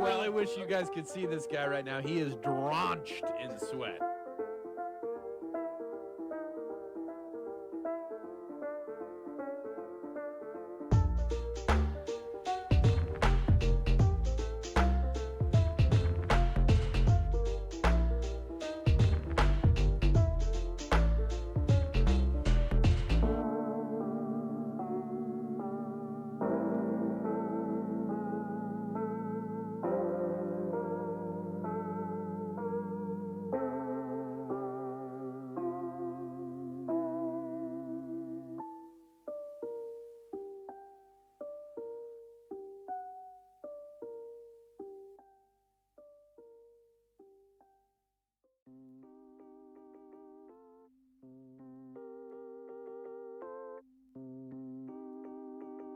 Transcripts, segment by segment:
really wish you guys could see this guy right now. He is drenched in sweat.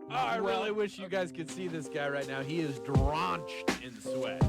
Oh, I really wish you guys could see this guy right now. He is drenched in sweat.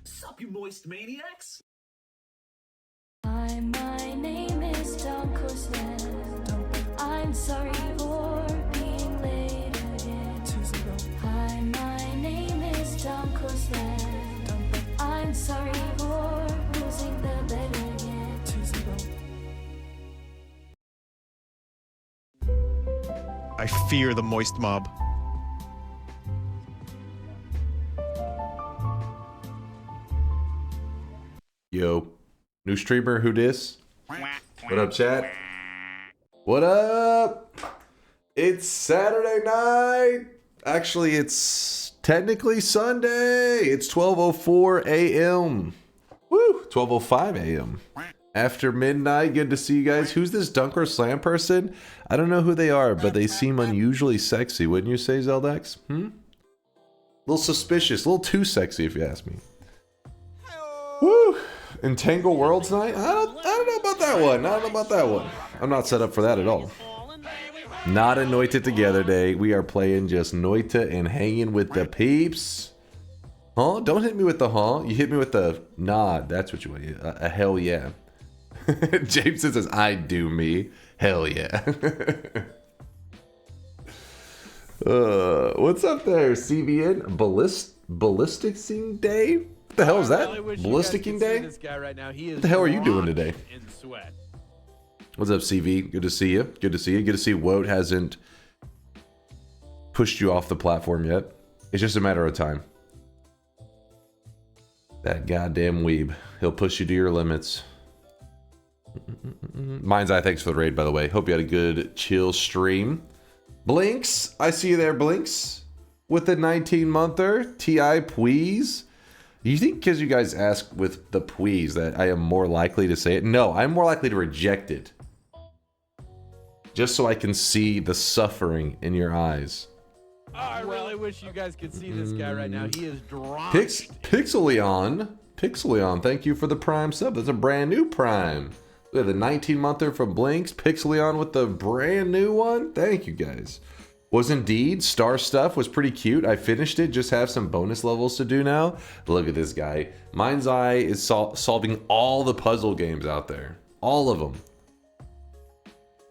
Sup, you moist maniacs? Hi, my name is DunkOrSlam. I'm sorry for being late again. Hi, my name is DunkOrSlam. I'm sorry for losing the bet again. I fear the moist mob. Yo, new streamer, who dis? What up, chat? What up? It's Saturday night. Actually, it's technically Sunday. It's 12:04 a.m. Woo, 12:05 a.m. After midnight. Good to see you guys. Who's this DunkOrSlam person? I don't know who they are, but they seem unusually sexy. Wouldn't you say, Zeldex? A little suspicious. A little too sexy, if you ask me. Woo! Entangle Worlds night? I don't know about that one. I don't know about that one. I'm not set up for that at all. Not a Noita together day. We are playing just Noita and hanging with the peeps. Huh? Don't hit me with the huh. You hit me with the nod. That's what you want. A hell yeah. Jameson says, I do me. Hell yeah. What's up there, CBN? Ballisticing Day? What the hell is that? Ballisticing Day? This guy right now. He is What the hell are you doing today? In sweat. What's up, CV? Good to see you. Good to see you. Good to see Woat hasn't pushed you off the platform yet. It's just a matter of time. That goddamn weeb. He'll push you to your limits. Mind's Eye, thanks for the raid, by the way. Hope you had a good, chill stream. Blinks, I see you there, Blinks. With the 19-monther. T.I. please. You think because you guys ask with the please that I am more likely to say it? No, I'm more likely to reject it. Just so I can see the suffering in your eyes. Oh, I really wish you guys could see this guy right now. He is drawn. Pixeleon, thank you for the Prime sub. That's a brand new Prime. We have the 19-monther from Blinks. Pixeleon with the brand new one. Thank you guys. Was indeed. Star Stuff was pretty cute. I finished it. Just have some bonus levels to do now. Look at this guy. Mind's Eye is solving all the puzzle games out there. All of them.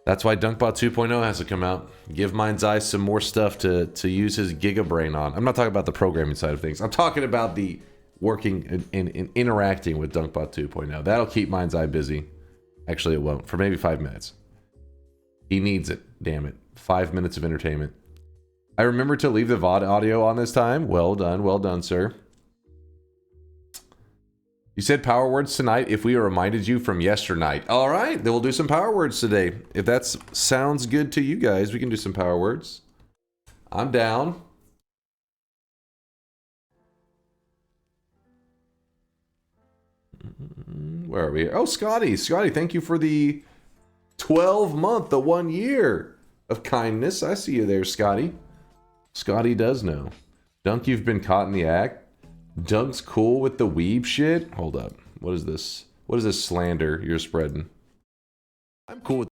That's why DunkBot 2.0 has to come out. Give Mind's Eye some more stuff to use his gigabrain on. I'm not talking about the programming side of things. I'm talking about the working and interacting with DunkBot 2.0. That'll keep Mind's Eye busy. Actually, it won't. For maybe 5 minutes. He needs it. Damn it. 5 minutes of entertainment. I remember to leave the VOD audio on this time. Well done, sir. You said power words tonight if we reminded you from yesternight. All right, then we'll do some power words today. If that sounds good to you guys, we can do some power words. I'm down. Where are we? Oh, Scotty, thank you for the 12-month, the 1 year of kindness. I see you there, Scotty. Scotty does know. Dunk, you've been caught in the act. Dunk's cool with the weeb shit. Hold up. What is this? What is this slander you're spreading? I'm cool with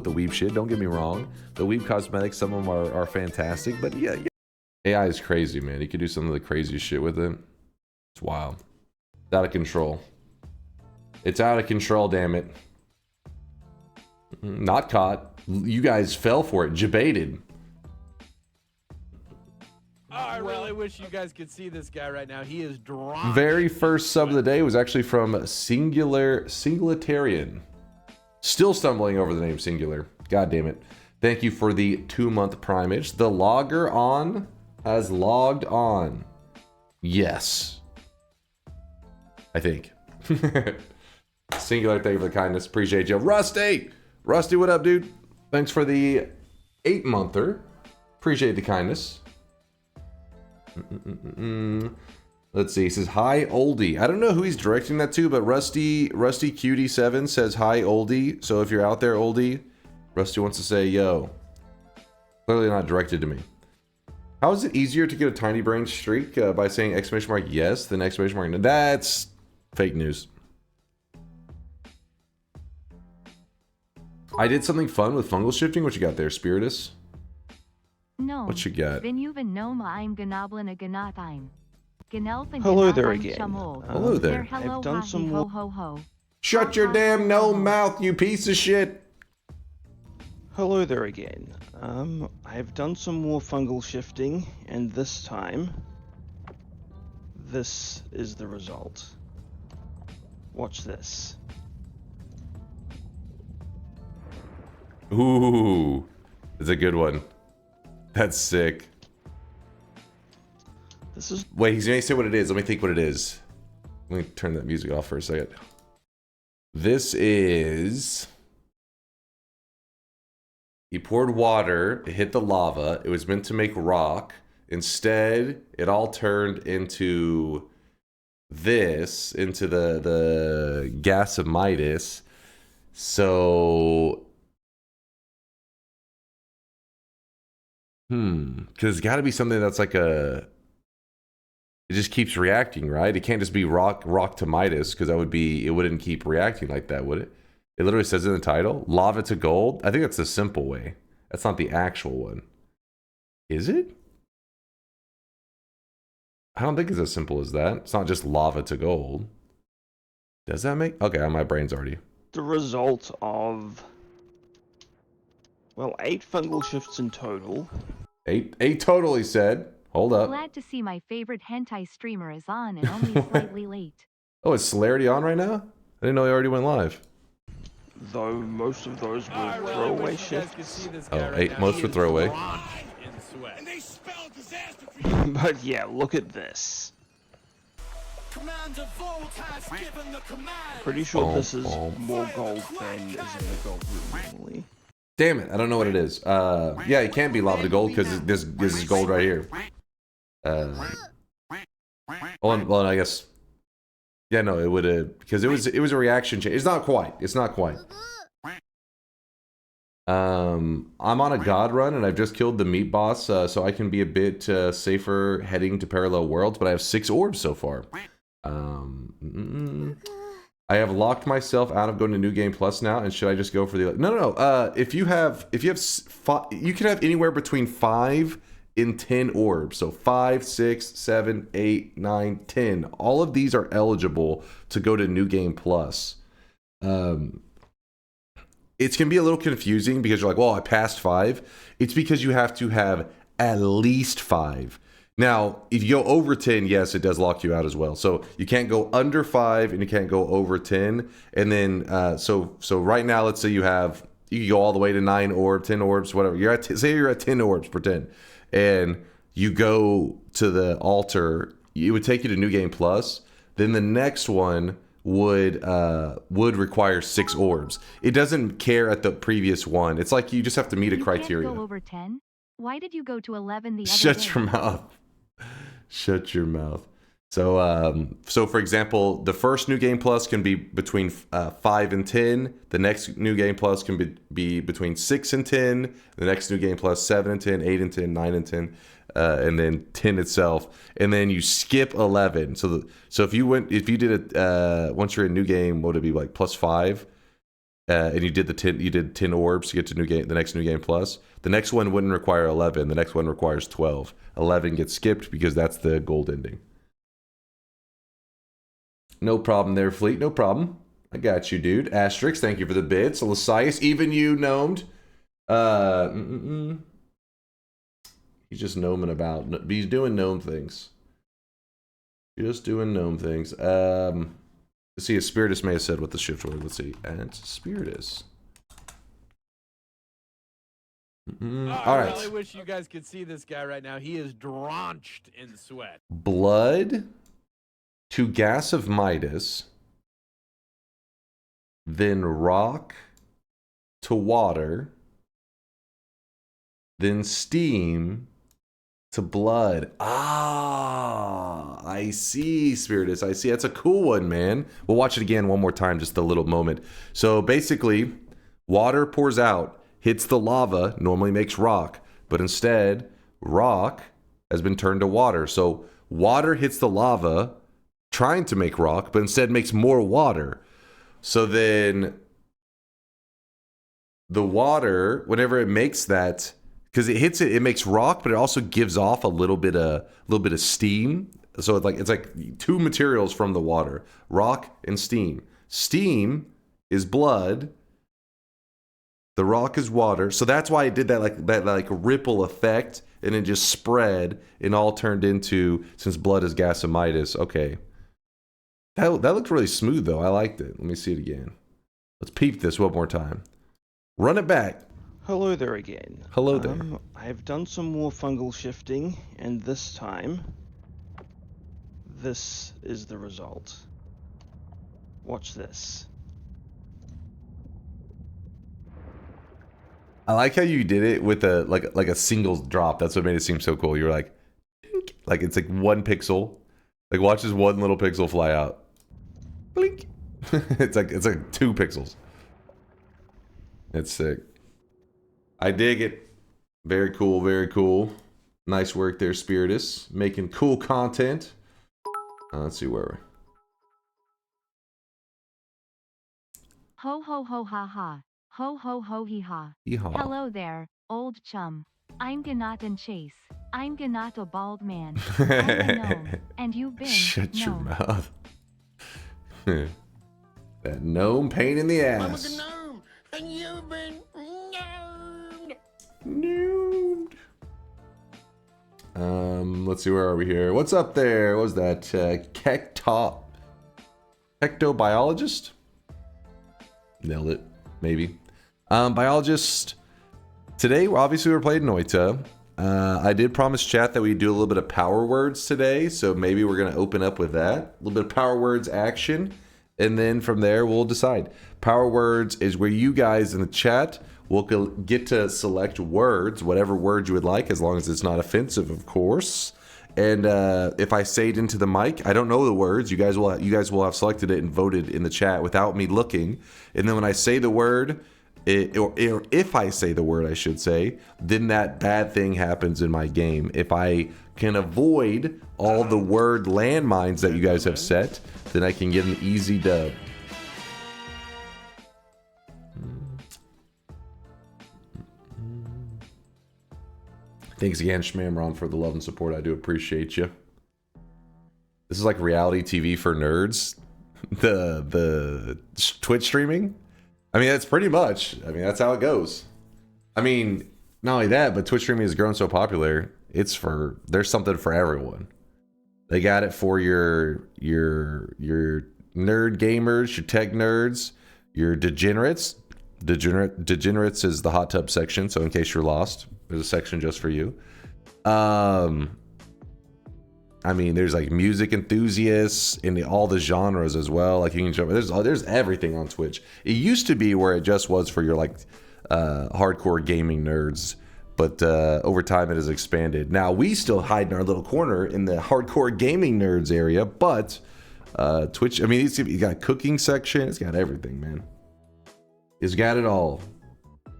the weeb shit. Don't get me wrong. The weeb cosmetics, some of them are fantastic, but yeah. AI is crazy, man. You can do some of the craziest shit with it. It's wild. It's out of control. It's out of control, damn it. Not caught. You guys fell for it. Jebaited. Oh, I really wish you guys could see this guy right now. He is drawn. Very first sub of the day was actually from Singularitarian. Still stumbling over the name Singular. God damn it. Thank you for the 2-month primage. The logger on has logged on. Yes. I think. Singular, thank you for the kindness. Appreciate you. Rusty, what up, dude? Thanks for the 8-monther. Appreciate the kindness. Let's see. He says, hi, oldie. I don't know who he's directing that to, but Rusty Cutie 7 says, hi, oldie. So if you're out there, oldie, Rusty wants to say, yo. Clearly not directed to me. How is it easier to get a tiny brain streak by saying exclamation mark yes than exclamation mark no? That's fake news. I did something fun with fungal shifting. What you got there, Spiritus? No. What you got? Hello there again. Hello there. I've done some more. Shut your damn no mouth, you piece of shit. Hello there again. I've done some more fungal shifting, and this time, this is the result. Watch this. Ooh, it's a good one. That's sick. This is. Wait, he's gonna say what it is. Let me think what it is. Let me turn that music off for a second. This is. He poured water, it hit the lava. It was meant to make rock. Instead, it all turned into this, into the gas of Midas. So. Because it's got to be something that's like a. It just keeps reacting, right? It can't just be rock to Midas, because that would be. It wouldn't keep reacting like that, would it? It literally says in the title, lava to gold. I think that's the simple way. That's not the actual one. Is it? I don't think it's as simple as that. It's not just lava to gold. Does that make... Okay, my brain's already... The result of... Well, 8 fungal shifts in total. 8 total, he said. Hold up. Glad to see my favorite hentai streamer is on and only slightly late. Oh, is Celerity on right now? I didn't know he already went live. though most of those were I really throwaway wish you guys could shifts. see this Oh, guy right eight- now. most He were is throwaway. drenched in sweat. But yeah, look at this. Pretty sure this is more gold than is in the gold room normally. Damn it, I don't know what it is. Yeah, it can't be lava to gold because this is gold right here. Well, I guess. Yeah, no, it would have because it was a reaction change. It's not quite. It's not quite. I'm on a god run and I've just killed the meat boss, so I can be a bit safer heading to parallel worlds. But I have 6 orbs so far. I have locked myself out of going to New Game Plus now, and should I just go for the... No. If you have you can have anywhere between 5 and 10 orbs. So 5, 6, 7, 8, 9, 10. All of these are eligible to go to New Game Plus. It's gonna be a little confusing because you're like, well, I passed 5. It's because you have to have at least 5. Now, if you go over 10, yes, it does lock you out as well. So you can't go under 5 and you can't go over 10. And then, so right now, let's say you can go all the way to 9 orbs, 10 orbs, whatever. Say you're at 10 orbs, pretend, and you go to the altar. It would take you to New Game Plus. Then the next one would require 6 orbs. It doesn't care at the previous one. It's like you just have to meet a criteria. Can't go over 10? Why did you go to 11 the other day? Shut your mouth. Shut your mouth. So for example, the first New Game Plus can be between 5 and 10. The next New Game Plus can be between 6 and 10. The next New Game Plus 7 and 10, 8 and 10, 9 and 10, and then 10 itself. And then you skip 11. So if you did it once you're in New Game, what would it be like +5? And you did 10 orbs to get to the next New Game Plus. The next one wouldn't require 11. The next one requires 12. 11 gets skipped because that's the gold ending. No problem there, Fleet. No problem. I got you, dude. Asterix, thank you for the bits. Lasias, even you gnomed. He's just gnoming about. He's doing gnome things. Just doing gnome things. Let's see, a Spiritus may have said what the shift word. Let's see. And Spiritus. All right. I really wish you guys could see this guy right now. He is drenched in sweat. Blood to gas of Midas, then rock to water, then steam to blood. Ah, I see, Spiritus. I see. That's a cool one, man. We'll watch it again one more time, just a little moment. So basically, water pours out, hits the lava, normally makes rock, but instead, rock has been turned to water. So water hits the lava, trying to make rock, but instead makes more water. So then the water, whenever it makes that, because it hits it, it makes rock, but it also gives off a little bit of steam. So it's like 2 materials from the water, rock and steam. Steam is blood. The rock is water. So that's why it did that ripple effect, and it just spread and all turned into, since blood is gas of Midas. Okay. That looked really smooth, though. I liked it. Let me see it again. Let's peep this one more time. Run it back. Hello there again. Hello there. I've done some more fungal shifting, and this time, this is the result. Watch this. I like how you did it with a single drop. That's what made it seem so cool. You're like it's like 1 pixel. Like watch this 1 little pixel fly out. Blink. it's like 2 pixels. That's sick. I dig it. Very cool, very cool. Nice work there, Spiritus. Making cool content. Let's see where Ho ho ho ha ha. Ho ho ho hee ha. Yeehaw. Hello there, old chum. I'm Ganat and Chase. I'm Ganat, a bald man. I'm a gnome, and you've been Shut your gnome. mouth. That gnome pain in the ass. I'm a gnome, and you've been gnomed. Let's see, where are we here? What's up there? What was that? Ectobiologist? Nailed it. maybe. Biologist. Today, obviously, we're playing Noita. I did promise chat that we'd do a little bit of power words today, so maybe we're going to open up with that. A little bit of power words action, and then from there, we'll decide. Power words is where you guys in the chat will get to select words, whatever word you would like, as long as it's not offensive, of course. And if I say it into the mic, I don't know the words. You guys will have selected it and voted in the chat without me looking. And then when I say the word, or if I say the word, I should say, then that bad thing happens in my game. If I can avoid all the word landmines that you guys have set, then I can get an easy dub. Thanks again, Shmamron, for the love and support. I do appreciate you. This is like reality TV for nerds. The Twitch streaming. I mean, that's pretty much. I mean, that's how it goes. I mean, not only that, but Twitch streaming has grown so popular. There's something for everyone. They got it for your nerd gamers, your tech nerds, your degenerates. Degenerates is the hot tub section. So in case you're lost, there's a section just for you. I mean, there's like music enthusiasts in all the genres as well. Like you can jump. There's everything on Twitch. It used to be where it just was for your like hardcore gaming nerds, but over time it has expanded. Now we still hide in our little corner in the hardcore gaming nerds area, but Twitch. I mean, it's got a cooking section. It's got everything, man. It's got it all.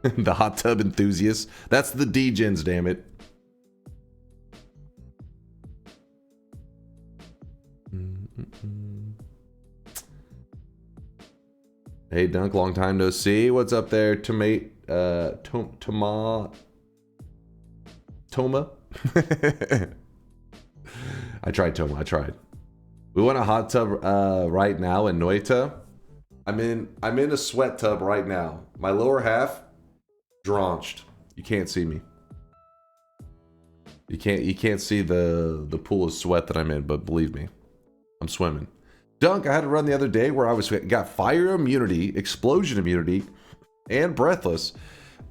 The hot tub enthusiasts. That's the degens, damn it. Hey Dunk, long time no see. What's up there, Toma? I tried Toma. I tried. We want a hot tub right now in Noita. I'm in a sweat tub right now. My lower half drenched. You can't see me. You can't see the pool of sweat that I'm in, but believe me, I'm swimming. Dunk, I had to run the other day where I got fire immunity, explosion immunity, and breathless.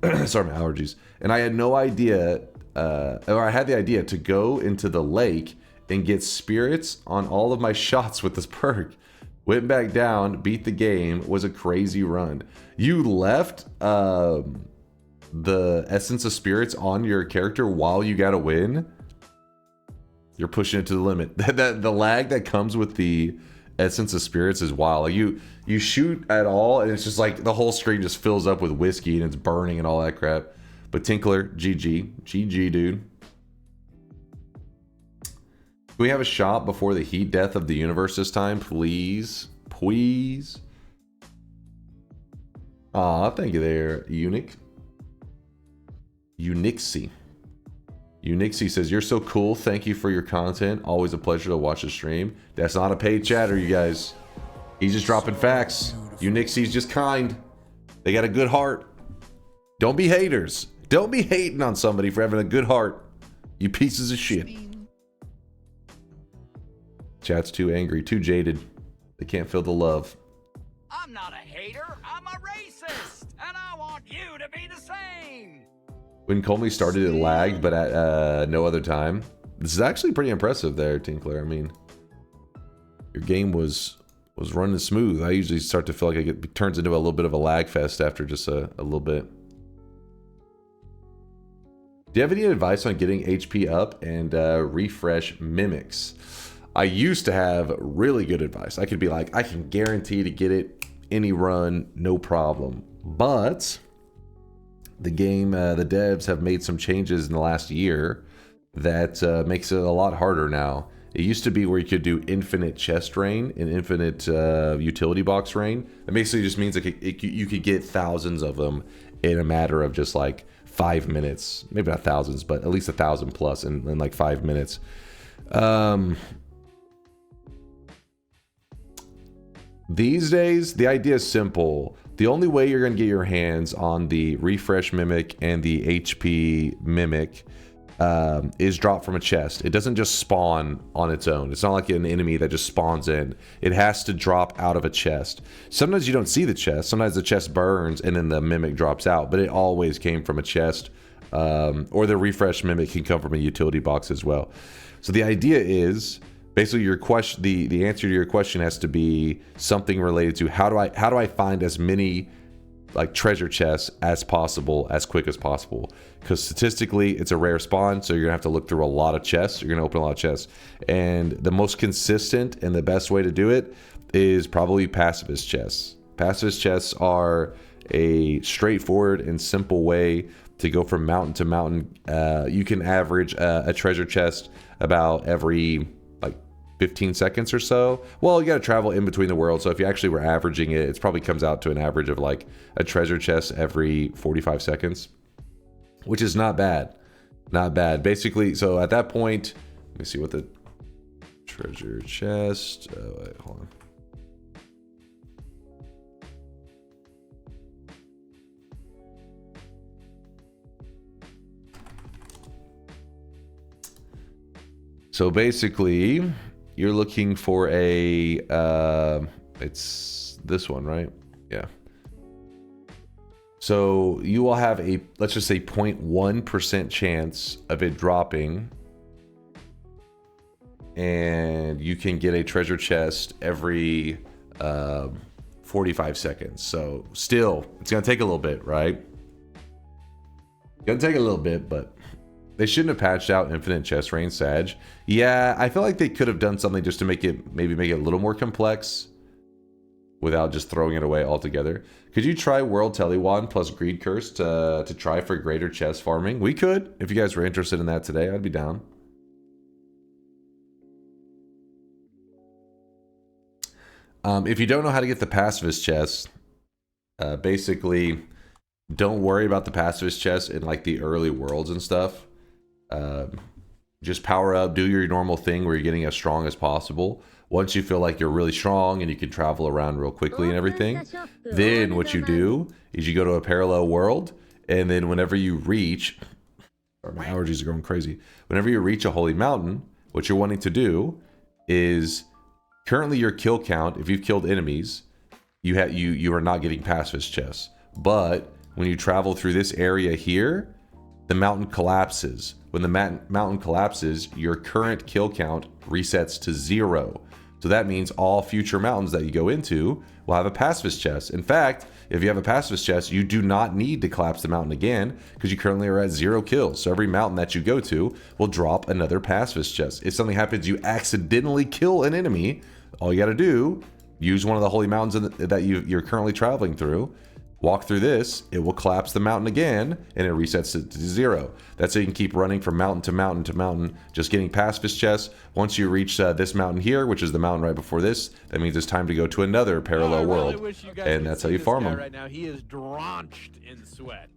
Sorry, my allergies. And I had no idea, or I had the idea to go into the lake and get spirits on all of my shots with this perk. Went back down, beat the game, was a crazy run. You left the essence of spirits on your character while you got a win. You're pushing it to the limit. The lag that comes with the essence of spirits is wild. Like you shoot at all and it's just like the whole screen just fills up with whiskey and it's burning and all that crap. But Tinkler, GG dude. Can we have a shot before the heat death of the universe this time, please? Please. Aw, thank you there, Unixie. Unixie says, you're so cool. Thank you for your content. Always a pleasure to watch the stream. That's not a paid chatter, you guys. He's just dropping facts. Unixie's just kind. They got a good heart. Don't be haters. Don't be hating on somebody for having a good heart. You pieces of shit. Chat's too angry, too jaded. They can't feel the love. I'm not a hater, I'm a racist, and I want you to be the same. When Comey started, it lagged, but at no other time. This is actually pretty impressive there, Tinkler. I mean, your game was running smooth. I usually start to feel like it turns into a little bit of a lag fest after just a little bit. Do you have any advice on getting HP up and refresh mimics? I used to have really good advice. I could be like, I can guarantee to get it any run, no problem. But the game, the devs have made some changes in the last year that makes it a lot harder now. It used to be where you could do infinite chest rain and infinite utility box rain. It basically just means like you could get thousands of them in a matter of just like 5 minutes. Maybe not thousands, but at least 1,000 plus in like 5 minutes. These days, the idea is simple. The only way you're going to get your hands on the refresh mimic and the HP mimic is dropped from a chest. It doesn't just spawn on its own. It's not like an enemy that just spawns in. It has to drop out of a chest. Sometimes you don't see the chest. Sometimes the chest burns and then the mimic drops out, but it always came from a chest. Or the refresh mimic can come from a utility box as well. So the idea is basically your question. The answer to your question has to be something related to how do I find as many like treasure chests as possible, as quick as possible, because statistically it's a rare spawn, so you're gonna have to look through a lot of chests. You're gonna open a lot of chests, and the most consistent and the best way to do it is probably pacifist chests. Pacifist chests are a straightforward and simple way to go from mountain to mountain. You can average a treasure chest about every 15 seconds or so. Well, you got to travel in between the worlds, so if you actually were averaging it, it probably comes out to an average of like a treasure chest every 45 seconds, which is not bad. Not bad. Basically, so at that point, let me see what the treasure chest, wait, hold on. So basically, you're looking for a, it's this one, right? Yeah. So you will have a, let's just say 0.1% chance of it dropping. And you can get a treasure chest every 45 seconds. So still, it's going to take a little bit, right? Going to take a little bit, but they shouldn't have patched out infinite chest range, Sag. Yeah, I feel like they could have done something just to make it a little more complex without just throwing it away altogether. Could you try World Telewand plus Greed Curse to try for greater chest farming? We could. If you guys were interested in that today, I'd be down. If you don't know how to get the pacifist chest, basically don't worry about the pacifist chest in like the early worlds and stuff. Just power up, do your normal thing where you're getting as strong as possible. Once you feel like you're really strong and you can travel around real quickly and everything, then what you do is you go to a parallel world, and then whenever you reach, or my allergies are going crazy, whenever you reach a holy mountain, what you're wanting to do is, currently your kill count, if you've killed enemies, you are not getting pacifist chests. But when you travel through this area here, the mountain collapses. When the mountain collapses, your current kill count resets to 0. So that means all future mountains that you go into will have a pacifist chest. In fact, if you have a pacifist chest, you do not need to collapse the mountain again because you currently are at 0 kills. So every mountain that you go to will drop another pacifist chest. If something happens, you accidentally kill an enemy, all you got to do, use one of the holy mountains that you're currently traveling through, walk through this, it will collapse the mountain again, and it resets it to 0. That's how you can keep running from mountain to mountain to mountain, just getting pacifist chests. Once you reach this mountain here, which is the mountain right before this, that means it's time to go to another parallel world, and that's how you farm them. Right now, he is drenched in sweat.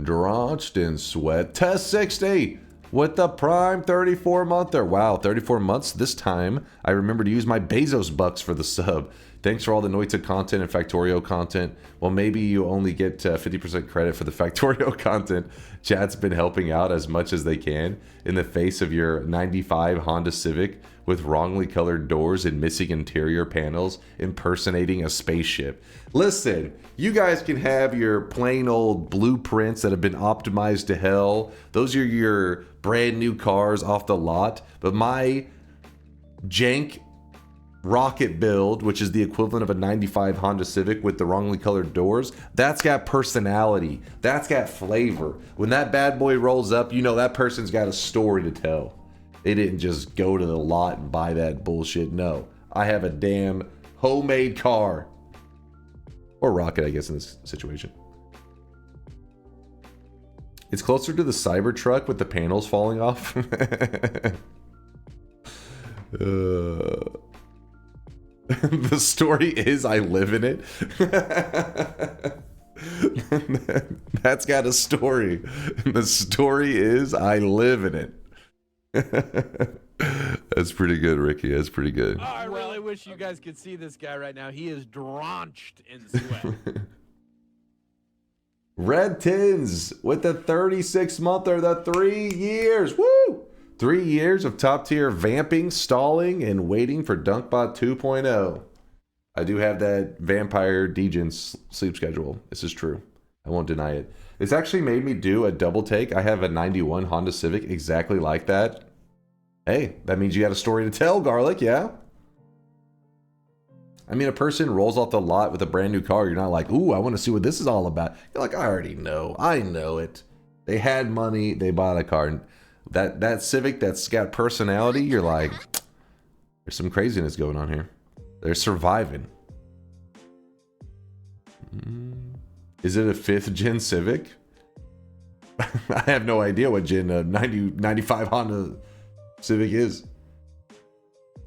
Drenched in sweat. Test 60 with the Prime 34-monther. Wow, 34 months this time. I remember to use my Bezos bucks for the sub. Thanks for all the Noita content and Factorio content. Well, maybe you only get 50% credit for the Factorio content. Chat's been helping out as much as they can in the face of your 95 Honda Civic with wrongly colored doors and missing interior panels impersonating a spaceship. Listen, you guys can have your plain old blueprints that have been optimized to hell. Those are your brand new cars off the lot. But my jank rocket build, which is the equivalent of a 95 Honda Civic with the wrongly colored doors, that's got personality. That's got flavor. When that bad boy rolls up, you know that person's got a story to tell. They didn't just go to the lot and buy that bullshit. No, I have a damn homemade car. Or rocket, I guess, in this situation. It's closer to the Cybertruck with the panels falling off. The story is I live in it. That's got a story. The story is I live in it. That's pretty good, Ricky. That's pretty good. Oh, I really wish you guys could see this guy right now. He is drenched in sweat. Red Tins with the 36-monther, the 3 years. Woo! 3 years of top tier vamping, stalling, and waiting for DunkBot 2.0. I do have that vampire degen sleep schedule. This is true. I won't deny it. It's actually made me do a double take. I have a 91 Honda Civic exactly like that. Hey, that means you got a story to tell, Garlic, yeah? I mean, a person rolls off the lot with a brand new car. You're not like, ooh, I want to see what this is all about. You're like, I already know. I know it. They had money. They bought a car. That Civic that's got personality, you're like, there's some craziness going on here. They're surviving. Is it a 5th gen Civic? I have no idea what gen 95 Honda Civic is.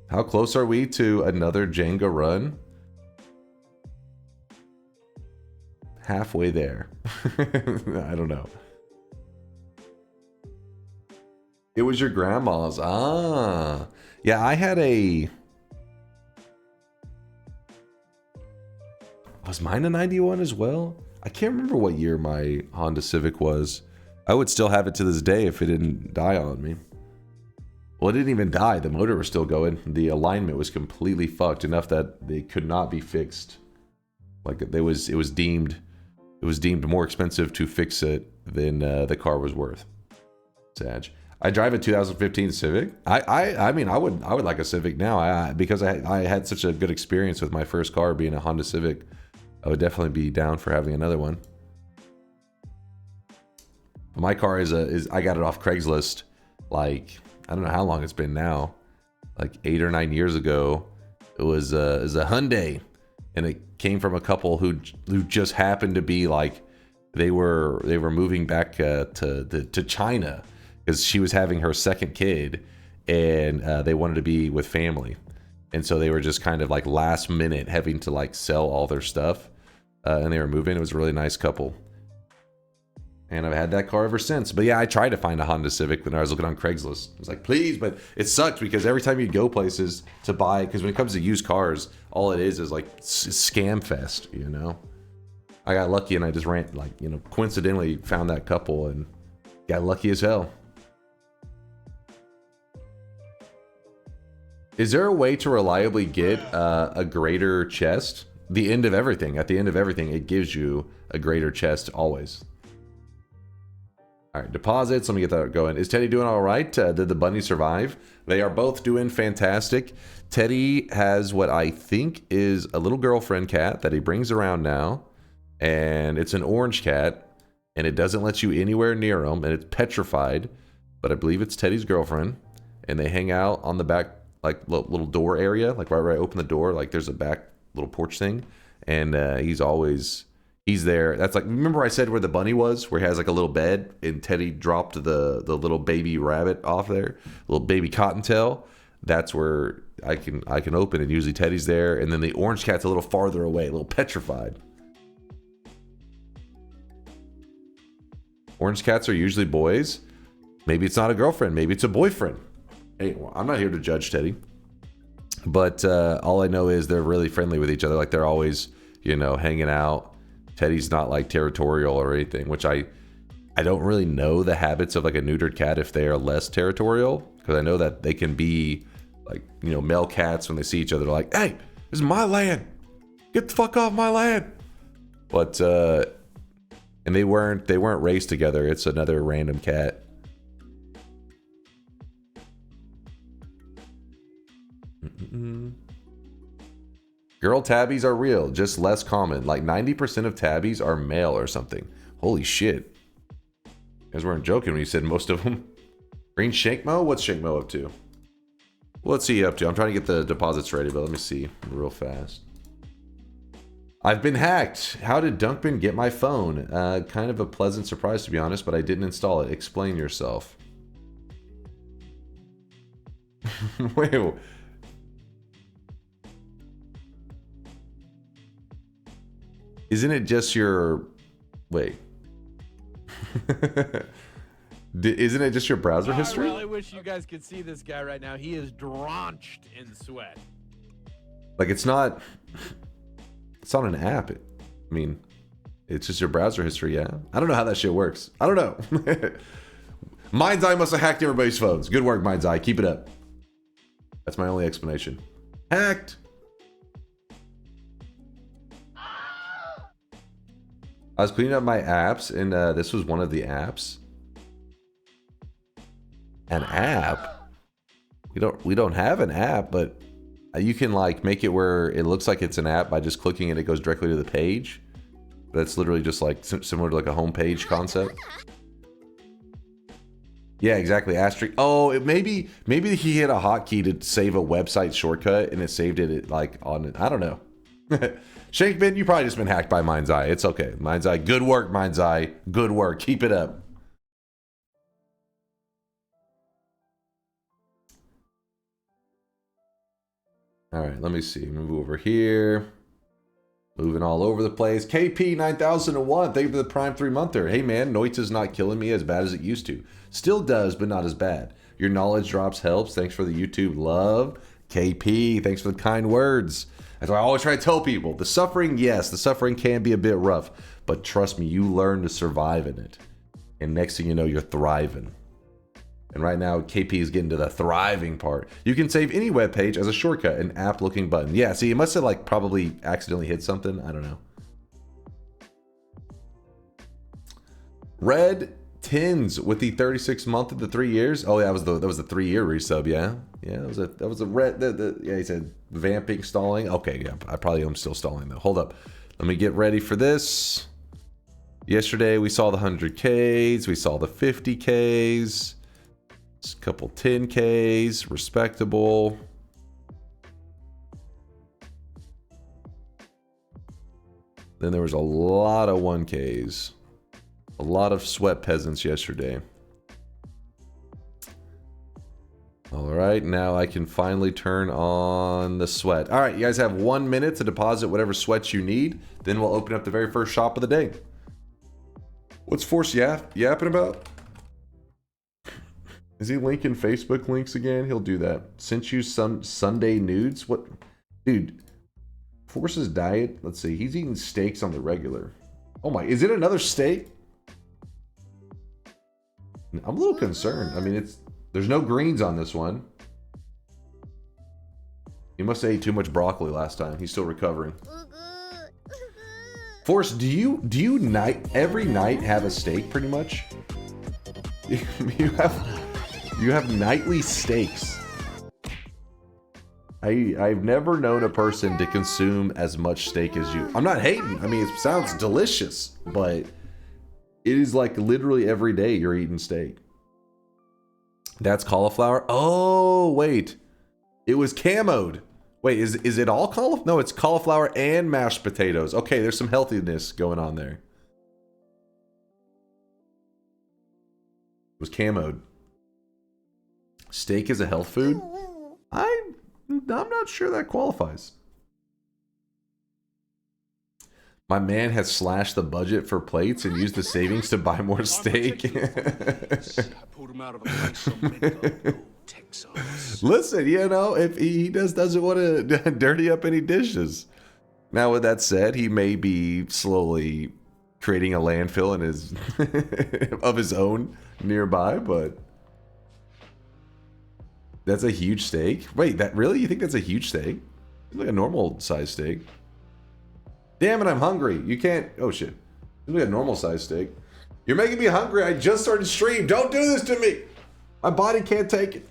How close are we to another Jenga run? Halfway there. I don't know. It was your grandma's. Ah. Yeah, I had a... Was mine a 91 as well? I can't remember what year my Honda Civic was. I would still have it to this day if it didn't die on me. Well, it didn't even die. The motor was still going. The alignment was completely fucked enough that they could not be fixed. Like it was deemed more expensive to fix it than the car was worth. Sag. I drive a 2015 Civic. I mean I would like a Civic now. Because I had such a good experience with my first car being a Honda Civic. I would definitely be down for having another one. My car is I got it off Craigslist like I don't know how long it's been now, like 8 or 9 years ago. It was a Hyundai, and it came from a couple who just happened to be like they were moving back to China because she was having her second kid, and they wanted to be with family, and so they were just kind of like last minute having to like sell all their stuff, and they were moving. It was a really nice couple. And I've had that car ever since. But yeah, I tried to find a Honda Civic when I was looking on Craigslist. I was like, please, but it sucks because every time you go places to buy, because when it comes to used cars, all it is like scam fest, you know? I got lucky and I just ran, like, you know, coincidentally found that couple and got lucky as hell. Is there a way to reliably get a greater chest? The end of everything. At the end of everything, it gives you a greater chest always. All right, deposits. Let me get that going. Is Teddy doing all right? Did the bunny survive? They are both doing fantastic. Teddy has what I think is a little girlfriend cat that he brings around now. And it's an orange cat. And it doesn't let you anywhere near him. And it's petrified. But I believe it's Teddy's girlfriend. And they hang out on the back, like, little door area. Like, right where I open the door. Like, there's a back little porch thing. And he's there. That's like, remember I said where the bunny was, where he has like a little bed, and Teddy dropped the little baby rabbit off there, little baby cottontail. That's where I can open, and usually Teddy's there, and then the orange cat's a little farther away, a little petrified. Orange cats are usually boys. Maybe it's not a girlfriend, maybe it's a boyfriend. Hey, well, I'm not here to judge Teddy, but all I know is they're really friendly with each other. Like they're always, you know, hanging out. Teddy's not like territorial or anything, which I don't really know the habits of like a neutered cat if they are less territorial, because I know that they can be like, you know, male cats when they see each other, they're like, hey, this is my land, get the fuck off my land. But and they weren't raised together. It's another random cat. Girl tabbies are real, just less common. Like 90% of tabbies are male or something. Holy shit. You guys weren't joking when you said most of them. Green Shankmo? What's Shankmo up to? What's he up to? I'm trying to get the deposits ready, but let me see real fast. I've been hacked. How did Dunkman get my phone? Kind of a pleasant surprise, to be honest, but I didn't install it. Explain yourself. Wait. Isn't it just your... Wait. Isn't it just your browser history? I really wish you guys could see this guy right now. He is drenched in sweat. Like, it's not... It's not an app. I mean, It's just your browser history, yeah. I don't know how that shit works. I don't know. Mind's Eye must have hacked everybody's phones. Good work, Mind's Eye. Keep it up. That's my only explanation. Hacked. I was cleaning up my apps, and this was one of the apps. An app? We don't have an app, but you can like make it where it looks like it's an app by just clicking and it goes directly to the page. That's literally just like similar to like a homepage concept. Yeah, exactly. Asterisk. Oh, maybe he hit a hotkey to save a website shortcut and it saved it like on. I don't know. Shankman, you probably just been hacked by Mind's Eye. It's okay. Mind's Eye. Good work, Mind's Eye. Good work. Keep it up. All right, let me see. Move over here. Moving all over the place. KP 9001. Thank you for the Prime 3-monther. Hey man, Noita's not killing me as bad as it used to. Still does, but not as bad. Your knowledge drops helps. Thanks for the YouTube love. KP, thanks for the kind words. That's why I always try to tell people. The suffering, yes, the suffering can be a bit rough. But trust me, you learn to survive in it. And next thing you know, you're thriving. And right now, KP is getting to the thriving part. You can save any web page as a shortcut, an app-looking button. Yeah, see, it must have like probably accidentally hit something. I don't know. Red Tins with the 36th month of the 3 years. Oh, yeah, that was the 3-year resub. Yeah, yeah, that was a red. Yeah, he said vamping, stalling. Okay, yeah, I probably am still stalling though. Hold up, let me get ready for this. Yesterday we saw the 100Ks, we saw the 50Ks. A couple 10Ks, respectable. Then there was a lot of 1Ks. A lot of sweat peasants yesterday. All right, now I can finally turn on the sweat. All right, you guys have 1 minute to deposit whatever sweats you need. Then we'll open up the very first shop of the day. What's Force yapping about? Is he linking Facebook links again? He'll do that. Sent you some Sunday nudes? What? Dude, Force's diet, let's see. He's eating steaks on the regular. Oh my, is it another steak? I'm a little concerned. I mean, there's no greens on this one. He must have ate too much broccoli last time. He's still recovering. Force, do you every night have a steak pretty much? You have nightly steaks. I've never known a person to consume as much steak as you. I'm not hating. I mean, it sounds delicious, but it is like literally every day you're eating steak. That's cauliflower. Oh, wait. It was camoed. Wait, is it all cauliflower? No, it's cauliflower and mashed potatoes. Okay, there's some healthiness going on there. It was camoed. Steak is a health food? I'm not sure that qualifies. My man has slashed the budget for plates and used the savings to buy more steak. Listen, you know, if he doesn't want to dirty up any dishes. Now, with that said, he may be slowly creating a landfill in his of his own nearby, but that's a huge steak. Wait, that really? You think that's a huge steak? It's like a normal size steak. Damn it, I'm hungry. You can't. Oh shit. It's like a normal size steak. You're making me hungry. I just started stream. Don't do this to me. My body can't take it.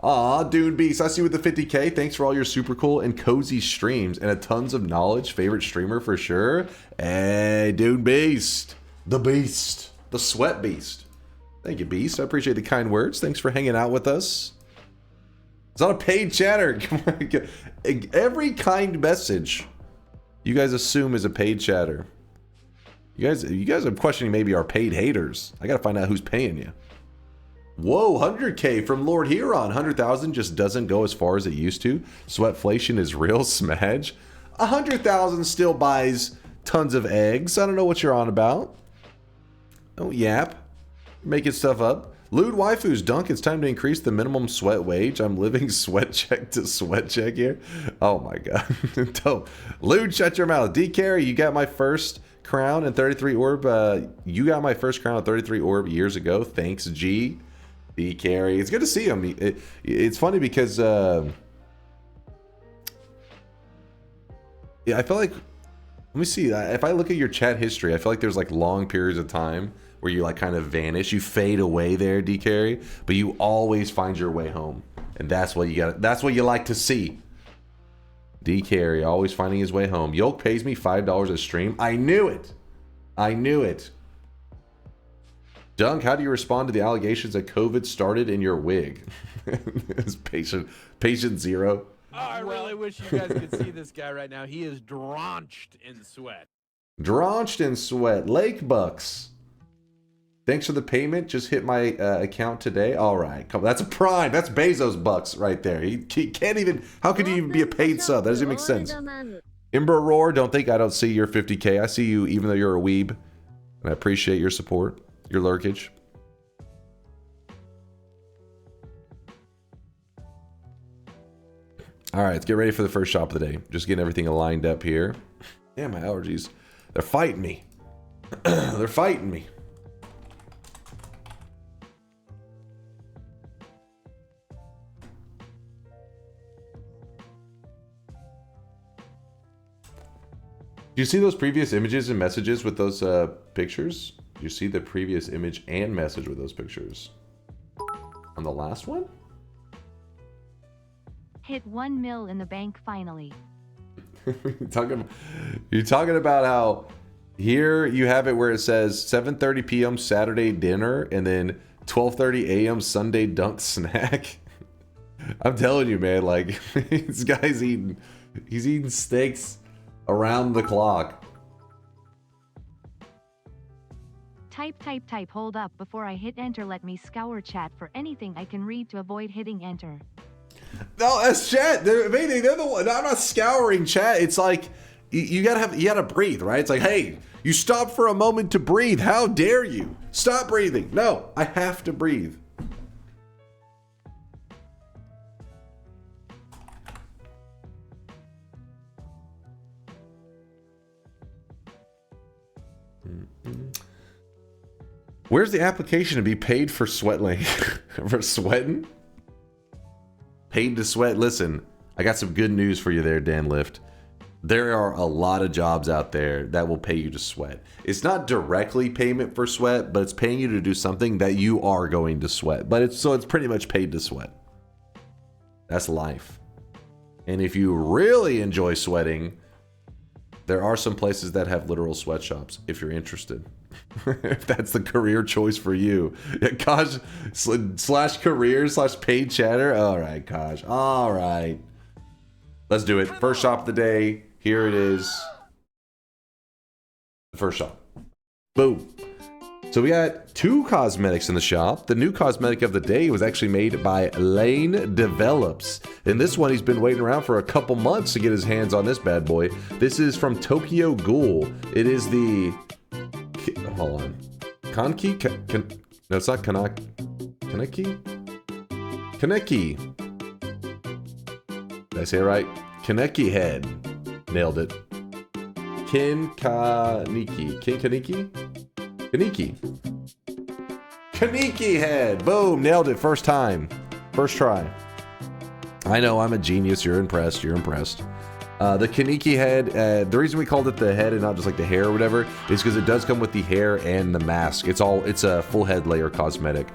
Aw, Dune Beast. I see you with the 50K. Thanks for all your super cool and cozy streams and a tons of knowledge. Favorite streamer for sure. Hey, Dune Beast. The Beast. The Sweat Beast. Thank you, Beast. I appreciate the kind words. Thanks for hanging out with us. It's not a paid chatter. Every kind message you guys assume is a paid chatter. You guys are questioning maybe our paid haters. I gotta find out who's paying you. Whoa, 100K from Lord Huron. 100,000 just doesn't go as far as it used to. Sweatflation is real smedge. 100,000 still buys tons of eggs. I don't know what you're on about. Don't yap. Making stuff up. Lewd waifus, Dunk, it's time to increase the minimum sweat wage. I'm living sweat check to sweat check here. Oh my god. Don't. Lewd, shut your mouth. D Carry, you got my first crown and 33 orb. You got my first crown and 33 orb years ago. Thanks, G. D Carry. It's good to see him. It's funny because yeah, I feel like, let me see. If I look at your chat history, I feel like there's like long periods of time where you like kind of vanish, you fade away there, D Carry, but you always find your way home, and that's what you got. That's what you like to see. D Carry always finding his way home. Yolk pays me $5 a stream. I knew it. I knew it. Dunk, how do you respond to the allegations that COVID started in your wig? It's patient zero. Oh, I really wish you guys could see this guy right now. He is drenched in sweat. Drenched in sweat. Lake Bucks. Thanks for the payment. Just hit my account today. All right. Come on. That's a prime. That's Bezos bucks right there. He can't even... How could he even be a paid sub? That doesn't even make sense. Ember Roar, don't think I don't see your 50k. I see you even though you're a weeb. And I appreciate your support. Your lurkage. All right. Let's get ready for the first shop of the day. Just getting everything lined up here. Yeah, my allergies. They're fighting me. They're fighting me. Do you see those previous images and messages with those pictures? Do you see the previous image and message with those pictures? On the last one? Hit 1 mil in the bank finally. You're talking about how here you have it where it says 7:30 p.m. Saturday dinner and then 12:30 a.m. Sunday dunk snack. I'm telling you, man, like this guy's he's eating steaks around the clock. Type, hold up before I hit enter. Let me scour chat for anything I can read to avoid hitting enter. No, that's chat. They're the one. I'm not scouring chat. It's like you gotta breathe, right? It's like, hey, you stop for a moment to breathe. How dare you? Stop breathing. No, I have to breathe. Where's the application to be paid for sweatling? For sweating? Paid to sweat. Listen, I got some good news for you there, Dan Lift. There are a lot of jobs out there that will pay you to sweat. It's not directly payment for sweat, but it's paying you to do something that you are going to sweat. But it's pretty much paid to sweat. That's life. And if you really enjoy sweating, there are some places that have literal sweatshops if you're interested. If that's the career choice for you. Yeah, Kaj /career/paid chatter. All right, Kaj. All right. Let's do it. First shop of the day. Here it is. The first shop. Boom. So we got 2 cosmetics in the shop. The new cosmetic of the day was actually made by Lane Develops. And this one, he's been waiting around for a couple months to get his hands on this bad boy. This is from Tokyo Ghoul. It is the... Hold on. Kaneki? No, it's not Kaneki. Kaneki. Did I say it right? Kaneki head. Nailed it. Kaneki. Kaneki head. Boom. Nailed it. First time. First try. I know. I'm a genius. You're impressed. You're impressed. The Kaneki head, the reason we called it the head and not just like the hair or whatever is because it does come with the hair and the mask. It's a full head layer cosmetic.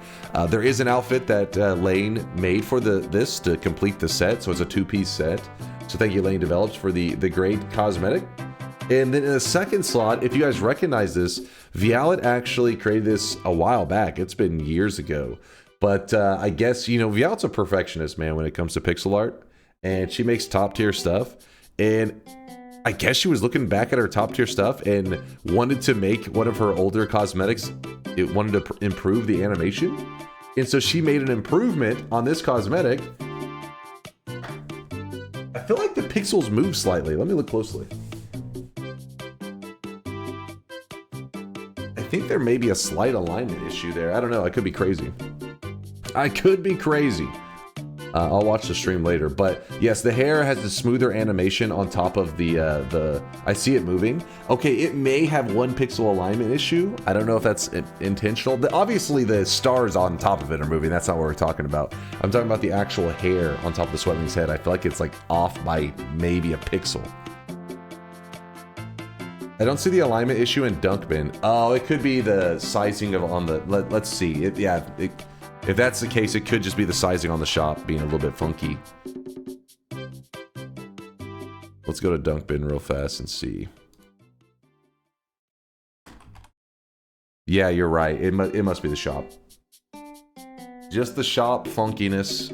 There is an outfit that Lane made for this to complete the set, so it's a 2-piece set. So thank you, Lane Develops, for the great cosmetic. And then in the second slot, if you guys recognize this, Vialet actually created this a while back. It's been years ago. But I guess, Vialet's a perfectionist, man, when it comes to pixel art. And she makes top tier stuff. And I guess she was looking back at her top tier stuff and wanted to make one of her older cosmetics. It wanted to improve the animation. And so she made an improvement on this cosmetic. I feel like the pixels move slightly. Let me look closely. I think there may be a slight alignment issue there. I don't know. I could be crazy. I could be crazy. I'll watch the stream later, but yes, the hair has a smoother animation on top of the I see it moving. Okay, it may have 1 pixel alignment issue. I don't know if that's intentional. Obviously, the stars on top of it are moving. That's not what we're talking about. I'm talking about the actual hair on top of the Sweatling's head. I feel like it's like off by maybe a pixel. I don't see the alignment issue in Dunkbin. Oh, it could be the sizing of on the. Let's see. If that's the case, it could just be the sizing on the shop being a little bit funky. Let's go to Dunkbin real fast and see. Yeah, you're right. It must be the shop. Just the shop funkiness.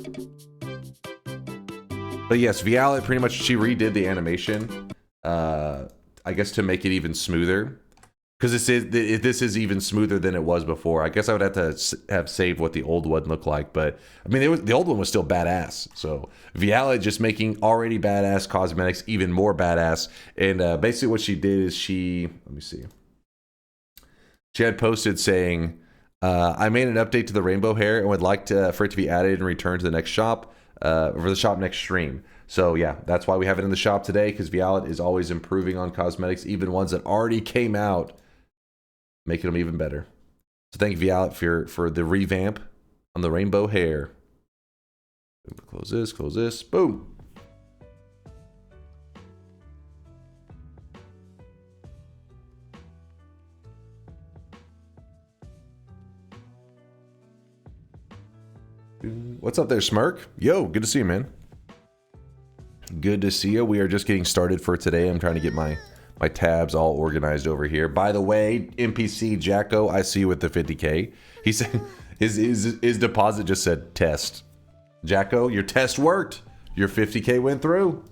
But yes, Vialet pretty much, she redid the animation. I guess to make it even smoother. Because this is even smoother than it was before. I guess I would have to have saved what the old one looked like, but I mean, the old one was still badass. So Vialet just making already badass cosmetics even more badass. And basically, what she did is let me see. She had posted saying, "I made an update to the rainbow hair and would like for it to be added and returned to the next shop for the shop next stream." So yeah, that's why we have it in the shop today, because Vialet is always improving on cosmetics, even ones that already came out, making them even better. So thank you, Vialet, for the revamp on the rainbow hair. Close this, boom. What's up there, Smirk? Yo, good to see you, man. Good to see you. We are just getting started for today. I'm trying to get my tabs all organized over here. By the way, NPC Jacko, I see you with the 50K. He said his deposit just said test. Jacko, your test worked. Your 50K went through.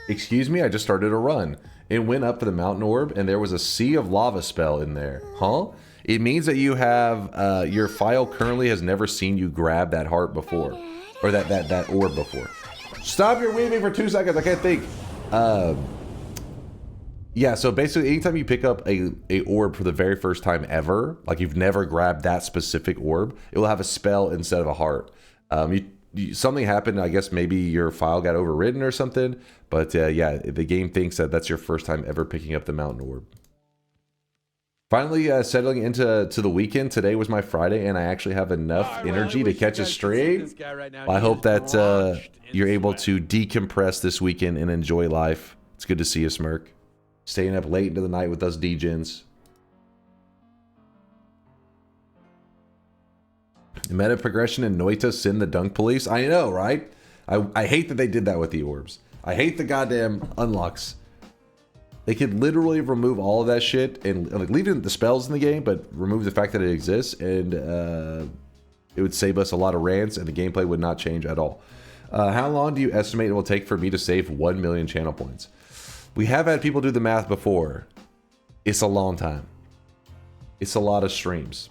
Excuse me, I just started a run. It went up to the mountain orb and there was a sea of lava spell in there. Huh? It means that you have your file currently has never seen you grab that heart before. Or that orb before. Stop your weaving for 2 seconds. I can't think. Yeah, so basically anytime you pick up a orb for the very first time ever, like you've never grabbed that specific orb, it will have a spell instead of a heart. Something happened, I guess maybe your file got overridden or something, but yeah, the game thinks that that's your first time ever picking up the mountain orb. Finally settling into the weekend. Today was my Friday, and I actually have enough energy to catch a stream. I hope that you're able to decompress this weekend and enjoy life. It's good to see you, Smirk. Staying up late into the night with us degens. Meta progression in Noita send the dunk police. I know, right? I hate that they did that with the orbs. I hate the goddamn unlocks. They could literally remove all of that shit and like leave the spells in the game, but remove the fact that it exists, and it would save us a lot of rants, and the gameplay would not change at all. How long do you estimate it will take for me to save 1 million channel points? We have had people do the math before. It's a long time. It's a lot of streams.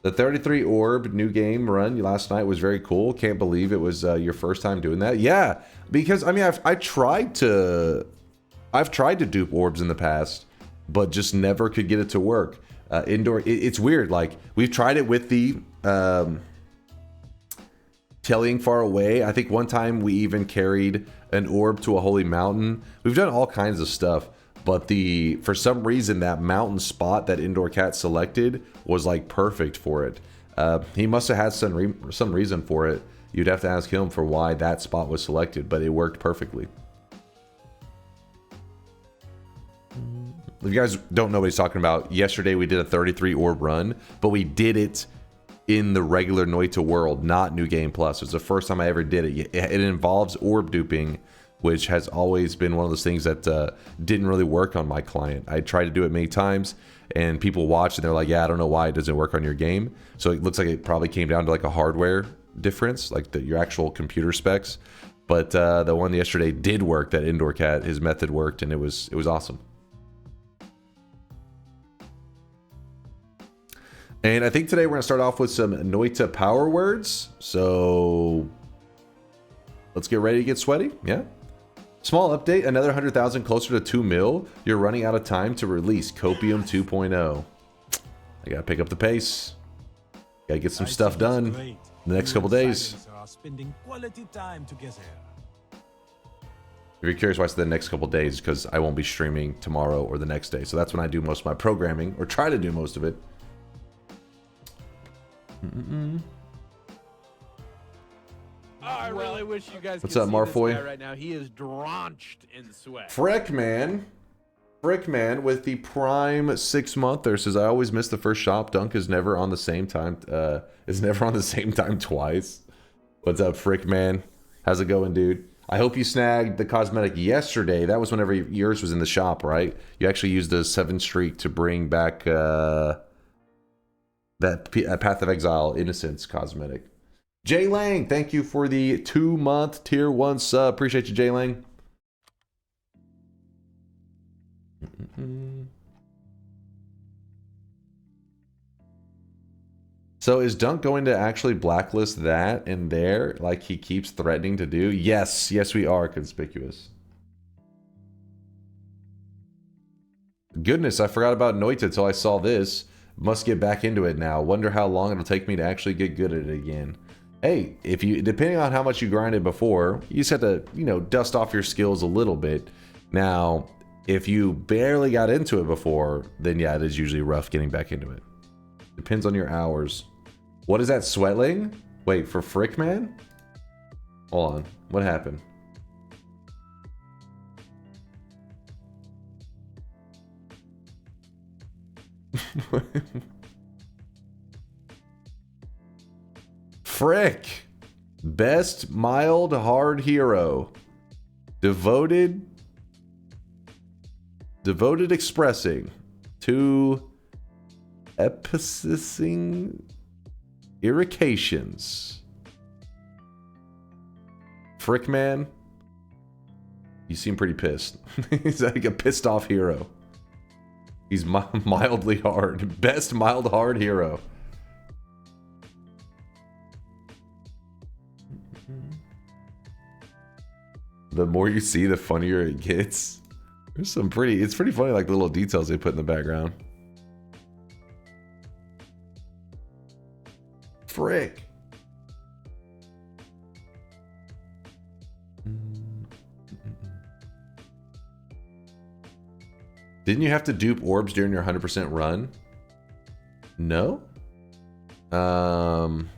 The 33 orb new game run last night was very cool. Can't believe it was your first time doing that. Yeah, because I mean I've tried to dupe orbs in the past, but just never could get it to work. Indoor, it's weird. Like we've tried it with the Telling Far Away. I think one time we even carried an orb to a holy mountain. We've done all kinds of stuff, but for some reason that mountain spot that Indoor Cat selected was like perfect for it. He must have had some reason for it. You'd have to ask him for why that spot was selected, but it worked perfectly. If you guys don't know what he's talking about, yesterday we did a 33 orb run, but we did it in the regular Noita world, not New Game Plus. It's the first time I ever did it. It involves orb duping, which has always been one of those things that didn't really work on my client. I tried to do it many times, and people watch and they're like, yeah, I don't know why it doesn't work on your game. So it looks like it probably came down to like a hardware difference, like your actual computer specs. But the one yesterday did work, that Indoor Cat, his method worked, and it was awesome. And I think today we're going to start off with some Noita power words. So let's get ready to get sweaty. Yeah. Small update, another 100,000 closer to 2 mil. You're running out of time to release Copium 2.0. I got to pick up the pace. Gotta get some stuff done in the next couple days. Spending quality time together. If you're curious why I said the next couple days, because I won't be streaming tomorrow or the next day. So that's when I do most of my programming, or try to do most of it. Oh, I really wish you guys What's could up, see Marfoy? this guy right now. He is drenched in sweat. Frickman with the Prime 6-monther says, I always miss the first shop. Dunk is never on the same time. Twice. What's up, Frickman? How's it going, dude? I hope you snagged the cosmetic yesterday. That was whenever yours was in the shop, right? You actually used the 7 streak to bring back that Path of Exile Innocence cosmetic. Jay Lang, thank you for the 2-month tier 1 sub. Appreciate you, Jay Lang. So is Dunk going to actually blacklist that in there like he keeps threatening to do? Yes, we are, Conspicuous. Goodness, I forgot about Noita until I saw this. Must get back into it now. Wonder how long it'll take me to actually get good at it again. Hey, if you, depending on how much you grinded before, you just have to, you know, dust off your skills a little bit. Now, if you barely got into it before, then yeah, it is usually rough getting back into it. Depends on your hours. What is that, Sweatling? Wait, for Frickman? Hold on. What happened? Frick! Best mild hard hero. Devoted expressing to epicissing irrigations. Frickman, you seem pretty pissed. He's like a pissed off hero. He's mildly hard. Best mild hard hero. The more you see, the funnier it gets. There's some pretty, it's pretty funny, like the little details they put in the background. Frick. Didn't you have to dupe orbs during your 100% run? No? I'm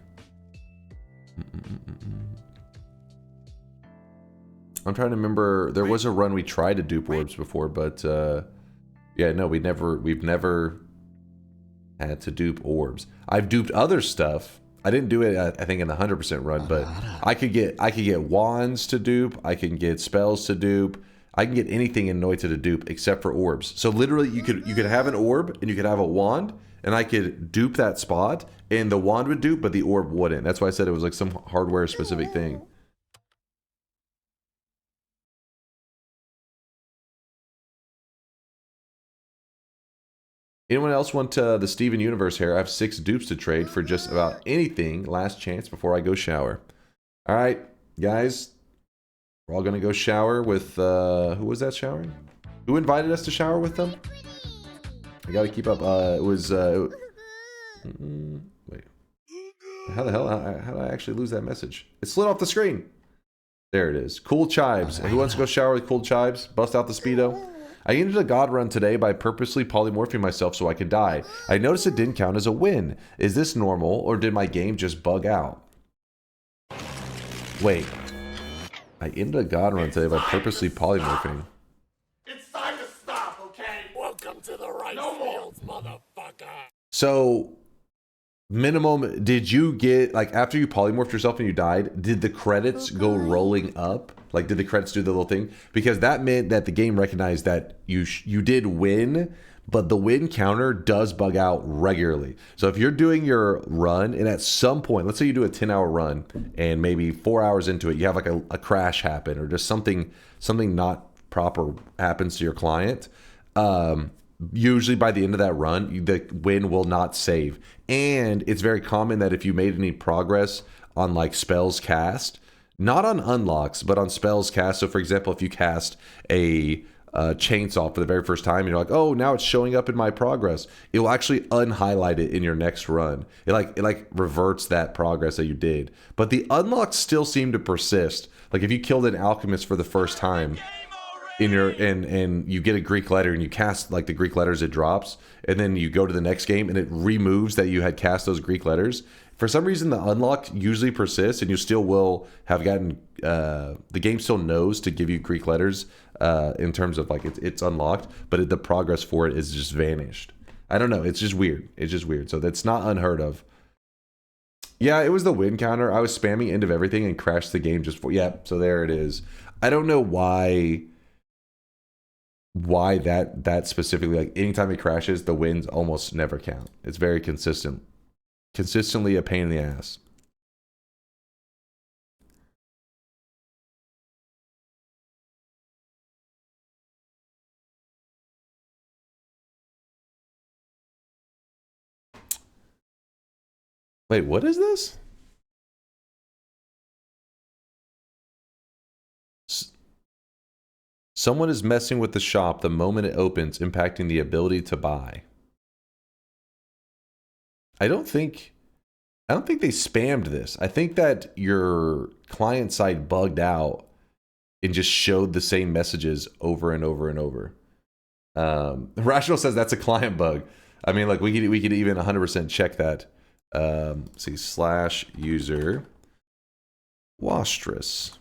trying to remember. There was a run we tried to dupe orbs before, but yeah, no, we've never had to dupe orbs. I've duped other stuff. I didn't do it, I think, in the 100% run, but I could get wands to dupe. I can get spells to dupe. I can get anything in Noita to dupe except for orbs. So literally, you could have an orb and you could have a wand, and I could dupe that spot, and the wand would dupe, but the orb wouldn't. That's why I said it was like some hardware specific thing. Anyone else want the Steven Universe hair? I have 6 dupes to trade for just about anything. Last chance before I go shower. All right, guys. We're all going to go shower with... who was that showering? Who invited us to shower with them? I got to keep up. It was... wait. How the hell? How did I actually lose that message? It slid off the screen. There it is. Cool Chives. Who wants to go shower with Cool Chives? Bust out the Speedo. I ended a god run today by purposely polymorphing myself so I could die. I noticed it didn't count as a win. Is this normal, or did my game just bug out? Wait. I ended a god run today by purposely polymorphing. It's time to stop, okay? Welcome to the rice fields, motherfucker. So, minimum, did you get, like, after you polymorphed yourself and you died, did the credits go rolling up? Like, did the credits do the little thing? Because that meant that the game recognized that you did win, but the win counter does bug out regularly. So if you're doing your run, and at some point, let's say you do a 10-hour run, and maybe 4 hours into it, you have like a crash happen, or just something not proper happens to your client, usually by the end of that run, the win will not save. And it's very common that if you made any progress on like spells cast, not on unlocks, but on spells cast. So for example, if you cast a chainsaw for the very first time, and you're like, oh, now it's showing up in my progress. It will actually unhighlight it in your next run. It like reverts that progress that you did. But the unlocks still seem to persist. Like if you killed an alchemist for the first time in your and you get a Greek letter and you cast like the Greek letters, it drops, and then you go to the next game and it removes that you had cast those Greek letters. For some reason, the unlock usually persists, and you still will have gotten the game still knows to give you Greek letters in terms of like it's unlocked, but the progress for it is just vanished. I don't know. It's just weird. It's just weird. So that's not unheard of. Yeah, it was the win counter. I was spamming end of everything and crashed the game just for. Yeah, so there it is. I don't know why that specifically. Like anytime it crashes, the wins almost never count. It's very consistent. Consistently a pain in the ass. Wait, what is this? Someone is messing with the shop the moment it opens, impacting the ability to buy. I don't think they spammed this. I think that your client side bugged out and just showed the same messages over and over and over. Rational says that's a client bug. I mean, like we could even 100% check that. See /user Wastrous.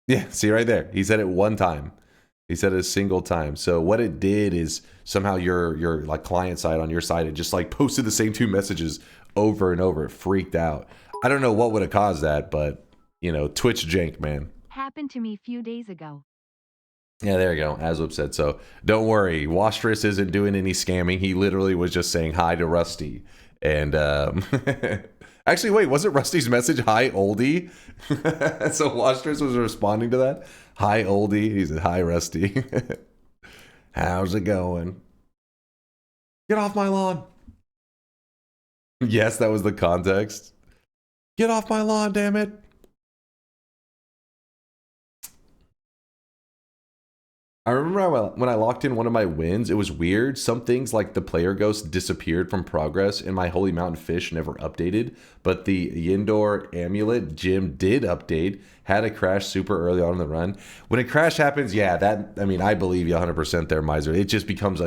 Yeah, see right there. He said it one time. He said it a single time. So what it did is somehow your like client side on your side, it just like posted the same two messages over and over. It freaked out. I don't know what would have caused that, but you know, Twitch jank, man. Happened to me a few days ago. Yeah, there you go. Aswip said so. Don't worry, Wastrous isn't doing any scamming. He literally was just saying hi to Rusty. And actually, wait, wasn't Rusty's message hi oldie? So Wastrous was responding to that. Hi oldie. He said hi Rusty. How's it going? Get off my lawn. Yes, that was the context. Get off my lawn, damn it. I remember when I locked in one of my wins, it was weird. Some things like the player ghost disappeared from progress and my Holy Mountain Fish never updated. But the Yindor Amulet gym did update, had a crash super early on in the run. When a crash happens, yeah, I mean, I believe you 100% there, Miser. It just becomes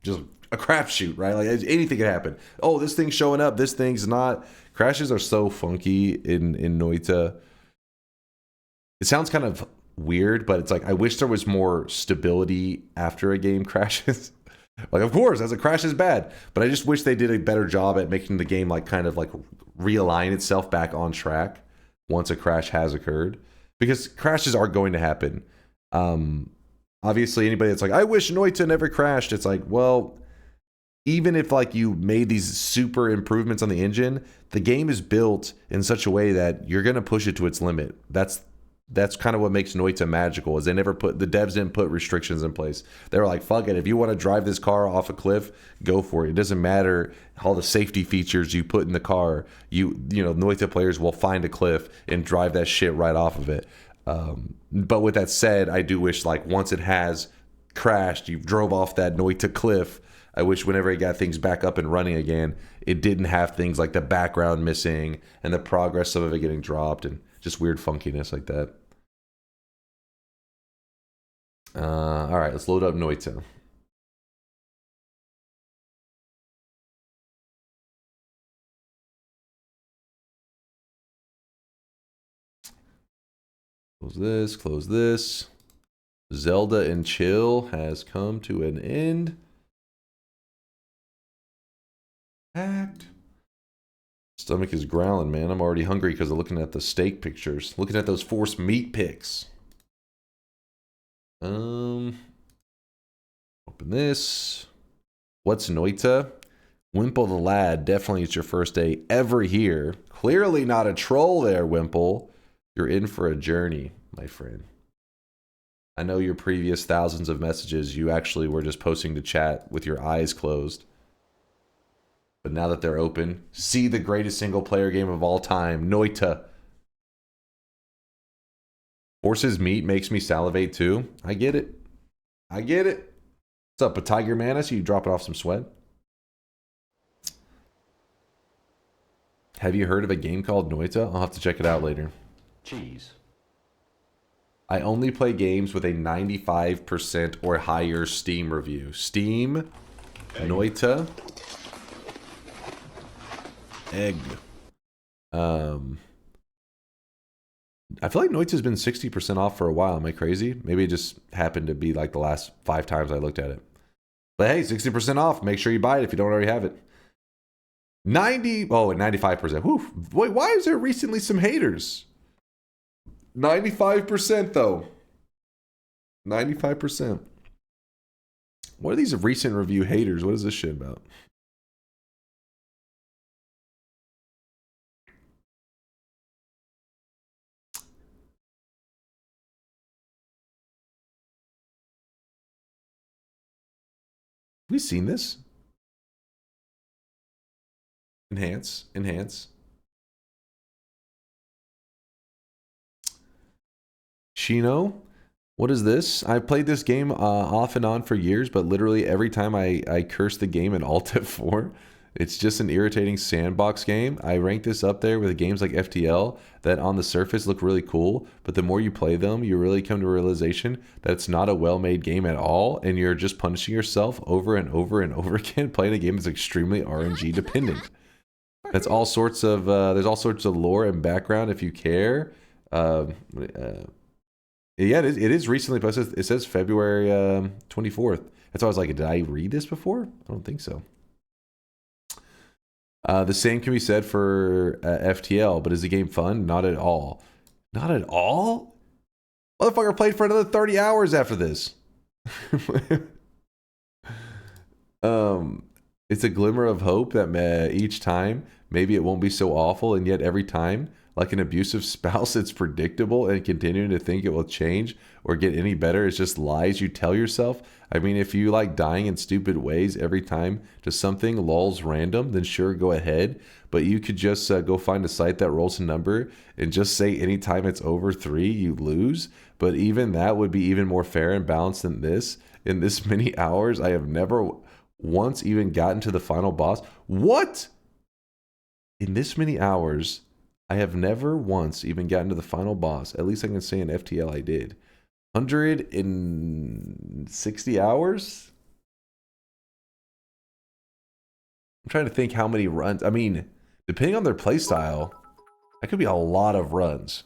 just a crapshoot, right? Like anything can happen. Oh, this thing's showing up, this thing's not. Crashes are so funky in Noita. It sounds kind of weird, but it's like I wish there was more stability after a game crashes. Like, of course, as a crash is bad, but I just wish they did a better job at making the game like kind of like realign itself back on track once a crash has occurred, because crashes are going to happen. Obviously, anybody that's like, I wish Noita never crashed, it's like, well, even if like you made these super improvements on the engine, the game is built in such a way that you're going to push it to its limit. That's kind of what makes Noita magical, is the devs didn't put restrictions in place. They were like, fuck it, if you want to drive this car off a cliff, go for it. It doesn't matter all the safety features you put in the car. You know, Noita players will find a cliff and drive that shit right off of it. But with that said, I do wish like once it has crashed, you drove off that Noita cliff, I wish whenever it got things back up and running again, it didn't have things like the background missing and the progress of it getting dropped and just weird funkiness like that. All right, let's load up Noita. Close this, close this. Zelda and Chill has come to an end. Act. Stomach is growling, man. I'm already hungry because of looking at the steak pictures. Looking at those forced meat pics. Open this. What's Noita? Wimple the lad, definitely it's your first day ever here. Clearly not a troll there, Wimple. You're in for a journey, my friend. I know your previous thousands of messages, you actually were just posting to chat with your eyes closed. But now that they're open, see the greatest single player game of all time, Noita. Horse's meat makes me salivate too. I get it. I get it. What's up, a Tiger Man? I see you dropping off some sweat. Have you heard of a game called Noita? I'll have to check it out later. Cheese. I only play games with a 95% or higher Steam review. Steam, Noita, egg. I feel like Noita's been 60% off for a while. Am I crazy? Maybe it just happened to be like the last 5 times I looked at it. But hey, 60% off. Make sure you buy it if you don't already have it. 95%. Whew. Wait, why is there recently some haters? 95% though. 95%. What are these recent review haters? What is this shit about? Have we seen this? Enhance. Shino, what is this? I've played this game off and on for years, but literally every time I curse the game in Alt F4, it's just an irritating sandbox game. I rank this up there with games like FTL that on the surface look really cool, but the more you play them, you really come to a realization that it's not a well-made game at all, and you're just punishing yourself over and over and over again playing a game that's extremely RNG dependent. That's all sorts of there's all sorts of lore and background if you care. Yeah, it is recently posted. It says February 24th. That's why I was like, did I read this before? I don't think so. The same can be said for FTL, but is the game fun? Not at all. Not at all? Motherfucker played for another 30 hours after this. It's a glimmer of hope that each time, maybe it won't be so awful, and yet every time, like an abusive spouse, it's predictable, and continuing to think it will change or get any better is just lies you tell yourself. I mean, if you like dying in stupid ways every time to something lulls random, then sure, go ahead. But you could just go find a site that rolls a number and just say anytime it's over 3, you lose. But even that would be even more fair and balanced than this. In this many hours, I have never once even gotten to the final boss. What? In this many hours, I have never once even gotten to the final boss. At least I can say in FTL I did. 160 hours? I'm trying to think how many runs. I mean, depending on their playstyle, that could be a lot of runs.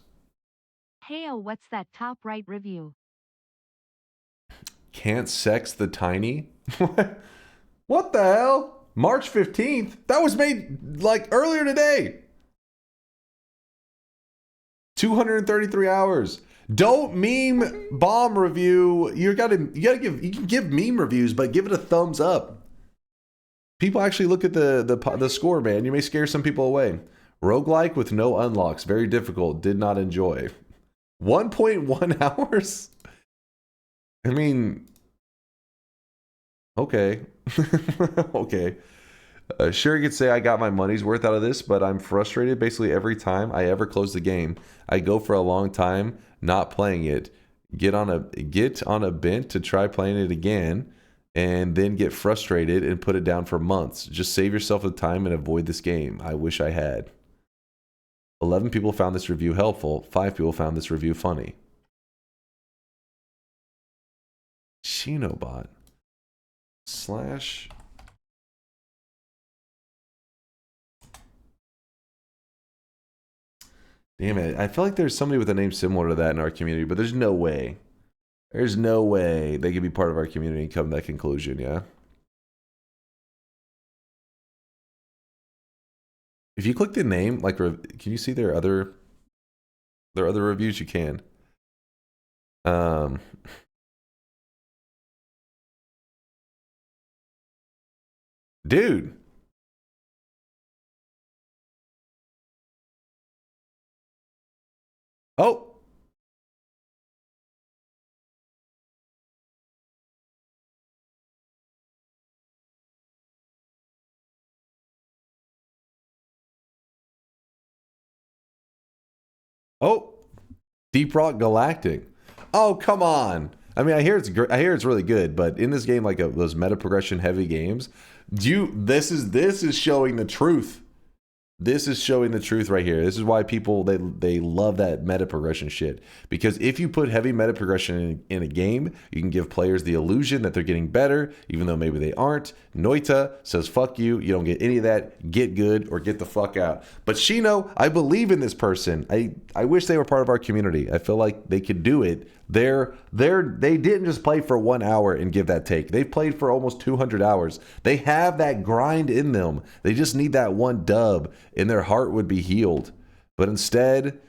Hey, what's that top right review? Can't sex the tiny? What the hell? March 15th? That was made like earlier today. 233 hours. Don't meme bomb review. You can give meme reviews, but give it a thumbs up. People actually look at the score, man. You may scare some people away. Roguelike with no unlocks. Very difficult. Did not enjoy. 1.1 hours? I mean, okay. Okay. Sure, you could say I got my money's worth out of this, but I'm frustrated basically every time I ever close the game. I go for a long time not playing it, get on a bent to try playing it again, and then get frustrated and put it down for months. Just save yourself the time and avoid this game. I wish I had. 11 people found this review helpful. 5 people found this review funny. Shinobot / Damn it. I feel like there's somebody with a name similar to that in our community, but there's no way. There's no way they could be part of our community and come to that conclusion, yeah? If you click the name, like, can you see their other reviews? You can. Dude. Oh. Oh. Deep Rock Galactic. Oh, come on. I mean, I hear it's really good, but in this game, like those meta progression heavy games, this is showing the truth. This is showing the truth right here. This is why people they love that meta progression shit. Because if you put heavy meta progression in a game, you can give players the illusion that they're getting better, even though maybe they aren't. Noita says, fuck you. You don't get any of that. Get good or get the fuck out. But Shino, I believe in this person. I wish they were part of our community. I feel like they could do it. They didn't just play for 1 hour and give that take. They've played for almost 200 hours. They have that grind in them. They just need that one dub and their heart would be healed. But instead,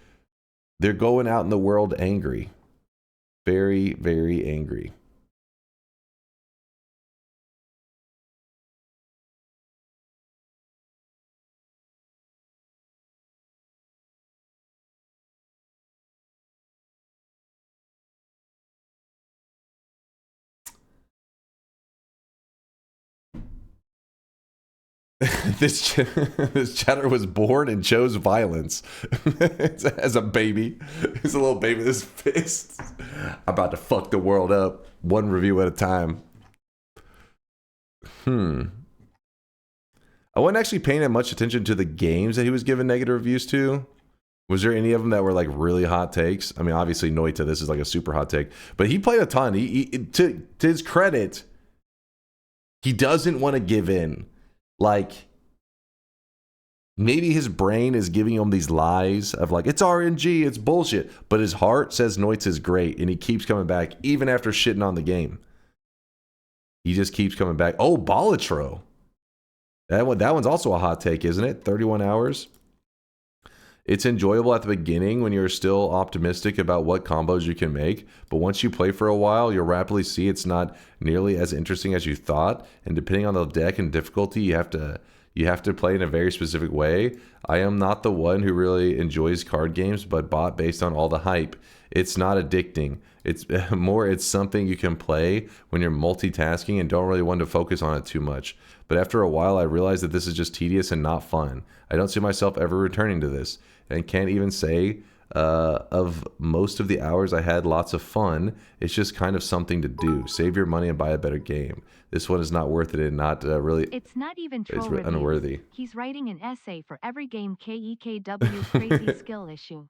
they're going out in the world angry. Very, very angry. This chatter was born and chose violence as a baby. He's a little baby. This fist. I'm about to fuck the world up, one review at a time. I wasn't actually paying much attention to the games that he was giving negative reviews to. Was there any of them that were like really hot takes? I mean, obviously Noita, this is like a super hot take, but he played a ton. To his credit, he doesn't want to give in. Like, maybe his brain is giving him these lies of like, it's RNG, it's bullshit. But his heart says Noita is great, and he keeps coming back even after shitting on the game. He just keeps coming back. Oh, Balatro. That one's also a hot take, isn't it? 31 hours. It's enjoyable at the beginning when you're still optimistic about what combos you can make, but once you play for a while, you'll rapidly see it's not nearly as interesting as you thought, and depending on the deck and difficulty, you have to play in a very specific way. I am not the one who really enjoys card games, but bought based on all the hype. It's not addicting. It's something you can play when you're multitasking and don't really want to focus on it too much. But after a while, I realized that this is just tedious and not fun. I don't see myself ever returning to this, and can't even say of most of the hours I had lots of fun. It's just kind of something to do. Save your money and buy a better game. This one is not worth it and not really. It's not even troll it's reviews. unworthy. He's writing an essay for every game KEKW crazy skill issue.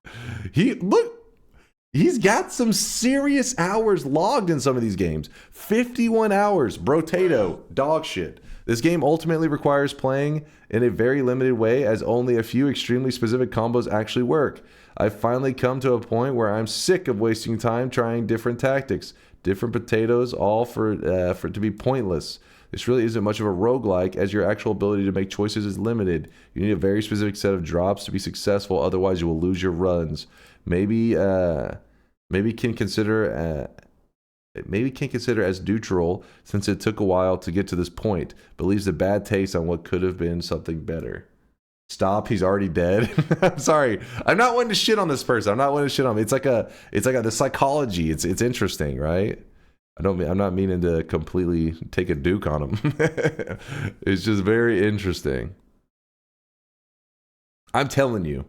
He's got some serious hours logged in some of these games. 51 hours. Brotato. Dog shit. This game ultimately requires playing in a very limited way, as only a few extremely specific combos actually work. I've finally come to a point where I'm sick of wasting time trying different tactics, different potatoes, all for it to be pointless. This really isn't much of a roguelike, as your actual ability to make choices is limited. You need a very specific set of drops to be successful, otherwise you will lose your runs. Maybe can consider as neutral, since it took a while to get to this point, but leaves a bad taste on what could have been something better. Stop, he's already dead. I'm sorry. I'm not one to shit on this person. I'm not one to shit on him. It's like the psychology. It's interesting, right? I'm not meaning to completely take a duke on him. It's just very interesting. I'm telling you,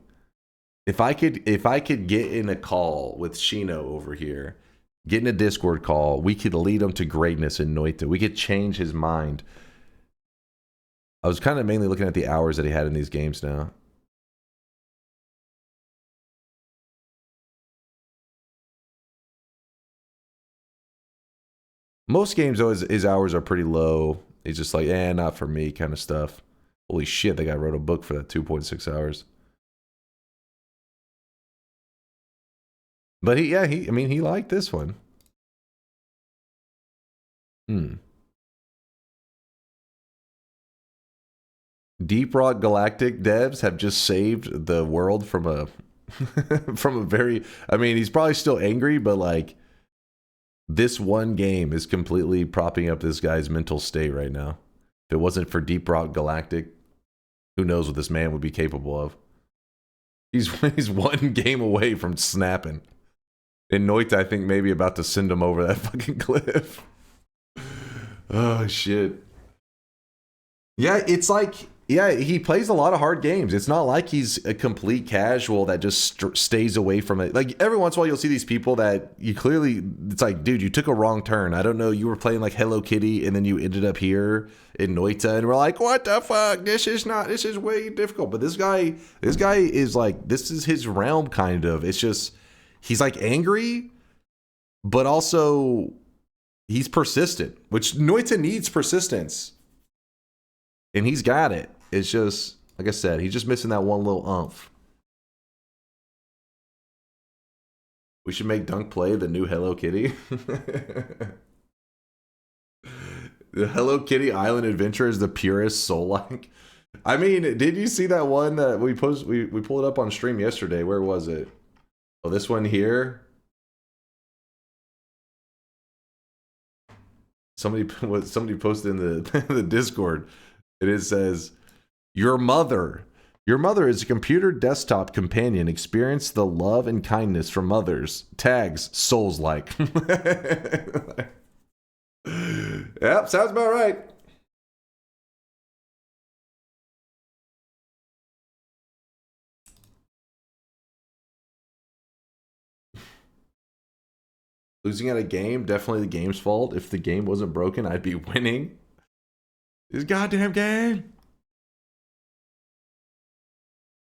if I could get in a call with Shino over here, get in a Discord call, we could lead him to greatness in Noita. We could change his mind. I was kind of mainly looking at the hours that he had in these games now. Most games, though, his hours are pretty low. He's just like, not for me kind of stuff. Holy shit, that guy wrote a book for that 2.6 hours. But he liked this one. Deep Rock Galactic devs have just saved the world from a very, he's probably still angry, but like, this one game is completely propping up this guy's mental state right now. If it wasn't for Deep Rock Galactic, who knows what this man would be capable of. He's one game away from snapping. And Noita, I think, maybe about to send him over that fucking cliff. Oh, shit. Yeah, it's like, Yeah, he plays a lot of hard games. It's not like he's a complete casual that just stays away from it. Like every once in a while, you'll see these people that you clearly, it's like, dude, you took a wrong turn. I don't know. You were playing like Hello Kitty and then you ended up here in Noita and we're like, what the fuck? This is way difficult. But this guy is like, this is his realm kind of. It's just, he's like angry, but also he's persistent, which Noita needs persistence. And he's got it. It's just, like I said, he's just missing that one little umph. We should make Dunk play the new Hello Kitty. The Hello Kitty Island Adventure is the purest soul-like. I mean, did you see that one that we posted? We pulled it up on stream yesterday. Where was it? Oh, this one here. Somebody posted in the Discord. It says, Your mother is a computer desktop companion. Experience the love and kindness from mothers. Tags, souls-like. Yep, sounds about right. Losing at a game, definitely the game's fault. If the game wasn't broken, I'd be winning. This goddamn game.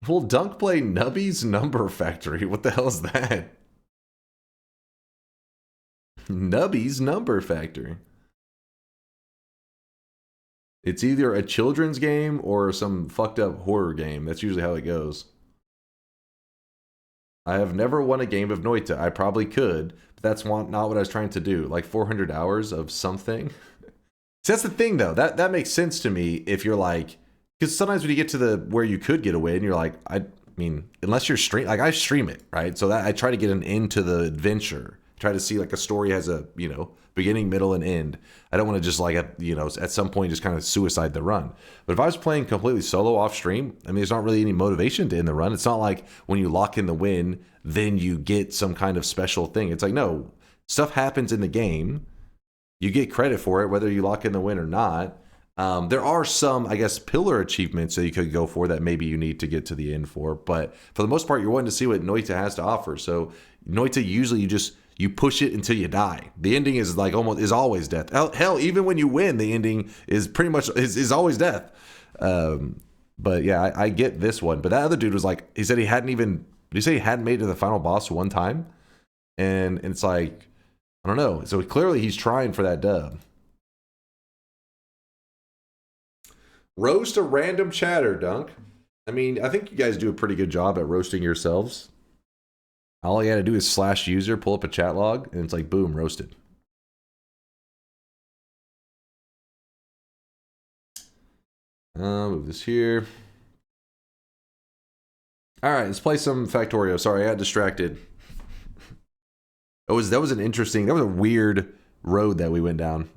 Will Dunk play Nubby's Number Factory? What the hell is that? Nubby's Number Factory. It's either a children's game or some fucked up horror game. That's usually how it goes. I have never won a game of Noita. I probably could, but that's not what I was trying to do. Like 400 hours of something. See, that's the thing, though. That makes sense to me if you're like... Because sometimes when you get to the where you could get away and you're like, I mean, unless you're like I stream it, right? So that I try to get an end to the adventure. Try to see like a story has a, beginning, middle, and end. I don't want to just like, at some point just kind of suicide the run. But if I was playing completely solo off stream, I mean, there's not really any motivation to end the run. It's not like when you lock in the win, then you get some kind of special thing. It's like, no, stuff happens in the game. You get credit for it, whether you lock in the win or not. There are some, I guess, pillar achievements that you could go for that maybe you need to get to the end for. But for the most part, you're wanting to see what Noita has to offer. So Noita, usually you push it until you die. The ending is like is always death. Hell, even when you win, the ending is pretty much is always death. But yeah, I get this one. But that other dude was like, he said he hadn't even, did he say he hadn't made it to the final boss one time? And it's like, I don't know. So clearly he's trying for that dub. Roast a random chatter, Dunk. I mean, I think you guys do a pretty good job at roasting yourselves. All you gotta do is /user, pull up a chat log, and it's like, boom, roasted. Move this here. All right, let's play some Factorio. Sorry, I got distracted. That was a weird road that we went down.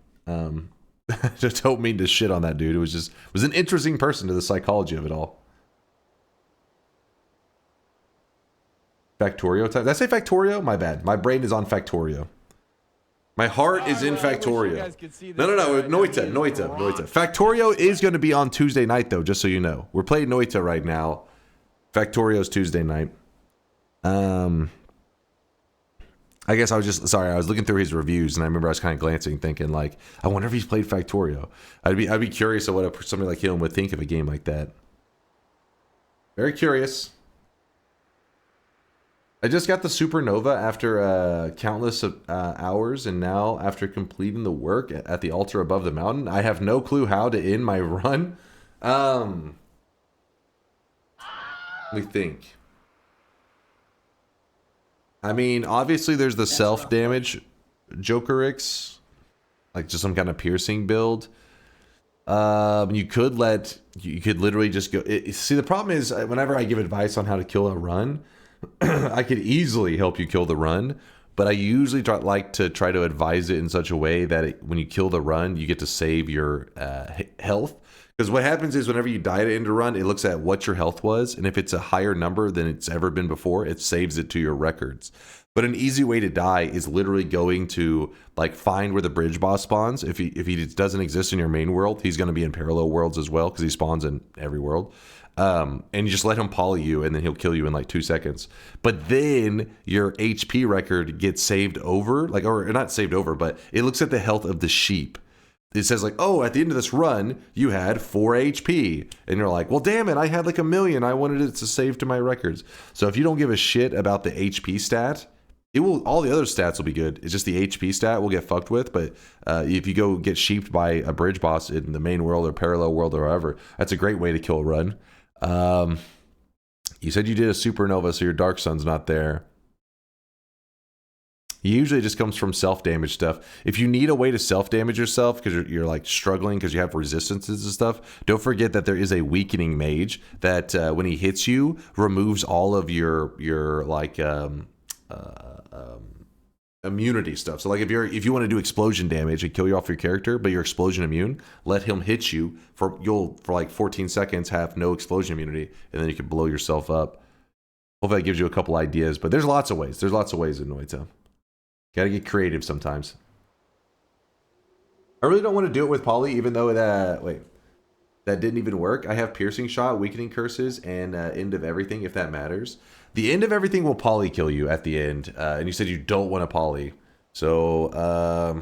Just don't mean to shit on that dude. It was an interesting person to the psychology of it all. Factorio time. Did I say Factorio? My bad. My brain is on Factorio. My heart is in Factorio. No. Noita. Factorio is going to be on Tuesday night, though, just so you know. We're playing Noita right now. Factorio's Tuesday night. I guess I was looking through his reviews, and I remember I was kind of glancing, thinking, like, I wonder if he's played Factorio. I'd be curious of what somebody like him would think of a game like that. Very curious. I just got the Supernova after countless hours, and now after completing the work at the altar above the mountain, I have no clue how to end my run. Let me think. I mean, obviously there's the self-damage Jokerix, like just some kind of piercing build. You could literally just go. See, the problem is whenever I give advice on how to kill a run, I could easily help you kill the run, but I usually like to try to advise it in such a way that when you kill the run, you get to save your health. Because what happens is whenever you die to end a run, it looks at what your health was, and if it's a higher number than it's ever been before, it saves it to your records. But an easy way to die is literally going to like find where the bridge boss spawns. If he doesn't exist in your main world, he's going to be in parallel worlds as well because he spawns in every world. And you just let him poly you, and then he'll kill you in like 2 seconds. But then your HP record gets saved over, like, or not saved over, but it looks at the health of the sheep. It says like, oh, at the end of this run, you had 4 HP. And you're like, well, damn it, I had like 1,000,000. I wanted it to save to my records. So if you don't give a shit about the HP stat, it will. All the other stats will be good. It's just the HP stat will get fucked with. But if you go get sheeped by a bridge boss in the main world or parallel world or wherever, that's a great way to kill a run. You said you did a supernova, so your Dark Sun's not there. Usually it just comes from self-damage stuff. If you need a way to self-damage yourself because you're like struggling because you have resistances and stuff, don't forget that there is a weakening mage that when he hits you, removes all of your like immunity stuff. So like if you want to do explosion damage and kill you off your character, but you're explosion immune, let him hit you for like 14 seconds have no explosion immunity, and then you can blow yourself up. Hopefully that gives you a couple ideas, but there's lots of ways. There's lots of ways in Noita. Gotta get creative sometimes. I really don't want to do it with poly, even though that didn't even work. I have piercing shot, weakening curses, and end of everything, if that matters. The end of everything will poly kill you at the end, and you said you don't want to poly. So,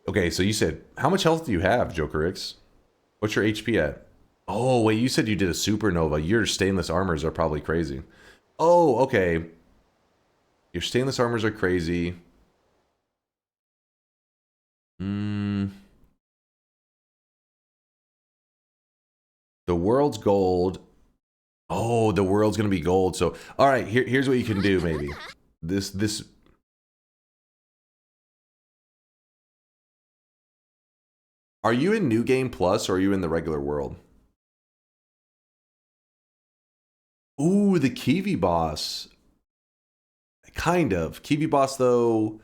okay, so you said, how much health do you have, Jokerix? What's your HP at? Oh, wait, you said you did a supernova. Your stainless armors are probably crazy. Oh, okay. Your stainless armors are crazy. The world's gold. Oh, the world's gonna be gold. So, all right, here's what you can do. Maybe this. Are you in New Game Plus or are you in the regular world? Ooh, the Kiwi boss. Kind of. Kiwi boss, though,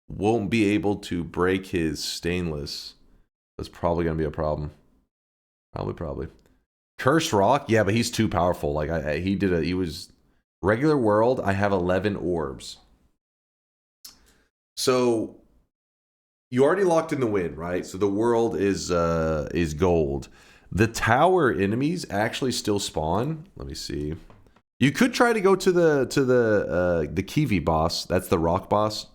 won't be able to break his stainless. That's probably going to be a problem. Probably. Cursed Rock? Yeah, but he's too powerful. Like, he was... Regular world, I have 11 orbs. So, you already locked in the win, right? So the world is gold. The tower enemies actually still spawn. Let me see. You could try to go to the Kiwi boss. That's the rock boss.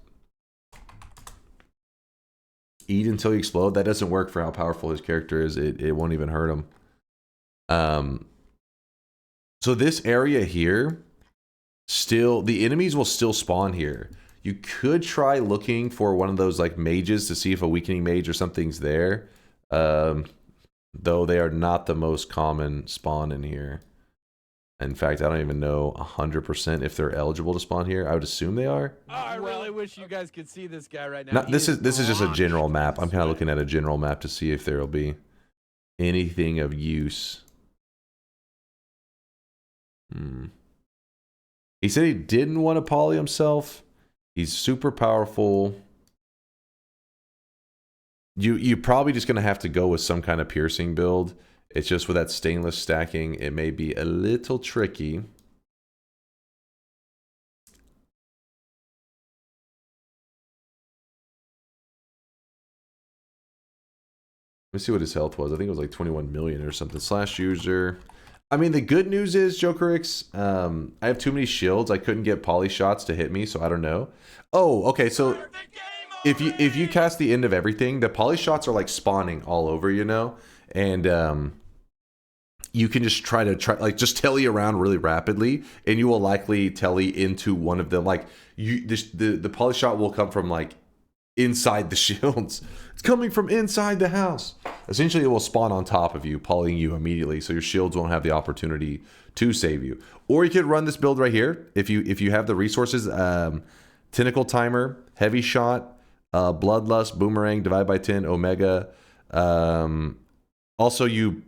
Eat until you explode. That doesn't work for how powerful his character is. It won't even hurt him. So this area here, still the enemies will still spawn here. You could try looking for one of those like mages to see if a weakening mage or something's there. Though they are not the most common spawn in here. In fact, I don't even know 100% if they're eligible to spawn here. I would assume they are. Oh, I really wish you guys could see this guy right now. No, this is just a general map. I'm kind of looking at a general map to see if there will be anything of use. He said he didn't want to poly himself. He's super powerful. You're probably just gonna have to go with some kind of piercing build. It's just with that stainless stacking, it may be a little tricky. Let me see what his health was. I think it was like 21 million or something. Slash user. I mean, the good news is, Jokerix, I have too many shields. I couldn't get poly shots to hit me, so I don't know. Oh, okay, so if you cast the end of everything, the poly shots are like spawning all over, you know? And you can just try just telly around really rapidly, and you will likely telly into one of them. Like the poly shot will come from like inside the shields. It's coming from inside the house. Essentially, it will spawn on top of you, polying you immediately, so your shields won't have the opportunity to save you. Or you could run this build right here if you have the resources. Tentacle timer, heavy shot, bloodlust, boomerang, divide by 10, omega. Also, you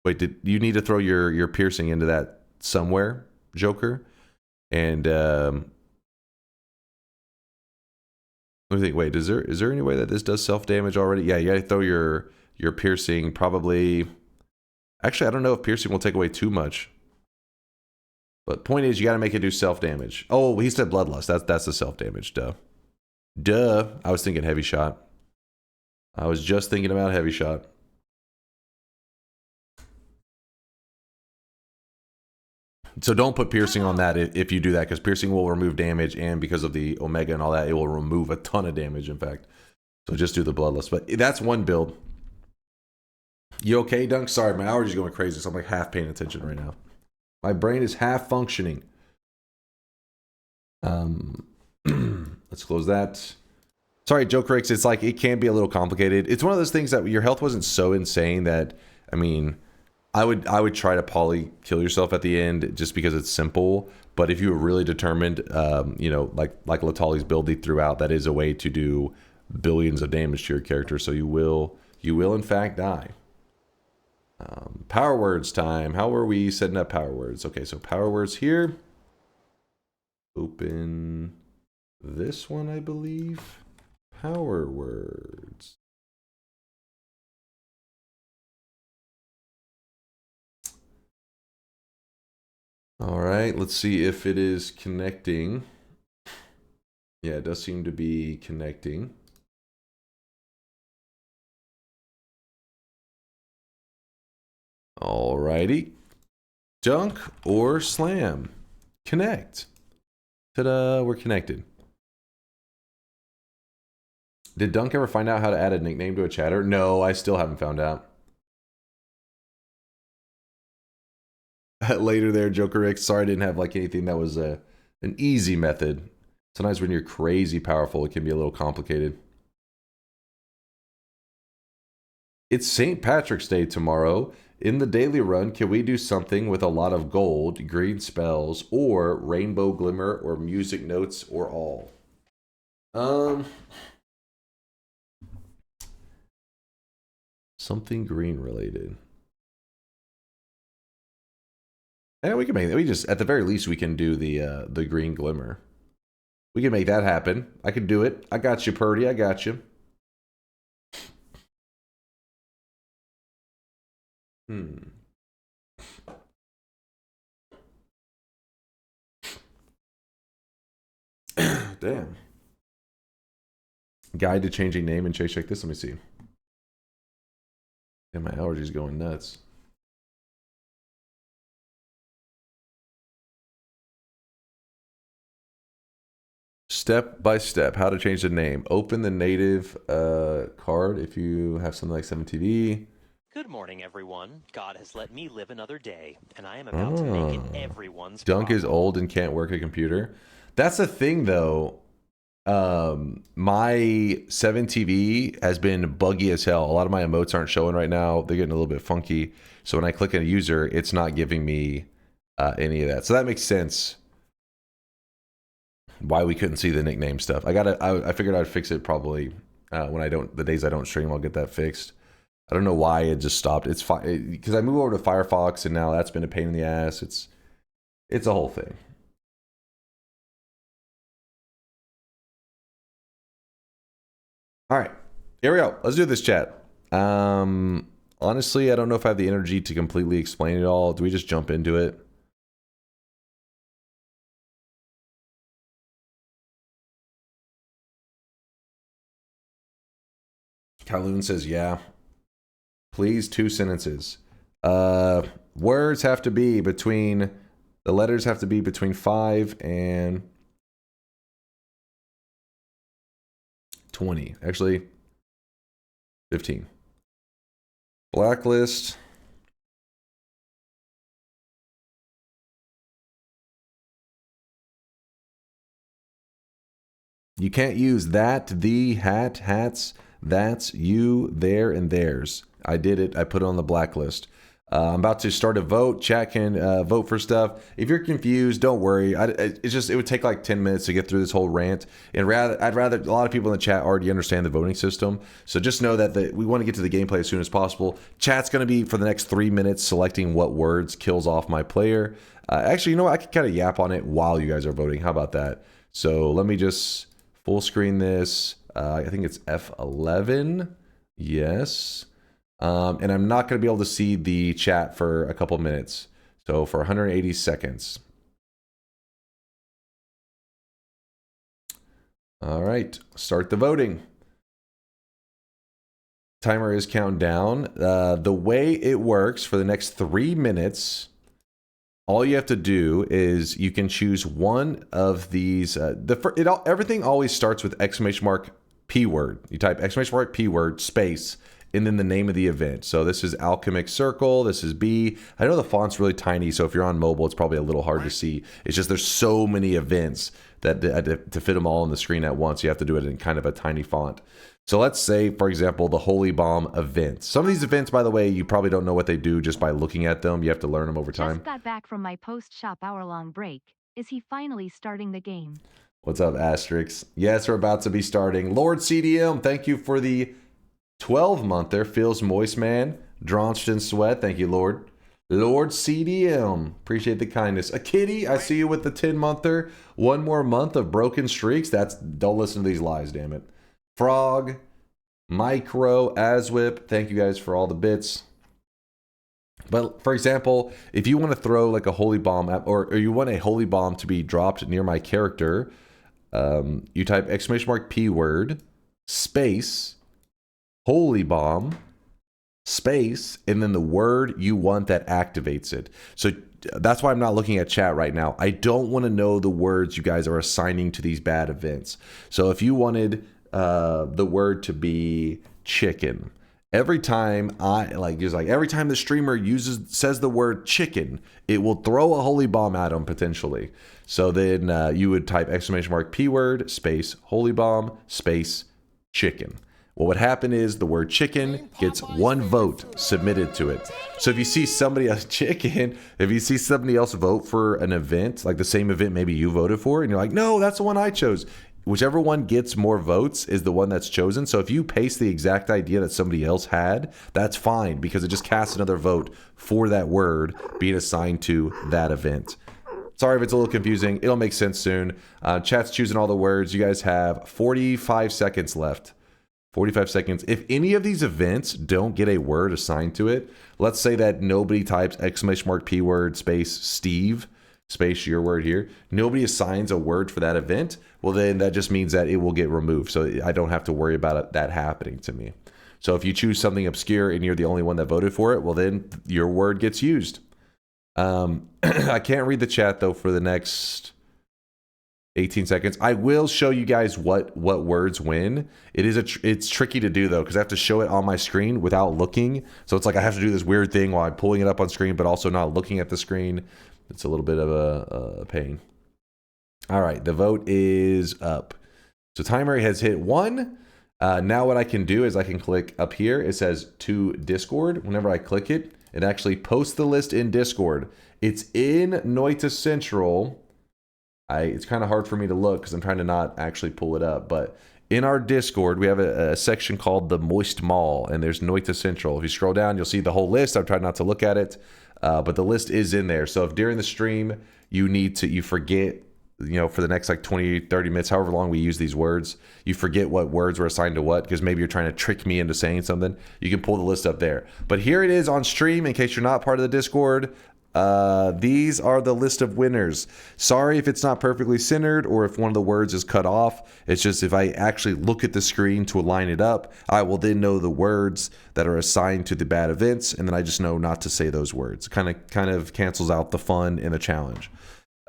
need to throw your piercing into that somewhere, Joker, and let me think. Wait, is there any way that this does self damage already? Yeah, you gotta throw your Your piercing probably... Actually, I don't know if piercing will take away too much. But point is, you got to make it do self-damage. Oh, he said bloodlust. That's the self-damage. Duh. Duh. I was thinking heavy shot. I was just thinking about heavy shot. So don't put piercing on that if you do that, because piercing will remove damage, and because of the omega and all that, it will remove a ton of damage, in fact. So just do the bloodlust. But that's one build. You okay, Dunk? Sorry, my allergy's going crazy, so I'm like half paying attention right now. My brain is half functioning. Let's close that. Sorry, Joke Ricks, it's like, it can be a little complicated. It's one of those things that your health wasn't so insane that, I mean, I would try to poly kill yourself at the end just because it's simple. But if you were really determined, you know, like Latali's build he threw out, that is a way to do billions of damage to your character. So you will in fact die. Power words time. How are we setting up power words? Okay, so power words here. Open this one, I believe. Power words. All right, let's see if it is connecting. Yeah, it does seem to be connecting. All righty. Dunk or slam. Connect. Ta-da, we're connected. Did Dunk ever find out how to add a nickname to a chatter? No, I still haven't found out. Later there, Joker X. Sorry I didn't have like anything that was an easy method. Sometimes when you're crazy powerful, it can be a little complicated. It's St. Patrick's Day tomorrow. In the daily run, can we do something with a lot of gold, green spells, or rainbow glimmer, or music notes, or all? Something green related. And we can make it. We just, at the very least, we can do the green glimmer. We can make that happen. I can do it. I got you, Purdy. I got you. Damn. Guide to changing name and chase check this. Let me see. Yeah, my allergies going nuts. Step by step, how to change the name. Open the native card if you have something like 7TV. Good morning, everyone. God has let me live another day, and I am about to make it everyone's Dunk is old and can't work a computer. That's the thing, though. My 7TV has been buggy as hell. A lot of my emotes aren't showing right now. They're getting a little bit funky. So when I click on a user, it's not giving me any of that. So that makes sense. Why we couldn't see the nickname stuff. I figured I'd fix it probably when the days I don't stream, I'll get that fixed. I don't know why it just stopped. It's fine because I moved over to Firefox and now that's been a pain in the ass. It's a whole thing. All right, here we go. Let's do this, chat. Honestly, I don't know if I have the energy to completely explain it all. Do we just jump into it? Kowloon says, yeah. Please, 2 sentences. Words have to be between, the letters have to be between 5 and 20. Actually, 15. Blacklist. You can't use that, the, hat, hats, that's, you, there, and theirs. I did it. I put it on the blacklist. I'm about to start a vote. Chat can vote for stuff. If you're confused, don't worry. It would take like 10 minutes to get through this whole rant. And I'd rather, a lot of people in the chat already understand the voting system. So just know that we want to get to the gameplay as soon as possible. Chat's going to be, for the next 3 minutes, selecting what words kills off my player. Actually, you know what? I can kind of yap on it while you guys are voting. How about that? So let me just full screen this. I think it's F11. Yes. And I'm not going to be able to see the chat for a couple minutes. So for 180 seconds. All right, start the voting. Timer is counting down. The way it works for the next 3 minutes, all you have to do is you can choose one of these. Everything always starts with exclamation mark P word. You type exclamation mark P word space and then the name of the event. So this is Alchemic Circle. This is B. I know the font's really tiny, so if you're on mobile, it's probably a little hard to see. It's just there's so many events that to fit them all on the screen at once, you have to do it in kind of a tiny font. So let's say, for example, the Holy Bomb event. Some of these events, by the way, you probably don't know what they do just by looking at them. You have to learn them over time. Just got back from my post-shop hour-long break. Is he finally starting the game? What's up, Asterix? Yes, we're about to be starting. Lord CDM, thank you for the 12-monther. Feels moist, man. Drenched in sweat. Thank you, Lord. Lord CDM, appreciate the kindness. A kitty, I see you with the 10-monther. One more month of broken streaks. Don't listen to these lies, damn it. Frog, Micro, Aswip, thank you guys for all the bits. But for example, if you want to throw like a holy bomb or you want a holy bomb to be dropped near my character, you type exclamation mark P word space holy bomb space and then the word you want that activates it. So that's why I'm not looking at chat right now. I don't want to know the words you guys are assigning to these bad events. So if you wanted the word to be chicken, every time every time the streamer says the word chicken, it will throw a holy bomb at them potentially. So then you would type exclamation mark P word space holy bomb space chicken. What would happen is the word chicken gets 1 vote submitted to it. So if you see somebody else if you see somebody else vote for an event, like the same event maybe you voted for, and you're like, no, that's the one I chose. Whichever one gets more votes is the one that's chosen. So if you paste the exact idea that somebody else had, that's fine because it just casts another vote for that word being assigned to that event. Sorry if it's a little confusing. It'll make sense soon. Chat's choosing all the words. You guys have 45 seconds left. 45 seconds. If any of these events don't get a word assigned to it, let's say that nobody types exclamation mark P word space Steve space your word here, nobody assigns a word for that event, well then that just means that it will get removed. So I don't have to worry about that happening to me. So if you choose something obscure and you're the only one that voted for it, well then your word gets used. I can't read the chat though for the next 18 seconds. I will show you guys what words win. It's tricky to do though because I have to show it on my screen without looking. So it's like I have to do this weird thing while I'm pulling it up on screen but also not looking at the screen. It's a little bit of a pain. All right, the vote is up. So timer has hit 1. Now what I can do is I can click up here. It says to Discord. Whenever I click it, it actually posts the list in Discord. It's in Noita Central. It's kind of hard for me to look because I'm trying to not actually pull it up. But in our Discord, we have a section called the Moist Mall, and there's Noita Central. If you scroll down, you'll see the whole list. I'm trying not to look at it. But the list is in there. So if during the stream you forget, for the next like 20, 30 minutes, however long we use these words, you forget what words were assigned to what because maybe you're trying to trick me into saying something, you can pull the list up there. But here it is on stream in case you're not part of the Discord. These are the list of winners. Sorry if it's not perfectly centered or if one of the words is cut off. It's just if I actually look at the screen to line it up, I will then know the words that are assigned to the bad events, and then I just know not to say those words. Kind of cancels out the fun in the challenge.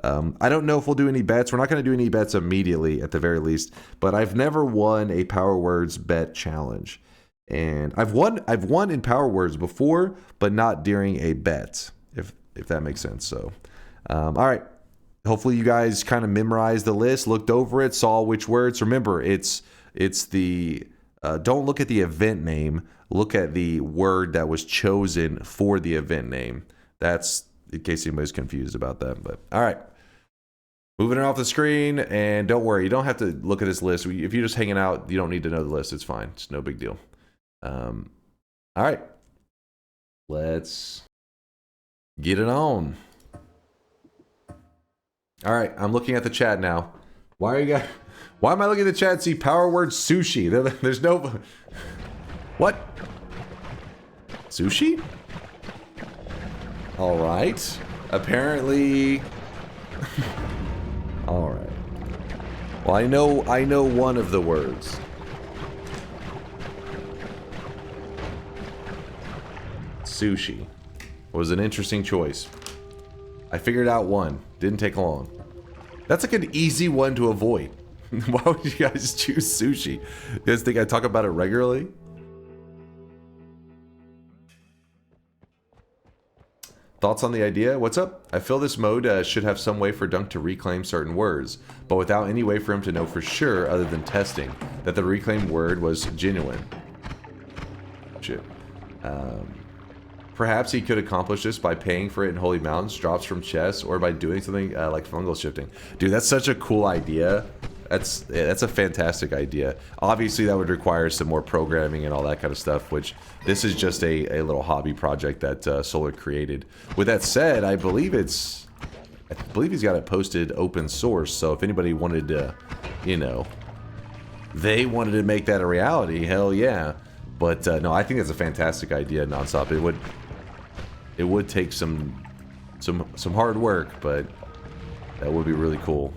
I don't know if we'll do any bets. We're not going to do any bets immediately at the very least, but I've never won a Power Words bet challenge. And I've won in Power Words before, but not during a bet. If that makes sense. So, all right. Hopefully you guys kind of memorized the list, looked over it, saw which words. Remember, it's the, don't look at the event name. Look at the word that was chosen for the event name. That's in case anybody's confused about that. But all right. Moving it off the screen. And don't worry, you don't have to look at this list. If you're just hanging out, you don't need to know the list. It's fine. It's no big deal. All right. Let's get it on. All right, I'm looking at the chat now. Why am I looking at the chat? See Power Word sushi. There's no. What? Sushi? Alright. Apparently... Alright. Well, I know one of the words. Sushi was an interesting choice. I figured out one. Didn't take long. That's like an easy one to avoid. Why would you guys choose sushi? You guys think I talk about it regularly? Thoughts on the idea? What's up? I feel this mode should have some way for Dunk to reclaim certain words, but without any way for him to know for sure, other than testing, that the reclaimed word was genuine. Shit. Perhaps he could accomplish this by paying for it in Holy Mountains, drops from chests, or by doing something like fungal shifting. Dude, that's such a cool idea. That's a fantastic idea. Obviously, that would require some more programming and all that kind of stuff, which this is just a little hobby project that Solar created. With that said, I believe he's got it posted open source, so if anybody wanted to, you know, they wanted to make that a reality, hell yeah. But no, I think that's a fantastic idea, Nonstop. It would take some hard work, but that would be really cool.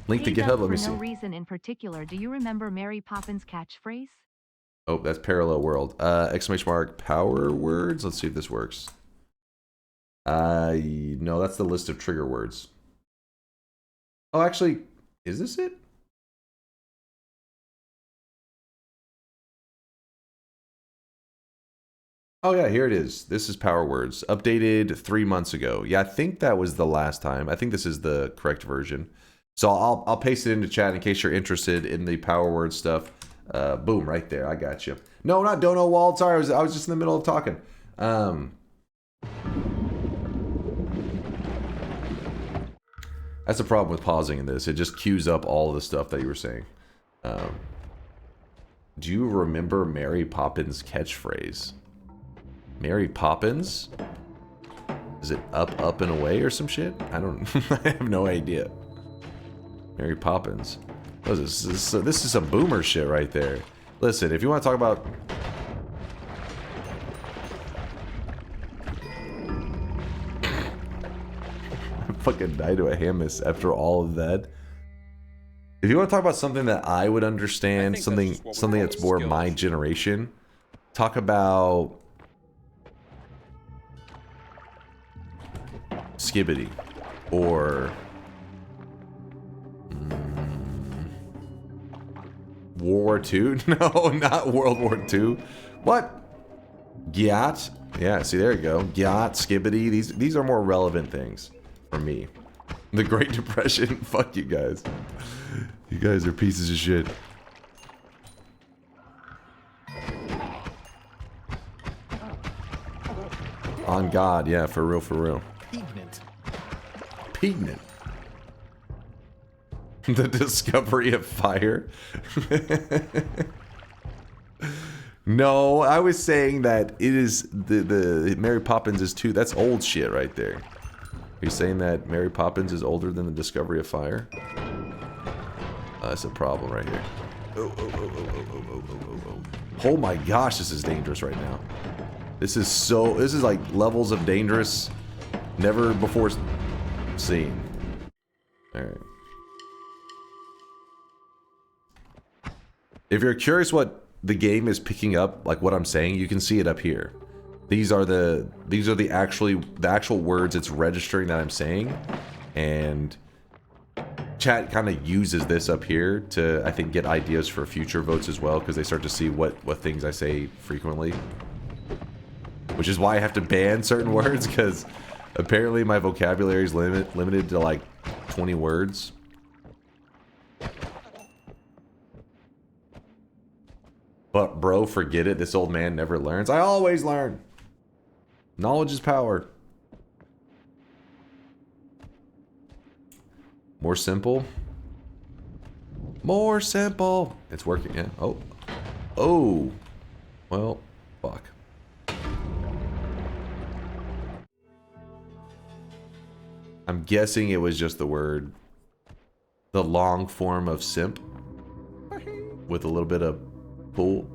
Link to GitHub, let me see. For no reason in particular, do you remember Mary Poppins' catchphrase? Oh, that's Parallel World. Exclamation mark, power words? Let's see if this works. No, that's the list of trigger words. Oh, actually, is this it? Oh yeah, here it is. This is power words. Updated 3 months ago. Yeah, I think that was the last time. I think this is the correct version. So I'll paste it into chat in case you're interested in the power word stuff. Boom, right there. I got you. No, not Dono Wald. Sorry, I was just in the middle of talking. That's the problem with pausing in this. It just queues up all of the stuff that you were saying. Do you remember Mary Poppins' catchphrase? Mary Poppins? Is it up, up, and away or some shit? I don't... I have no idea. Mary Poppins. What is this? This is some boomer shit right there. Listen, if you want to talk about... I fucking died to a Hamas after all of that. If you want to talk about something that I would understand, something that's more my generation, talk about... Skibbity. Or... World War II? No, not World War II. What? Gyat? Yeah, see, there you go. Gyat, Skibbity. These are more relevant things for me. The Great Depression. Fuck you guys. You guys are pieces of shit. On God, yeah, for real, for real. Pignant. Pignant. The discovery of fire. No, I was saying that it is the Mary Poppins is too. That's old shit right there. Are you saying that Mary Poppins is older than the discovery of fire? That's a problem right here. Oh my gosh, this is dangerous right now. This is like levels of dangerous never before seen. Alright. If you're curious what the game is picking up, like what I'm saying, you can see it up here. These are the actual words it's registering that I'm saying, and chat kind of uses this up here to, I think, get ideas for future votes as well, because they start to see what things I say frequently. Which is why I have to ban certain words, because apparently my vocabulary is limited to like 20 words. But bro, forget it. This old man never learns. I always learn. Knowledge is power. More simple. More simple. It's working, yeah. Oh. Oh. Well, fuck. I'm guessing it was just the word. The long form of simp. with a little bit of pull.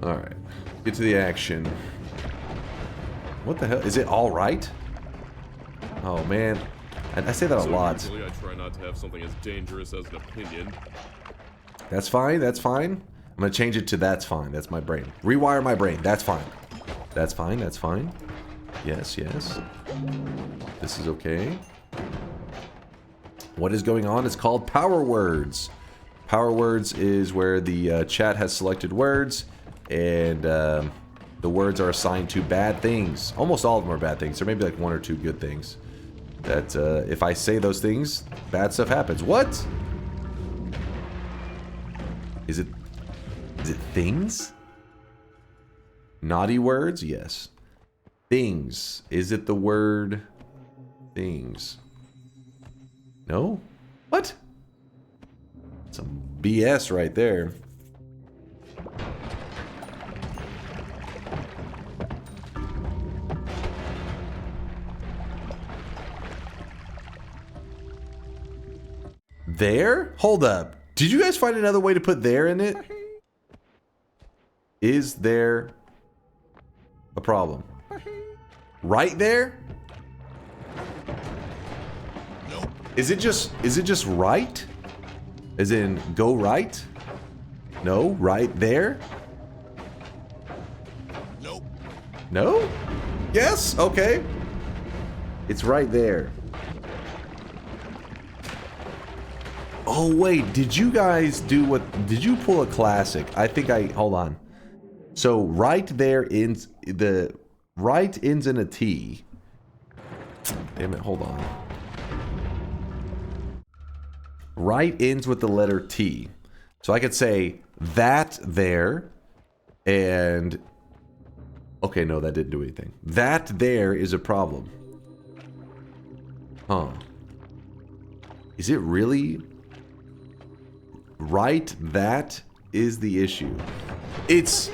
Alright. Get to the action. What the hell? Is it alright? Oh man. I say that a lot. Usually I try not to have something as dangerous as an opinion. That's fine, that's fine. I'm gonna change it to that's fine. That's my brain. Rewire my brain. That's fine. That's fine, that's fine. Yes, yes. This is okay. What is going on? It's called Power Words. Power Words is where the chat has selected words, and the words are assigned to bad things. Almost all of them are bad things. There may be like one or two good things. That if I say those things, bad stuff happens. What? Is it things? Naughty words? Yes. Things. Is it the word things? No? What? Some BS right there. There? Hold up. Did you guys find another way to put there in it? Is there a problem? Right there? No. Is it just right? As in go right? No, right there? Nope. No? Yes? Okay. It's right there. Oh wait, did you guys do what? Did you pull a classic? I think hold on. So right there ends the right ends in a T. Damn it, hold on. Right ends with the letter T. So I could say that there and okay, no, that didn't do anything. That there is a problem. Huh. Is it really? Right, that is the issue. It's...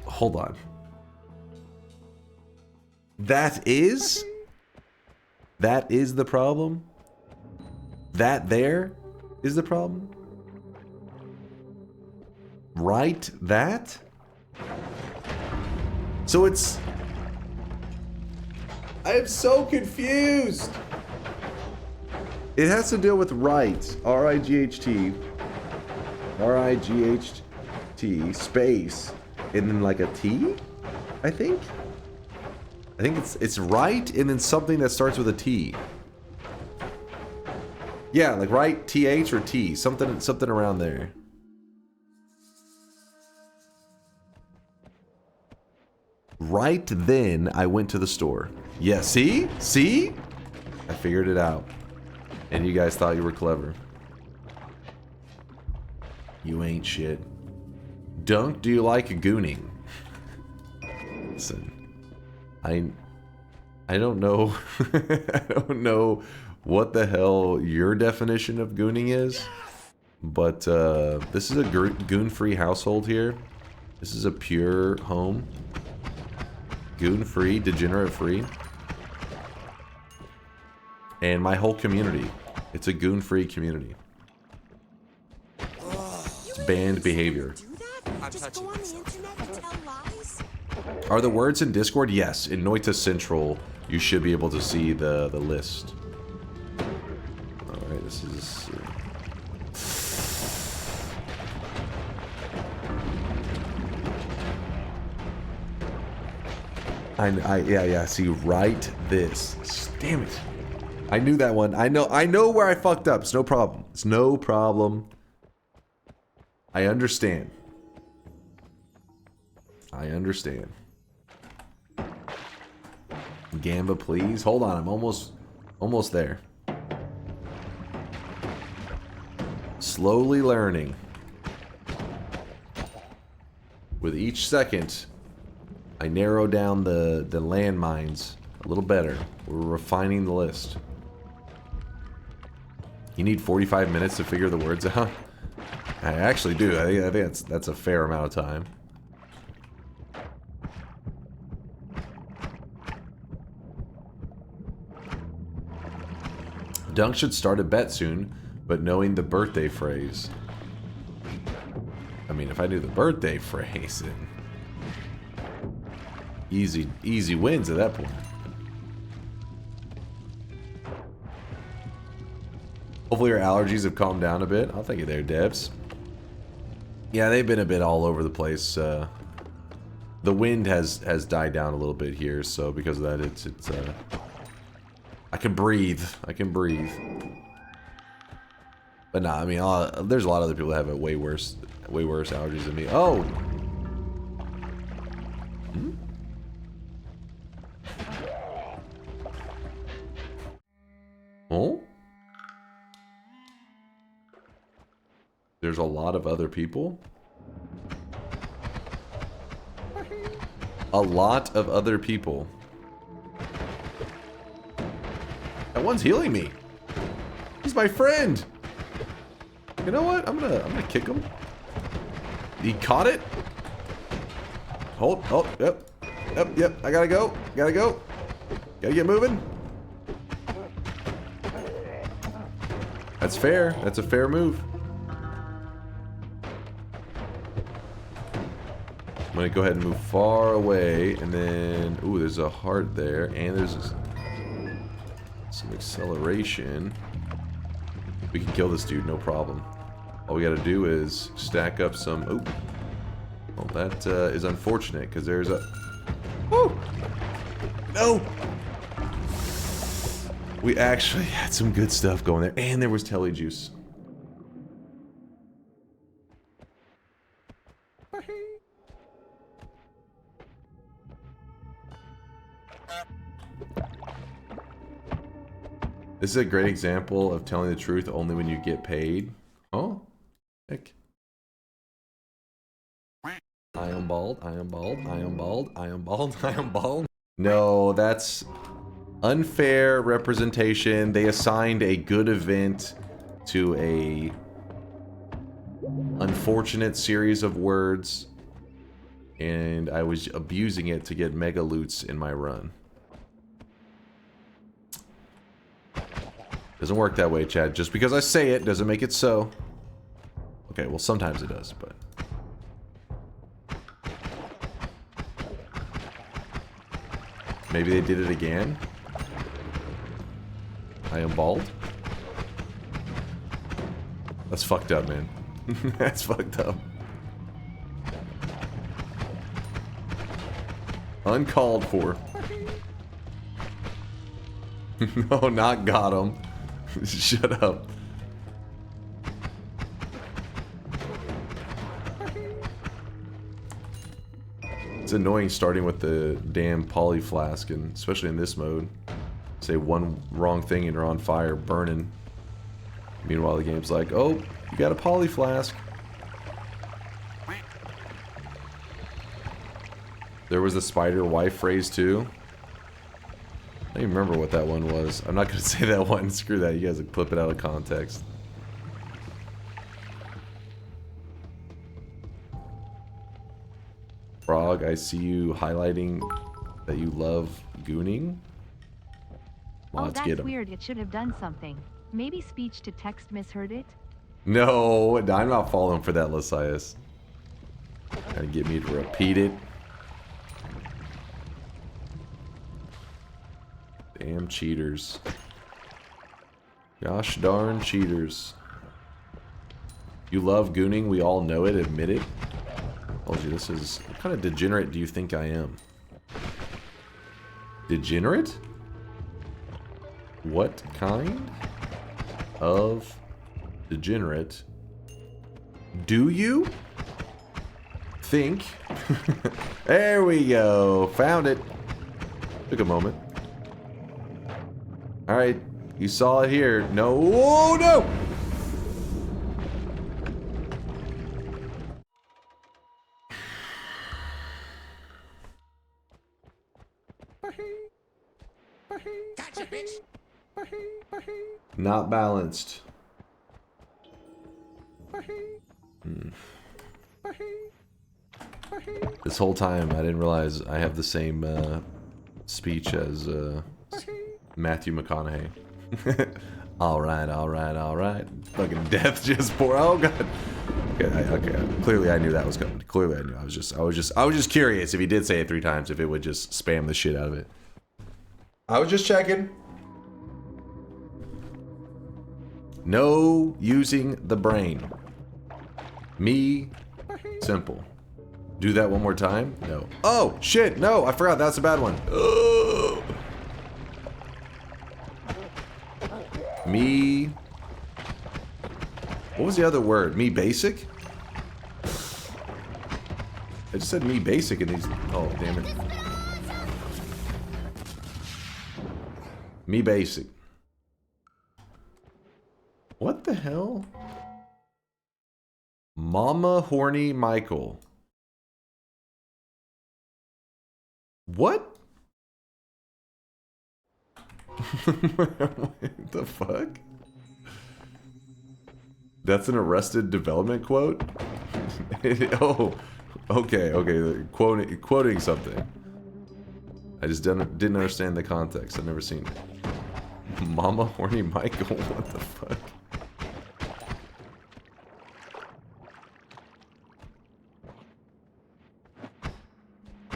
Hold on. That is? That is the problem? That there is the problem? Right, that? So it's... I am so confused. It has to deal with right. R-I-G-H-T. R-I-G-H-T space. And then like a T? I think it's right and then something that starts with a T. Yeah, like right, T-H or T. Something around there. Right then, I went to the store. Yeah, see? See? I figured it out. And you guys thought you were clever. You ain't shit. Dunk, do you like gooning? Listen. I don't know. I don't know what the hell your definition of gooning is. But this is a goon-free household here. This is a pure home. Goon-free, degenerate-free. And my whole community. It's a goon-free community. It's banned behavior. Are the words in Discord? Yes. In Noita Central, you should be able to see the list. Alright, this is... yeah, see, right this. Damn it. I knew that one. I know where I fucked up. It's no problem. It's no problem. I understand. I understand. Gamba, please. Hold on, I'm almost there. Slowly learning. With each second, I narrow down the landmines a little better. We're refining the list. You need 45 minutes to figure the words out? I actually do. I think that's a fair amount of time. Dunk should start a bet soon, but knowing the birthday phrase. I mean, if I knew the birthday phrase, then easy wins at that point. Hopefully your allergies have calmed down a bit. I'll take you there, Debs. Yeah, they've been a bit all over the place. The wind has died down a little bit here, so because of that, it's I can breathe. I can breathe. But nah, I mean, there's a lot of other people that have it way worse allergies than me. Oh. Hmm? Oh. There's a lot of other people. A lot of other people. That one's healing me. He's my friend. You know what? I'm gonna kick him. He caught it. Hold. Oh, yep. I gotta go. Gotta get moving. That's fair. That's a fair move. I'm gonna go ahead and move far away, and then ooh, there's a heart there, and there's some acceleration. We can kill this dude, no problem. All we gotta do is stack up some. Oh, well, that is unfortunate because there's a. Woo! No. We actually had some good stuff going there, and there was telly juice. This is a great example of telling the truth only when you get paid. Oh, heck. I am bald, I am bald, I am bald, I am bald, I am bald. No, that's unfair representation. They assigned a good event to a unfortunate series of words, and I was abusing it to get mega loots in my run. Doesn't work that way, Chad. Just because I say it doesn't make it so. Okay, well, sometimes it does, but... maybe they did it again? I am bald? That's fucked up, man. That's fucked up. Uncalled for. No, not got him. Shut up. It's annoying starting with the damn poly flask, and especially in this mode. Say one wrong thing and you're on fire, burning. Meanwhile, the game's like, oh, you got a poly flask. There was the spider wife phrase too. I don't even remember what that one was. I'm not going to say that one. Screw that. You guys can clip it out of context. Frog, I see you highlighting that you love gooning. Oh, Let's that's get 'em. weird. It should have done something. Maybe speech to text misheard it? No, I'm not falling for that, Lasias. Trying to get me to repeat it. Damn cheaters. Gosh darn cheaters. You love gooning, we all know it, admit it. Told you this is... what kind of degenerate do you think I am? Degenerate? What kind of degenerate do you think? There we go. Found it. Took a moment. Alright, you saw it here. No, oh no! Gotcha, bitch. Not balanced. This whole time I didn't realize I have the same speech as Matthew McConaughey. All right, all right, all right. Fucking death just pour. Oh god. Okay. Clearly, I knew that was coming. Clearly, I knew. I was just curious if he did say it 3 times, if it would just spam the shit out of it. I was just checking. No using the brain. Me, simple. Do that one more time? No. Oh shit! No, I forgot. That's a bad one. Oh. Me. What was the other word? Me basic? I just said me basic in these. Oh, damn it. Me basic. What the hell? Mama Horny Michael. What? What the fuck? That's an Arrested Development quote? Oh, okay. Quoting something. I just didn't understand the context. I've never seen it. Mama Horny Michael? What the fuck?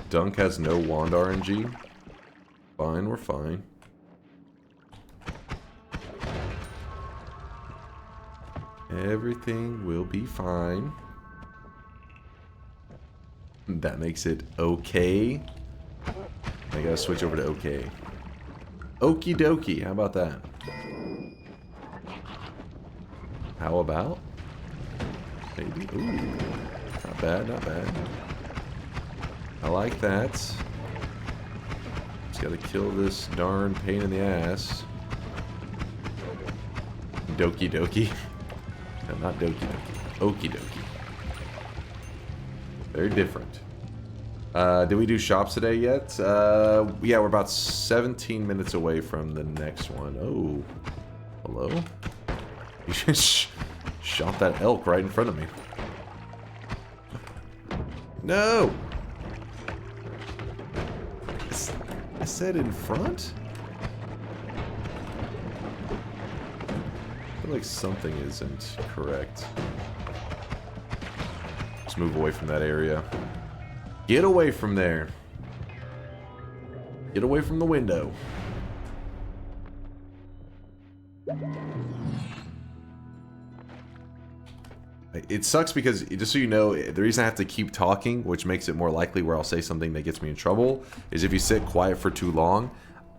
Dunk has no wand RNG. Fine, we're fine. Everything will be fine. That makes it okay. I gotta switch over to okay. Okie dokie, how about that? How about? Maybe. Ooh. Not bad, not bad. I like that. Just gotta kill this darn pain in the ass. Doki doki. No, not doki doki. Okie dokie. Very different. Did we do shops today yet? Yeah, we're about 17 minutes away from the next one. Oh. Hello? You just shot that elk right in front of me. No! I said in front? I feel like something isn't correct. Just move away from that area. Get away from there. Get away from the window. It sucks because, just so you know, the reason I have to keep talking, which makes it more likely where I'll say something that gets me in trouble, is if you sit quiet for too long,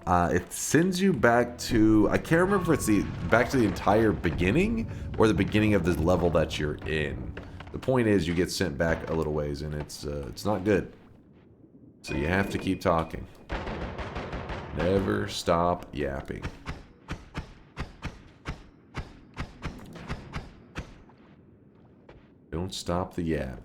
it sends you back to, I can't remember if it's back to the entire beginning or the beginning of the level that you're in. The point is you get sent back a little ways and it's not good. So you have to keep talking. Never stop yapping. Don't stop the yap.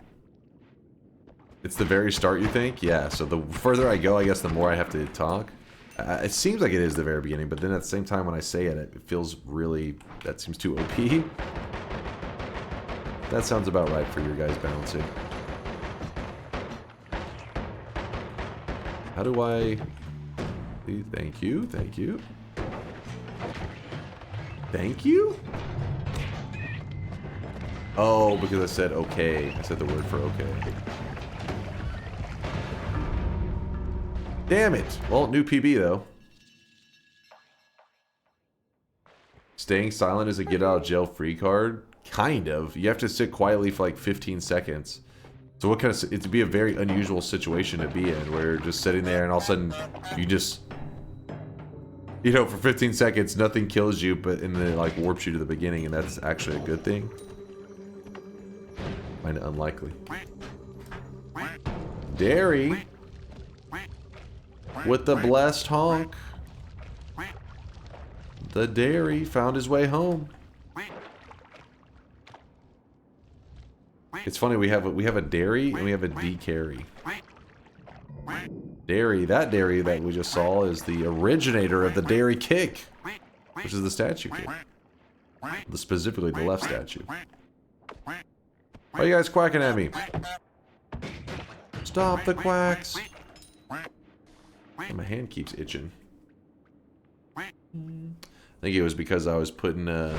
It's the very start, you think? Yeah, so the further I go, I guess the more I have to talk. It seems like it is the very beginning, but then at the same time when I say it, it feels really... That seems too OP. That sounds about right for your guys' balancing. How do I... Thank you, thank you. Thank you? Oh, because I said okay. I said the word for okay. Damn it. Well, new PB though. Staying silent is a get out of jail free card. Kind of. You have to sit quietly for like 15 seconds. So what kind of... It'd be a very unusual situation to be in, where you're just sitting there and all of a sudden you just... You know, for 15 seconds, nothing kills you, but and then it like warps you to the beginning, and that's actually a good thing. Kind of unlikely. Dairy with the blessed honk. The dairy found his way home. It's funny, we have a dairy and we have a D-carry. Dairy, that dairy that we just saw is the originator of the dairy kick, which is the statue kick. Specifically the left statue. Why are you guys quacking at me? Stop the quacks. My hand keeps itching. think it was because I was putting I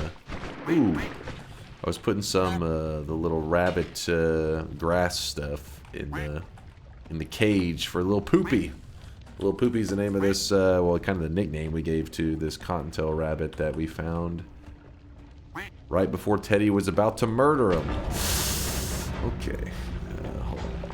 was putting some the little rabbit grass stuff in the cage for little Poopy. Little Poopy's the name of this, well, kind of the nickname we gave to this cottontail rabbit that we found right before Teddy was about to murder him. Okay. Hold on.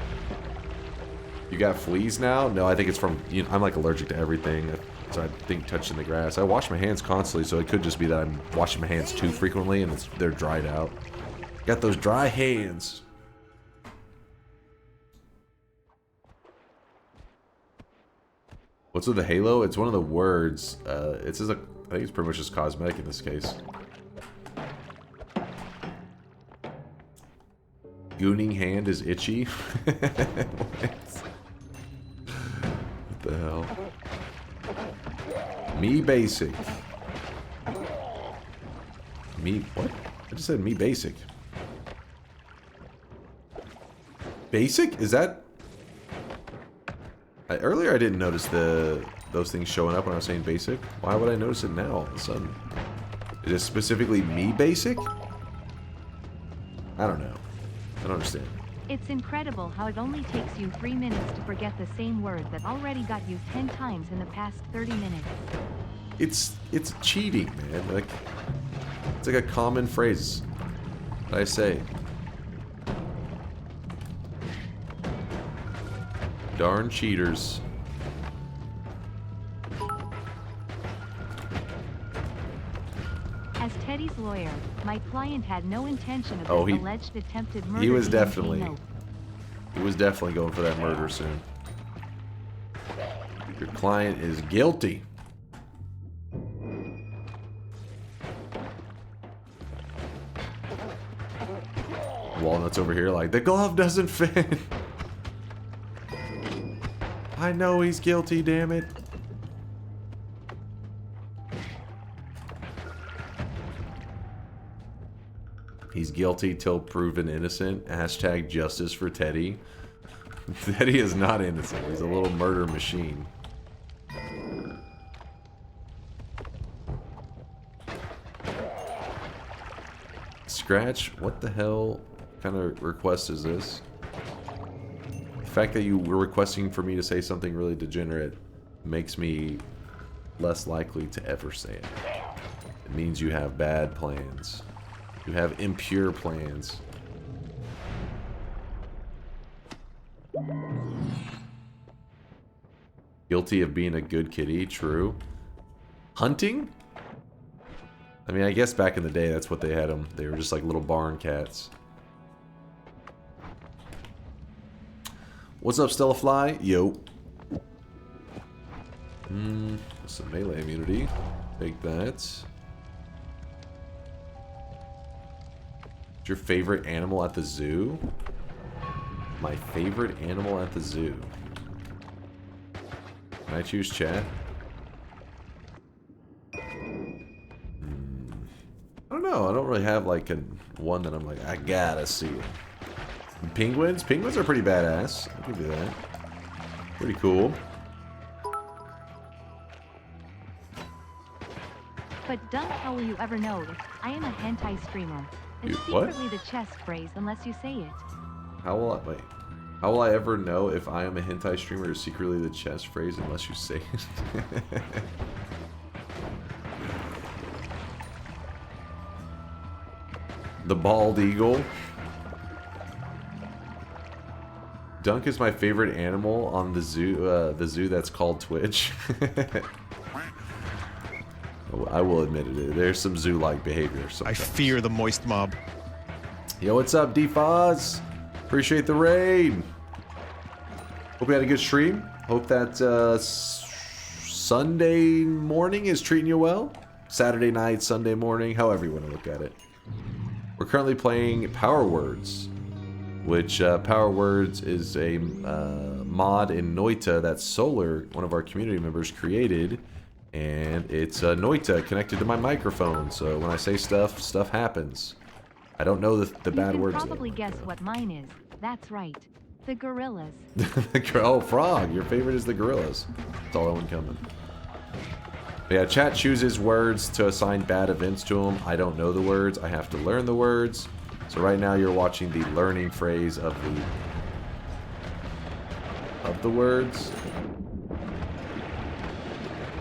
You got fleas now? No, I think it's from, you know, I'm like allergic to everything. So I think touching the grass. I wash my hands constantly, so it could just be that I'm washing my hands too frequently and they're dried out. Got those dry hands. What's with the halo? It's one of the words. It says, I think it's pretty much just cosmetic in this case. Gooning hand is itchy. What the hell? Me basic. Me what? I just said me basic. Basic? Is that? Earlier I didn't notice those things showing up when I was saying basic. Why would I notice it now all of a sudden? Is it specifically me basic? I don't know. I don't understand. It's incredible how it only takes you 3 minutes to forget the same word that already got used 10 times in the past 30 minutes. It's cheating, man. Like, it's like a common phrase that I say. Darn cheaters. As Teddy's lawyer, my client had no intention of Oh, this alleged attempted murder. He was being definitely going for that murder soon. Your client is guilty. Walnut's over here like, the glove doesn't fit. I know he's guilty, damn it. He's guilty till proven innocent. Hashtag justice for Teddy. Teddy is not innocent. He's a little murder machine. Scratch? What the hell kind of request is this? The fact that you were requesting for me to say something really degenerate makes me less likely to ever say it. It means you have bad plans. You have impure plans. Guilty of being a good kitty, true. Hunting? I mean, I guess back in the day, that's what they had them. They were just like little barn cats. What's up, Stella Fly? Yo. Some melee immunity. Take that. What's your favorite animal at the zoo? My favorite animal at the zoo. Can I choose chat? I don't know. I don't really have like one that I'm like, I gotta see it. Penguins? Penguins are pretty badass. I'll give you that. Pretty cool. But Dunk, how will you ever know if I am a hentai streamer? It's What? secretly the chest phrase unless you say it. How will I, wait. How will I ever know if I am a hentai streamer is secretly the chest phrase unless you say it? The bald eagle. Dunk is my favorite animal on the zoo that's called Twitch. I will admit it. There's some zoo-like behavior sometimes. I fear the moist mob. Yo, what's up, D-Foz? Appreciate the raid. Hope you had a good stream. Hope that Sunday morning is treating you well. Saturday night, Sunday morning, however you want to look at it. We're currently playing Power Words, which Power Words is a mod in Noita that Solar, one of our community members, created. And it's Noita connected to my microphone, so when I say stuff, stuff happens. I don't know the bad words. You can probably guess what mine is. That's right. The gorillas. Oh, Frog, your favorite is the gorillas. That's all I want coming. But yeah, chat chooses words to assign bad events to them. I don't know the words. I have to learn the words. So right now you're watching the learning phrase of the words.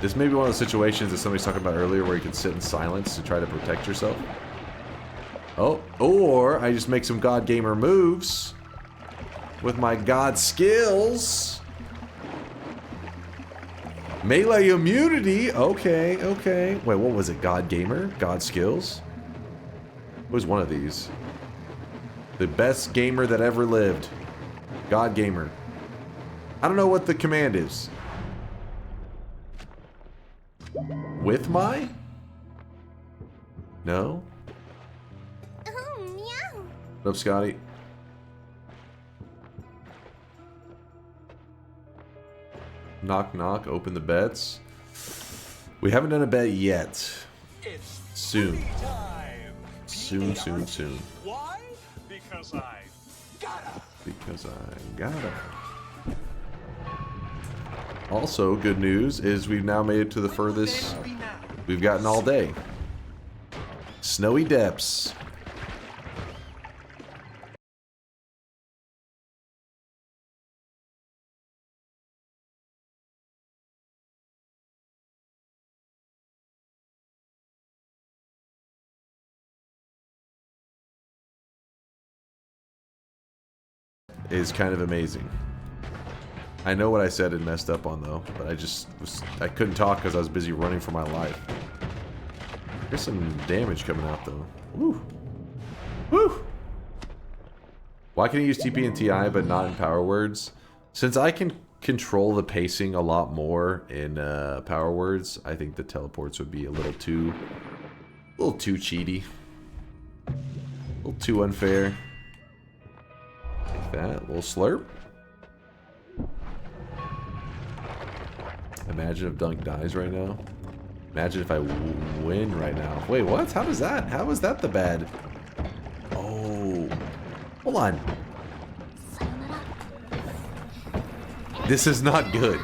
This may be one of the situations that somebody's talking about earlier where you can sit in silence to try to protect yourself. Oh, or I just make some God Gamer moves with my God skills. Melee immunity. Okay, okay. Wait, what was it? God Gamer? God skills? What was one of these? The best gamer that ever lived. God Gamer. I don't know what the command is. With my? No? What up, Scotty? Knock, knock. Open the bets. We haven't done a bet yet. Soon. Soon, soon, soon. Why? Because I gotta. Because I gotta. Also, good news is we've now made it to the furthest we've gotten all day. Snowy depths. Is kind of amazing. I know what I said and messed up on though, but I couldn't talk because I was busy running for my life. There's some damage coming out though. Woo! Woo! Why can I use TP and TI but not in Power Words? Since I can control the pacing a lot more in Power Words, I think the teleports would be a little too cheaty. A little too unfair. Like that, a little slurp. Imagine if Dunk dies right now. Imagine if I win right now. Wait, what? How does that? How is that the bad? Oh, hold on. This is not good.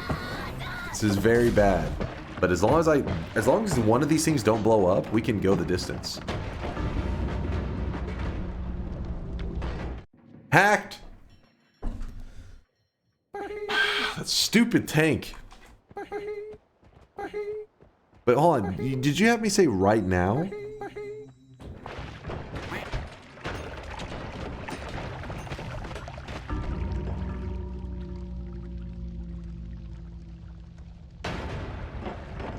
This is very bad. But as long as one of these things don't blow up, we can go the distance. Hacked. That stupid tank. But hold on, did you have me say right now?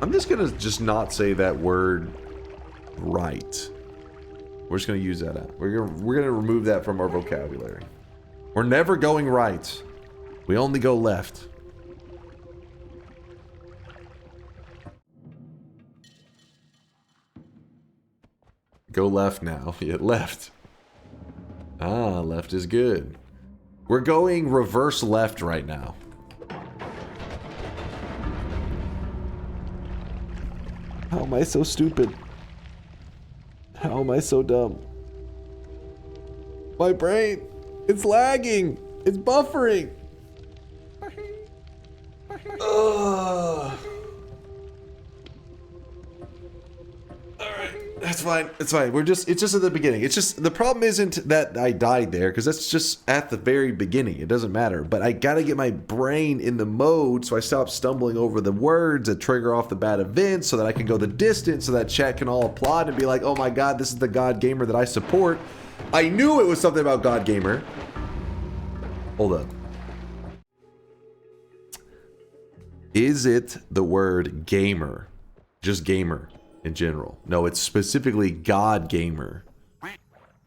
I'm just gonna not say that word right. We're just gonna use that out. We're gonna remove that from our vocabulary. We're never going right. We only go left. Go left now. Yeah, left. Ah, left is good. We're going reverse left right now. How am I so stupid? How am I so dumb? My brain, it's lagging. It's buffering. Ugh. That's fine. It's fine. It's just at the beginning. It's just, the problem isn't that I died there, because that's just at the very beginning. It doesn't matter. But I gotta get my brain in the mode so I stop stumbling over the words that trigger off the bad events, so that I can go the distance, so that chat can all applaud and be like, oh my god, this is the God Gamer that I support. I knew it was something about God Gamer. Hold up. Is it the word gamer? Just gamer in general? No, it's specifically God Gamer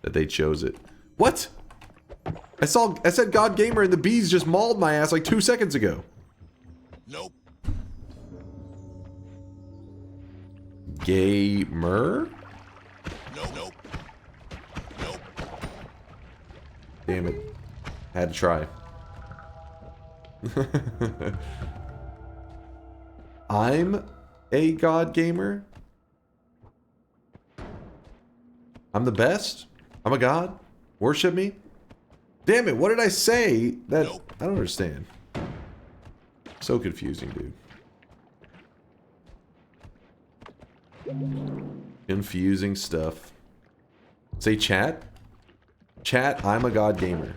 that they chose it. What? I said God Gamer and the bees just mauled my ass like 2 seconds ago. Nope. Gamer? Nope. Damn it. Had to try. I'm a God Gamer? I'm the best? I'm a god? Worship me? Damn it, what did I say? That I don't understand. So confusing, dude. Confusing stuff. Say chat. Chat, I'm a god gamer.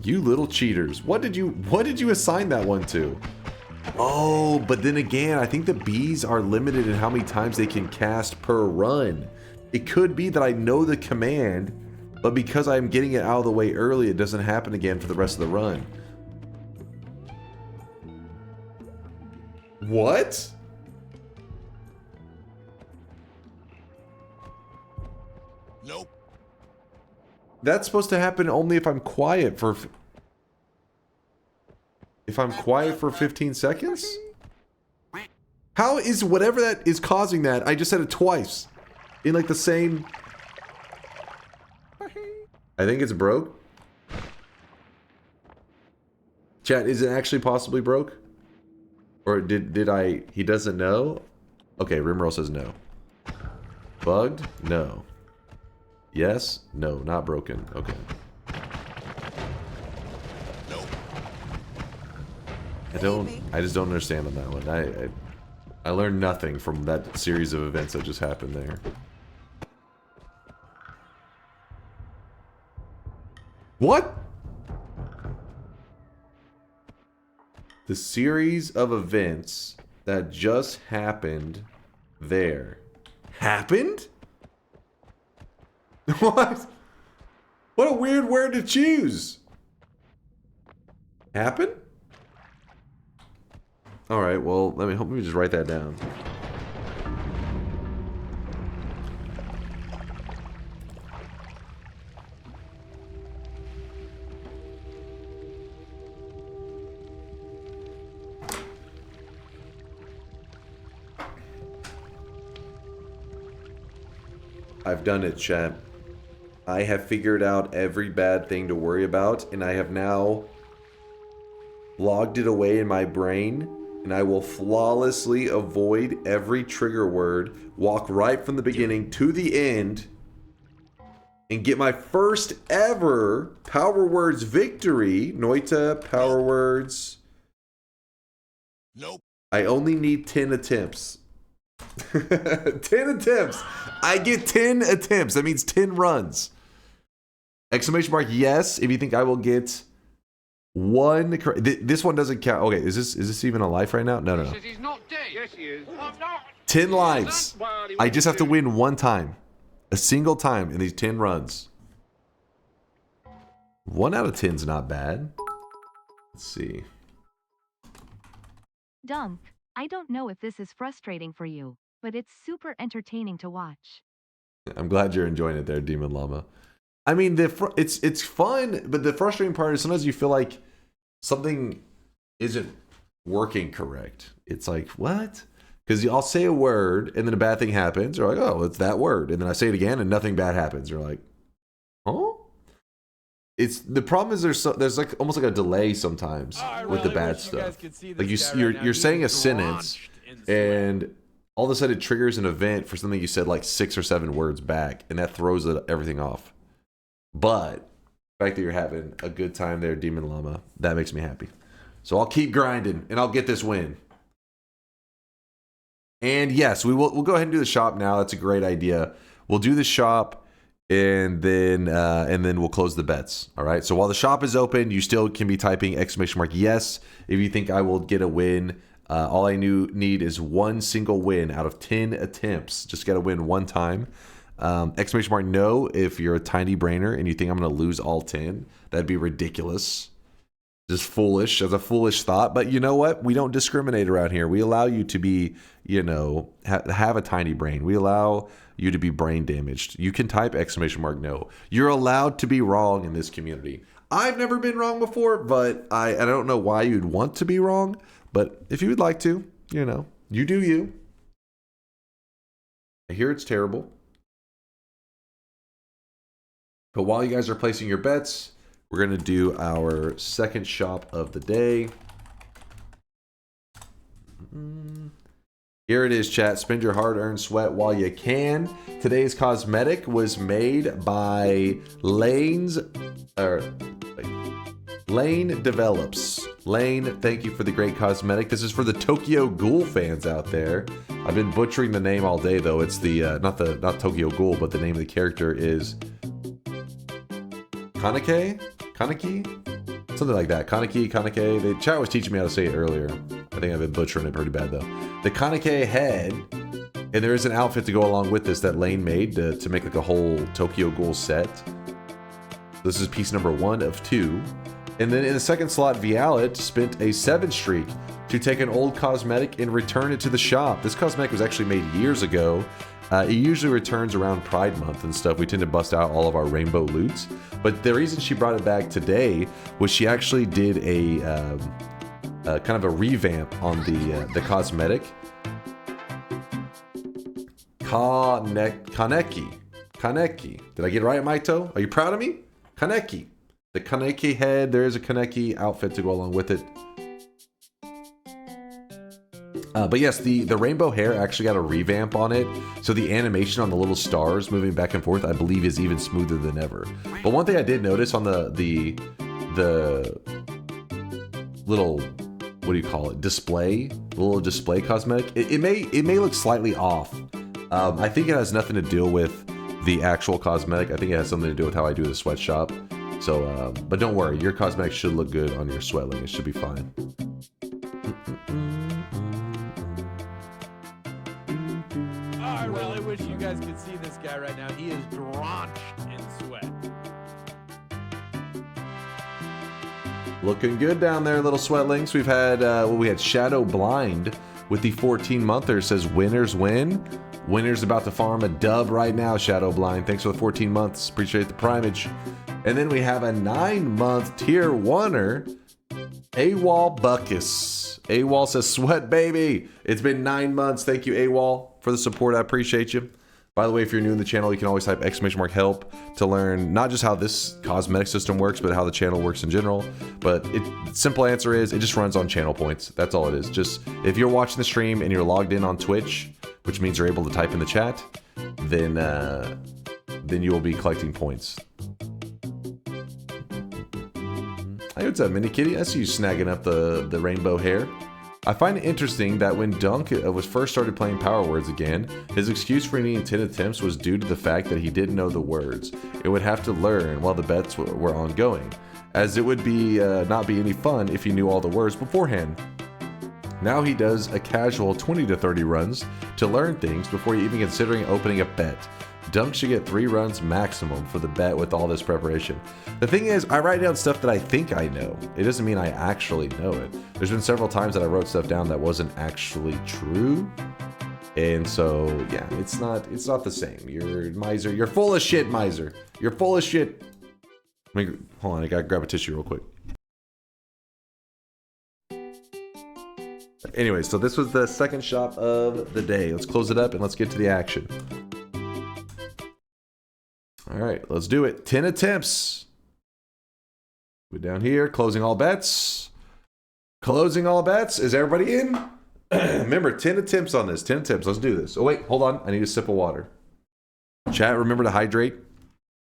You little cheaters. What did you assign that one to? Oh, but then again, I think the bees are limited in how many times they can cast per run. It could be that I know the command, but because I'm getting it out of the way early, it doesn't happen again for the rest of the run. What? Nope. That's supposed to happen only if I'm quiet for... If I'm quiet for 15 seconds? How is whatever that is causing that? I just said it twice. In like the same... I think it's broke. Chat, is it actually possibly broke? Or did I... He doesn't know? Okay, Rimroll says no. Bugged? No. Yes? No, not broken. Okay. I just don't understand on that one. I learned nothing from that series of events that just happened there. What? The series of events that just happened there. Happened? What? What a weird word to choose. Happen? Alright, well, let me just write that down. I've done it, chat. I have figured out every bad thing to worry about, and I have now logged it away in my brain, and I will flawlessly avoid every trigger word, walk right from the beginning to the end, and get my first ever Power Words victory. Noita, Power Words. Nope. I only need 10 attempts. 10 attempts. I get 10 attempts. That means 10 runs. Exclamation mark, yes, if you think I will get one. This one doesn't count. Okay, is this even a life right now? No. He's not dead. Yes, he is. I'm not. 10 lives. I just have to win one time. A single time in these 10 runs. 1 out of 10 is not bad. Let's see. Dunk, I don't know if this is frustrating for you, but it's super entertaining to watch. I'm glad you're enjoying it there, Demon Llama. I mean, it's fun, but the frustrating part is sometimes you feel like something isn't working correct. It's like, what? Because I'll say a word, and then a bad thing happens. You're like, oh, it's that word. And then I say it again, and nothing bad happens. You're like, huh? The problem is there's like almost like a delay sometimes with the bad stuff. Like you're saying a sentence, and all of a sudden it triggers an event for something you said like 6 or 7 words back, and that throws everything off. But the fact that you're having a good time there, Demon Llama, that makes me happy. So I'll keep grinding, and I'll get this win. And yes, we'll go ahead and do the shop now. That's a great idea. We'll do the shop, and then we'll close the bets. All right. So while the shop is open, you still can be typing exclamation mark yes if you think I will get a win. All I need is one single win out of 10 attempts. Just got to win one time. Exclamation mark no if you're a tiny brainer and you think I'm going to lose all 10. That'd be ridiculous. Just foolish. As a foolish thought. But you know what? We don't discriminate around here. We allow you to be, have a tiny brain. We allow you to be brain damaged. You can type exclamation mark no. You're allowed to be wrong in this community. I've never been wrong before, but I don't know why you'd want to be wrong. But if you would like to, you do you. I hear it's terrible. But while you guys are placing your bets, we're going to do our second shop of the day. Here it is, chat. Spend your hard-earned sweat while you can. Today's cosmetic was made by Lane Develops. Lane, thank you for the great cosmetic. This is for the Tokyo Ghoul fans out there. I've been butchering the name all day though. It's the not Tokyo Ghoul, but the name of the character is Kaneki? Something like that. Kaneki. The chat was teaching me how to say it earlier. I think I've been butchering it pretty bad though. The Kaneki head, and there is an outfit to go along with this that Lane made to make like a whole Tokyo Ghoul set. This is piece number 1 of 2. And then in the second slot, Vialet spent a 7 streak to take an old cosmetic and return it to the shop. This cosmetic was actually made years ago. It usually returns around Pride Month and stuff. We tend to bust out all of our rainbow loots. But the reason she brought it back today was she actually did a kind of a revamp on the cosmetic. Kaneki. Did I get it right, Maito? Are you proud of me? Kaneki. The Kaneki head, there is a Kaneki outfit to go along with it. But yes, the rainbow hair actually got a revamp on it. So the animation on the little stars moving back and forth, I believe, is even smoother than ever. But one thing I did notice on the little, what do you call it, display, the little display cosmetic, it may look slightly off. I think it has nothing to do with the actual cosmetic. I think it has something to do with how I do the sweatshop. So, but don't worry, your cosmetic should look good on your sweatling. It should be fine. I really wish you guys could see this guy right now. He is drenched in sweat. Looking good down there, little sweatlings. We've had, we had Shadow Blind with the 14-monther. Says winners win. Winner's about to farm a dub right now, Shadow Blind. Thanks for the 14 months. Appreciate the primage. And then we have a 9-month tier 1er, AWOL Buckus. AWOL says, sweat baby. It's been 9 months. Thank you, AWOL, for the support. I appreciate you. By the way, if you're new in the channel, you can always type !help to learn not just how this cosmetic system works, but how the channel works in general. But the simple answer is it just runs on channel points. That's all it is. Just if you're watching the stream and you're logged in on Twitch, which means you're able to type in the chat, then you will be collecting points. Hey, what's up, Mini Kitty? I see you snagging up the rainbow hair. I find it interesting that when Dunk was first started playing Power Words again, his excuse for needing 10 attempts was due to the fact that he didn't know the words. It would have to learn while the bets were ongoing, as it would be not be any fun if he knew all the words beforehand. Now he does a casual 20 to 30 runs to learn things before even considering opening a bet. Dunk should get 3 runs maximum for the bet with all this preparation. The thing is, I write down stuff that I think I know. It doesn't mean I actually know it. There's been several times that I wrote stuff down that wasn't actually true. And so, yeah, it's not the same. You're miser. You're full of shit, miser. You're full of shit. Hold on, I gotta grab a tissue real quick. Anyway, so this was the second shop of the day. Let's close it up and let's get to the action. All right, let's do it. 10 attempts. We're down here, closing all bets. Closing all bets. Is everybody in? Remember, 10 attempts on this. 10 attempts. Let's do this. Oh, wait, hold on. I need a sip of water. Chat, remember to hydrate.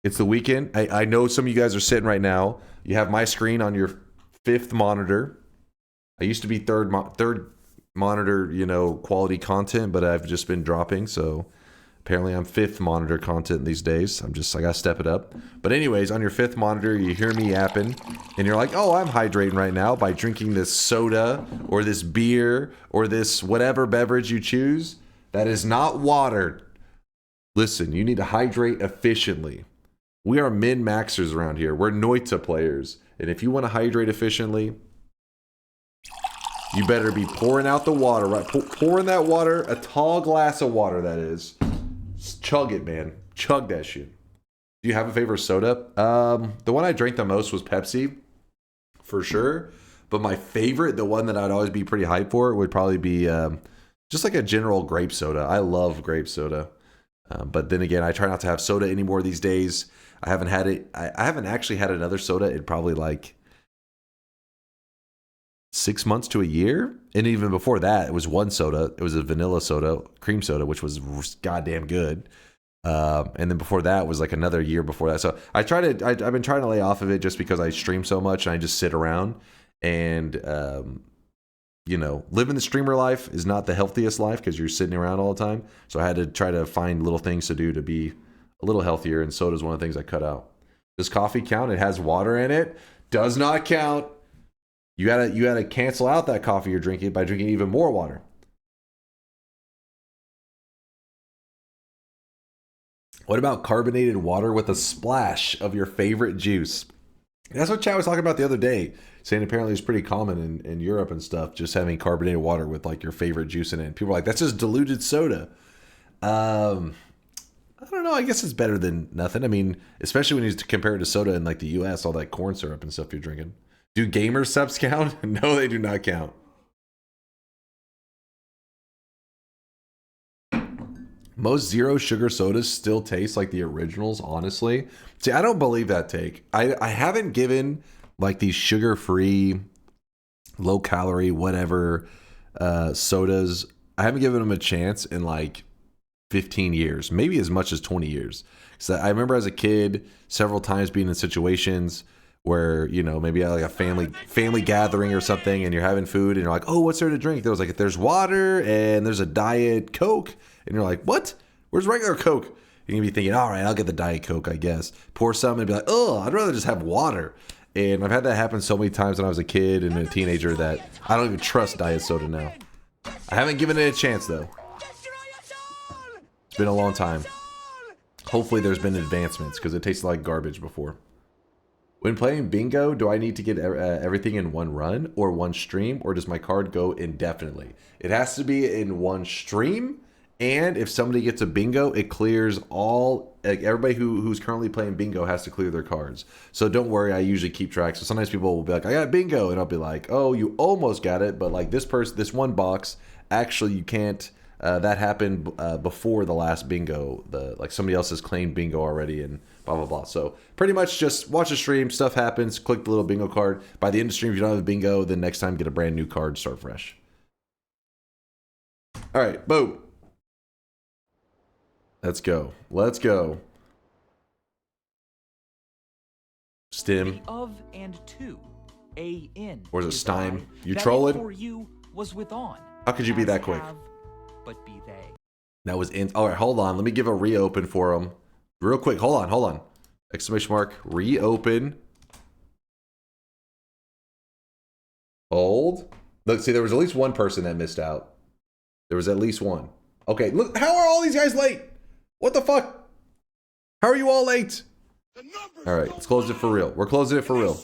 It's the weekend. I know some of you guys are sitting right now. You have my screen on your 5th monitor. I used to be third monitor, quality content, but I've just been dropping, so apparently I'm 5th monitor content these days. I gotta step it up. But anyways, on your 5th monitor, you hear me yapping, and you're like, oh, I'm hydrating right now by drinking this soda, or this beer, or this whatever beverage you choose. That is not water. Listen, you need to hydrate efficiently. We are min-maxers around here. We're Noita players. And if you want to hydrate efficiently, you better be pouring out the water, right? Pouring that water, a tall glass of water, that is. Just chug it, man. Chug that shit. Do you have a favorite soda? The one I drank the most was Pepsi, for sure. But my favorite, the one that I'd always be pretty hyped for, would probably be just like a general grape soda. I love grape soda. But then again, I try not to have soda anymore these days. I haven't had it. I haven't actually had another soda in probably like 6 months to a year. And even before that, it was one soda. It was a vanilla soda, cream soda, which was goddamn good. And then before that was like another year before that. So I've been trying to lay off of it just because I stream so much and I just sit around. And you know, living the streamer life is not the healthiest life because you're sitting around all the time. So I had to try to find little things to do to be a little healthier, and soda's one of the things I cut out. Does coffee count? It has water in it. Does not count. You gotta cancel out that coffee you're drinking by drinking even more water. What about carbonated water with a splash of your favorite juice? That's what Chad was talking about the other day, saying apparently it's pretty common in Europe and stuff, just having carbonated water with like your favorite juice in it. And people are like, that's just diluted soda. I don't know. I guess it's better than nothing. I mean, especially when you compare it to soda in like the US, all that corn syrup and stuff you're drinking. Do gamer subs count? No, they do not count. Most zero sugar sodas still taste like the originals, honestly. See, I don't believe that take. I haven't given like these sugar-free, low-calorie, whatever sodas. I haven't given them a chance in like 15 years, maybe as much as 20 years. So I remember as a kid several times being in situations where, you know, maybe like a family gathering or something, and you're having food and you're like, oh, what's there to drink? There was like, there's water and there's a Diet Coke. And you're like, what? Where's regular Coke? And you'd be thinking, all right, I'll get the Diet Coke, I guess. Pour some and be like, oh, I'd rather just have water. And I've had that happen so many times when I was a kid and a teenager that I don't even trust diet soda now. I haven't given it a chance, though. It's been a long time. Hopefully there's been advancements, because it tasted like garbage before. When playing bingo, do I need to get everything in one run or one stream, or does my card go indefinitely? It has to be in one stream. And if somebody gets a bingo, it clears all, like everybody who's currently playing bingo has to clear their cards. So don't worry, I usually keep track. So sometimes people will be like, I got bingo. And I'll be like, oh, you almost got it. But like this one box, actually you can't, that happened before the last bingo. Like somebody else has claimed bingo already and blah, blah, blah. So pretty much just watch the stream, stuff happens, click the little bingo card. By the end of the stream, if you don't have a bingo, then next time get a brand new card, start fresh. All right, boom. Let's go. Let's go. Stim. Of and to. A in. Or is it Stein? You trolling? For you was with on. How could you be that quick? But be they. That was in. All right, hold on. Let me give a reopen for him. Real quick. Hold on. Exclamation mark. Reopen. Hold. Look, see, there was at least one person that missed out. There was at least one. Okay, look. How are all these guys late? What the fuck? How are you all late? All right, let's close it for real. We're closing it for real.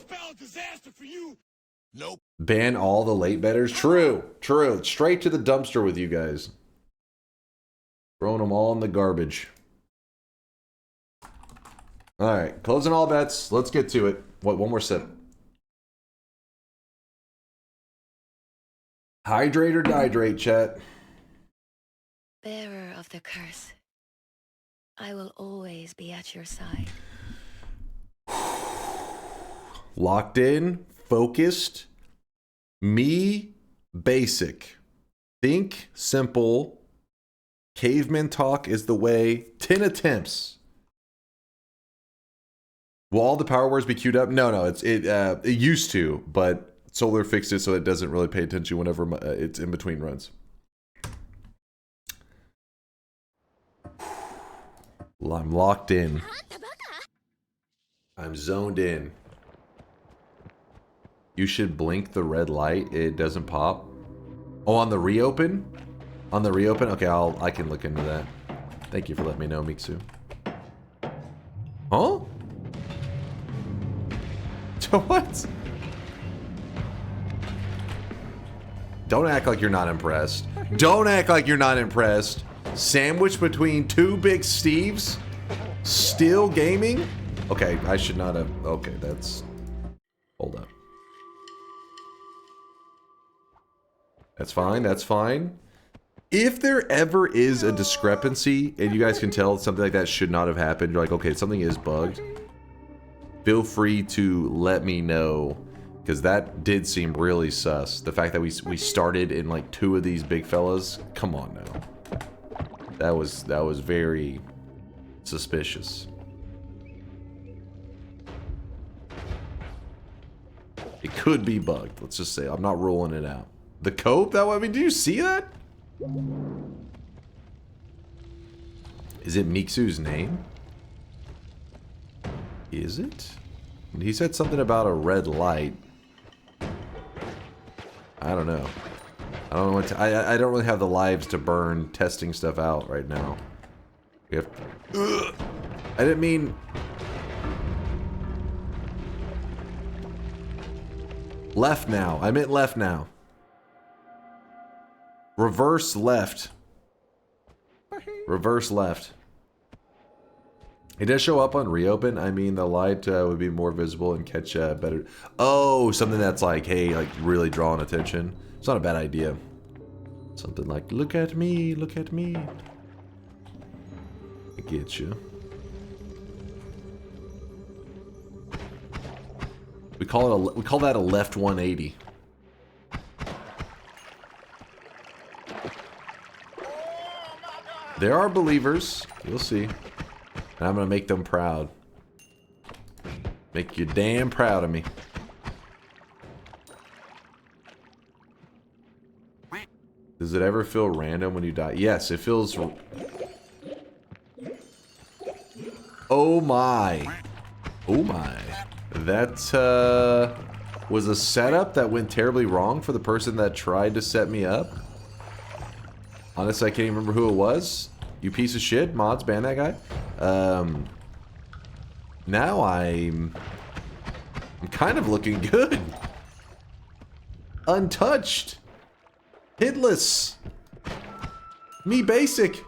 Nope. Ban all the late betters. True. Straight to the dumpster with you guys. Throwing them all in the garbage. All right, closing all bets. Let's get to it. What? One more sip. Hydrate or dihydrate, chat. Bearer of the curse, I will always be at your side. Locked in, focused, me, basic. Think simple. Caveman talk is the way. 10 attempts. Will all the power words be queued up? No, it used to, but Solar fixed it so it doesn't really pay attention whenever it's in between runs. I'm locked in. I'm zoned in. You should blink the red light. It doesn't pop. Oh, on the reopen? On the reopen? Okay, I can look into that. Thank you for letting me know, Miksu. Huh? What? Don't act like you're not impressed. Don't act like you're not impressed. Sandwiched between two big Steves? Still gaming? Okay, I should not have... Okay, that's... Hold up. That's fine, that's fine. If there ever is a discrepancy, and you guys can tell something like that should not have happened, you're like, okay, something is bugged, feel free to let me know, because that did seem really sus. The fact that we started in like two of these big fellas, come on now. That was very suspicious. It could be bugged. Let's just say I'm not ruling it out. The cope that way. I mean, do you see that? Is it Miksu's name? Is it? He said something about a red light. I don't know. I don't know what to, I don't really have the lives to burn testing stuff out right now. We have. Ugh, I didn't mean. Left now. I meant left now. Reverse left. Reverse left. It does show up on reopen. I mean, the light would be more visible and catch better. Oh, something that's like, hey, like really drawing attention. It's not a bad idea. Something like, look at me, look at me. I get you. We call that a left 180. There are believers. You'll see. And I'm gonna make them proud. Make you damn proud of me. Does it ever feel random when you die? Yes, it feels... Oh my. Oh my. That was a setup that went terribly wrong for the person that tried to set me up. Honestly, I can't even remember who it was. You piece of shit. Mods, ban that guy. Now I'm kind of looking good. Untouched. Hitless. Me basic.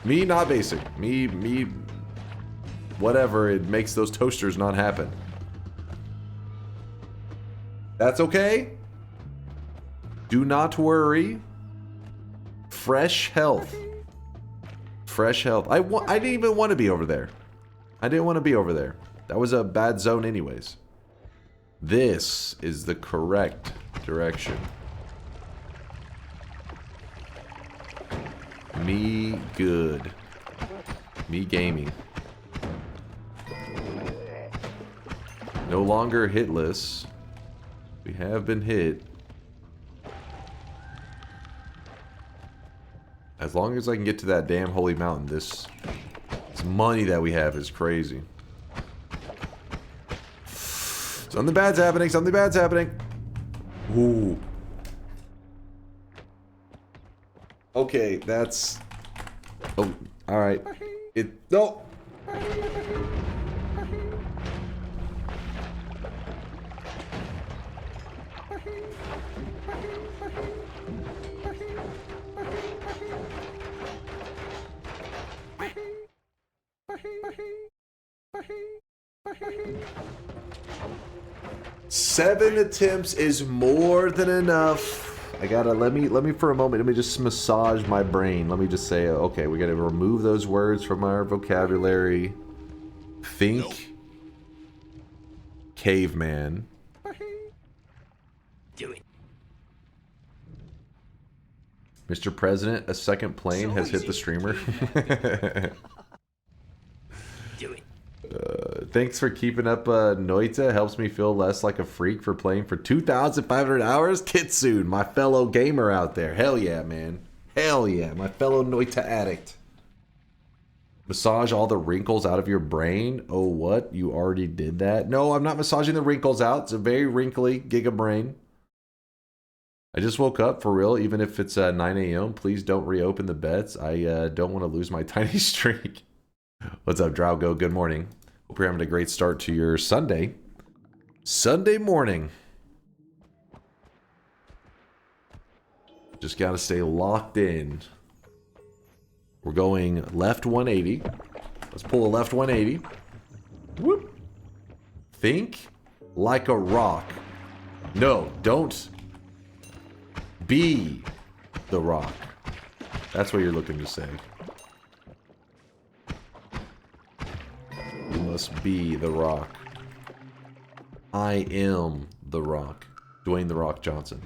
Me not basic. Me whatever. It makes those toasters not happen. That's okay. Do not worry. Fresh health. Fresh health. I didn't even want to be over there. I didn't want to be over there. That was a bad zone anyways. This is the correct direction. Me good. Me gaming. No longer hitless. We have been hit. As long as I can get to that damn holy mountain, this money that we have is crazy. Something bad's happening. Something bad's happening. Ooh. Okay, that's... Oh, alright. No! Seven attempts is more than enough. I gotta let me for a moment. Let me just massage my brain. Let me just say, okay, we gotta remove those words from our vocabulary. Think, nope. Caveman. Do it. Mr. President, a second plane has hit the streamer. Do it. Thanks for keeping up, Noita. Helps me feel less like a freak for playing for 2,500 hours. Kitsune, my fellow gamer out there. Hell yeah, man. Hell yeah, my fellow Noita addict. Massage all the wrinkles out of your brain. Oh, what? You already did that? No, I'm not massaging the wrinkles out. It's a very wrinkly giga brain. I just woke up, for real, even if it's 9 a.m. Please don't reopen the bets. I don't want to lose my tiny streak. What's up, Draugo? Good morning. Hope you're having a great start to your Sunday. Sunday morning. Just gotta stay locked in. We're going left 180. Let's pull a left 180. Whoop. Think like a rock. No, don't be the rock. That's what you're looking to say. You must be the rock. I am the rock. Dwayne the Rock Johnson.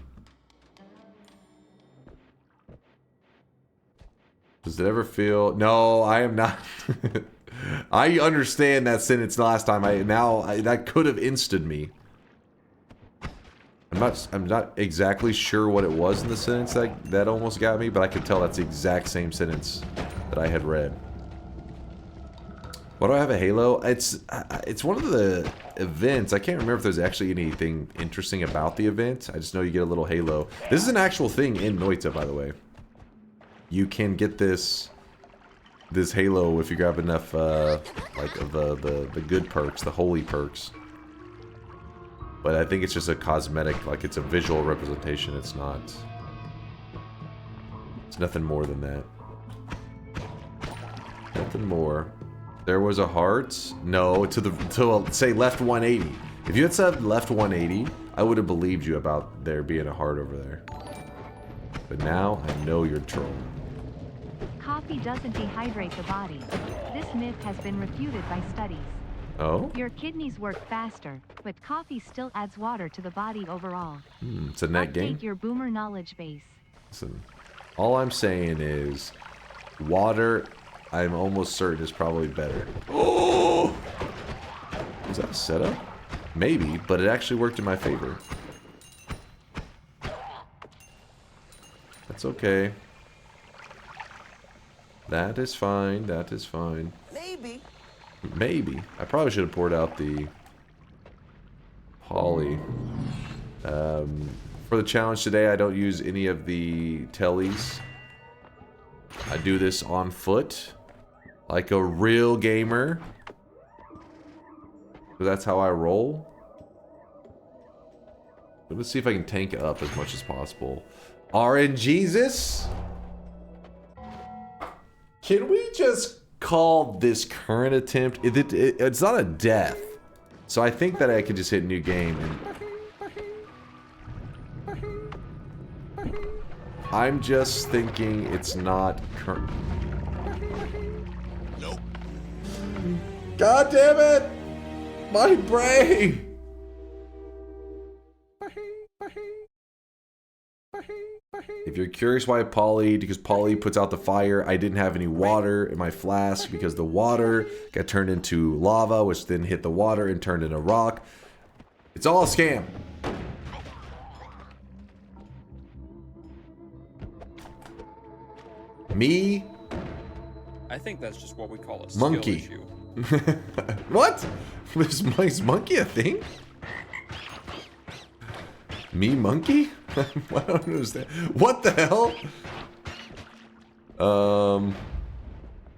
Does it ever feel... No, I am not... I understand that sentence last time. That could have insted me. I'm not exactly sure what it was in the sentence that almost got me, but I could tell that's the exact same sentence that I had read. Why do I have a halo? It's one of the events. I can't remember if there's actually anything interesting about the event. I just know you get a little halo. This is an actual thing in Noita, by the way. You can get this halo if you grab enough like of the good perks, the holy perks. But I think it's just a cosmetic, like it's a visual representation. It's nothing more than that. Nothing more. There was a heart. No, to say left 180. If you had said left 180, I would have believed you about there being a heart over there. But now I know you're trolling. Coffee doesn't dehydrate the body. This myth has been refuted by studies. Oh? Your kidneys work faster, but coffee still adds water to the body overall. It's a net game. Update your boomer knowledge base. Listen, all I'm saying is water, I'm almost certain, is probably better. Oh! Was that a setup? Maybe, but it actually worked in my favor. That's okay. That is fine. That is fine. Maybe. I probably should have poured out the Polly. For the challenge today, I don't use any of the tellies. I do this on foot, like a real gamer. So that's how I roll. Let's see if I can tank up as much as possible. RNGesus? Can we just call this current attempt? It's not a death. So I think that I could just hit new game and... I'm just thinking it's not current. Nope. God damn it! My brain! If you're curious why Polly, because Polly puts out the fire, I didn't have any water in my flask because the water got turned into lava, which then hit the water and turned into rock. It's all a scam. Me? I think that's just what we call a skill Monkey. issue. What? Is monkey a thing? Me monkey? I don't understand. What the hell?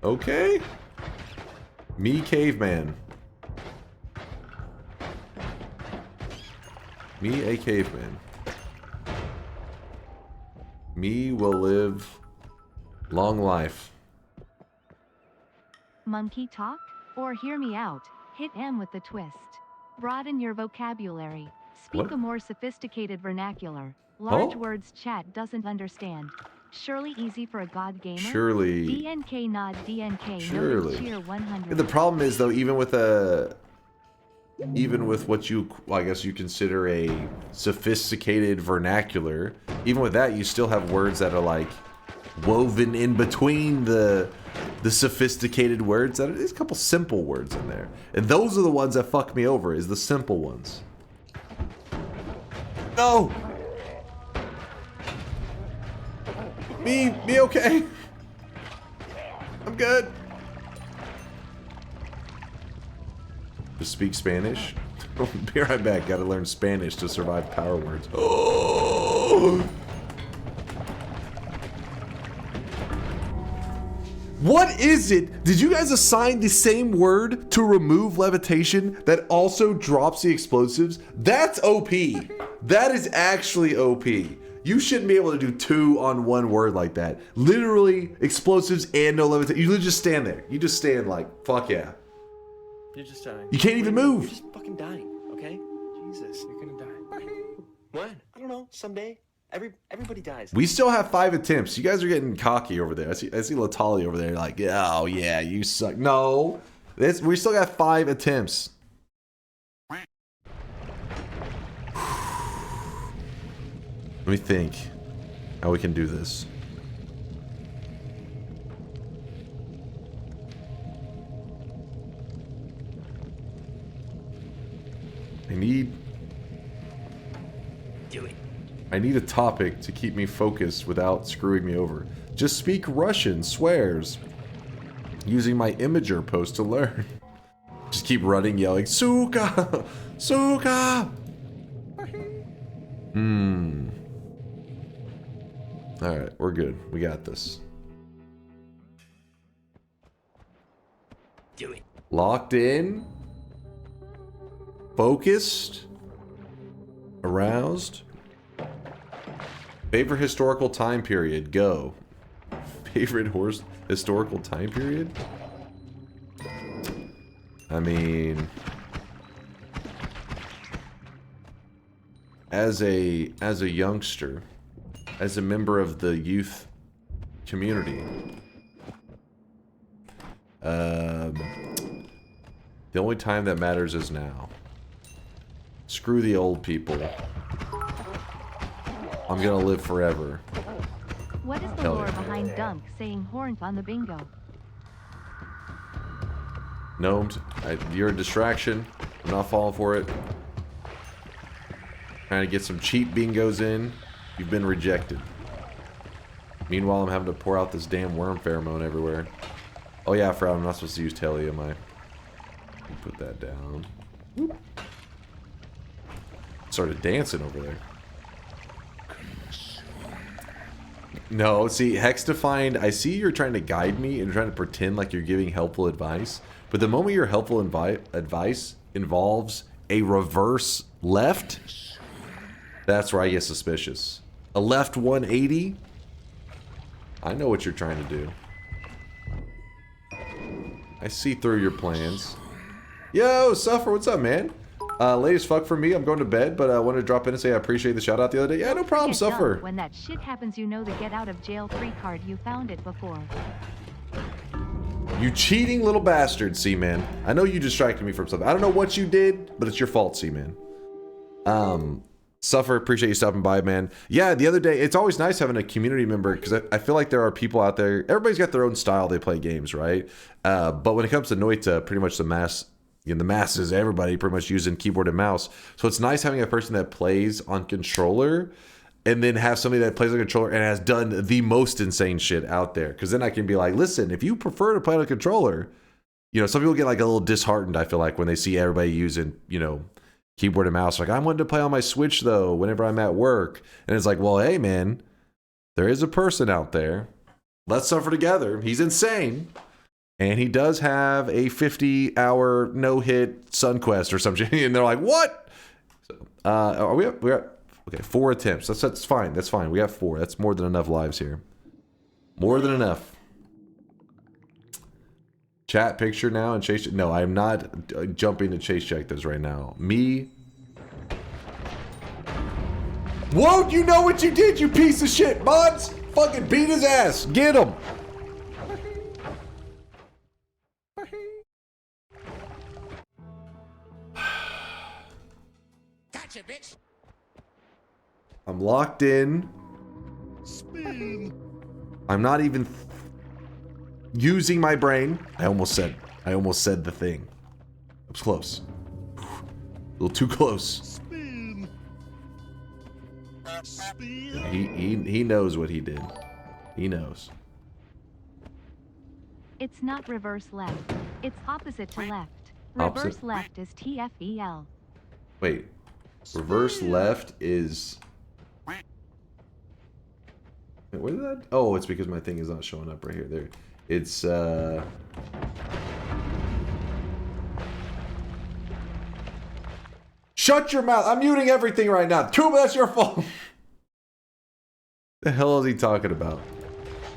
Okay. Me caveman. Me a caveman. Me will live long life. Monkey talk? Or hear me out. Hit M with the twist. Broaden your vocabulary. Speak What? a more sophisticated vernacular. Large Oh? words chat doesn't understand. Surely easy for a god gamer? Surely. DNK nod DNK. Surely. Noted cheer 100. The problem is though, even with what you, well, I guess you consider a sophisticated vernacular, even with that, you still have words that are like woven in between the sophisticated words. There's a couple simple words in there, and those are the ones that fuck me over. Is the simple ones. No. Me okay. I'm good. To speak Spanish? Be right back. Gotta learn Spanish to survive power words. Oh! What is it? Did you guys assign the same word to remove levitation that also drops the explosives? That's OP. That is actually OP. You shouldn't be able to do 2 on 1 word like that. Literally, explosives and no levitation. You just stand there. You just stand like, fuck yeah. You're just dying. You can't even move. You're just fucking dying, okay? Jesus, you're gonna die. When? I don't know. Someday. Everybody dies. We still have 5 attempts. You guys are getting cocky over there. I see Latali over there like, oh yeah, you suck. No. We still got 5 attempts. Let me think how we can do this. I need a topic to keep me focused without screwing me over. Just speak Russian, swears. Using my imager post to learn. Just keep running, yelling, Suka! Suka! Alright, we're good. We got this. Locked in. Focused. Aroused. Favorite historical time period? Go. Favorite historical time period? I mean, as a youngster, as a member of the youth community, the only time that matters is now. Screw the old people. I'm gonna live forever. What is the lore behind Dunk saying horned on the bingo? Gnomes, you're a distraction. I'm not falling for it. Trying to get some cheap bingos in. You've been rejected. Meanwhile, I'm having to pour out this damn worm pheromone everywhere. Oh yeah, I forgot I'm not supposed to use telly, am I? Put that down. Started dancing over there. No, see, Hex Defined, I see you're trying to guide me and trying to pretend like you're giving helpful advice. But the moment your helpful advice involves a reverse left, that's where I get suspicious. A left 180? I know what you're trying to do. I see through your plans. Yo, Suffer, what's up, man? Late as fuck for me. I'm going to bed, but I wanted to drop in and say I appreciate the shout out the other day. Yeah, no problem, Suffer. When that shit happens, you know the get out of jail free card. You found it before. You cheating little bastard, C-Man. I know you distracted me from something. I don't know what you did, but it's your fault, C-Man. Suffer, appreciate you stopping by, man. Yeah, the other day, it's always nice having a community member, because I feel like there are people out there, everybody's got their own style they play games, right? But when it comes to Noita, pretty much the masses, everybody pretty much using keyboard and mouse. So it's nice having a person that plays on controller and then have somebody that plays on controller and has done the most insane shit out there. Because then I can be like, listen, if you prefer to play on a controller, you know, some people get like a little disheartened, I feel like, when they see everybody using, you know, keyboard and mouse. Like, I wanted to play on my Switch, though, whenever I'm at work. And it's like, well, hey, man, there is a person out there. Let's suffer together. He's insane. And he does have a 50-hour no-hit Sunquest or something. And they're like, what? So, are we okay, 4 attempts. That's fine. That's fine. We got 4. That's more than enough lives here. More than enough. Chat picture now and chase. No, I am not jumping to chase check those right now. Me. Won't you know what you did, you piece of shit, mods? Fucking beat his ass. Get him. Gotcha, bitch. I'm locked in. Spin. I'm not even using my brain. I almost said the thing. It was close. A little too close. Spin. Spin. He knows what he did. He knows. It's not reverse left. It's opposite to left. Reverse Opposite? left is TFEL. Wait. Reverse left is... Wait, where did that... Oh, it's because my thing is not showing up right here. There. It's, Shut your mouth! I'm muting everything right now. Kuba, that's your fault! The hell is he talking about?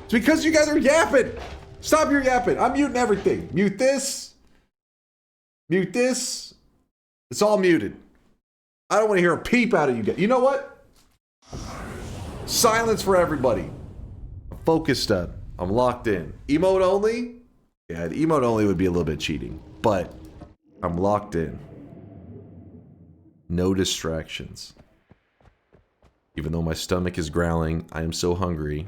It's because you guys are yapping! Stop your yapping! I'm muting everything. Mute this. Mute this. It's all muted. I don't want to hear a peep out of you guys. You know what? Silence for everybody. I'm focused up. I'm locked in. Emote only? Yeah, the emote only would be a little bit cheating. But I'm locked in. No distractions. Even though my stomach is growling, I am so hungry.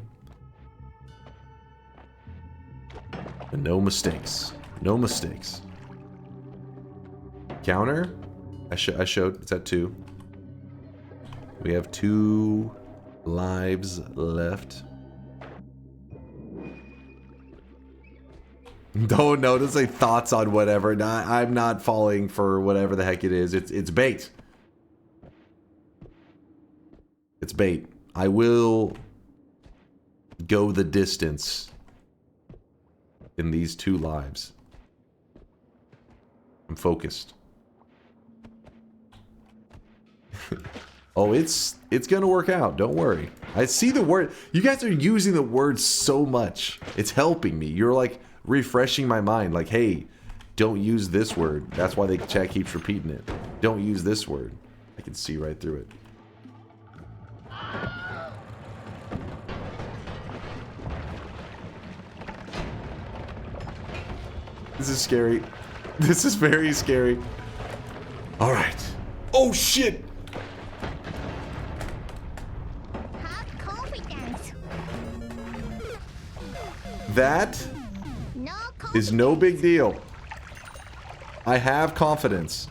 And no mistakes. No mistakes. Counter? I showed. It's at 2. We have 2 lives left. Don't say thoughts on whatever. I'm not falling for whatever the heck it is. It's bait. It's bait. I will go the distance in these 2 lives. I'm focused. Oh, it's gonna work out. Don't worry. I see the word. You guys are using the word so much. It's helping me. You're like refreshing my mind. Like, hey, don't use this word. That's why the chat keeps repeating it. Don't use this word. I can see right through it. This is scary. This is very scary. All right. Oh shit. That is no big deal. I have confidence.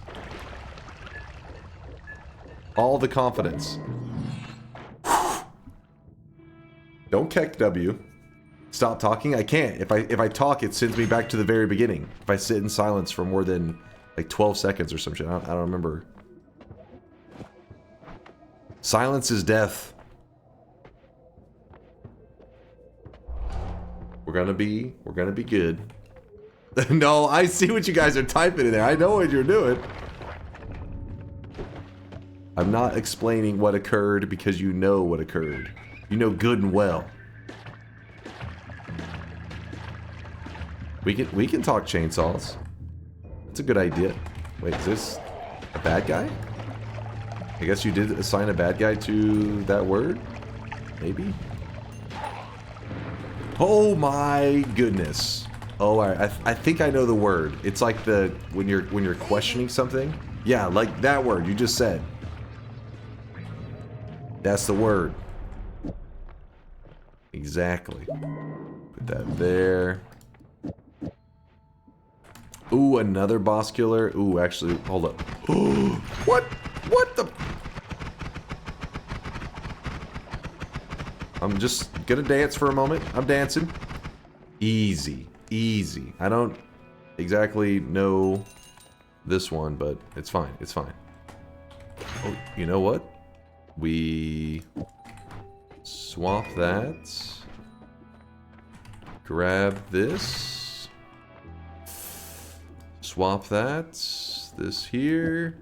All the confidence. Don't keck W. Stop talking. I can't. If I talk, it sends me back to the very beginning. If I sit in silence for more than like 12 seconds or some shit. I don't remember. Silence is death. We're gonna be good. No, I see what you guys are typing in there. I know what you're doing. I'm not explaining what occurred because you know what occurred. You know good and well. We can talk chainsaws. That's a good idea. Wait, is this a bad guy? I guess you did assign a bad guy to that word? Maybe? Oh my goodness. Oh, I think I know the word. It's like the when you're questioning something. Yeah, like that word you just said. That's the word. Exactly. Put that there. Ooh, another boss killer. Ooh, actually, hold up. What? What the? I'm just gonna dance for a moment. I'm dancing. Easy. Easy. I don't exactly know this one, but it's fine. It's fine. Oh, you know what? We swap that. Grab this. Swap that. This here.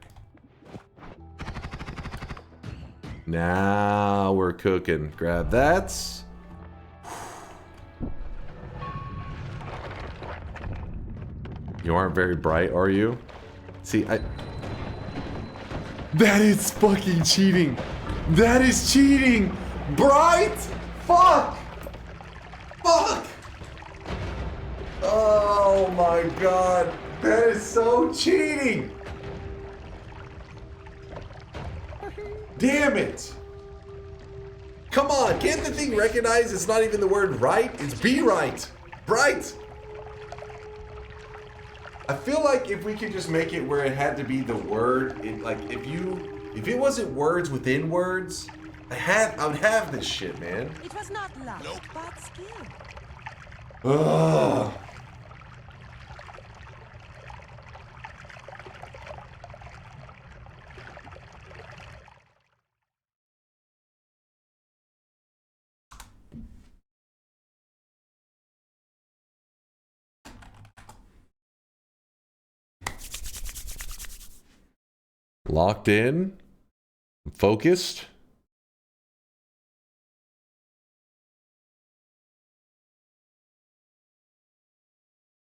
Now we're cooking. Grab that. You aren't very bright, are you? See, that is fucking cheating. That is cheating. Bright? Fuck. Fuck. Oh my god. That is so cheating. Damn it. Come on, can't the thing recognize it's not even the word right? It's be right. Bright. I feel like if we could just make it where it had to be the word, like if it wasn't words within words, I would have this shit, man. It was not luck, but skill. Ugh. Locked in, focused.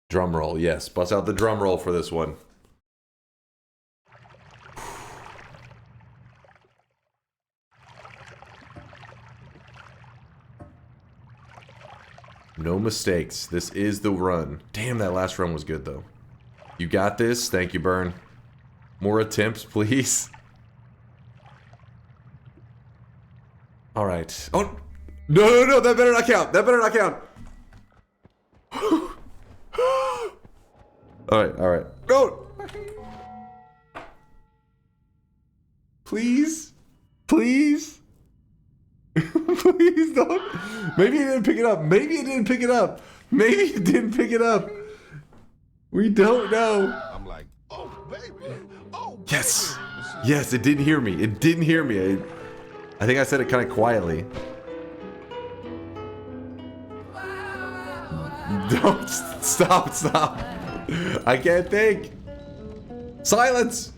Drum roll, yes. Bust out the drum roll for this one. No mistakes. This is the run. Damn, that last run was good, though. You got this. Thank you, Burn. More attempts, please. All right. Oh, no. That better not count. That better not count. All right. No. Please? Please? Please don't. Maybe it didn't pick it up. Maybe it didn't pick it up. Maybe it didn't pick it up. We don't know. I'm like, oh, baby. Oh, baby. Yes. Yes, it didn't hear me. It didn't hear me. I think I said it kind of quietly. Don't stop. I can't think. Silence.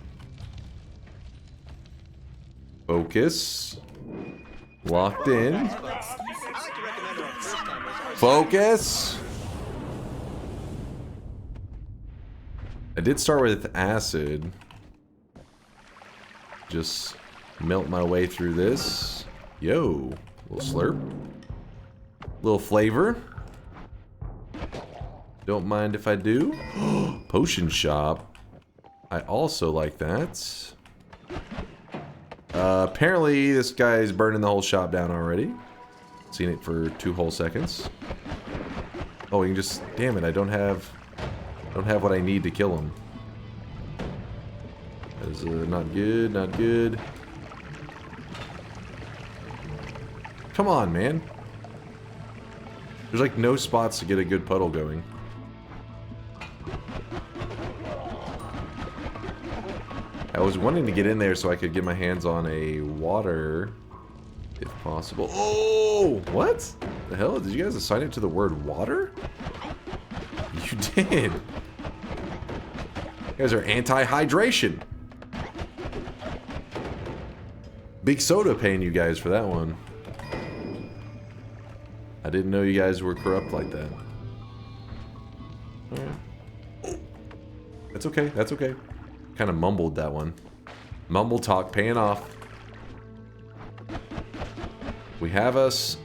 Focus. Locked in. Focus. I did start with acid. Just melt my way through this. Yo. Little slurp. Little flavor. Don't mind if I do. Potion shop. I also like that. Apparently this guy's burning the whole shop down already. Seen it for 2 whole seconds. Oh, you can just... Damn it, I don't have what I need to kill him. That is not good, not good. Come on, man. There's like no spots to get a good puddle going. I was wanting to get in there so I could get my hands on a water, if possible. Oh, what? The hell? Did you guys assign it to the word water? You did. You guys are anti-hydration. Big soda paying you guys for that one. I didn't know you guys were corrupt like that. Alright. That's okay, that's okay. Kind of mumbled that one. Mumble talk paying off. We have us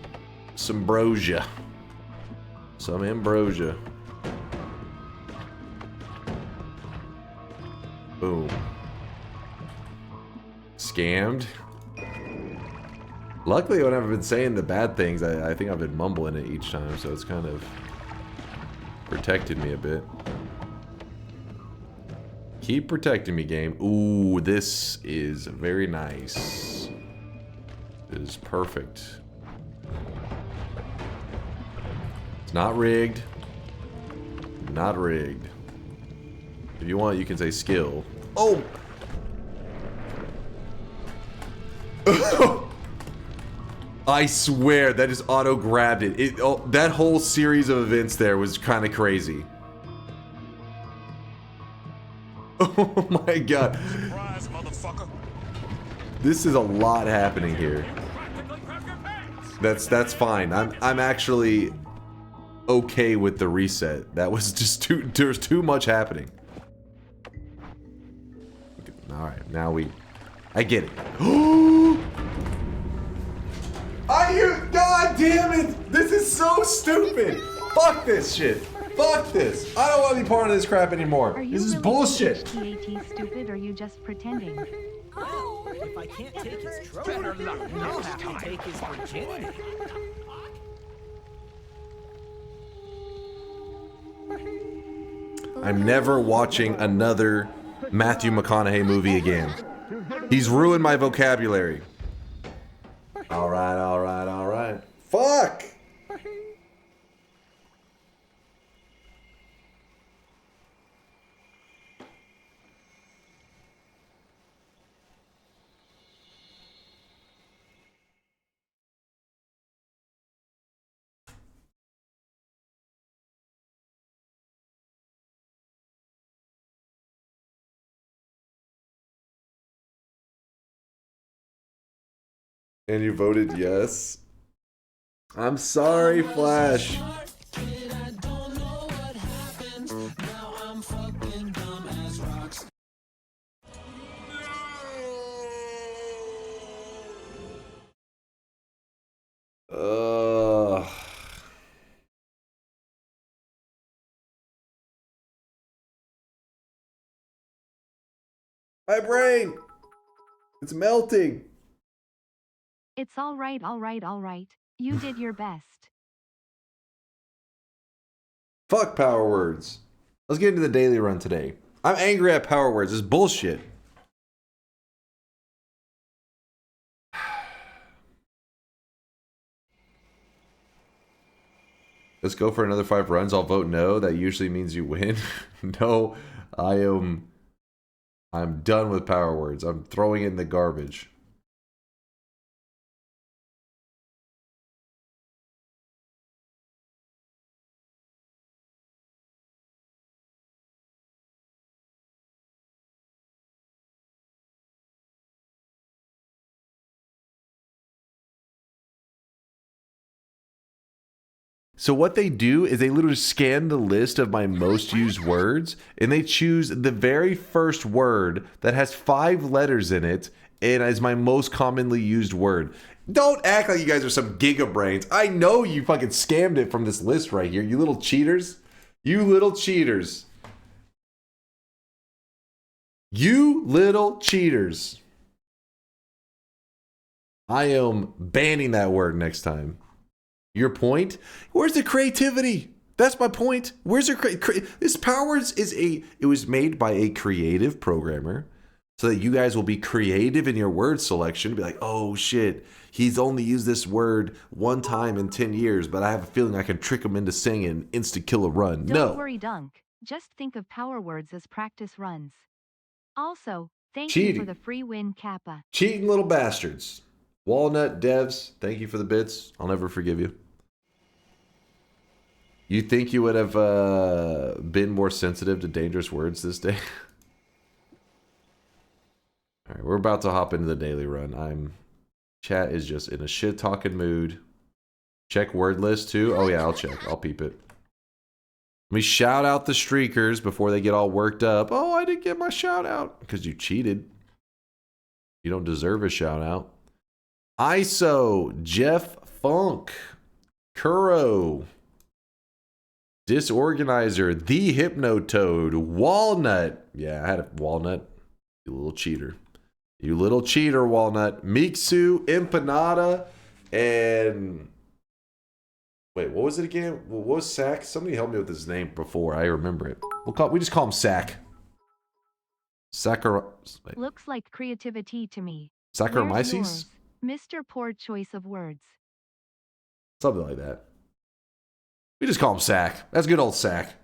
some ambrosia. Some ambrosia. Boom. Scammed. Luckily, when I've been saying the bad things, I think I've been mumbling it each time, so it's kind of protected me a bit. Keep protecting me, game. Ooh, this is very nice. It is perfect. It's not rigged. Not rigged. If you want, you can say skill. Oh! I swear, that just auto-grabbed it. That whole series of events there was kind of crazy. Oh my god. Surprise, motherfucker. This is a lot happening here. That's fine. I'm actually okay with the reset. That was just there's too much happening. Alright, now I get it. God damn it! This is so stupid! Fuck this shit! Fuck this! I don't want to be part of this crap anymore. This is bullshit. TAT stupid, or are you just pretending? Well, if I can't take his trophy, I'll have to take his virginity. I'm never watching another Matthew McConaughey movie again. He's ruined my vocabulary. Alright, alright, alright. Fuck! And you voted yes? I'm sorry, Flash. My brain! It's melting! It's alright, alright, alright. You did your best. Fuck power words. Let's get into the daily run today. I'm angry at power words. It's bullshit. Let's go for another 5 runs. I'll vote no. That usually means you win. No, I'm done with power words. I'm throwing it in the garbage. So what they do is they literally scan the list of my most used words, and they choose the very first word that has 5 letters in it and is my most commonly used word. Don't act like you guys are some gigabrains. I know you fucking scammed it from this list right here, you little cheaters. You little cheaters. You little cheaters. I am banning that word next time. Your point? Where's the creativity? That's my point. Where's the this Power Words it was made by a creative programmer so that you guys will be creative in your word selection. Be like, oh shit, he's only used this word 1 time in 10 years, but I have a feeling I can trick him into saying insta kill a run. Don't worry, Dunk. Just think of Power Words as practice runs. Also, thank you for the free win, Kappa. Cheating little bastards. Walnut devs, thank you for the bits. I'll never forgive you. You think you would have been more sensitive to dangerous words this day? All right, we're about to hop into the daily run. Chat is just in a shit talking mood. Check word list too. Oh yeah, I'll check. I'll peep it. Let me shout out the streakers before they get all worked up. Oh, I didn't get my shout out because you cheated. You don't deserve a shout out. ISO, Jeff Funk, Kuro, Disorganizer, The Hypnotoad, Walnut. Yeah, I had a Walnut. You little cheater. You little cheater, Walnut. Miksu, Empanada, and... Wait, what was it again? What was Sack? Somebody helped me with his name before. I remember it. We just call him Sack. Looks like creativity to me. Saccharomyces? Mr. Poor choice of words. Something like that. We just call him Sack. That's good old Sack.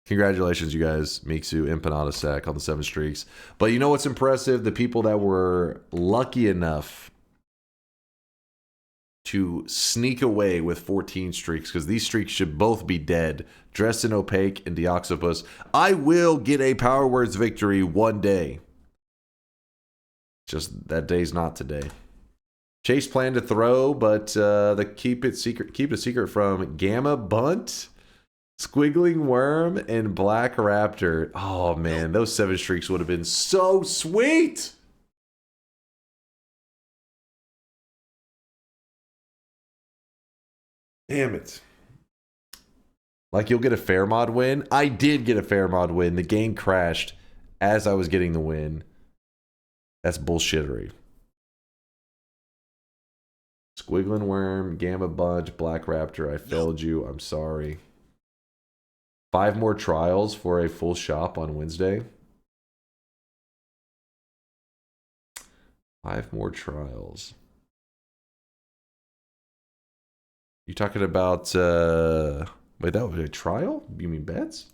Congratulations, you guys. Miksu, Empanada, Sack on the 7 streaks. But you know what's impressive? The people that were lucky enough to sneak away with 14 streaks, because these streaks should both be dead. Dressed in Opaque and Deoxopus. I will get a Power Words victory one day. Just that day's not today. Chase planned to throw, but the keep it secret from Gamma Bunt, Squiggling Worm, and Black Raptor. Oh man, those 7 streaks would have been so sweet. Damn it. Like you'll get a fair mod win. I did get a fair mod win. The game crashed as I was getting the win. That's bullshittery. Squiggling Worm, Gamma Bunch, Black Raptor, I failed you. I'm sorry. 5 more trials for a full shop on Wednesday. 5 more trials. You talking about, wait, that was a trial? You mean bets?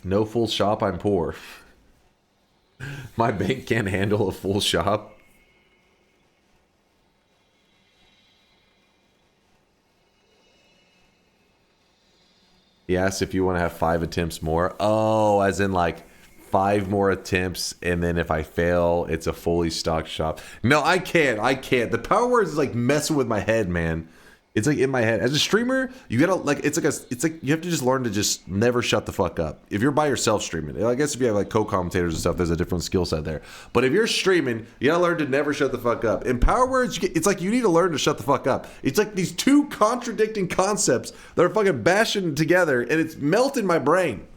No full shop, I'm poor. My bank can't handle a full shop. He asks if you want to have 5 attempts more. Oh, as in like 5 more attempts, and then if I fail, it's a fully stocked shop. No, I can't. The Power Words is like messing with my head, man. It's like in my head. As a streamer, you gotta like it's like you have to just learn to just never shut the fuck up. If you're by yourself streaming, I guess if you have like co-commentators and stuff, there's a different skill set there. But if you're streaming, you gotta learn to never shut the fuck up. In Power Words, it's like you need to learn to shut the fuck up. It's like these 2 contradicting concepts that are fucking bashing together, and it's melting my brain.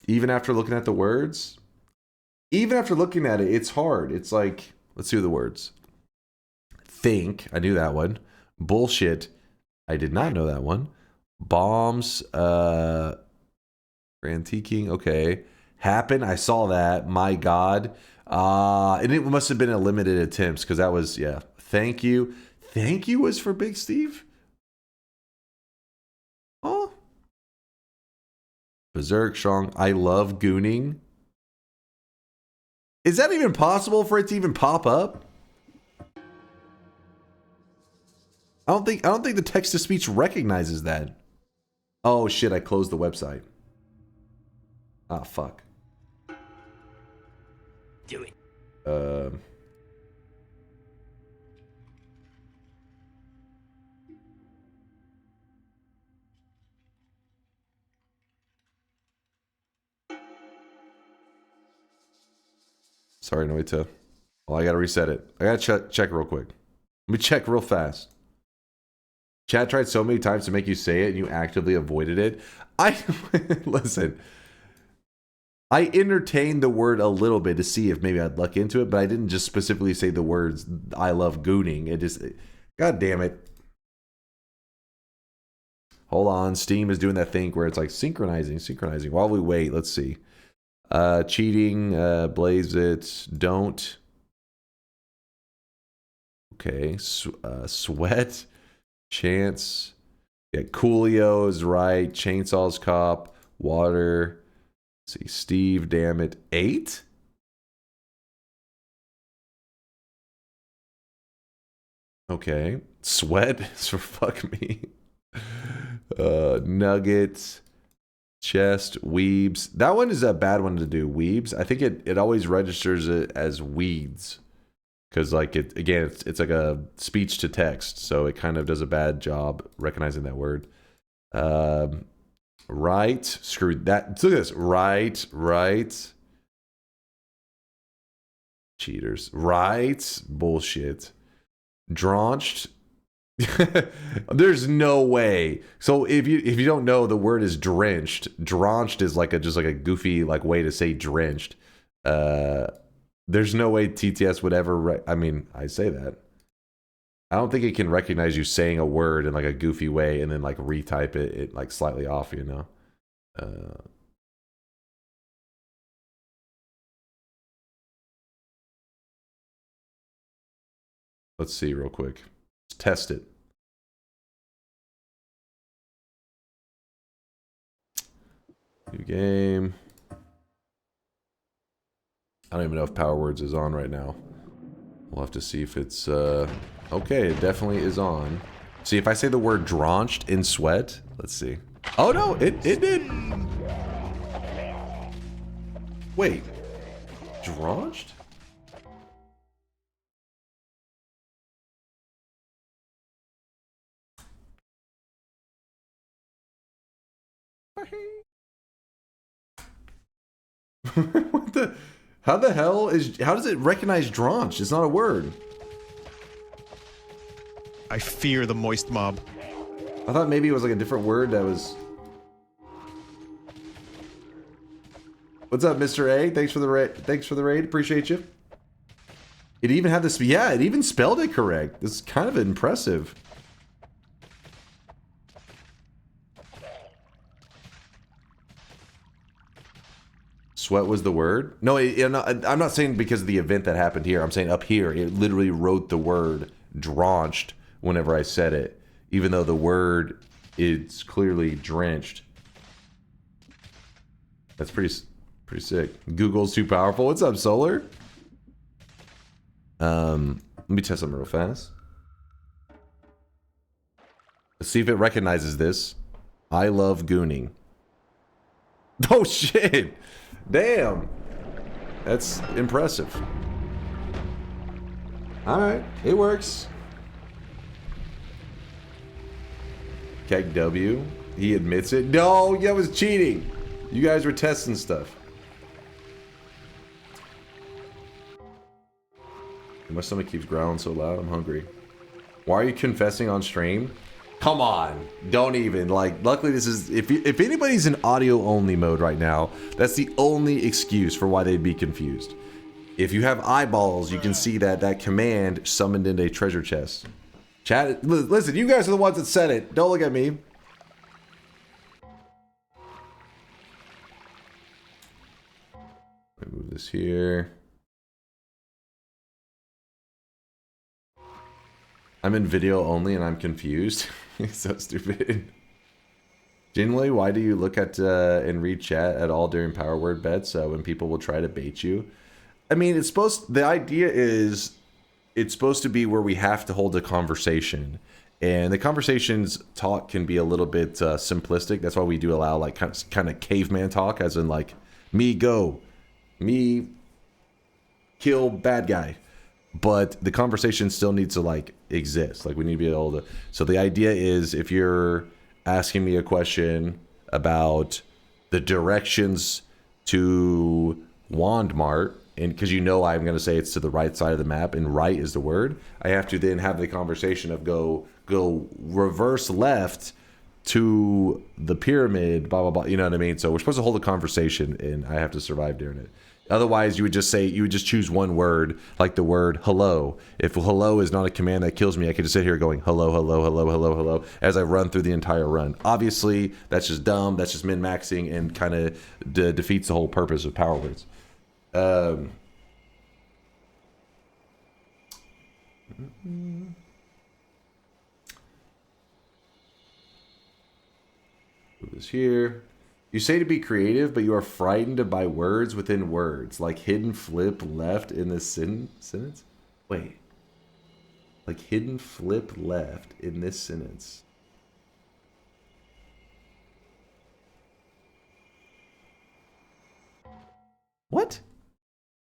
Even after looking at the words? Even after looking at it, it's hard. It's like, let's see the words. Think, I knew that one. Bullshit, I did not know that one. Bombs. Antiquing. Okay. Happen. I saw that. My God. And it must have been a limited attempts because that was, yeah. Thank you. Thank you was for Big Steve? Oh. Berserk Strong. I love gooning. Is that even possible for it to even pop up? I don't think the text to speech recognizes that. Oh shit, I closed the website. Ah, fuck. Do it. Sorry, Noita. Well, I gotta reset it. I gotta check real quick. Let me check real fast. Chat tried so many times to make you say it and you actively avoided it. Listen. I entertained the word a little bit to see if maybe I'd luck into it, but I didn't just specifically say the words I love gooning. It just, God damn it. Hold on, Steam is doing that thing where it's like synchronizing. While we wait, let's see. Cheating, blaze it, don't. Okay, sweat, chance. Yeah, Coolio is right. Chainsaw's cop, water. Let's see, Steve, damn it. 8? Okay. Sweat, so fuck me. Nuggets. Chest, weebs. That one is a bad one to do. Weebs. I think it always registers it as weeds. Because like it's like a speech to text. So it kind of does a bad job recognizing that word. Right. Screw that. Look at this. Right. Cheaters. Right. Bullshit. Drenched. There's no way. So if you don't know, the word is drenched. Drenched is like just like a goofy like way to say drenched. There's no way TTS would ever. I mean, I say that. I don't think it can recognize you saying a word in like a goofy way and then like retype it like slightly off. You know. Let's see real quick. Let's test it. New game. I don't even know if Power Words is on right now. We'll have to see if it's okay, it definitely is on. See, if I say the word drenched in sweat, let's see. Oh no, it did. Wait. Drenched? What the? How the hell is? How does it recognize drenched? It's not a word. I fear the moist mob. I thought maybe it was like a different word that was. What's up, Mr. A? Thanks for the raid. Thanks for the raid. Appreciate you. It even had this. Yeah, it even spelled it correct. This is kind of impressive. Sweat was the word? No, I'm not saying because of the event that happened here. I'm saying up here, it literally wrote the word drenched whenever I said it, even though the word is clearly drenched. That's pretty sick. Google's too powerful. What's up, Solar? Let me test something real fast. Let's see if it recognizes this. I love gooning. Oh shit! Damn! That's impressive. Alright, it works. Keg W. He admits it. No, that was cheating! You guys were testing stuff. My stomach keeps growling so loud, I'm hungry. Why are you confessing on stream? Come on, don't even. Like, luckily this is, if anybody's in audio only mode right now, that's the only excuse for why they'd be confused. If you have eyeballs, you can see that command summoned in a treasure chest. Chat, listen, you guys are the ones that said it. Don't look at me. this here. I'm in video only and I'm confused. So stupid. Generally, why do you look at and read chat at all during power word bets when people will try to bait you? I mean, the idea is it's supposed to be where we have to hold a conversation. And the conversations talk can be a little bit simplistic. That's why we do allow like kind of caveman talk, as in like me go, me kill bad guy. But the conversation still needs to like exist. Like we need to be able to. So the idea is if you're asking me a question about the directions to Wandmart, and because you know I'm going to say it's to the right side of the map and right is the word, I have to then have the conversation of go reverse left to the pyramid, blah blah blah. You know what I mean? So we're supposed to hold a conversation, and I have to survive during it. Otherwise, you would just choose one word, like the word hello. If hello is not a command that kills me, I could just sit here going hello, hello, hello, hello, hello as I run through the entire run. Obviously, that's just dumb. That's just min-maxing and kind of defeats the whole purpose of power words. Put this here. You say to be creative, but you are frightened by words within words, like hidden flip left in this sentence? Wait. Like hidden flip left in this sentence. What?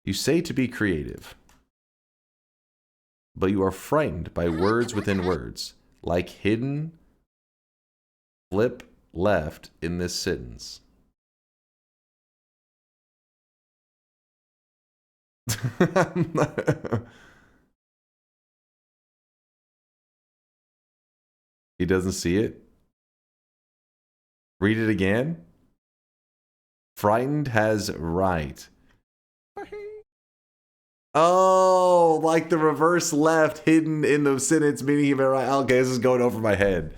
You say to be creative, but you are frightened by words within words, like hidden flip left in this sentence. He doesn't see it. Read it again. Frightened has right. Oh, like the reverse left hidden in the sentence, meaning he meant right. Okay, this is going over my head.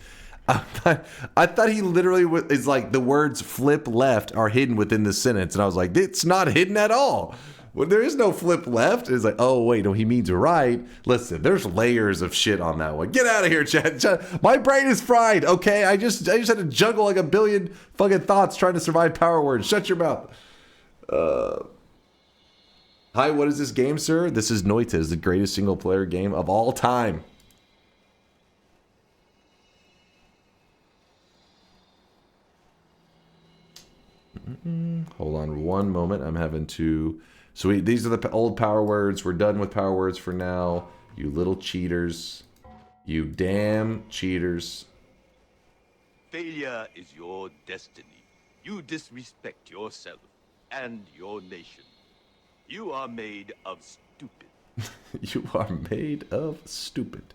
I thought he literally is like the words flip left are hidden within the sentence, and I was like, it's not hidden at all. Well, there is no flip left. It's like, oh wait, no, he means right. Listen, there's layers of shit on that one. Get out of here, Chad. My brain is fried. Okay, I just had to juggle like a billion fucking thoughts trying to survive power words. Shut your mouth. Hi, what is this game, sir? This is Noita. It's the greatest single player game of all time. Hold on one moment. I'm having to. So these are the old power words. We're done with power words for now. You little cheaters. You damn cheaters. Failure is your destiny. You disrespect yourself and your nation. You are made of stupid. You are made of stupid.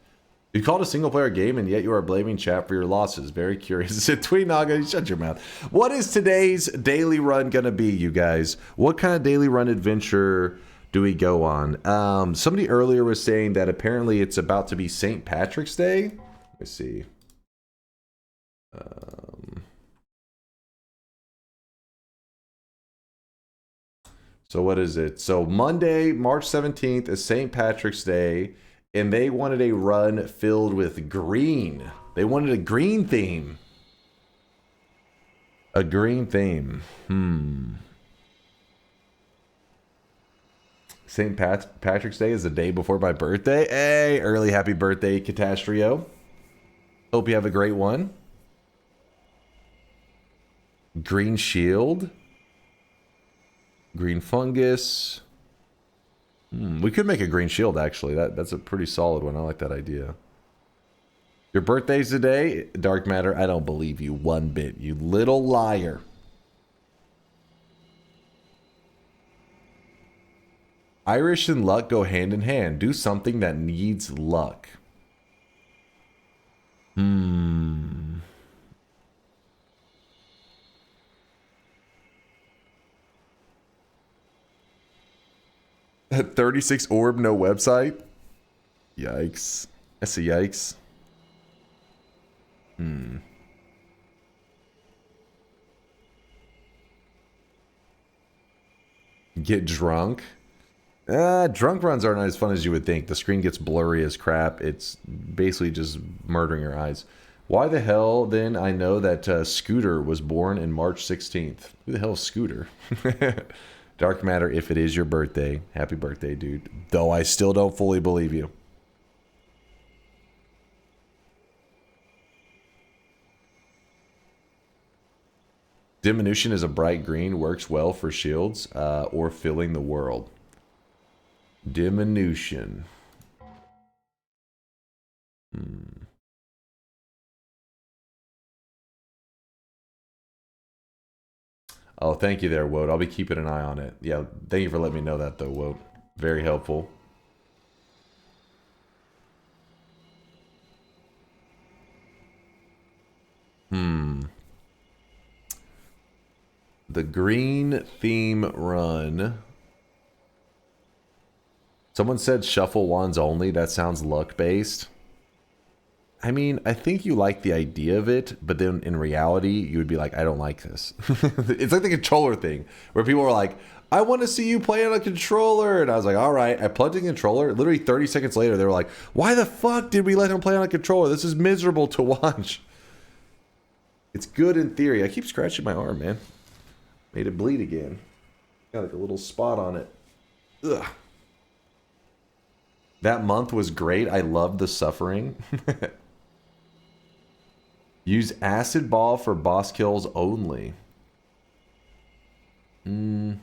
You called a single player game and yet you are blaming chat for your losses. Very curious. Tweetnaga, shut your mouth. What is today's daily run gonna be, you guys? What kind of daily run adventure do we go on? Somebody earlier was saying that apparently it's about to be St. Patrick's Day. Let me see. So what is it? So Monday, March 17th is St. Patrick's Day, and they wanted a run filled with green. They wanted a green theme. A green theme. St. Patrick's Day is the day before my birthday. Hey, early happy birthday, Catastrio. Hope you have a great one. Green shield. Green fungus. We could make a green shield, actually. That's a pretty solid one. I like that idea. Your birthday's today? Dark Matter, I don't believe you one bit. You little liar. Irish and luck go hand in hand. Do something that needs luck. 36 orb, no website? Yikes. That's a yikes. Get drunk. Drunk runs aren't as fun as you would think. The screen gets blurry as crap. It's basically just murdering your eyes. Why the hell then I know that Scooter was born in March 16th? Who the hell is Scooter? Dark Matter, if it is your birthday, happy birthday, dude. Though I still don't fully believe you. Diminution is a bright green, works well for shields or filling the world. Diminution. Oh, thank you there, Woad. I'll be keeping an eye on it. Yeah, thank you for letting me know that, though, Woad. Very helpful. The green theme run. Someone said shuffle wands only. That sounds luck-based. I mean, I think you like the idea of it, but then in reality, you would be like, I don't like this. It's like the controller thing, where people are like, I want to see you play on a controller. And I was like, all right. I plugged in the controller. Literally 30 seconds later, they were like, why the fuck did we let him play on a controller? This is miserable to watch. It's good in theory. I keep scratching my arm, man. Made it bleed again. Got like a little spot on it. Ugh. That month was great. I loved the suffering. Use acid ball for boss kills only. Random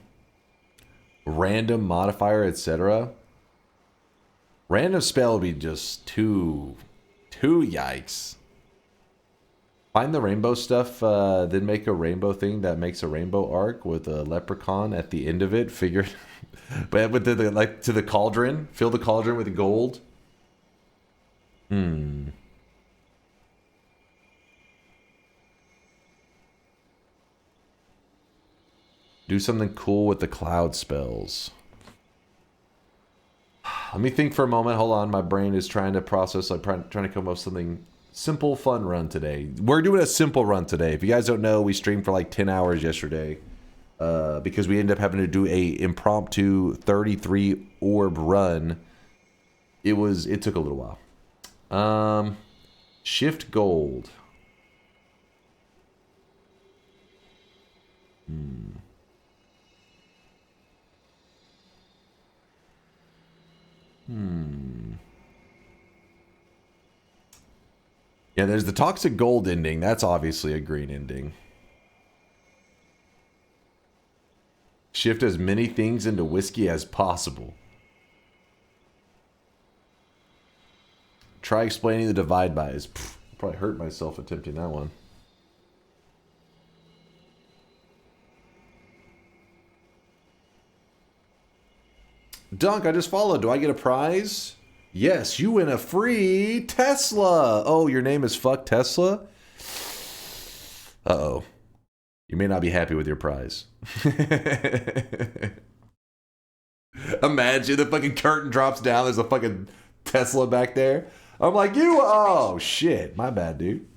modifier, etc. Random spell would be just too yikes. Find the rainbow stuff, then make a rainbow thing that makes a rainbow arc with a leprechaun at the end of it. Figure, but with the like to the cauldron. Fill the cauldron with gold. Do something cool with the cloud spells. Let me think for a moment. Hold on, my brain is trying to process. I'm trying to come up with something. Simple, fun run today. We're doing a simple run today. If you guys don't know, we streamed for like 10 hours yesterday because we ended up having to do a impromptu 33 orb run. It took a little while. Shift gold. Yeah, there's the toxic gold ending. That's obviously a green ending. Shift as many things into whiskey as possible. Try explaining the divide bys. Probably hurt myself attempting that one. Dunk, I just followed. Do I get a prize? Yes, you win a free Tesla. Oh, your name is Fuck Tesla? Uh-oh. You may not be happy with your prize. Imagine the fucking curtain drops down. There's a fucking Tesla back there. I'm like, oh, shit. My bad, dude.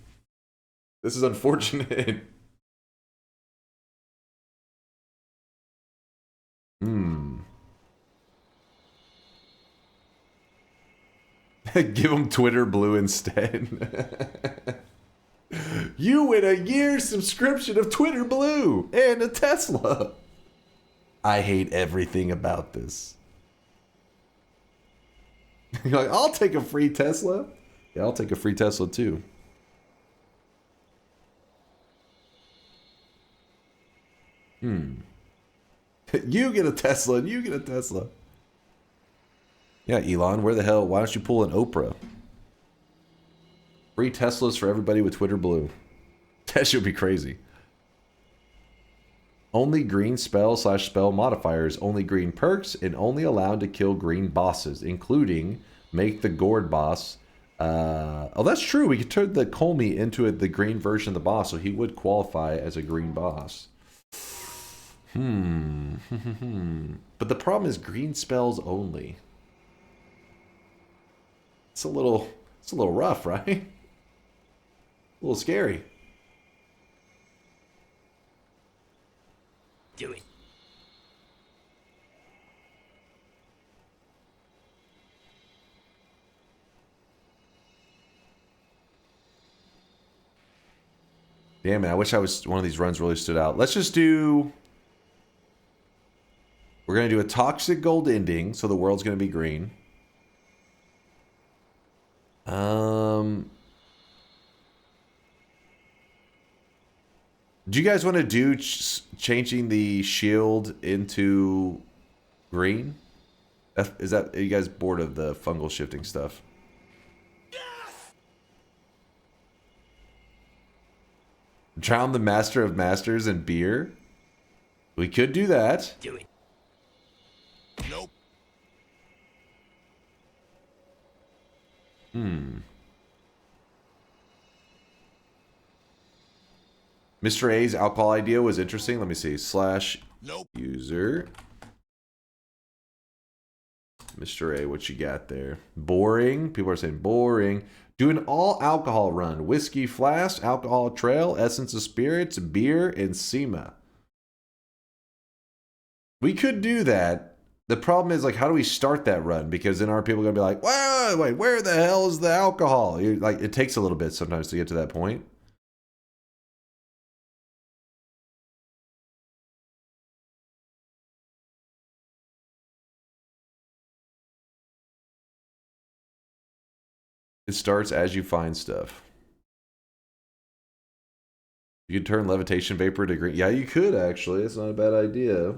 This is unfortunate. Give him Twitter Blue instead. You win a year's subscription of Twitter Blue and a Tesla. I hate everything about this. You're like, I'll take a free Tesla. Yeah, I'll take a free Tesla too. You get a Tesla and you get a Tesla. Yeah, Elon, where the hell? Why don't you pull an Oprah? Free Teslas for everybody with Twitter Blue. That should be crazy. Only green spell/spell modifiers, only green perks, and only allowed to kill green bosses, including make the gourd boss. Oh, that's true. We could turn the Colmy into the green version of the boss, so he would qualify as a green boss. But the problem is green spells only. It's a little rough, right? A little scary. Do it. Damn it, I wish one of these runs really stood out. Let's just do... We're going to do a toxic gold ending, so the world's going to be green. Do you guys want to do changing the shield into green? Are you guys bored of the fungal shifting stuff? Yes! Drown the Master of Masters in beer? We could do that. Do it. Nope. Mr. A's alcohol idea was interesting. Let me see. Nope. /user. Mr. A, what you got there? Boring. People are saying boring. Do an all alcohol run. Whiskey flask, alcohol trail, essence of spirits, beer, and SEMA. We could do that. The problem is, like, how do we start that run? Because then are people going to be like, wait, where the hell is the alcohol? Like, it takes a little bit sometimes to get to that point. It starts as you find stuff. You could turn levitation vapor to green. Yeah, you could, actually. It's not a bad idea.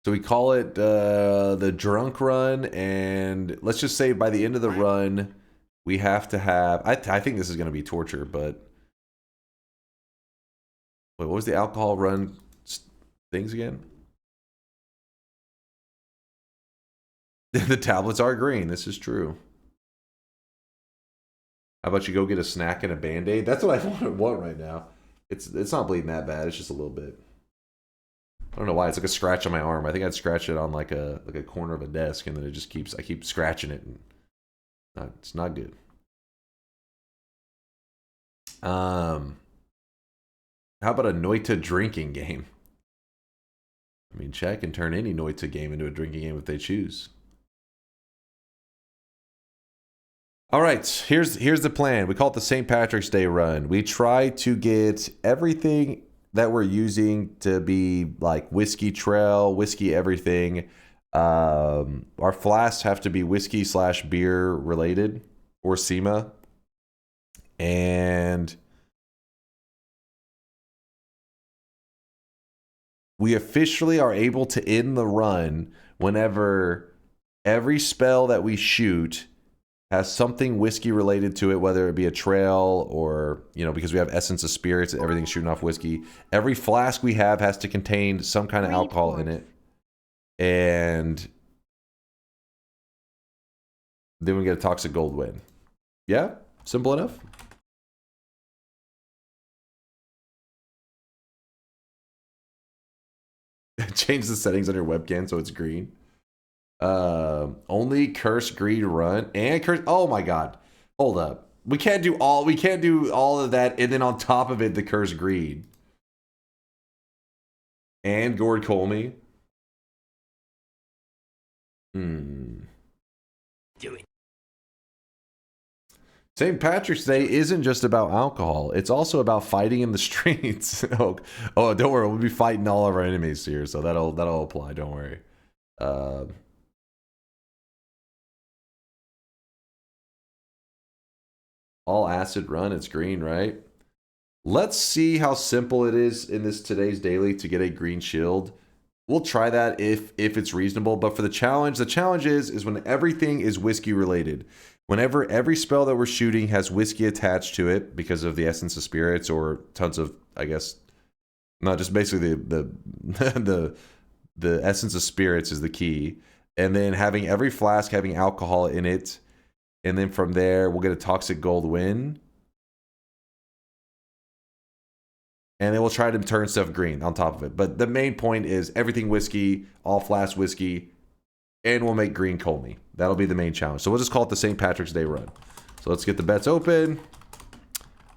So we call it the drunk run, and let's just say by the end of the run, we have to have... I think this is going to be torture, but... Wait, what was the alcohol run things again? The tablets are green. This is true. How about you go get a snack and a Band-Aid? That's what I want right now. It's not bleeding that bad. It's just a little bit. I don't know why. It's like a scratch on my arm. I think I'd scratch it on like a corner of a desk, and then it just keeps... I keep scratching it, and it's not good. How about a Noita drinking game? I mean, chat can turn any Noita game into a drinking game if they choose. All right, here's the plan. We call it the St. Patrick's Day run. We try to get everything that we're using to be like whiskey trail, whiskey everything. Our flasks have to be whiskey / beer related or SEMA. And we officially are able to end the run whenever every spell that we shoot has something whiskey related to it, whether it be a trail or, you know, because we have essence of spirits, everything's shooting off whiskey. Every flask we have has to contain some kind of alcohol in it. And then we get a toxic gold win. Yeah? Simple enough? Change the settings on your webcam so it's green. Only curse greed run and curse. Oh my god, hold up. We can't do all of that and then on top of it the curse greed and Gord Colmy. Do it. St. Patrick's Day isn't just about alcohol. It's also about fighting in the streets. oh, don't worry. We'll be fighting all of our enemies here, so that'll apply. Don't worry. All acid run. It's green, right? Let's see how simple it is in this today's daily to get a green shield. We'll try that if it's reasonable. But for the challenge is when everything is whiskey related. Whenever every spell that we're shooting has whiskey attached to it because of the essence of spirits or tons of, I guess, not just basically the essence of spirits is the key. And then having every flask having alcohol in it. And then from there, we'll get a toxic gold win. And then we'll try to turn stuff green on top of it. But the main point is everything whiskey, all flask whiskey, and we'll make green Colmy. That'll be the main challenge. So we'll just call it the St. Patrick's Day run. So let's get the bets open.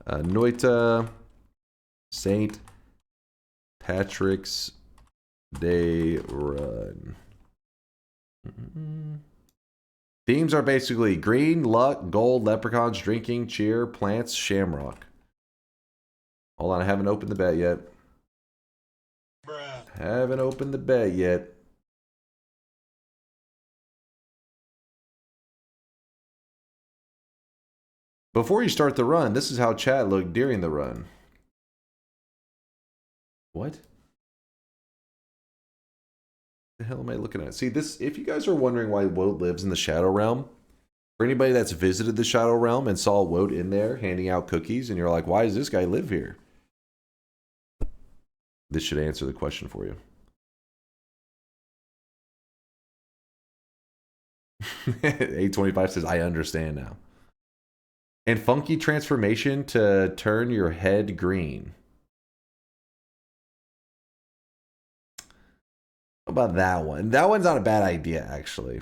Noita, St. Patrick's Day run. Themes are basically green, luck, gold, leprechauns, drinking, cheer, plants, shamrock. Hold on, I haven't opened the bet yet. Haven't opened the bet yet. Before you start the run, this is how chat looked during the run. What? The hell am I looking at? See, this, if you guys are wondering why Woad lives in the Shadow Realm, for anybody that's visited the Shadow Realm and saw Woad in there handing out cookies, and you're like, why does this guy live here? This should answer the question for you. 825 says, I understand now. And funky transformation to turn your head green. How about that one? That one's not a bad idea, actually.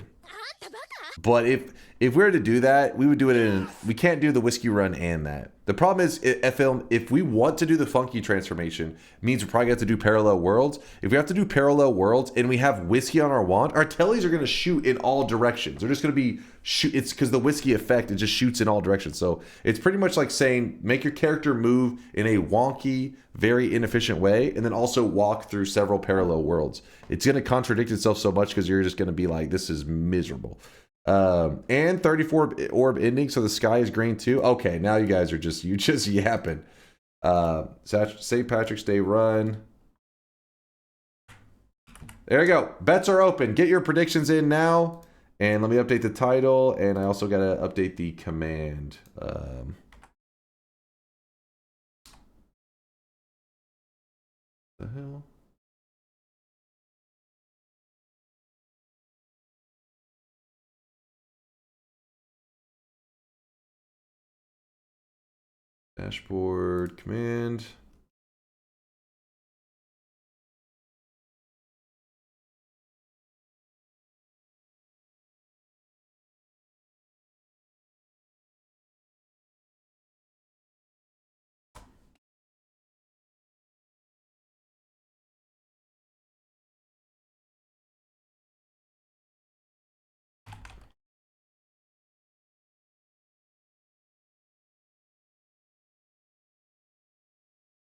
But if we were to do that, we would do it in... We can't do the whiskey run and that. The problem is, if we want to do the funky transformation, it means we probably have to do parallel worlds. If we have to do parallel worlds and we have whiskey on our wand, our tellies are going to shoot in all directions. They're just going to be... It's because the whiskey effect, it just shoots in all directions. So it's pretty much like saying, make your character move in a wonky, very inefficient way, and then also walk through several parallel worlds. It's going to contradict itself so much because you're just going to be like, this is miserable. And 34 orb ending, so the sky is green too. Okay, now you guys are just yapping. St. Patrick's Day run. There you go. Bets are open. Get your predictions in now. And let me update the title, and I also gotta update the command. The hell? Dashboard command.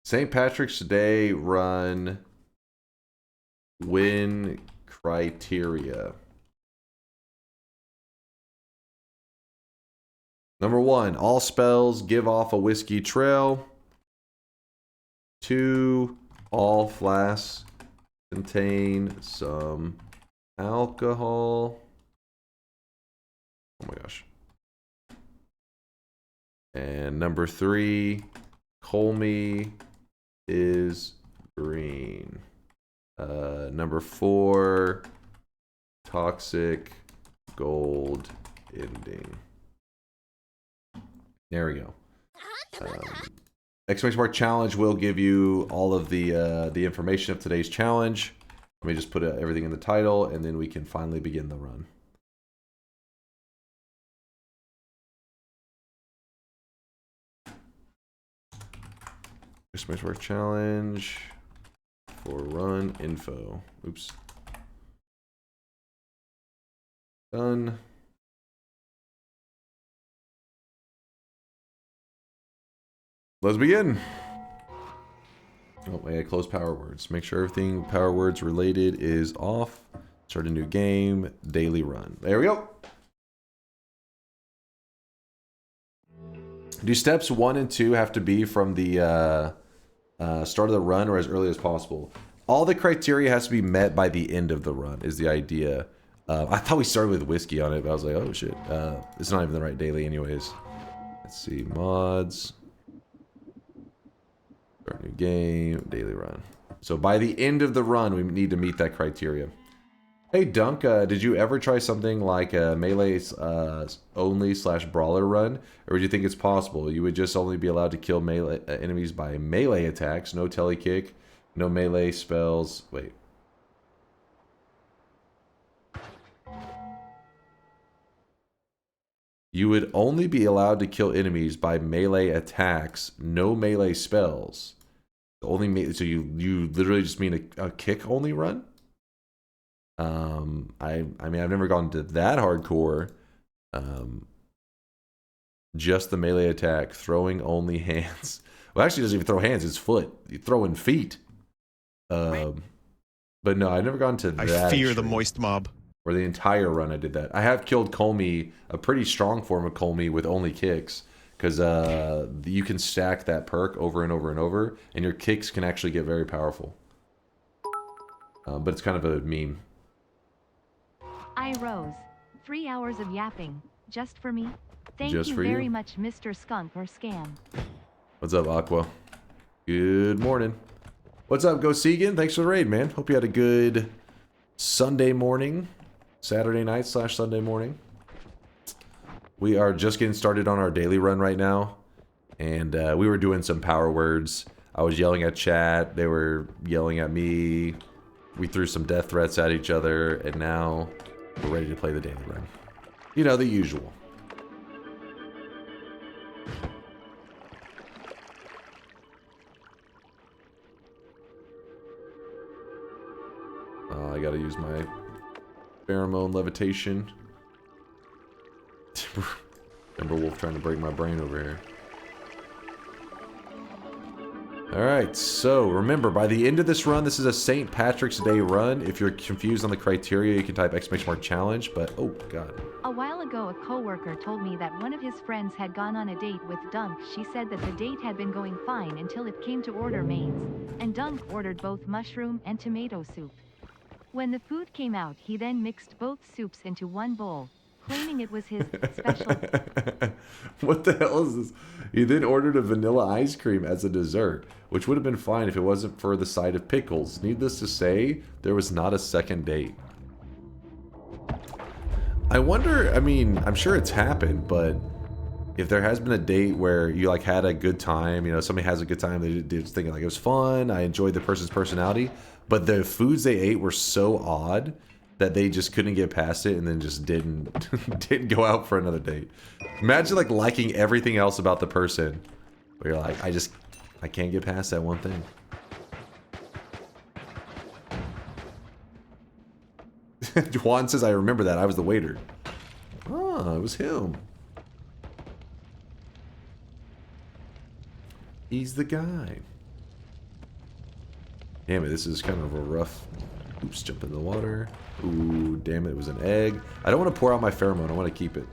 St. Patrick's Day run win criteria. Number 1, all spells give off a whiskey trail. 2, all flasks contain some alcohol. Oh my gosh. And number 3, Colmy is green. Number 4, toxic gold ending. There we go. Exclamation mark challenge will give you all of the information of today's challenge. Let me just put everything in the title, and then we can finally begin the run. Exclamation mark challenge for run info. Oops. Done. Let's begin. Oh, I close power words. Make sure everything power words related is off. Start a new game. Daily run. There we go. Do steps 1 and 2 have to be from the start of the run or as early as possible? All the criteria has to be met by the end of the run is the idea. I thought we started with whiskey on it, but I was like, oh shit. It's not even the right daily anyways. Let's see. Mods. Start new game. Daily run. So by the end of the run, we need to meet that criteria. Hey Dunk, did you ever try something like a melee only / brawler run? Or do you think it's possible? You would just only be allowed to kill melee enemies by melee attacks, no telly kick, no melee spells. Wait. You would only be allowed to kill enemies by melee attacks, no melee spells. So you literally just mean a kick only run? I mean, I've never gone to that hardcore. Just the melee attack, throwing only hands. Well, actually, it doesn't even throw hands; it's foot. You throw in feet. But no, I've never gone to that. I fear the extreme. moist mob. For the entire run, I did that. I have killed Colmy, a pretty strong form of Colmy with only kicks, because you can stack that perk over and over and over, and your kicks can actually get very powerful. But it's kind of a meme. I rose. 3 hours of yapping. Just for me? Thank Just you for very you. much, Mr. Skunk or Scam. What's up, Aqua? Good morning. What's up, Go Segan? Thanks for the raid, man. Hope you had a good Sunday morning. Saturday night / Sunday morning. We are just getting started on our daily run right now. And we were doing some power words. I was yelling at chat. They were yelling at me. We threw some death threats at each other. And now we're ready to play the daily run. You know, the usual. I gotta use my pheromone levitation. Timberwolf trying to break my brain over here. Alright, so remember, by the end of this run, this is a St. Patrick's Day run. If you're confused on the criteria, you can type !challenge, but oh god. A while ago, a coworker told me that one of his friends had gone on a date with Dunk. She said that the date had been going fine until it came to order mains, and Dunk ordered both mushroom and tomato soup. When the food came out, he then mixed both soups into one bowl, claiming it was his special. What the hell is this? He then ordered a vanilla ice cream as a dessert, which would have been fine if it wasn't for the side of pickles. Needless to say, there was not a second date. I wonder, I mean, I'm sure it's happened, but if there has been a date where you like had a good time, you know, somebody has a good time, they're just thinking like it was fun, I enjoyed the person's personality, but the foods they ate were so odd that they just couldn't get past it and then just didn't go out for another date. Imagine like liking everything else about the person, where you're like, I can't get past that one thing. Juan says, I remember that, I was the waiter. Oh, it was him. He's the guy. Damn it, this is kind of a rough... Oops, jump in the water. Ooh, damn it, it was an egg. I don't want to pour out my pheromone, I want to keep it.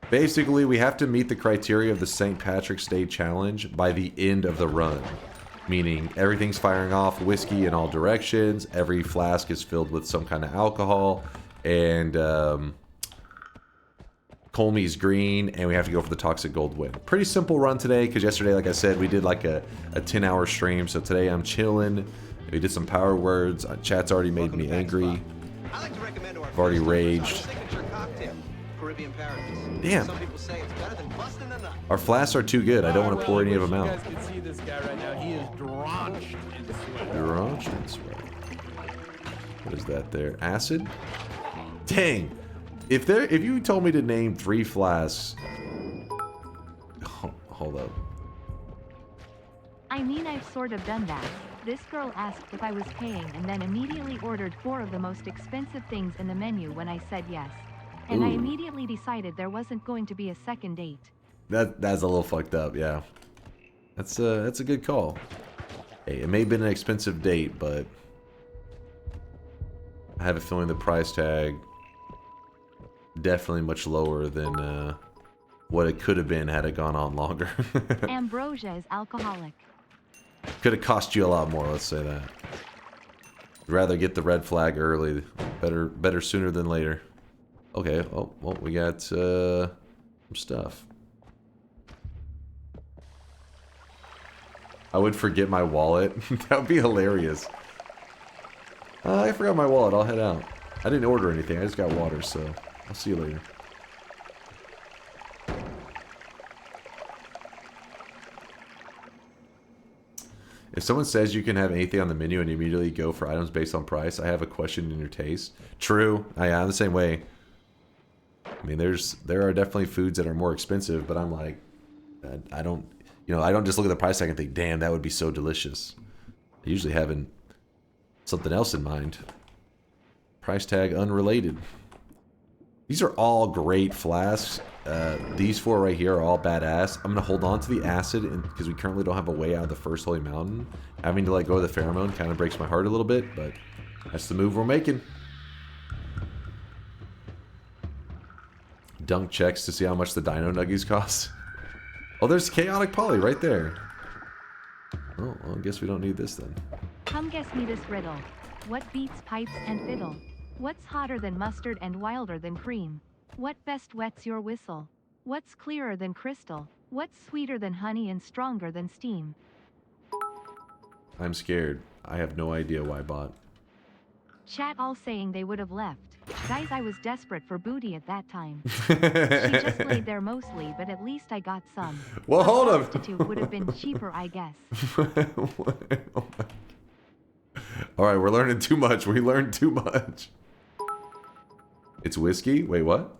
Basically, we have to meet the criteria of the St. Patrick's Day challenge by the end of the run. Meaning, everything's firing off whiskey in all directions, every flask is filled with some kind of alcohol, and Colmy's green, and we have to go for the Toxic Gold win. Pretty simple run today, because yesterday, like I said, we did like a 10-hour stream, so today I'm chilling. We did some power words. Chat's already made me angry. I've already raged. Damn. Our flasks are too good. I don't want to pour any of them out. You guys can see this guy right now. He is drenched in sweat. Drenched in sweat. What is that there? Acid? Dang. If you told me to name 3 flasks... Hold up. I mean, I've sort of done that. This girl asked if I was paying and then immediately ordered 4 of the most expensive things in the menu when I said yes. And I immediately decided there wasn't going to be a second date. That's a little fucked up, yeah. That's a good call. Hey, it may have been an expensive date, but I have a feeling the price tag definitely much lower than what it could have been had it gone on longer. Ambrosia is alcoholic. Could have cost you a lot more, let's say that. I'd rather get the red flag early. Better sooner than later. Okay, oh, well, we got some stuff. I would forget my wallet. That would be hilarious. I forgot my wallet. I'll head out. I didn't order anything. I just got water, so I'll see you later. If someone says you can have anything on the menu and you immediately go for items based on price, I have a question in your taste. True. I'm the same way. I mean, there are definitely foods that are more expensive, but I'm like, I don't just look at the price tag and think, damn, that would be so delicious. Usually having something else in mind. Price tag unrelated. These are all great flasks. These 4 right here are all badass. I'm gonna hold on to the acid because we currently don't have a way out of the first holy mountain. Having to like go to the pheromone kind of breaks my heart a little bit, but that's the move we're making. Dunk checks to see how much the dino nuggies cost. Oh, there's chaotic poly right there. Oh, well, I guess we don't need this then. Come guess me this riddle. What beats pipes and fiddle? What's hotter than mustard and wilder than cream? What best wets your whistle? What's clearer than crystal? What's sweeter than honey and stronger than steam? I'm scared. I have no idea why bot. Chat all saying they would have left. Guys, I was desperate for booty at that time. She just laid there mostly, but at least I got some. Well, hold up. A prostitute would have been cheaper, I guess. Alright, we're learning too much. We learned too much. It's whiskey? Wait, what?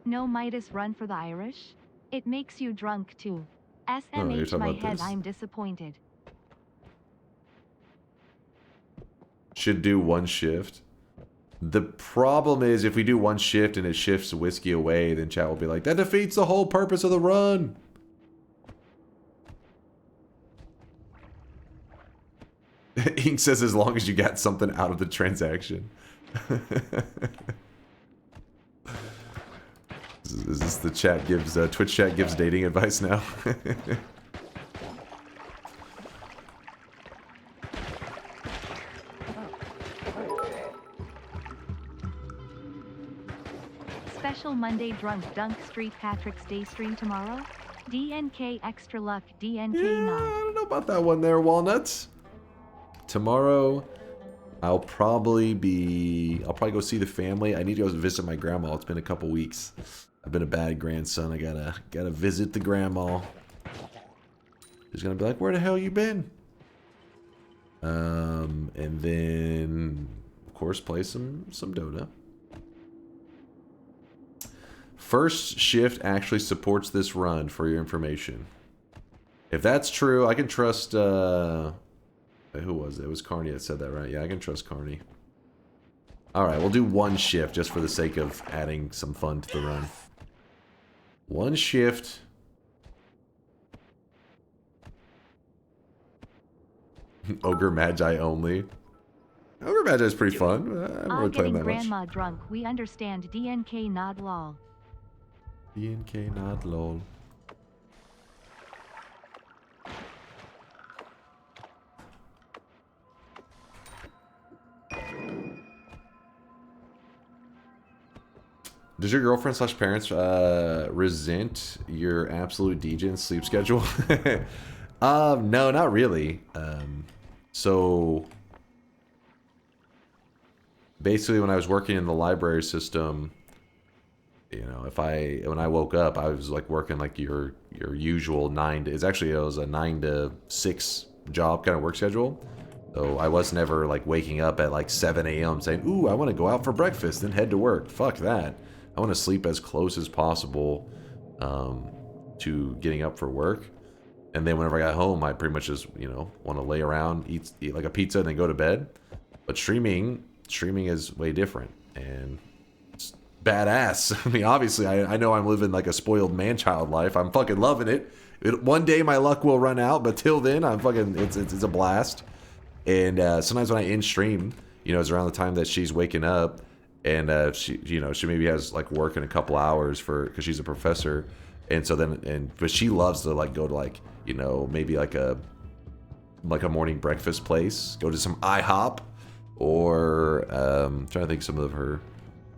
No Midas run for the Irish? It makes you drunk too. you're SMH talking my about head, this. I'm disappointed. Should do 1 shift. The problem is if we do 1 shift and it shifts whiskey away, then chat will be like, that defeats the whole purpose of the run. Ink says as long as you got something out of the transaction. Is this the chat gives, Twitch chat gives dating advice now? Special Monday Drunk Dunk Street Patrick's Day stream tomorrow? DNK Extra Luck DNK Nod. I don't know about that one there, Walnuts. Tomorrow, I'll probably go see the family. I need to go visit my grandma. It's been a couple weeks. I've been a bad grandson. I gotta visit the grandma. She's gonna be like, where the hell you been? And then, of course, play some Dota. First shift actually supports this run, for your information. If that's true, I can trust, who was it? It was Carney that said that, right? Yeah, I can trust Carney. Alright, we'll do 1 shift just for the sake of adding some fun to the run. 1 shift. Ogre Magi only. Ogre Magi is pretty fun. I'm really playing that much. Grandma drunk, we understand DNK Nod lol. DNK Nod lol. Does your girlfriend / parents resent your absolute degen sleep schedule? No, not really. So basically, when I was working in the library system, you know, when I woke up, I was like working like your usual 9 to, it was a 9 to 6 job kind of work schedule. So I was never like waking up at like 7 a.m. saying, ooh, I want to go out for breakfast and head to work. Fuck that. I want to sleep as close as possible to getting up for work. And then whenever I got home, I pretty much just, you know, want to lay around, eat like a pizza, and then go to bed. But streaming is way different. And it's badass. I mean, obviously, I know I'm living like a spoiled man-child life. I'm fucking loving it. One day my luck will run out, but till then, I'm fucking, it's a blast. And sometimes when I in-stream, you know, it's around the time that she's waking up. And she maybe has like work in a couple hours because she's a professor, and so but she loves to like go to like, you know, maybe like a morning breakfast place, go to some IHOP, or I'm trying to think some of her.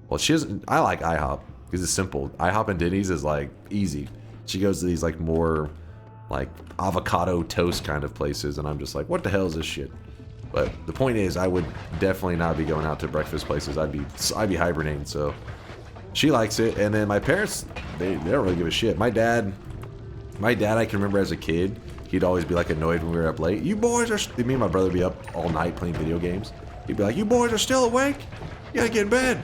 Well, I like IHOP because it's simple. IHOP and Denny's is like easy. She goes to these like more like avocado toast kind of places, and I'm just like, what the hell is this shit? But the point is, I would definitely not be going out to breakfast places. I'd be hibernating. So she likes it, and then my parents, they don't really give a shit. My dad, I can remember as a kid, he'd always be like annoyed when we were up late. You boys are. Me and my brother would be up all night playing video games. He'd be like, "You boys are still awake? You gotta get in bed."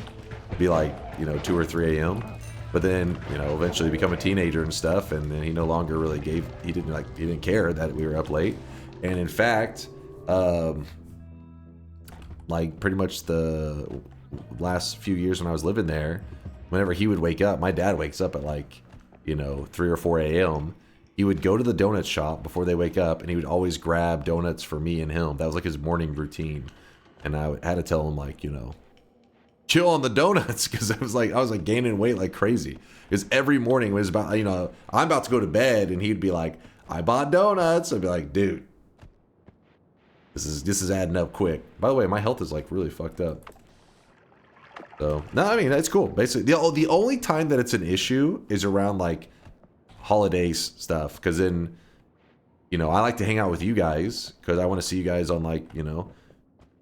It'd be like, you know, 2 or 3 a.m. But then, you know, eventually become a teenager and stuff, and then he no longer really he didn't care that we were up late. And in fact, like pretty much the last few years when I was living there, whenever he would wake up, my dad wakes up at like, you know, 3 or 4 a.m. He would go to the donut shop before they wake up, and he would always grab donuts for me and him. That was like his morning routine. And I had to tell him, like, you know, chill on the donuts, because I was like gaining weight like crazy. Because every morning was about, you know, I'm about to go to bed, and he'd be like, I bought donuts. I'd be like, dude, this is adding up quick. By the way, my health is like really fucked up. So no, I mean, that's cool. Basically, the only time that it's an issue is around like holidays stuff, because then, you know, I like to hang out with you guys because I want to see you guys on, like, you know,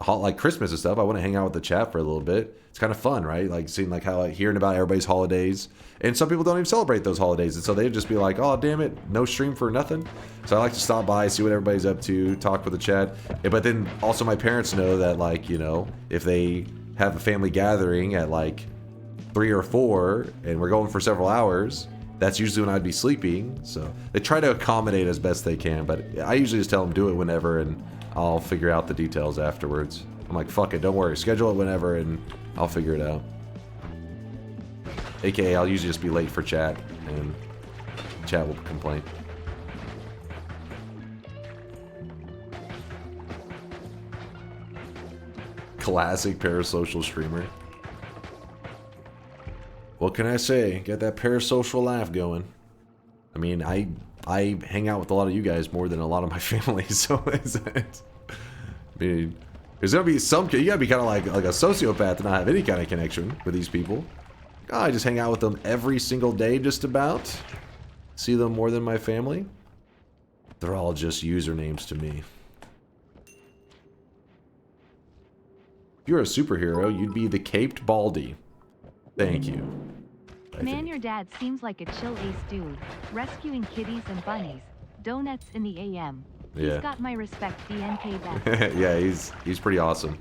like Christmas and stuff. I want to hang out with the chat for a little bit. It's kind of fun, right? Like seeing like how, like, hearing about everybody's holidays, and some people don't even celebrate those holidays, and so they'd just be like, oh damn it, no stream for nothing. So I like to stop by, see what everybody's up to, talk with the chat. But then also my parents know that, like, you know, if they have a family gathering at like 3 or 4 and we're going for several hours, that's usually when I'd be sleeping. So they try to accommodate as best they can, but I usually just tell them do it whenever, and I'll figure out the details afterwards. I'm like, fuck it, don't worry, schedule it whenever and I'll figure it out. AKA, I'll usually just be late for chat and chat will complain. Classic parasocial streamer. What can I say? Get that parasocial laugh going. I mean, I hang out with a lot of you guys more than a lot of my family, so it's, I mean, there's gonna be some, you gotta be kind of like a sociopath to not have any kind of connection with these people. Oh, I just hang out with them every single day, just about. See them more than my family. They're all just usernames to me. If you're a superhero, you'd be the Caped Baldy. Thank you. Man, your dad seems like a chill ace dude. Rescuing kitties and bunnies. Donuts in the AM. Yeah. He's got my respect, BNK back. Yeah, he's pretty awesome.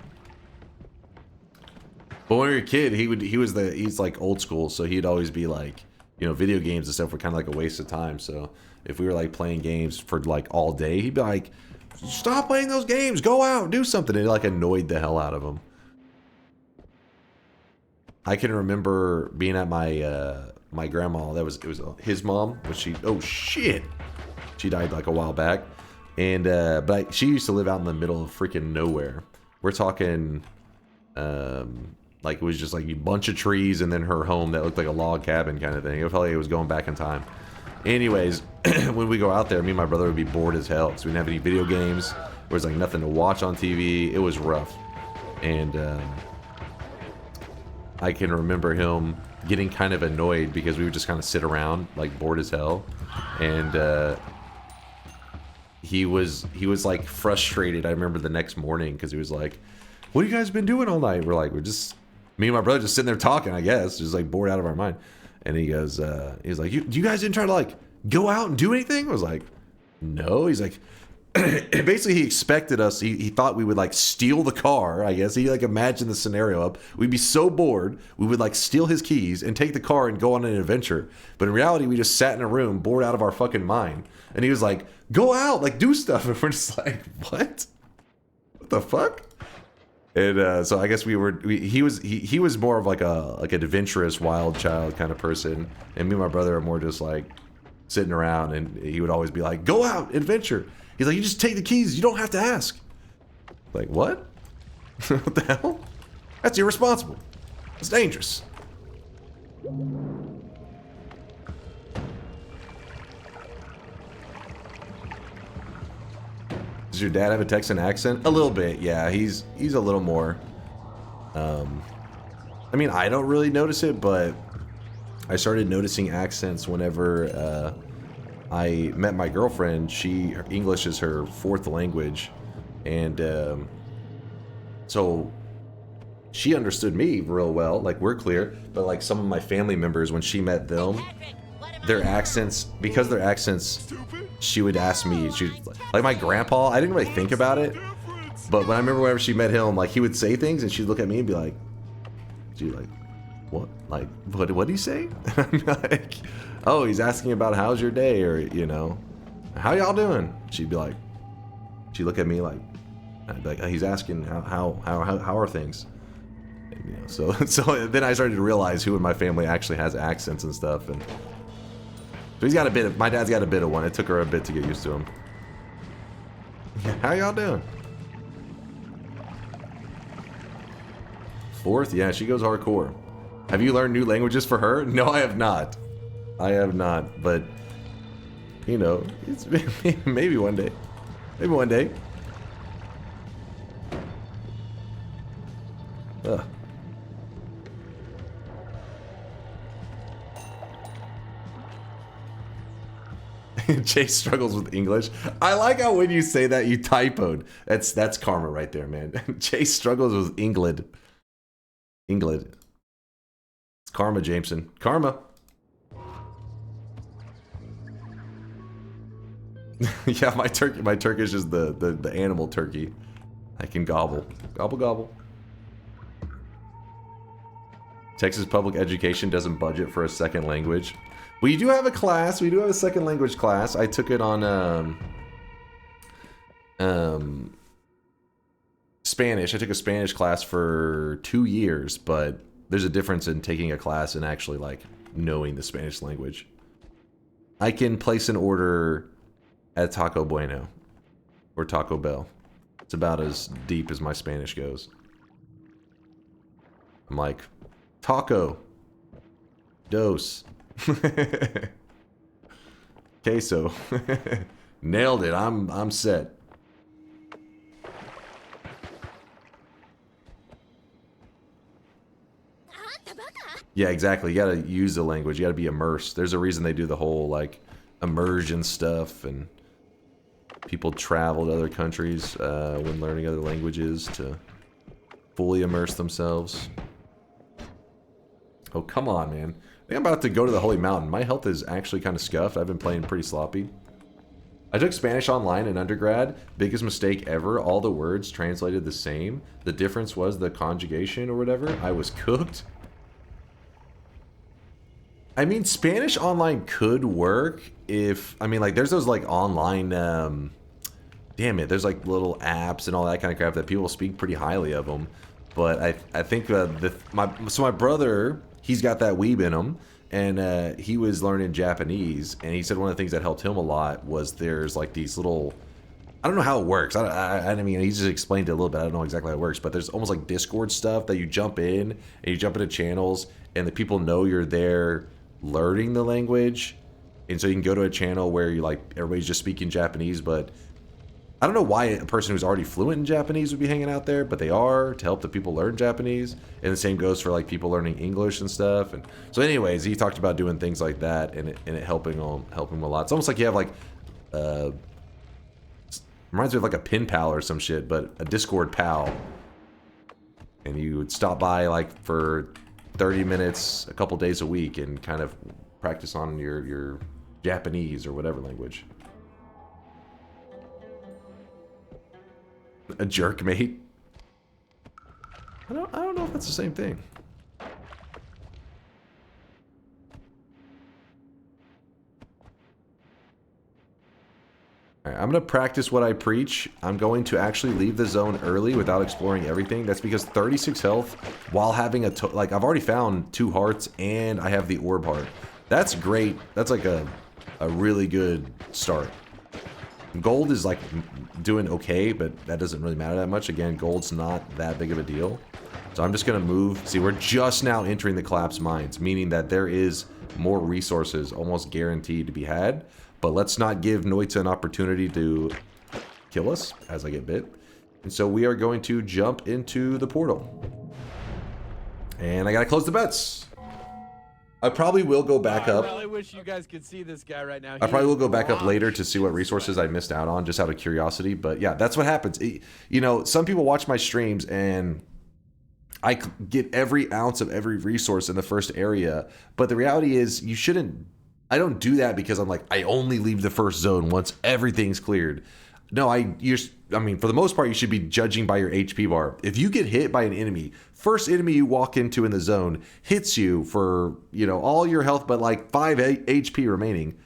But when we were a kid, he's like old school, so he'd always be like, you know, video games and stuff were kind of like a waste of time. So if we were like playing games for like all day, he'd be like, stop playing those games, go out, do something. And it like annoyed the hell out of him. I can remember being at my my grandma. It was his mom, which oh shit, she died like a while back, and but she used to live out in the middle of freaking nowhere. We're talking, like it was just like a bunch of trees and then her home that looked like a log cabin kind of thing. It felt like it was going back in time. Anyways, when we go out there, me and my brother would be bored as hell because we didn't have any video games. There was like nothing to watch on TV. It was rough, and I can remember him getting kind of annoyed because we would just kind of sit around like bored as hell, and he was like frustrated. I remember the next morning because he was like, "What have you guys been doing all night?" We're like, me and my brother just sitting there talking, I guess, just like bored out of our mind. And he goes, he's like, you guys didn't try to like go out and do anything? I was like, no. He's like, basically he expected us, he thought we would like steal the car, I guess. He like imagined the scenario up. We'd be so bored, we would like steal his keys and take the car and go on an adventure. But in reality, we just sat in a room bored out of our fucking mind. And he was like, go out, like do stuff. And we're just like, what the fuck? And so I guess he was more of like an adventurous wild child kind of person, and me and my brother are more just like sitting around, and he would always be like, go out, adventure. He's like, you just take the keys, you don't have to ask. Like, what? What the hell? That's irresponsible. It's dangerous. Does your dad have a Texan accent? A little bit, yeah. He's a little more. I mean, I don't really notice it, but I started noticing accents whenever I met my girlfriend. English is her 4th language, and so she understood me real well. Like, we're clear, but like some of my family members, when she met them, their accents, she would ask me, like my grandpa, I didn't really think about it, but when I remember whenever she met him, like he would say things and she'd look at me and be like, what? Like, what did he say? I'm like, oh, he's asking about how's your day, or, you know, how y'all doing? She'd be like, she'd look at me like, I'd be like, he's asking how are things? And, you know, so then I started to realize who in my family actually has accents and stuff. And so he's got a bit of, my dad's got a bit of one. It took her a bit to get used to him. How y'all doing? Fourth? Yeah, she goes hardcore. Have you learned new languages for her? No, I have not. I have not, but you know, it's maybe one day. Maybe one day. Ugh. Chase struggles with English. I like how when you say that you typoed. That's karma right there, man. Chase struggles with England. England. It's karma, Jameson. Karma. Yeah, my Turkish is the animal turkey. I can gobble. Gobble gobble. Texas public education doesn't budget for a second language. We do have a class. We do have a second language class. I took it on Spanish. I took a Spanish class for 2 years, but there's a difference in taking a class and actually like knowing the Spanish language. I can place an order at Taco Bueno or Taco Bell. It's about as deep as my Spanish goes. I'm like, taco, dos, queso. Nailed it. I'm set. Yeah, exactly. You gotta use the language. You gotta be immersed. There's a reason they do the whole like immersion stuff, and people travel to other countries when learning other languages to fully immerse themselves. Oh, come on, man. I think I'm about to go to the Holy Mountain. My health is actually kind of scuffed. I've been playing pretty sloppy. I took Spanish online in undergrad. Biggest mistake ever. All the words translated the same. The difference was the conjugation or whatever. I was cooked. I mean, Spanish online could work if... I mean, like, there's those, like, online... damn it, there's, like, little apps and all that kind of crap that people speak pretty highly of them. But I think my brother, he's got that weeb in him, and he was learning Japanese, and he said one of the things that helped him a lot was there's like these little, I don't know how it works. I mean, he just explained it a little bit. I don't know exactly how it works, but there's almost like Discord stuff that you jump in, and you jump into channels, and the people know you're there learning the language, and so you can go to a channel where you like everybody's just speaking Japanese, but I don't know why a person who's already fluent in Japanese would be hanging out there, but they are, to help the people learn Japanese. And the same goes for like people learning English and stuff. And so anyways, he talked about doing things like that and it helping him a lot. It's almost like you have like reminds me of like a pen pal or some shit, but a Discord pal. And you would stop by like for 30 minutes a couple days a week and kind of practice on your Japanese or whatever language. A jerk mate? I don't know if that's the same thing. Alright, I'm gonna practice what I preach. I'm going to actually leave the zone early without exploring everything. That's because 36 health while having like I've already found 2 hearts and I have the orb heart. That's great. That's like a really good start. Gold is like doing okay, but that doesn't really matter that much. Again, gold's not that big of a deal. So I'm just gonna move. See, we're just now entering the collapsed mines, meaning that there is more resources almost guaranteed to be had. But let's not give Noita an opportunity to kill us as I get bit. And so we are going to jump into the portal. And I gotta close the bets. I probably will go back up. I really wish you guys could see this guy right now. I probably will go back up later to see what resources I missed out on, just out of curiosity. But yeah, that's what happens. You know, some people watch my streams and I get every ounce of every resource in the first area. But the reality is you shouldn't... I don't do that because I'm like, I only leave the first zone once everything's cleared. No, I mean, for the most part, you should be judging by your HP bar. If you get hit by an enemy, first enemy you walk into in the zone hits you for, you know, all your health but like 5 HP remaining,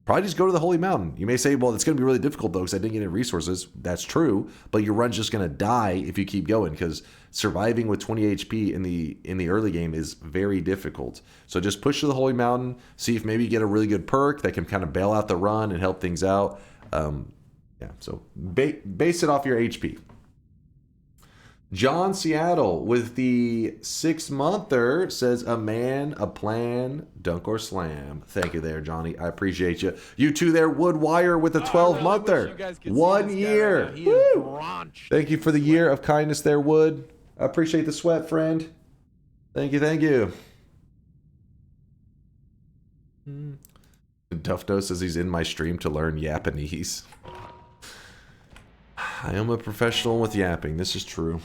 probably just go to the Holy Mountain. You may say, well, it's going to be really difficult though because I didn't get any resources. That's true, but your run's just going to die if you keep going because surviving with 20 HP in the early game is very difficult. So just push to the Holy Mountain, see if maybe you get a really good perk that can kind of bail out the run and help things out. Yeah, so base it off your HP. John Seattle with the 6-monther says, a man, a plan, dunk or slam. Thank you there, Johnny. I appreciate you. You two there, Woodwire with the 12-monther. 1 year. Woo! Thank you for the year of kindness there, Wood. I appreciate the sweat, friend. Thank you, thank you. Duffno says he's in my stream to learn Japanese. I am a professional with yapping. This is true.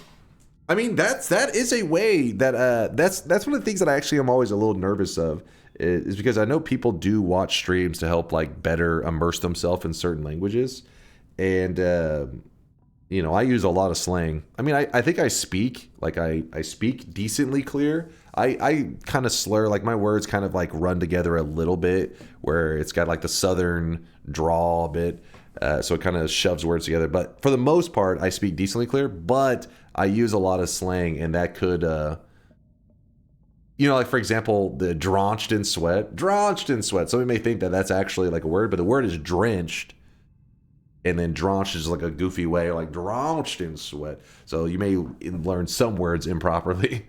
I mean, that is a way that that's one of the things that I actually am always a little nervous of is because I know people do watch streams to help like better immerse themselves in certain languages, and you know, I use a lot of slang. I mean, I think I speak like I speak decently clear. I kind of slur, like my words kind of like run together a little bit where it's got like the southern drawl a bit. So it kind of shoves words together. But for the most part, I speak decently clear, but I use a lot of slang, and that could, you know, like for example, the drenched in sweat. Drenched in sweat. Somebody may think that that's actually like a word, but the word is drenched. And then drenched is like a goofy way, like drenched in sweat. So you may learn some words improperly.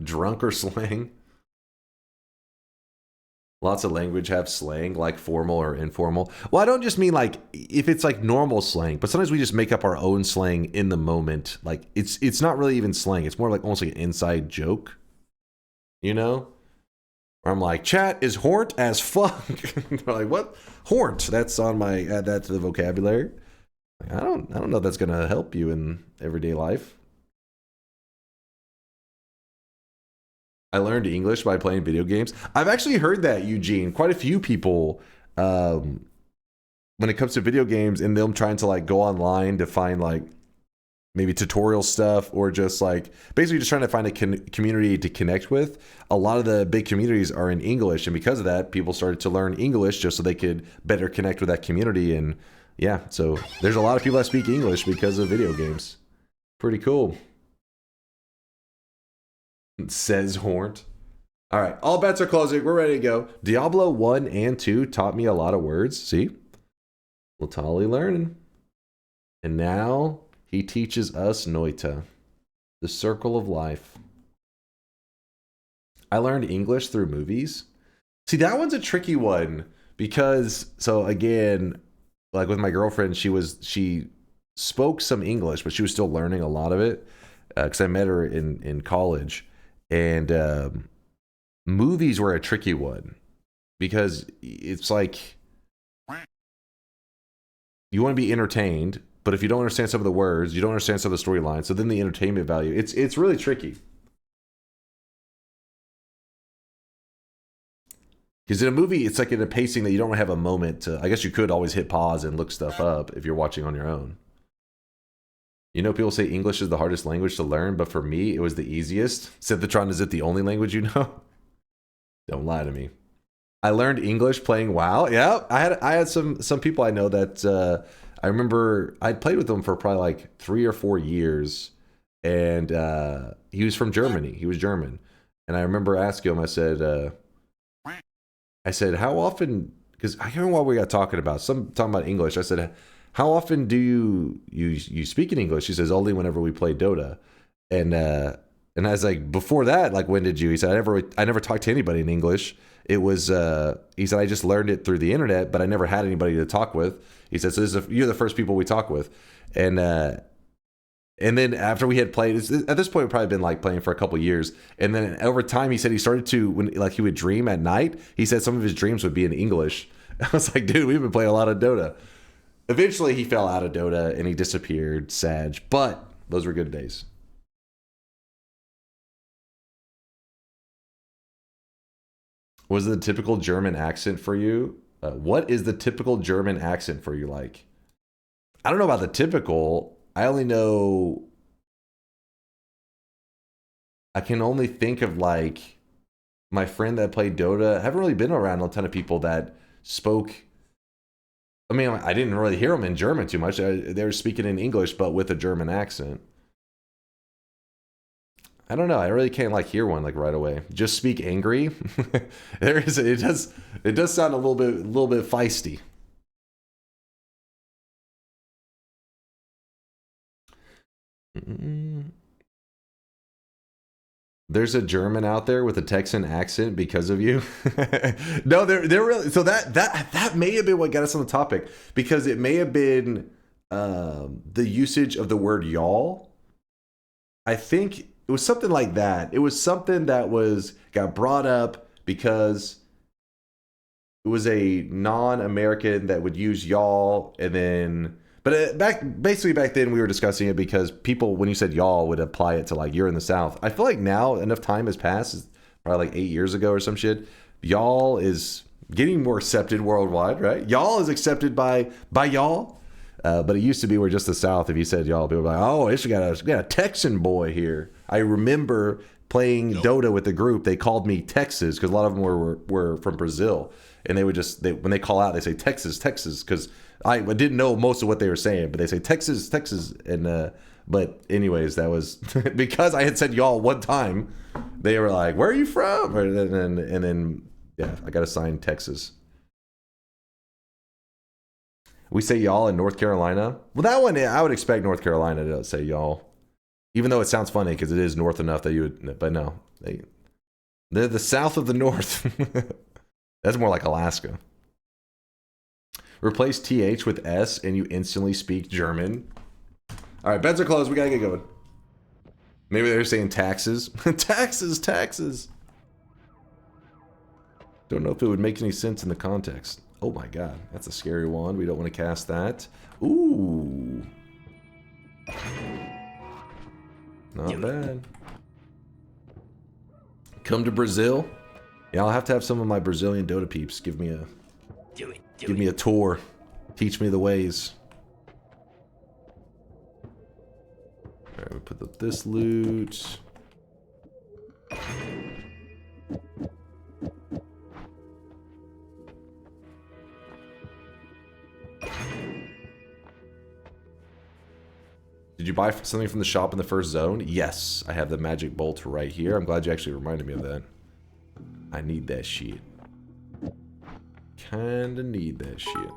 Drunk or slang? Lots of language have slang, like formal or informal. Well, I don't just mean like if it's like normal slang, but sometimes we just make up our own slang in the moment. Like it's not really even slang. It's more like almost like an inside joke, you know? Where I'm like, chat is horned as fuck. They're like, what? Horned. That's on my add that to the vocabulary. Like, I don't know if that's gonna help you in everyday life. I learned English by playing video games. I've actually heard that, Eugene. Quite a few people, when it comes to video games and them trying to like go online to find like maybe tutorial stuff or just like basically just trying to find a community to connect with. A lot of the big communities are in English, and because of that, people started to learn English just so they could better connect with that community. And yeah, so there's a lot of people that speak English because of video games. Pretty cool. It says horned. All right, all bets are closing. We're ready to go. Diablo 1 and 2 taught me a lot of words. See? Latali learning. And now he teaches us Noita, the circle of life. I learned English through movies. See, that one's a tricky one because, so again, like with my girlfriend, she spoke some English, but she was still learning a lot of it because I met her in college. And movies were a tricky one because it's like you want to be entertained, but if you don't understand some of the words, you don't understand some of the storylines. So then the entertainment value, it's really tricky. Because in a movie, it's like in a pacing that you don't have a moment to. I guess you could always hit pause and look stuff up if you're watching on your own. You know, people say English is the hardest language to learn, but for me, it was the easiest. Synthetron, is it the only language you know? Don't lie to me. I learned English playing WoW. Yeah, I had some people I know that I remember I'd played with them for probably like 3 or 4 years, and he was from Germany. He was German, and I remember asking him. I said, how often? Because I can't remember what we got talking about. Talking about English. I said, how often do you speak in English? He says, only whenever we play Dota. And I was like, before that, like, when did you? He said, I never talked to anybody in English. It was, he said, I just learned it through the internet, but I never had anybody to talk with. He said, so you're the first people we talk with. And then after we had played, at this point, we've probably been like playing for a couple years. And then over time, he said he started to, when like he would dream at night, he said some of his dreams would be in English. I was like, dude, we've been playing a lot of Dota. Eventually, he fell out of Dota and he disappeared, Sag. But those were good days. Was it the typical German accent for you? What is the typical German accent for you like? I don't know about the typical. I only know I can only think of like my friend that played Dota. I haven't really been around a ton of people that spoke. I mean, I didn't really hear them in German too much. They were speaking in English, but with a German accent. I don't know. I really can't like hear one like right away. Just speak angry. It does sound a little bit feisty. There's a German out there with a Texan accent because of you. No, they're really, so that may have been what got us on the topic, because it may have been the usage of the word y'all. I think it was something like that. It was something that got brought up because it was a non-American that would use y'all, and then, but back then we were discussing it because people, when you said y'all, would apply it to like you're in the South. I feel like now enough time has passed, it's probably like 8 years ago or some shit. Y'all is getting more accepted worldwide, right? Y'all is accepted by y'all. But it used to be where just the South, if you said y'all, people were like, oh, we got a Texan boy here. I remember playing Dota with the group. They called me Texas because a lot of them were from Brazil. And they would when they call out, they say Texas, Texas, because I didn't know most of what they were saying, but they say Texas, Texas. And but anyways, that was because I had said y'all one time. They were like, where are you from? And then yeah, I got assigned Texas. We say y'all in North Carolina. Well, that one, I would expect North Carolina to say y'all. Even though it sounds funny because it is north enough that you would, but no. They're the south of the north. That's more like Alaska. Replace TH with S and you instantly speak German. All right, beds are closed. We got to get going. Maybe they're saying taxes. Taxes. Don't know if it would make any sense in the context. Oh my god, that's a scary one. We don't want to cast that. Ooh. Not bad. Come to Brazil? Yeah, I'll have to have some of my Brazilian Dota peeps give me a tour. Teach me the ways. Alright, we put up this loot. Did you buy something from the shop in the first zone? Yes, I have the magic bolt right here. I'm glad you actually reminded me of that. I need that shit. Kinda need that shit.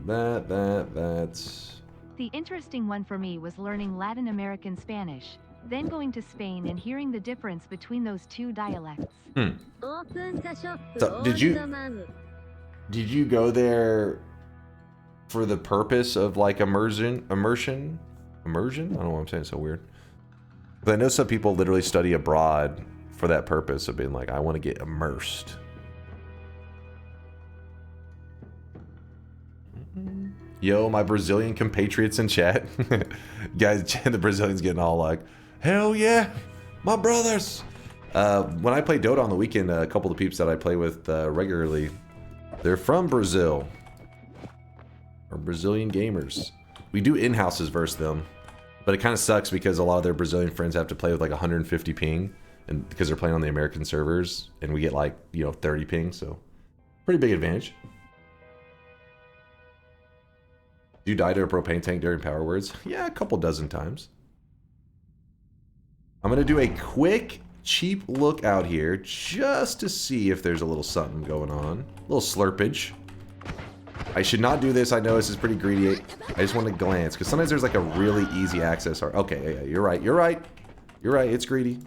That's... The interesting one for me was learning Latin American Spanish, then going to Spain and hearing the difference between those two dialects. So, did you go there for the purpose of like immersion? I don't know why I'm saying it's so weird. But I know some people literally study abroad for that purpose of being like, I want to get immersed. Yo, my Brazilian compatriots in chat. Guys, the Brazilians getting all like, hell yeah, my brothers. When I play Dota on the weekend, a couple of the peeps that I play with regularly, they're from Brazil. Or Brazilian gamers. We do in-houses versus them. But it kind of sucks because a lot of their Brazilian friends have to play with like 150 ping. And because they're playing on the American servers. And we get like, 30 ping. So, pretty big advantage. Do you die to a propane tank during power words? Yeah, a couple dozen times. I'm going to do a quick, cheap look out here. Just to see if there's a little something going on. A little slurpage. I should not do this. I know this is pretty greedy. I just want to glance. Because sometimes there's like a really easy access. Okay, yeah, you're right. You're right. You're right. It's greedy.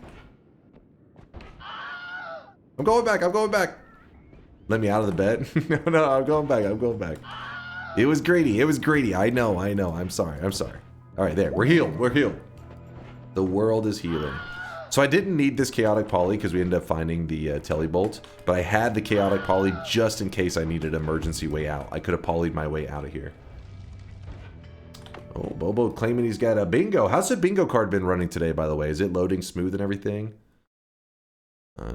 I'm going back. I'm going back. Let me out of the bed. No, I'm going back. I'm going back. It was greedy. It was greedy. I know. I'm sorry. I'm sorry. All right, there. We're healed. We're healed. The world is healing. So I didn't need this chaotic poly because we ended up finding the telebolt, but I had the chaotic poly just in case I needed an emergency way out. I could have polyed my way out of here. Oh, Bobo claiming he's got a bingo. How's the bingo card been running today, by the way? Is it loading smooth and everything?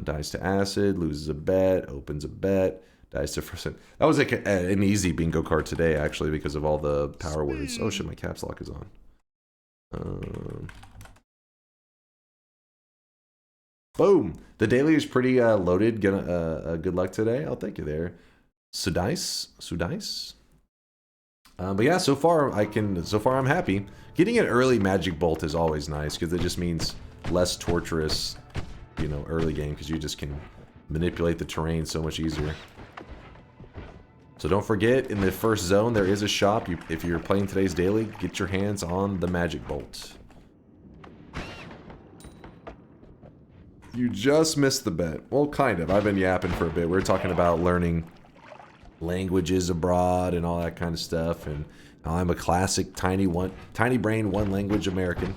Dies to acid, loses a bet, opens a bet, dies to first. That was like an easy bingo card today, actually, because of all the power words. Oh shit, my caps lock is on. Boom. The daily is pretty loaded. Good luck today. I'll thank you there. Sudice. But yeah, so far I'm happy. Getting an early magic bolt is always nice because it just means less torturous, you know, early game because you just can manipulate the terrain so much easier. So don't forget, in the first zone there is a shop. If you're playing today's daily, get your hands on the magic bolt. You just missed the bet. Well, kind of. I've been yapping for a bit. We were talking about learning languages abroad and all that kind of stuff, and I'm a classic tiny brain one language American.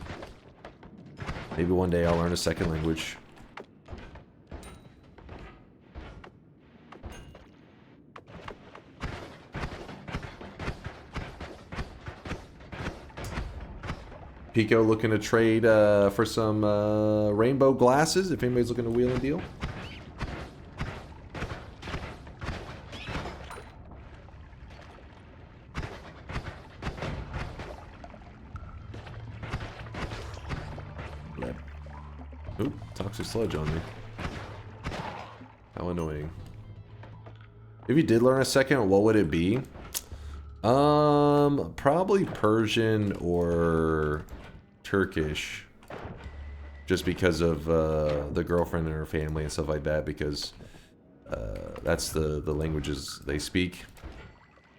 Maybe one day I'll learn a second language. Pico looking to trade for some rainbow glasses if anybody's looking to wheel and deal. Oop, toxic sludge on me. How annoying. If you did learn a second, what would it be? Probably Persian or Turkish. Just because of the girlfriend and her family and stuff like that, because that's the languages they speak.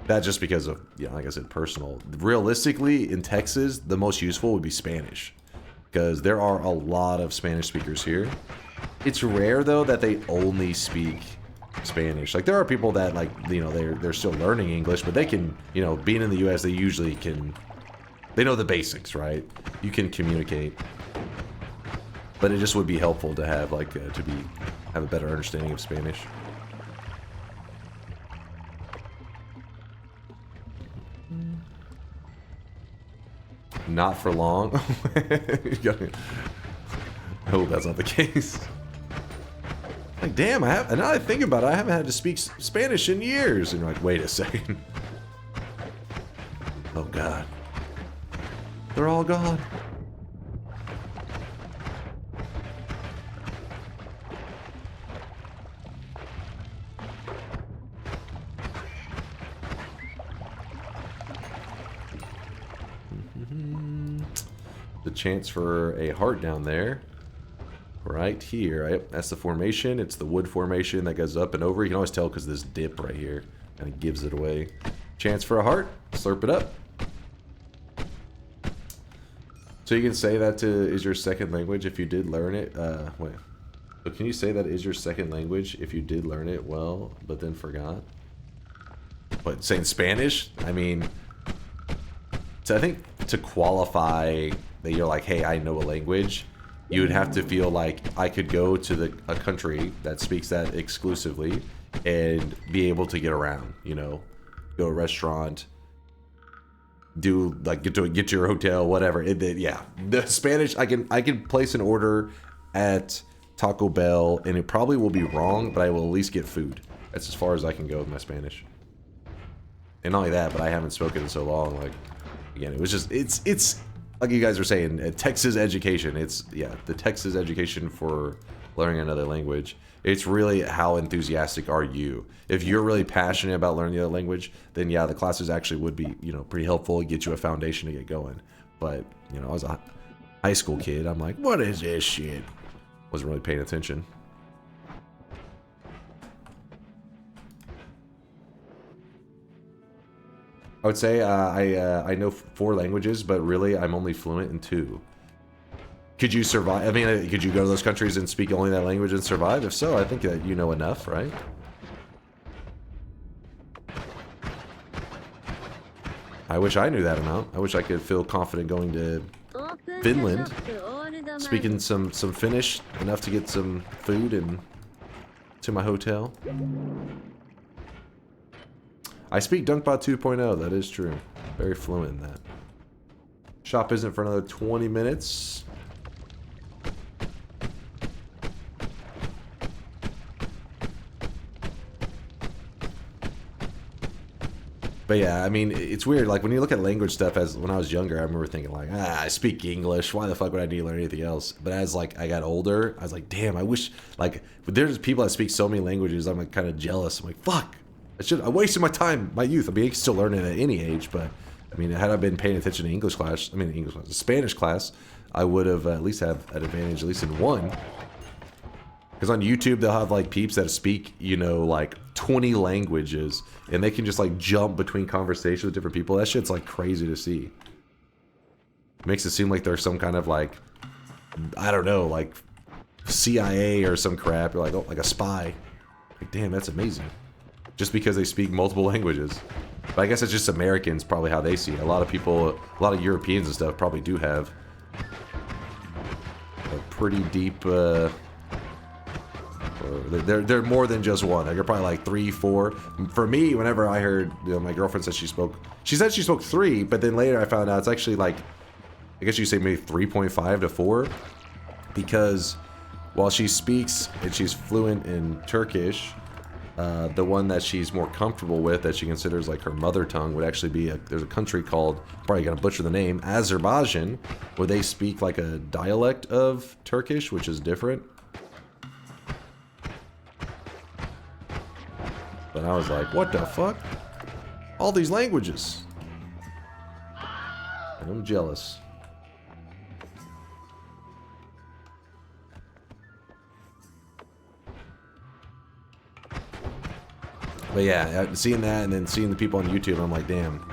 That just because of, yeah, like I said, personal. Realistically, in Texas, the most useful would be Spanish. Because there are a lot of Spanish speakers here. It's rare, though, that they only speak Spanish. Like, there are people that, like, you know, they're still learning English, but they can, you know, being in the U.S., they usually can, they know the basics, right? You can communicate. But it just would be helpful to have, like, have a better understanding of Spanish. Not for long. I hope that's not the case. Like, damn, now that I think about it, I haven't had to speak Spanish in years. And you're like, wait a second. Oh, God. They're all gone. The chance for a heart down there. Right here. Yep, that's the formation. It's the wood formation that goes up and over. You can always tell because this dip right here kind of gives it away. Chance for a heart. Slurp it up. So you can say that is your second language if you did learn it. Wait. So can you say that is your second language if you did learn it well, but then forgot? But saying Spanish? I mean, so I think to qualify that you're like, hey, I know a language, you would have to feel like I could go to a country that speaks that exclusively and be able to get around, you know, go to a restaurant, do like get to your hotel, whatever. Yeah, the Spanish, I can place an order at Taco Bell and it probably will be wrong, but I will at least get food. That's as far as I can go with my Spanish. And not only that, but I haven't spoken in so long. Like, again, it was just it's like you guys are saying, Texas education. The Texas education for learning another language. It's really how enthusiastic are you. If you're really passionate about learning the other language, then yeah, the classes actually would be, you know, pretty helpful, get you a foundation to get going. But, you know, as a high school kid, I'm like, what is this shit? Wasn't really paying attention. I would say I know 4 languages, but really I'm only fluent in 2. Could you survive? I mean, could you go to those countries and speak only that language and survive? If so, I think that you know enough, right? I wish I knew that amount. I wish I could feel confident going to Finland, speaking some Finnish, enough to get some food and to my hotel. I speak DunkBot 2.0, that is true. Very fluent in that. Shop isn't for another 20 minutes. But yeah, I mean, it's weird. Like when you look at language stuff, as when I was younger, I remember thinking like, I speak English. Why the fuck would I need to learn anything else? But as like I got older, I was like, damn, I wish like there's people that speak so many languages. I'm like kind of jealous. I'm like, fuck, I wasted my time, my youth. I mean, you can still learn it at any age, but I mean, had I been paying attention to English class, Spanish class, I would have at least have an advantage, at least in one. Because on YouTube, they'll have like peeps that speak, you know, like 20 languages, and they can just like jump between conversations with different people. That shit's like crazy to see. Makes it seem like they're some kind of like, I don't know, like CIA or some crap, or like, oh, like a spy. Like, damn, that's amazing. Just because they speak multiple languages. But I guess it's just Americans, probably how they see it. A lot of people, a lot of Europeans and stuff probably do have a pretty deep, they're more than just one. They're probably like 3, 4. For me, whenever I heard, you know, my girlfriend said she said she spoke 3, but then later I found out it's actually like, I guess you say maybe 3.5 to 4, because while she speaks and she's fluent in Turkish, the one that she's more comfortable with, that she considers like her mother tongue, would actually be there's a country called, probably gonna butcher the name, Azerbaijan, where they speak like a dialect of Turkish, which is different. And I was like, what the fuck? All these languages. And I'm jealous. But yeah, seeing that and then seeing the people on YouTube, I'm like, damn,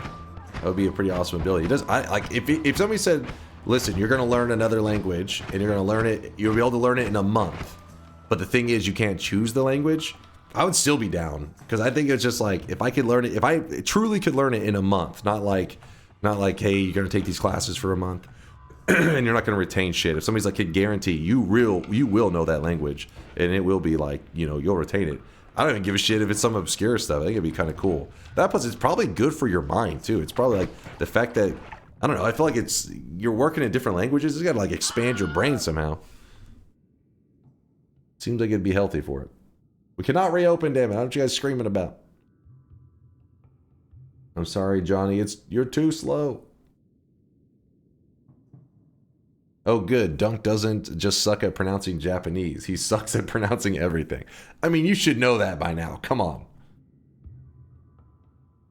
that would be a pretty awesome ability. If somebody said, listen, you're gonna learn another language and you're gonna learn it, you'll be able to learn it in a month, but the thing is you can't choose the language, I would still be down, because I think it's just like, if I could learn it, if I truly could learn it in a month, not like, hey, you're gonna take these classes for a month and you're not gonna retain shit. If somebody's like, can guarantee you will know that language and it will be like, you know, you'll retain it. I don't even give a shit if it's some obscure stuff. I think it'd be kind of cool. That plus it's probably good for your mind too. It's probably like the fact that, I don't know, I feel like you're working in different languages. It's gotta like expand your brain somehow. Seems like it'd be healthy for it. We cannot reopen, damn it. How don't you guys screaming about? I'm sorry, Johnny. You're too slow. Oh, good. Dunk doesn't just suck at pronouncing Japanese. He sucks at pronouncing everything. I mean, you should know that by now. Come on.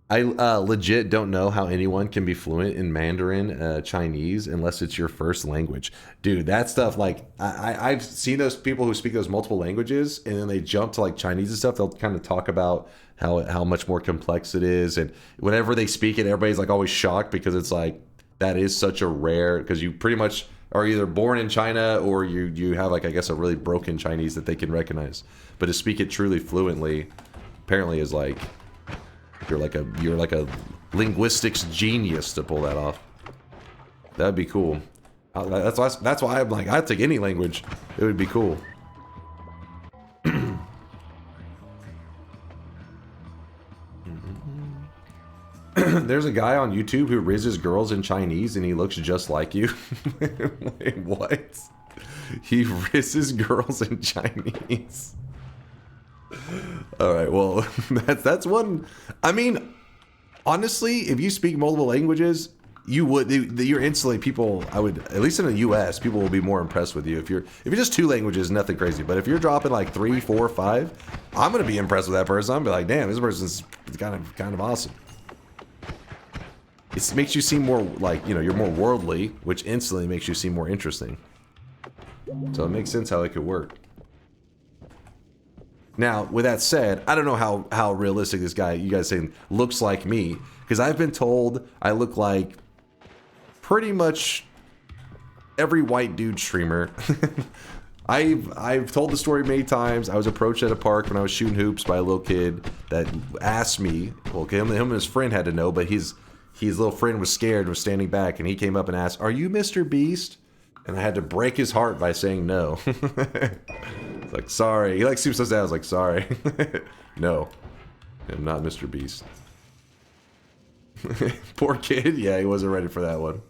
I legit don't know how anyone can be fluent in Mandarin Chinese unless it's your first language. Dude, that stuff, like, I've seen those people who speak those multiple languages and then they jump to like Chinese and stuff. They'll kind of talk about how much more complex it is. And whenever they speak it, everybody's like always shocked, because it's like, that is such a rare, because you pretty much are either born in China or you have like, I guess, a really broken Chinese that they can recognize. But to speak it truly fluently apparently is like, you're like a linguistics genius to pull that off. That'd be cool. That's why I'm like, I'd take any language. It would be cool. There's a guy on YouTube who rizzes girls in Chinese and he looks just like you. Wait, what? He rizzes girls in Chinese. All right, well, that's one. I mean, honestly, if you speak multiple languages, you're instantly, people, I would, at least in the US, people will be more impressed with you. If you're just 2 languages, nothing crazy. But if you're dropping like 3, 4, 5, I'm gonna be impressed with that person. I'm gonna be like, damn, this person's kind of awesome. It makes you seem more like, you know, you're more worldly, which instantly makes you seem more interesting. So it makes sense how it could work. Now, with that said, I don't know how realistic this guy, you guys saying, looks like me, because I've been told I look like pretty much every white dude streamer. I've told the story many times. I was approached at a park when I was shooting hoops by a little kid that asked me, well, him and his friend had to know, but his little friend was scared, was standing back, and he came up and asked, "Are you Mr. Beast?" And I had to break his heart by saying no. It's like, sorry. He like seems so sad. I was like, sorry. No, I'm not Mr. Beast. Poor kid. Yeah, he wasn't ready for that one.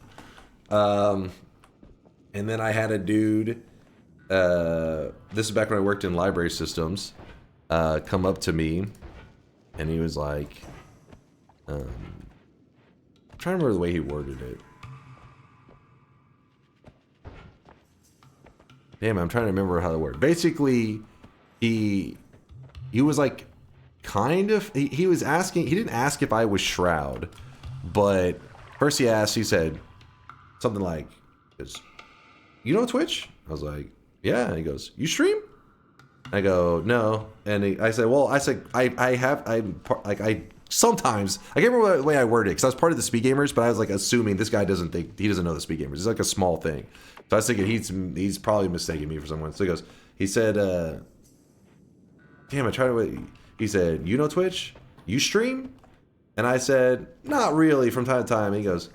And then I had a dude, this is back when I worked in library systems, come up to me and he was like, I'm trying to remember the way he worded it. Damn, I'm trying to remember how to word. Basically, he was like, kind of, he was asking, he didn't ask if I was Shroud, but first he asked, he said something like, you know Twitch? I was like, yeah. And he goes, you stream? I go, no. And I said, well, I sometimes, I can't remember the way I worded it, because I was part of the Speed Gamers, but I was like assuming this guy doesn't know the Speed Gamers. It's like a small thing. So I was thinking he's probably mistaken me for someone. So he said, damn, I tried to, he said, you know Twitch? You stream? And I said, not really, from time to time. And he goes,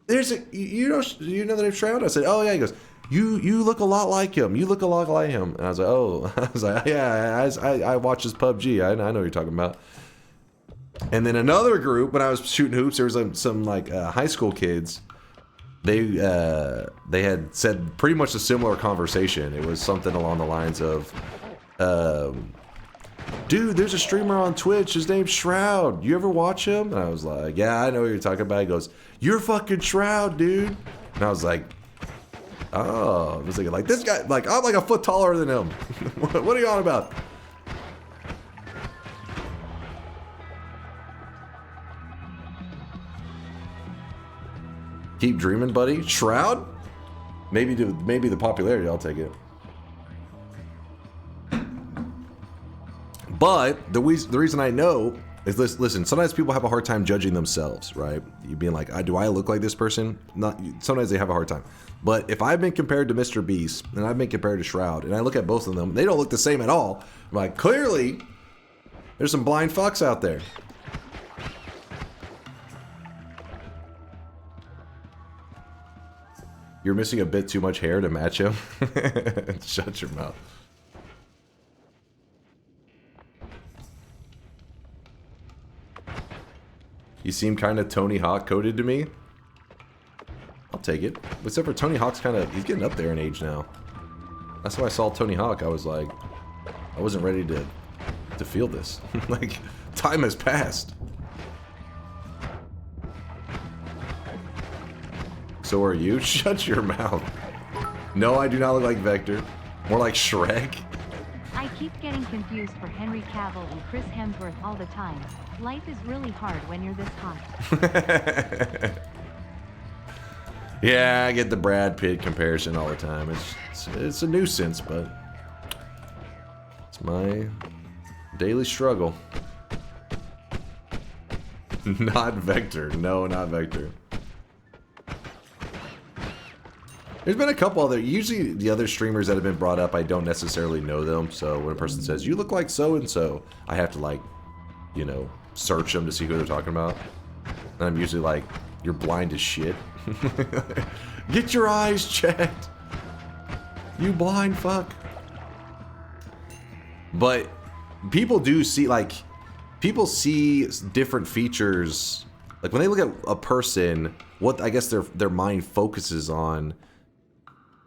you know the name Shroud? I said, oh yeah. He goes, you look a lot like him. You look a lot like him. And I was like, oh. I was like, yeah, I watch this PUBG. I know what you're talking about. And then another group, when I was shooting hoops, there was some high school kids. They had said pretty much a similar conversation. It was something along the lines of, dude, there's a streamer on Twitch. His name's Shroud. You ever watch him? And I was like, yeah, I know what you're talking about. He goes, you're fucking Shroud, dude. And I was like, oh. I was thinking, like, this guy, like, I'm like a foot taller than him. What are you on about? Keep dreaming, buddy. Shroud? Maybe the popularity, I'll take it. But the reason I know is this. Listen, sometimes people have a hard time judging themselves, right? You being like, do I look like this person? Not. Sometimes they have a hard time. But if I've been compared to Mr. Beast and I've been compared to Shroud, and I look at both of them, they don't look the same at all. I'm like, clearly, there's some blind fucks out there. You're missing a bit too much hair to match him. Shut your mouth. You seem kind of Tony Hawk coded to me. I'll take it. Except for Tony Hawk's he's getting up there in age now. That's why I saw Tony Hawk. I was like, I wasn't ready to feel this. Like, time has passed. So are you? Shut your mouth. No, I do not look like Vector. More like Shrek. I keep getting confused for Henry Cavill and Chris Hemsworth all the time. Life is really hard when you're this hot. Yeah, I get the Brad Pitt comparison all the time. It's a nuisance, but it's my daily struggle. Not Vector. No, not Vector. There's been a couple other, usually the other streamers that have been brought up, I don't necessarily know them. So when a person says, you look like so-and-so, I have to, like, you know, search them to see who they're talking about. And I'm usually like, you're blind as shit. Get your eyes checked. You blind fuck. But people do see, like, people see different features. Like when they look at a person, what I guess their mind focuses on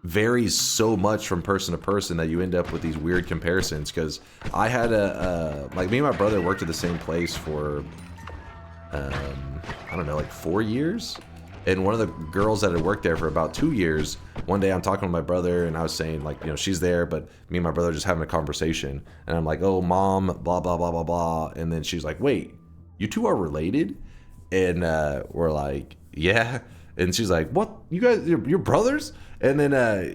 varies so much from person to person that you end up with these weird comparisons. Because I had like me and my brother worked at the same place for I don't know, like 4 years. And one of the girls that had worked there for about 2 years, one day I'm talking with my brother and I was saying, like, you know, she's there, but me and my brother just having a conversation. And I'm like, oh, mom, blah, blah, blah, blah, blah. And then she's like, wait, you two are related? And we're like, yeah. And she's like, what? You guys, you're brothers? And then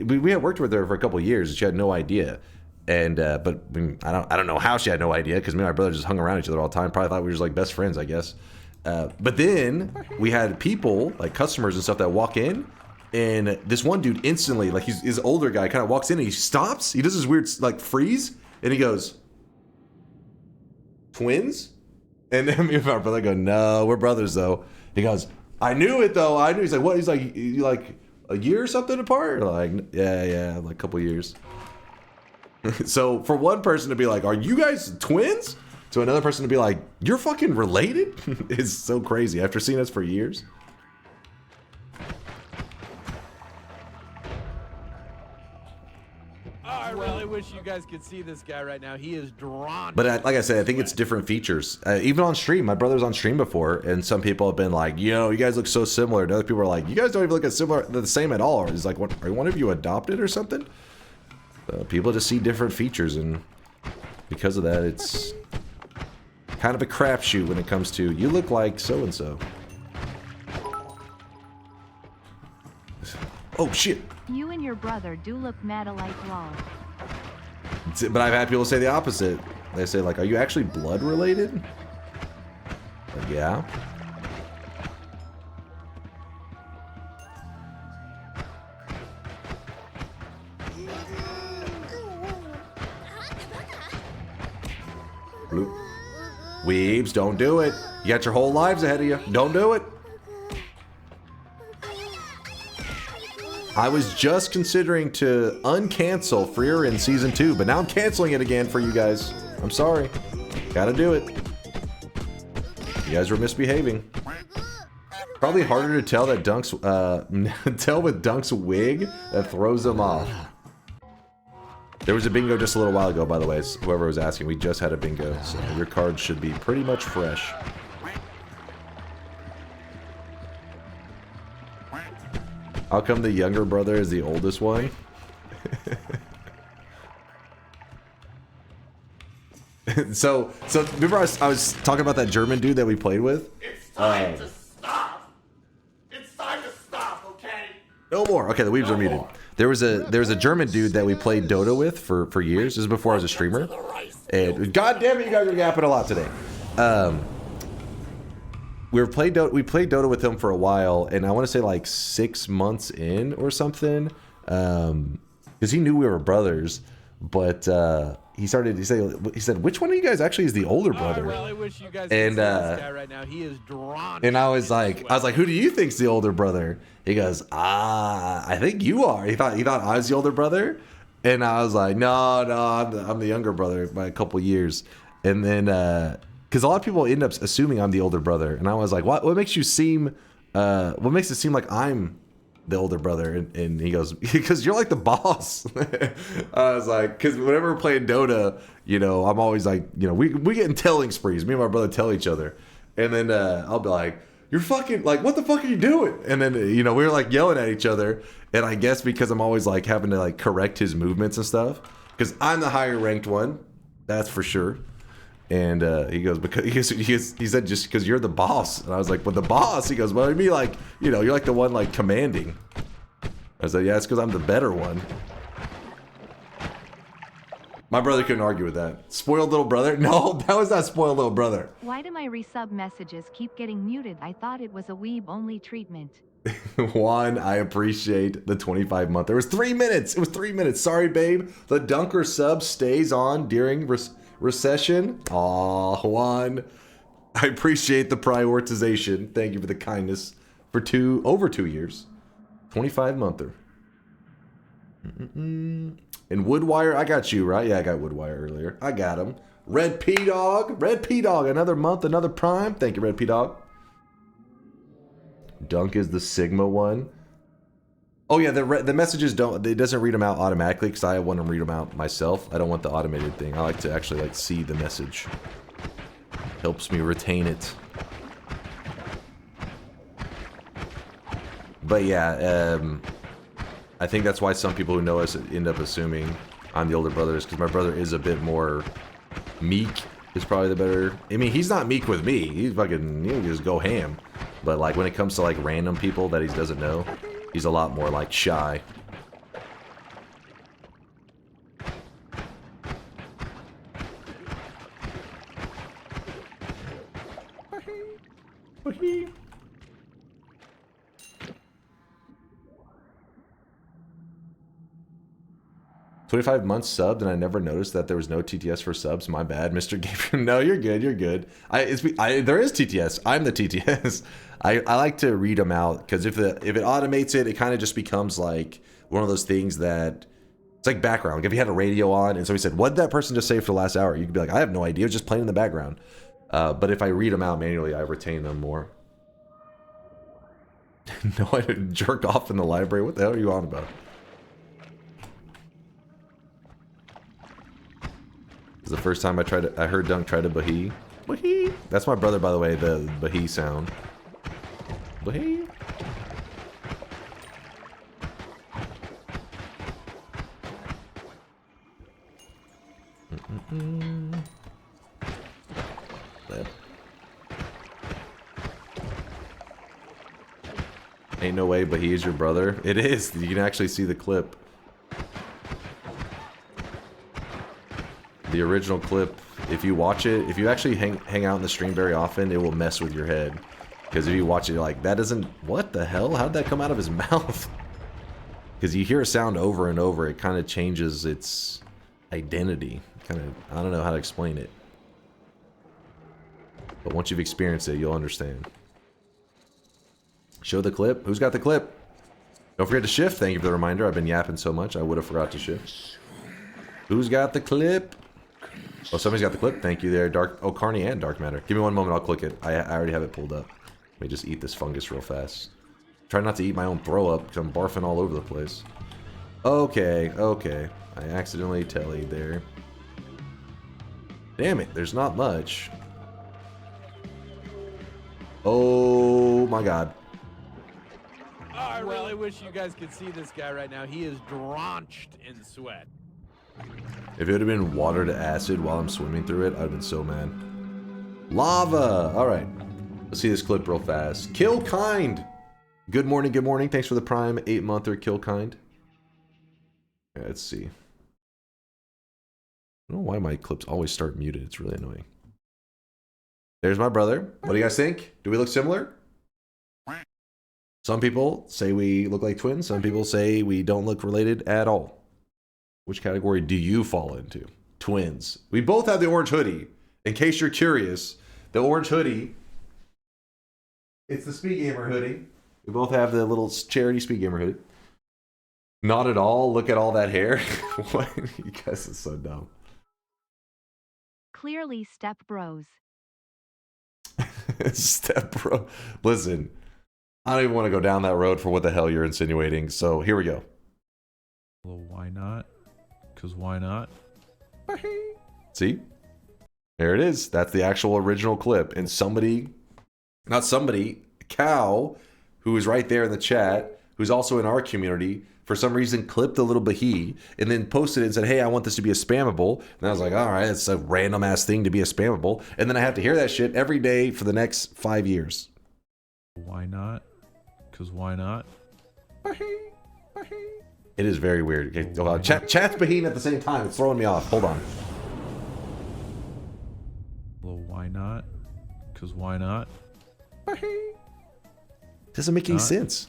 we had worked with her for a couple of years and she had no idea. And but I don't know how she had no idea, because me and my brother just hung around each other all the time. Probably thought we were just like best friends, I guess. But then we had people, like customers and stuff, that walk in, and this one dude instantly, like his older guy, kind of walks in and he stops. He does this weird like freeze, and he goes, "Twins?" And then me and my brother go, "No, we're brothers though." He goes, "I knew it though. I knew." He's like, "What?" He's like, "You like a year or something apart?" We're like, yeah, like a couple years. So for one person to be like, "Are you guys twins?" To another person to be like, "You're fucking related?" is so crazy after seeing us for years. Alright, well, really wish you guys could see this guy right now. He is drawn. But like I said, I think it's different features. Even on stream, my brother's on stream before, and some people have been like, "Yo, you guys look so similar." And other people are like, "You guys don't even look as similar, the same at all." Or he's like, "What? Are one of you adopted or something?" People just see different features, and because of that, it's kind of a crapshoot when it comes to you look like so and so. Oh shit! You and your brother do look mad alike, lol. But I've had people say the opposite. They say like, "Are you actually blood related?" Like, yeah. Bloop. Weebs, don't do it. You got your whole lives ahead of you. Don't do it. I was just considering to uncancel Freer in Season 2, but now I'm canceling it again for you guys. I'm sorry. Gotta do it. You guys were misbehaving. Probably harder to tell that Dunk's, tell with Dunk's wig that throws him off. There was a bingo just a little while ago, by the way, whoever was asking. We just had a bingo, so your cards should be pretty much fresh. How come the younger brother is the oldest one? so remember I was talking about that German dude that we played with? It's time to stop. It's time to stop, okay? No more. Okay, the weebs are muted. There was a German dude that we played Dota with for years. This is before I was a streamer. And god damn it, you guys are yapping a lot today. We played Dota with him for a while, and I want to say like 6 months in or something, because he knew we were brothers. But he said, "Which one of you guys actually is the older brother?" Well, I wish you guys could see this guy right now. He is drawn. And I was like, "Who do you think's the older brother?" He goes, I think you are." He thought I was the older brother, and I was like, "No, I'm the younger brother by a couple years." And then, because a lot of people end up assuming I'm the older brother, and I was like, "What makes you seem? What makes it seem like I'm the older brother?" And he goes, "Because you're like the boss." I was like, "Because whenever we're playing Dota, I'm always like, we get in telling sprees. Me and my brother tell each other, and then I'll be like, 'You're fucking like, what the fuck are you doing?' And then we were like yelling at each other, and I guess because I'm always like having to like correct his movements and stuff, because I'm the higher ranked one, that's for sure." And he goes, because he said, "Just because you're the boss." And I was like, "But the boss?" He goes, "Well, I mean, like, you're like the one like commanding." I said, "Yeah, it's because I'm the better one." My brother couldn't argue with that. Spoiled little brother? No, that was not spoiled little brother. Why do my resub messages keep getting muted? I thought it was a weeb-only treatment. Juan, I appreciate the 25 month. There was 3 minutes. It was 3 minutes. Sorry, babe. The Dunker sub stays on during recession. Aw, Juan. I appreciate the prioritization. Thank you for the kindness for over 2 years. 25 monther. And Woodwire, I got you, right? Yeah, I got Woodwire earlier. I got him. Red P-Dog. Red P-Dog. Another month, another prime. Thank you, Red P-Dog. Dunk is the Sigma one. Oh, yeah, the messages it doesn't read them out automatically because I want to read them out myself. I don't want the automated thing. I like to actually like see the message. Helps me retain it. But yeah, I think that's why some people who know us end up assuming I'm the older brother, is because my brother is a bit more meek, is probably the better. I mean, he's not meek with me. He's fucking, he'll just go ham. But like when it comes to like random people that he doesn't know, he's a lot more like shy. Wahee. 25 months subbed, and I never noticed that there was no TTS for subs. My bad, Mr. Gabriel. No, you're good. You're good. There is TTS. I'm the TTS. I like to read them out because if it automates it, it kind of just becomes like one of those things that it's like background. Like if you had a radio on and somebody said, "What did that person just say for the last hour?" You could be like, "I have no idea. It was just playing in the background." But if I read them out manually, I retain them more. No, I didn't jerk off in the library. What the hell are you on about? the first time I heard Dunk try to Bahi. Bahi. That's my brother, by the way, the Bahi sound. Bahi. Flip. Ain't no way Bahi is your brother. It is. You can actually see the clip. The original clip, if you watch it, if you actually hang out in the stream very often, it will mess with your head. Because if you watch it, you're like, that doesn't... What the hell? How'd that come out of his mouth? Because you hear a sound over and over, it kind of changes its identity. Kind of, I don't know how to explain it. But once you've experienced it, you'll understand. Show the clip. Who's got the clip? Don't forget to shift. Thank you for the reminder. I've been yapping so much, I would have forgot to shift. Who's got the clip? Oh, somebody's got the clip. Thank you there, Dark. Oh, Carney and Dark Matter. Give me one moment. I'll click it. I already have it pulled up. Let me just eat this fungus real fast. Try not to eat my own throw up because I'm barfing all over the place. Okay, okay. I accidentally tellied there. Damn it. There's not much. Oh my god. Oh, I really wish you guys could see this guy right now. He is drenched in sweat. If it would have been water to acid while I'm swimming through it, I'd have been so mad. Lava! Alright. Let's see this clip real fast. Kill Kind! Good morning, good morning. Thanks for the Prime 8-monther, Kill Kind. Yeah, let's see. I don't know why my clips always start muted. It's really annoying. There's my brother. What do you guys think? Do we look similar? Some people say we look like twins. Some people say we don't look related at all. Which category do you fall into? Twins. We both have the orange hoodie. In case you're curious, the orange hoodie, it's the Speed Gamer hoodie. We both have the little charity Speed Gamer hoodie. Not at all. Look at all that hair. What? You guys are so dumb. Clearly step bros. Step bro. Listen, I don't even want to go down that road for what the hell you're insinuating. So here we go. Well, why not? Because why not? See? There it is. That's the actual original clip. And somebody, not somebody, Cow, who is right there in the chat, who's also in our community, for some reason clipped a little Bahi and then posted it and said, hey, I want this to be a spammable. And I was like, all right, it's a random ass thing to be a spammable. And then I have to hear that shit every day for the next 5 years. Why not? Because why not? It is very weird. Okay, hold on. Chat's Baheen at the same time. It's throwing me off. Hold on. Well, why not? Because why not? Doesn't make any sense.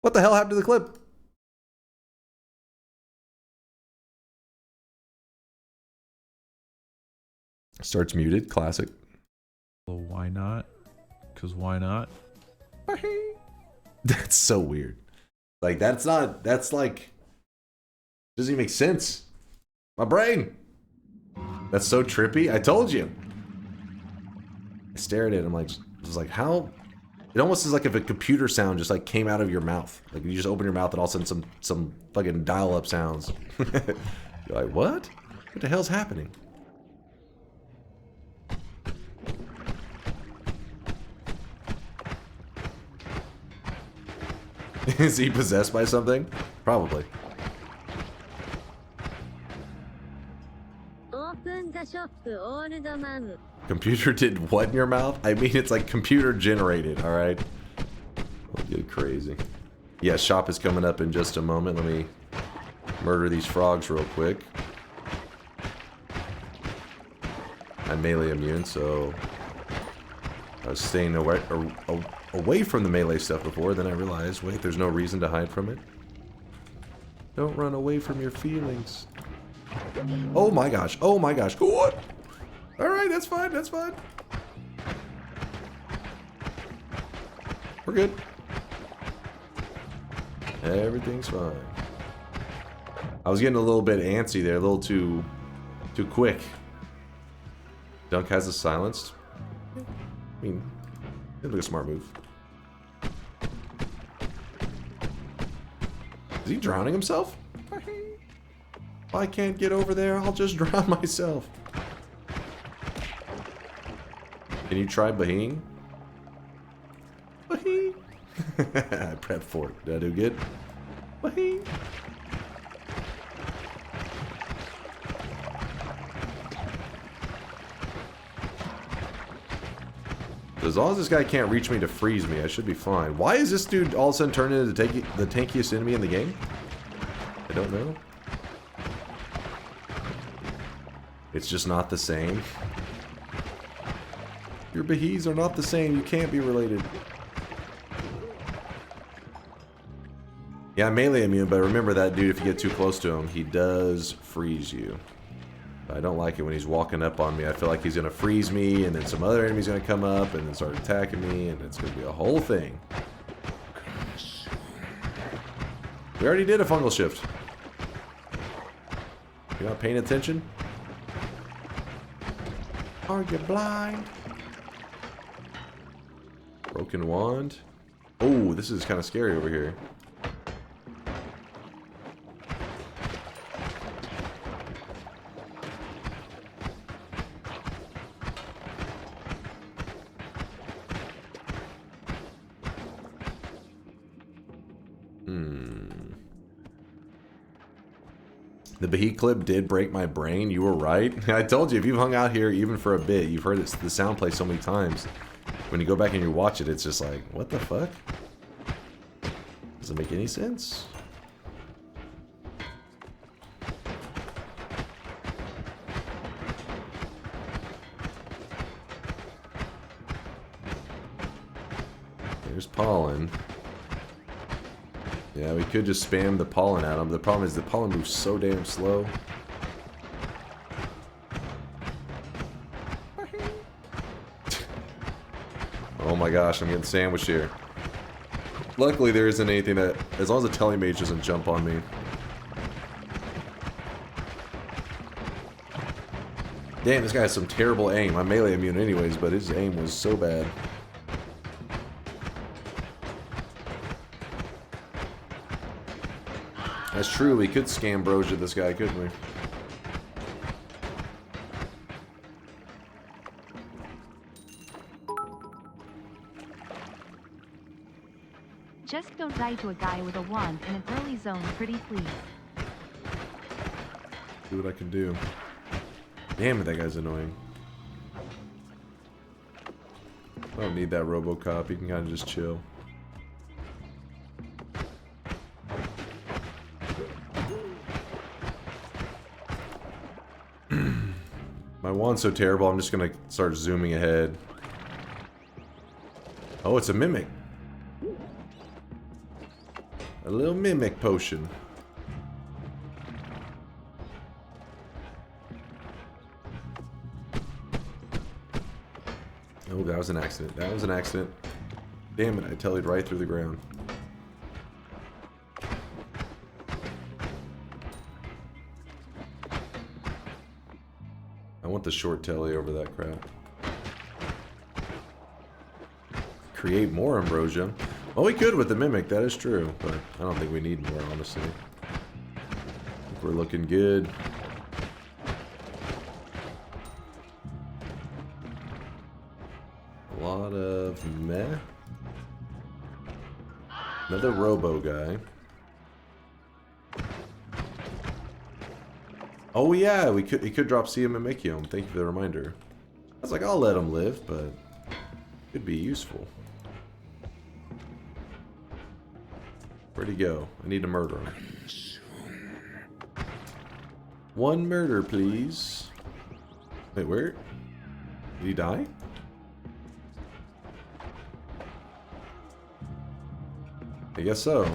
What the hell happened to the clip? Starts muted. Classic. Well, why not? Because why not? That's so weird. Like, that's like, doesn't even make sense. My brain. That's so trippy. I told you. I stared at it. I'm like, just like, how? It almost is like if a computer sound just like came out of your mouth. Like you just open your mouth and all of a sudden some fucking dial-up sounds. You're like, what? What the hell's happening? Is he possessed by something? Probably. Open the shop, old man. Computer did what in your mouth? I mean, it's like computer generated, alright? Don't get crazy. Yeah, shop is coming up in just a moment. Let me murder these frogs real quick. I'm melee immune, so I was staying away from the melee stuff before, then I realized, wait, there's no reason to hide from it. Don't run away from your feelings. Oh my gosh, oh my gosh. What? Alright, that's fine, that's fine. We're good. Everything's fine. I was getting a little bit antsy there, a little too quick. Dunk has us silenced. I mean, it's like a smart move. Is he drowning himself? If I can't get over there, I'll just drown myself. Can you try Bahing? Bahing. I prepped for it. Did I do good? Bahing. As long as this guy can't reach me to freeze me, I should be fine. Why is this dude all of a sudden turned into the tankiest enemy in the game? I don't know. It's just not the same. Your Bahees are not the same. You can't be related. Yeah, I'm melee immune, but remember that dude, if you get too close to him, he does freeze you. I don't like it when he's walking up on me. I feel like he's going to freeze me, and then some other enemy's going to come up and then start attacking me, and it's going to be a whole thing. We already did a fungal shift. You're not paying attention? Are you blind? Broken wand. Oh, this is kind of scary over here. The Bahee clip did break my brain. You were right. I told you, if you've hung out here even for a bit, you've heard the sound play so many times. When you go back and you watch it, it's just like, what the fuck? Doesn't make any sense. There's pollen. Yeah, we could just spam the pollen at him. The problem is the pollen moves so damn slow. Oh my gosh, I'm getting sandwiched here. Luckily there isn't anything that, as long as the telemage doesn't jump on me. Damn, this guy has some terrible aim. I'm melee immune anyways, but his aim was so bad. That's true, we could scam Brosia this guy, couldn't we? Just don't die to a guy with a wand in an early zone, pretty please. See what I can do. Damn it, that guy's annoying. I don't need that RoboCop, he can kind of just chill. My wand's so terrible, I'm just gonna start zooming ahead. Oh, it's a mimic. A little mimic potion. Oh, that was an accident. That was an accident. Damn it, I tellied right through the ground. I want the short telly over that crap. Create more ambrosia. Well, we could with the mimic, that is true, but I don't think we need more, honestly. I think we're looking good. A lot of meh. Another robo guy. Oh yeah, he could drop Siam and Mikium. Thank you for the reminder. I was like, I'll let him live, but it could be useful. Where'd he go? I need to murder him. One murder, please. Wait, where? Did he die? I guess so.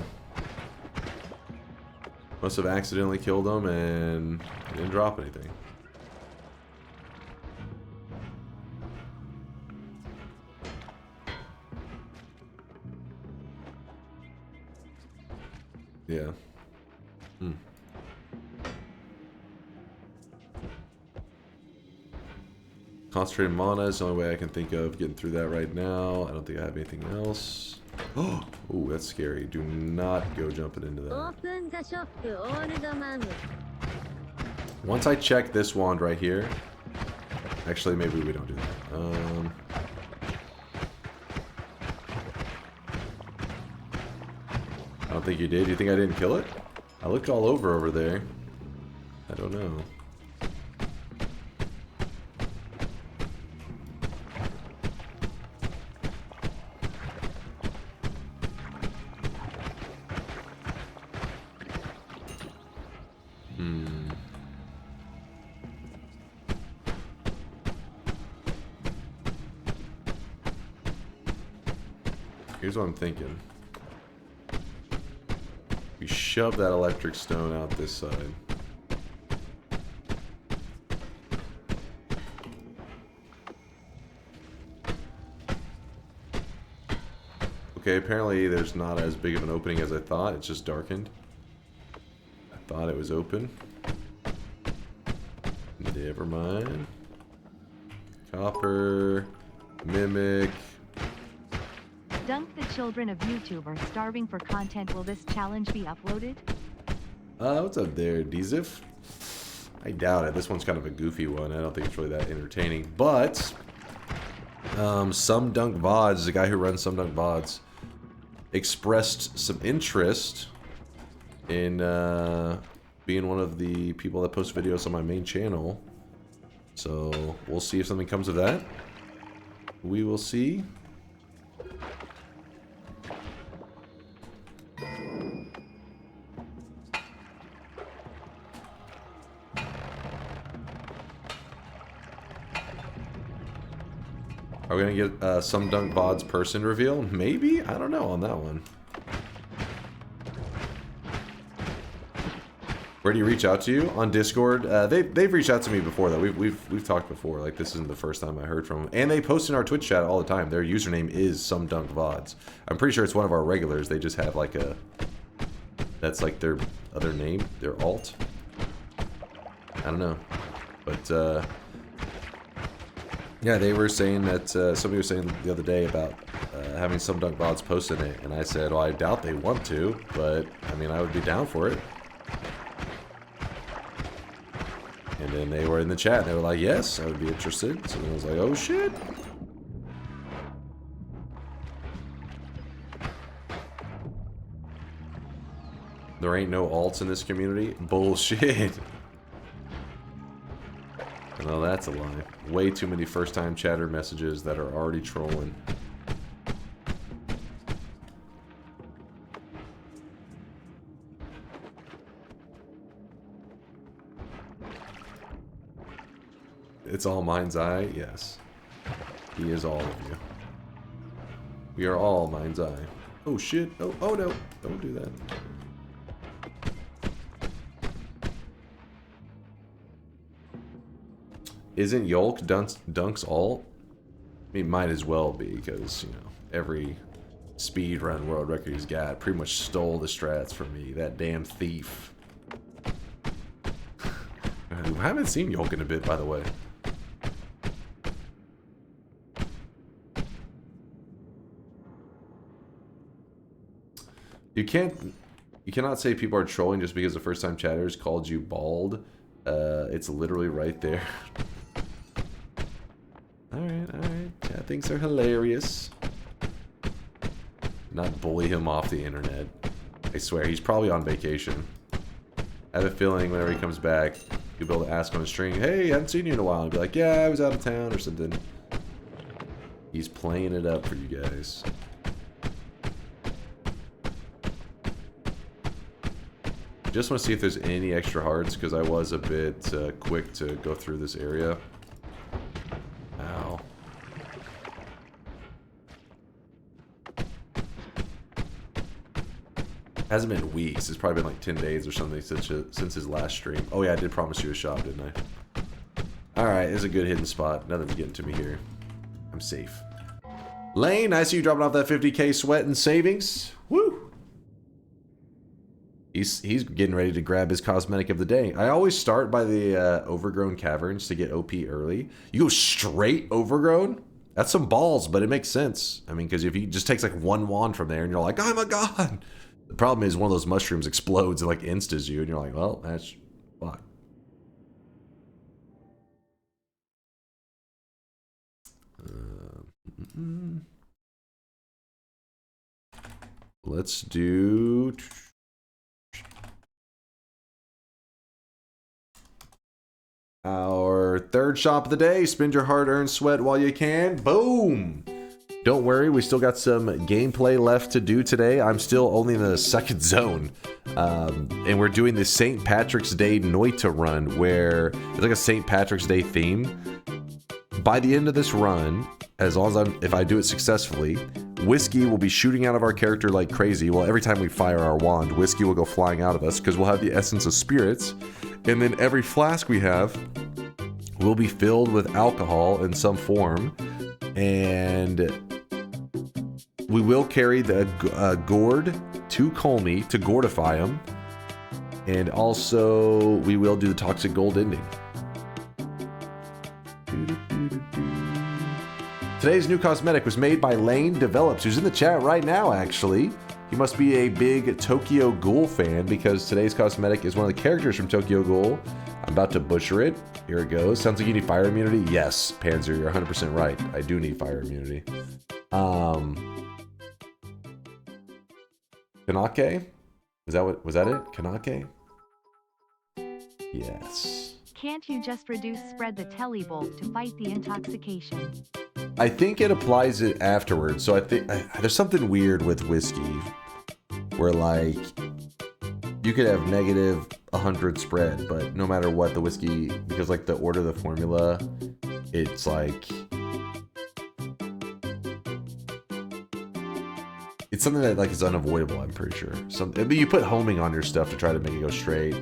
Must have accidentally killed him and he didn't drop anything. Yeah. Concentrated mana is the only way I can think of getting through that right now. I don't think I have anything else. Oh, that's scary. Do not go jumping into that. Once I check this wand right here. Actually, maybe we don't do that. I don't think you did. You think I didn't kill it? I looked all over there. I don't know. Here's what I'm thinking. We shove that electric stone out this side. Okay, apparently there's not as big of an opening as I thought. It's just darkened. I thought it was open. Never mind. Copper. Mimic. Dunk, the children of YouTube are starving for content. Will this challenge be uploaded? What's up there, Dzif? I doubt it. This one's kind of a goofy one. I don't think it's really that entertaining. But SomeDunkVods, the guy who runs SomeDunkVods, expressed some interest in being one of the people that post videos on my main channel. So we'll see if something comes of that. We will see. Are we gonna get SomeDunkVods person reveal? Maybe? I don't know on that one. Where do you reach out to you? On Discord? They've reached out to me before though. We've talked before. Like this isn't the first time I heard from them. And they post in our Twitch chat all the time. Their username is SomeDunkVods. I'm pretty sure it's one of our regulars. They just have like a... That's like their other name. Their alt. I don't know. But yeah, they were saying that, somebody was saying the other day about having SomeDunkVods posting it, and I said, well, I doubt they want to, but, I mean, I would be down for it. And then they were in the chat, and they were like, yes, I would be interested. So then I was like, oh, shit. There ain't no alts in this community? Bullshit. No, that's a lie. Way too many first-time chatter messages that are already trolling. It's all Mind's Eye? Yes. He is all of you. We are all Mind's Eye. Oh shit. Oh no. Don't do that. Isn't Yolk Dunk's alt? I mean, might as well be, because, you know, every speedrun world record he's got pretty much stole the strats from me. That damn thief. I haven't seen Yolk in a bit, by the way. You cannot say people are trolling just because the first time chatters called you bald. It's literally right there. Alright. Chat thinks they're hilarious. Not bully him off the internet. I swear, he's probably on vacation. I have a feeling whenever he comes back, you'll be able to ask on a string, hey, I haven't seen you in a while. And be like, yeah, I was out of town or something. He's playing it up for you guys. Just want to see if there's any extra hearts, because I was a bit quick to go through this area. Ow. Hasn't been weeks. It's probably been like 10 days or something since his last stream. Oh yeah, I did promise you a shop, didn't I? Alright, there's a good hidden spot. Nothing's getting to me here. I'm safe. Lane, I see you dropping off that 50k sweat and savings. Woo! He's getting ready to grab his cosmetic of the day. I always start by the overgrown caverns to get OP early. You go straight overgrown? That's some balls, but it makes sense. I mean, because if he just takes like one wand from there and you're like, oh my god. The problem is one of those mushrooms explodes and like instas you and you're like, well, that's fuck. Let's do... our third shop of the day. Spend your hard-earned sweat while you can. Boom! Don't worry, we still got some gameplay left to do today. I'm still only in the second zone. And we're doing the St. Patrick's Day Noita run, where it's like a St. Patrick's Day theme. By the end of this run, as long as if I do it successfully, whiskey will be shooting out of our character like crazy. Well, every time we fire our wand, whiskey will go flying out of us because we'll have the essence of spirits. And then every flask we have will be filled with alcohol in some form. And we will carry the gourd to Colmy to gourdify him. And also, we will do the toxic gold ending. Today's new cosmetic was made by Lane Develops, who's in the chat right now, actually. He must be a big Tokyo Ghoul fan because today's cosmetic is one of the characters from Tokyo Ghoul. I'm about to butcher it. Here it goes. Sounds like you need fire immunity. Yes, Panzer, you're 100% right. I do need fire immunity. Kanake? Was that it? Kanake? Yes. Can't you just spread the telly bolt to fight the intoxication? I think it applies it afterwards. So I think there's something weird with whiskey where like you could have negative 100 spread, but no matter what the whiskey, because like the order of the formula, it's like it's something that like is unavoidable. I'm pretty sure. But you put homing on your stuff to try to make it go straight,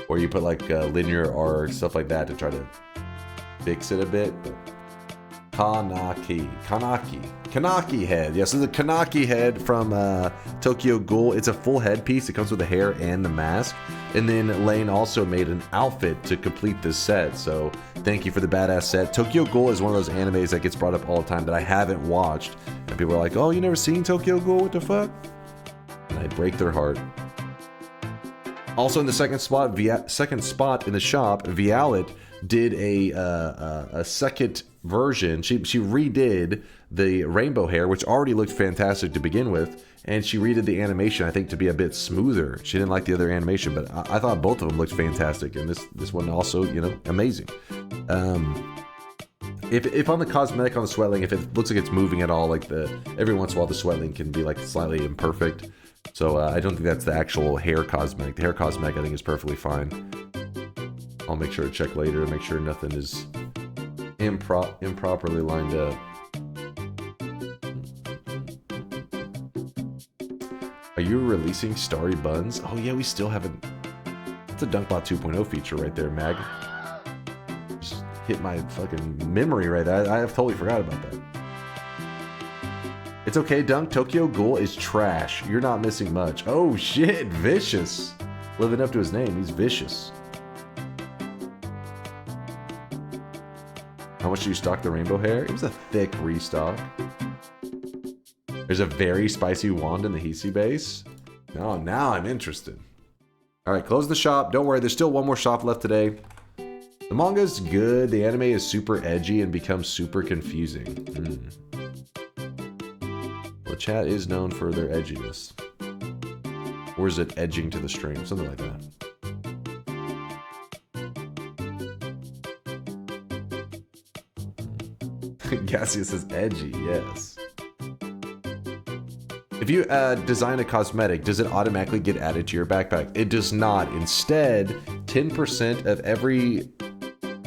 or you put like linear arc stuff like that to try to fix it a bit. But Kanaki head. Yes, so the Kanaki head from Tokyo Ghoul. It's a full headpiece. It comes with the hair and the mask. And then Lane also made an outfit to complete this set. So thank you for the badass set. Tokyo Ghoul is one of those animes that gets brought up all the time that I haven't watched. And people are like, oh, you never seen Tokyo Ghoul? What the fuck? And I break their heart. Also in the second spot in the shop, Vialet did a second version. She redid the rainbow hair, which already looked fantastic to begin with, and she redid the animation, I think, to be a bit smoother. She didn't like the other animation, but I thought both of them looked fantastic, and this one also, you know, amazing. If on the cosmetic on the sweatling, if it looks like it's moving at all, like every once in a while the sweatling can be like slightly imperfect. So I don't think that's the actual hair cosmetic. The hair cosmetic I think is perfectly fine. I'll make sure to check later to make sure nothing is improperly lined up. Are you releasing Starry Buns? Oh yeah, we still haven't. It's a DunkBot 2.0 feature right there, Mag. Just hit my fucking memory right there. I have totally forgot about that. It's okay, Dunk. Tokyo Ghoul is trash. You're not missing much. Oh shit, vicious. Living up to his name, he's vicious. How much do you stock the rainbow hair? It was a thick restock. There's a very spicy wand in the Hisi base. No, now I'm interested. Alright, close the shop. Don't worry, there's still one more shop left today. The manga's good. The anime is super edgy and becomes super confusing. Well, chat is known for their edginess. Or is it edging to the stream? Something like that. Gaseous says edgy, yes. If you design a cosmetic, does it automatically get added to your backpack? It does not. Instead, 10% of every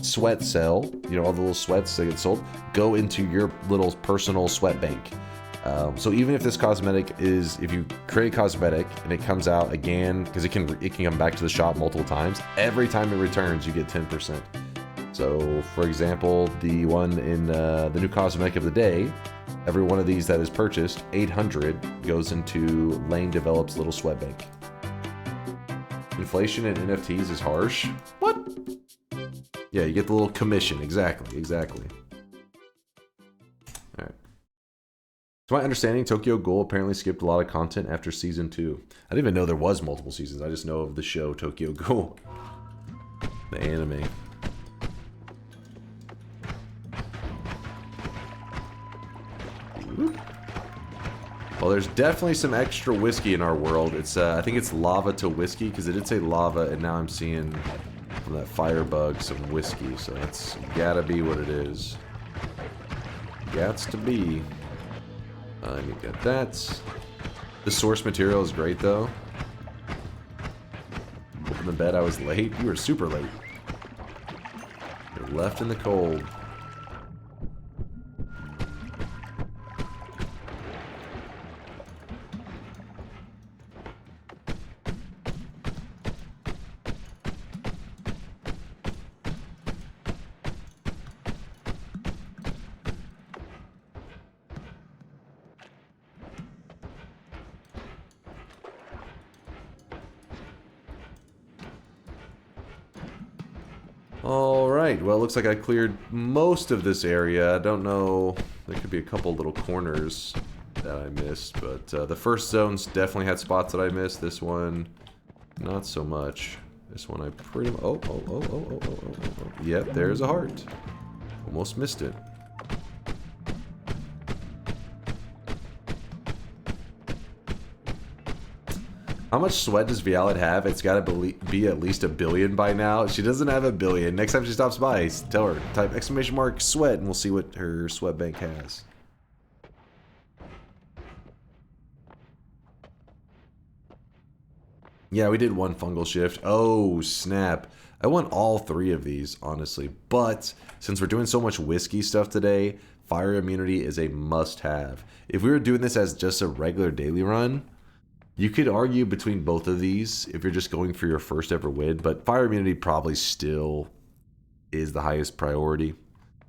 sweat cell, you know, all the little sweats that get sold, go into your little personal sweat bank. So even if this cosmetic is, if you create a cosmetic and it comes out again, because it can come back to the shop multiple times, every time it returns, you get 10%. So, for example, the one in the new cosmetic of the day, every one of these that is purchased, 800 goes into Lane Develops little sweat bank. Inflation in NFTs is harsh. What? Yeah, you get the little commission. Exactly. All To my understanding, Tokyo Ghoul apparently skipped a lot of content after season 2. I didn't even know there was multiple seasons. I just know of the show Tokyo Ghoul. The anime. Well, there's definitely some extra whiskey in our world. It's I think it's lava to whiskey, because it did say lava, and now I'm seeing from that firebug some whiskey. So that's gotta be what it is. Gots to be. Let me get that. The source material is great, though. Open the bed, I was late. You were super late. You're left in the cold. Alright, well, it looks like I cleared most of this area. I don't know, there could be a couple little corners that I missed, but the first zones definitely had spots that I missed. This one, not so much. This one I pretty much... Oh. Yep, there's a heart. Almost missed it. How much sweat does Vialet have? It's got to be at least 1 billion by now. She doesn't have 1 billion. Next time she stops by, tell her, type ! sweat, and we'll see what her sweat bank has. Yeah, we did one fungal shift. Oh, snap. I want all 3 of these, honestly. But since we're doing so much whiskey stuff today, fire immunity is a must-have. If we were doing this as just a regular daily run, you could argue between both of these if you're just going for your first ever win, but fire immunity probably still is the highest priority.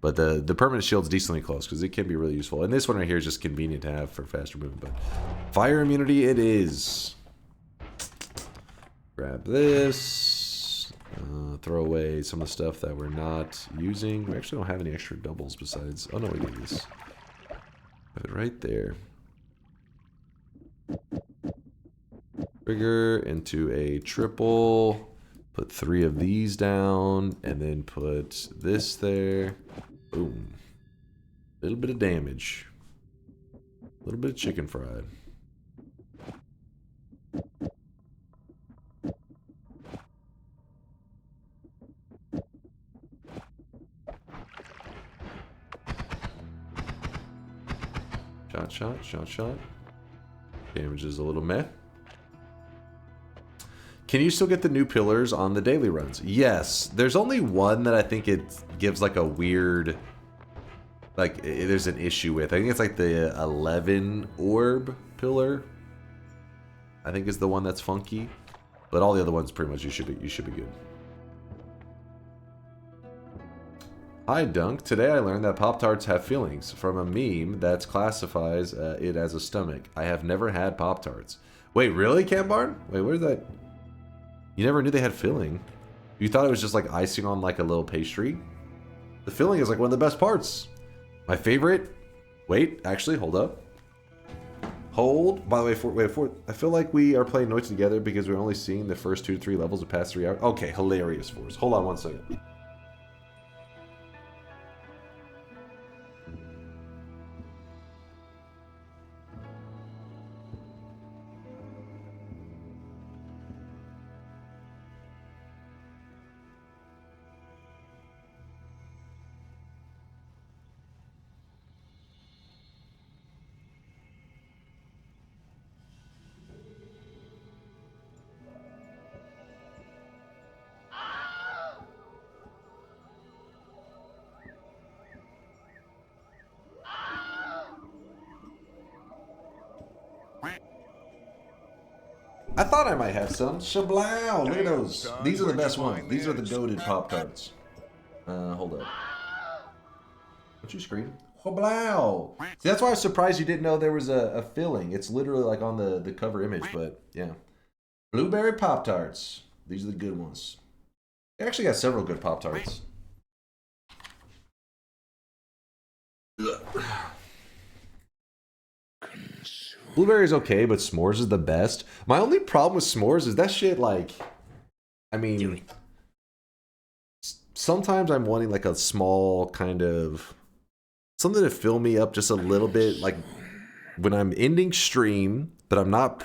But the permanent shield's decently close because it can be really useful. And this one right here is just convenient to have for faster movement. But fire immunity it is. Grab this. Throw away some of the stuff that we're not using. We actually don't have any extra doubles besides... Oh no, we need this. Have it right there. Trigger into a triple, put 3 of these down, and then put this there. Boom. A little bit of damage. A little bit of chicken fried. Shot. Damage is a little meh. Can you still get the new pillars on the daily runs? Yes. There's only one that I think it gives like a weird... Like, there's an issue with. I think it's like the 11 orb pillar. I think is the one that's funky. But all the other ones pretty much you should be good. Hi Dunk, today I learned that Pop-Tarts have feelings from a meme that classifies it as a stomach. I have never had Pop-Tarts. Wait, really, Cam Barn? Wait, where's that? You never knew they had filling? You thought it was just like icing on like a little pastry? The filling is like one of the best parts. My favorite... Wait, actually, hold up. Hold. By the way, I feel like we are playing Noita together because we're only seeing the first 2 to 3 levels of past 3 hours. Okay, hilarious for us. Hold on 1 second. I thought I might have some. Shablow! Look at those. These are the best ones. These are the goated Pop-Tarts. Hold up. What you scream? Shablow! See, that's why I was surprised you didn't know there was a filling. It's literally like on the cover image, but yeah. Blueberry Pop-Tarts. These are the good ones. They actually got several good Pop-Tarts. Blueberry's okay, but s'mores is the best. My only problem with s'mores is that shit, like, I mean, sometimes I'm wanting like a small kind of something to fill me up just a little bit, like when I'm ending stream, but I'm not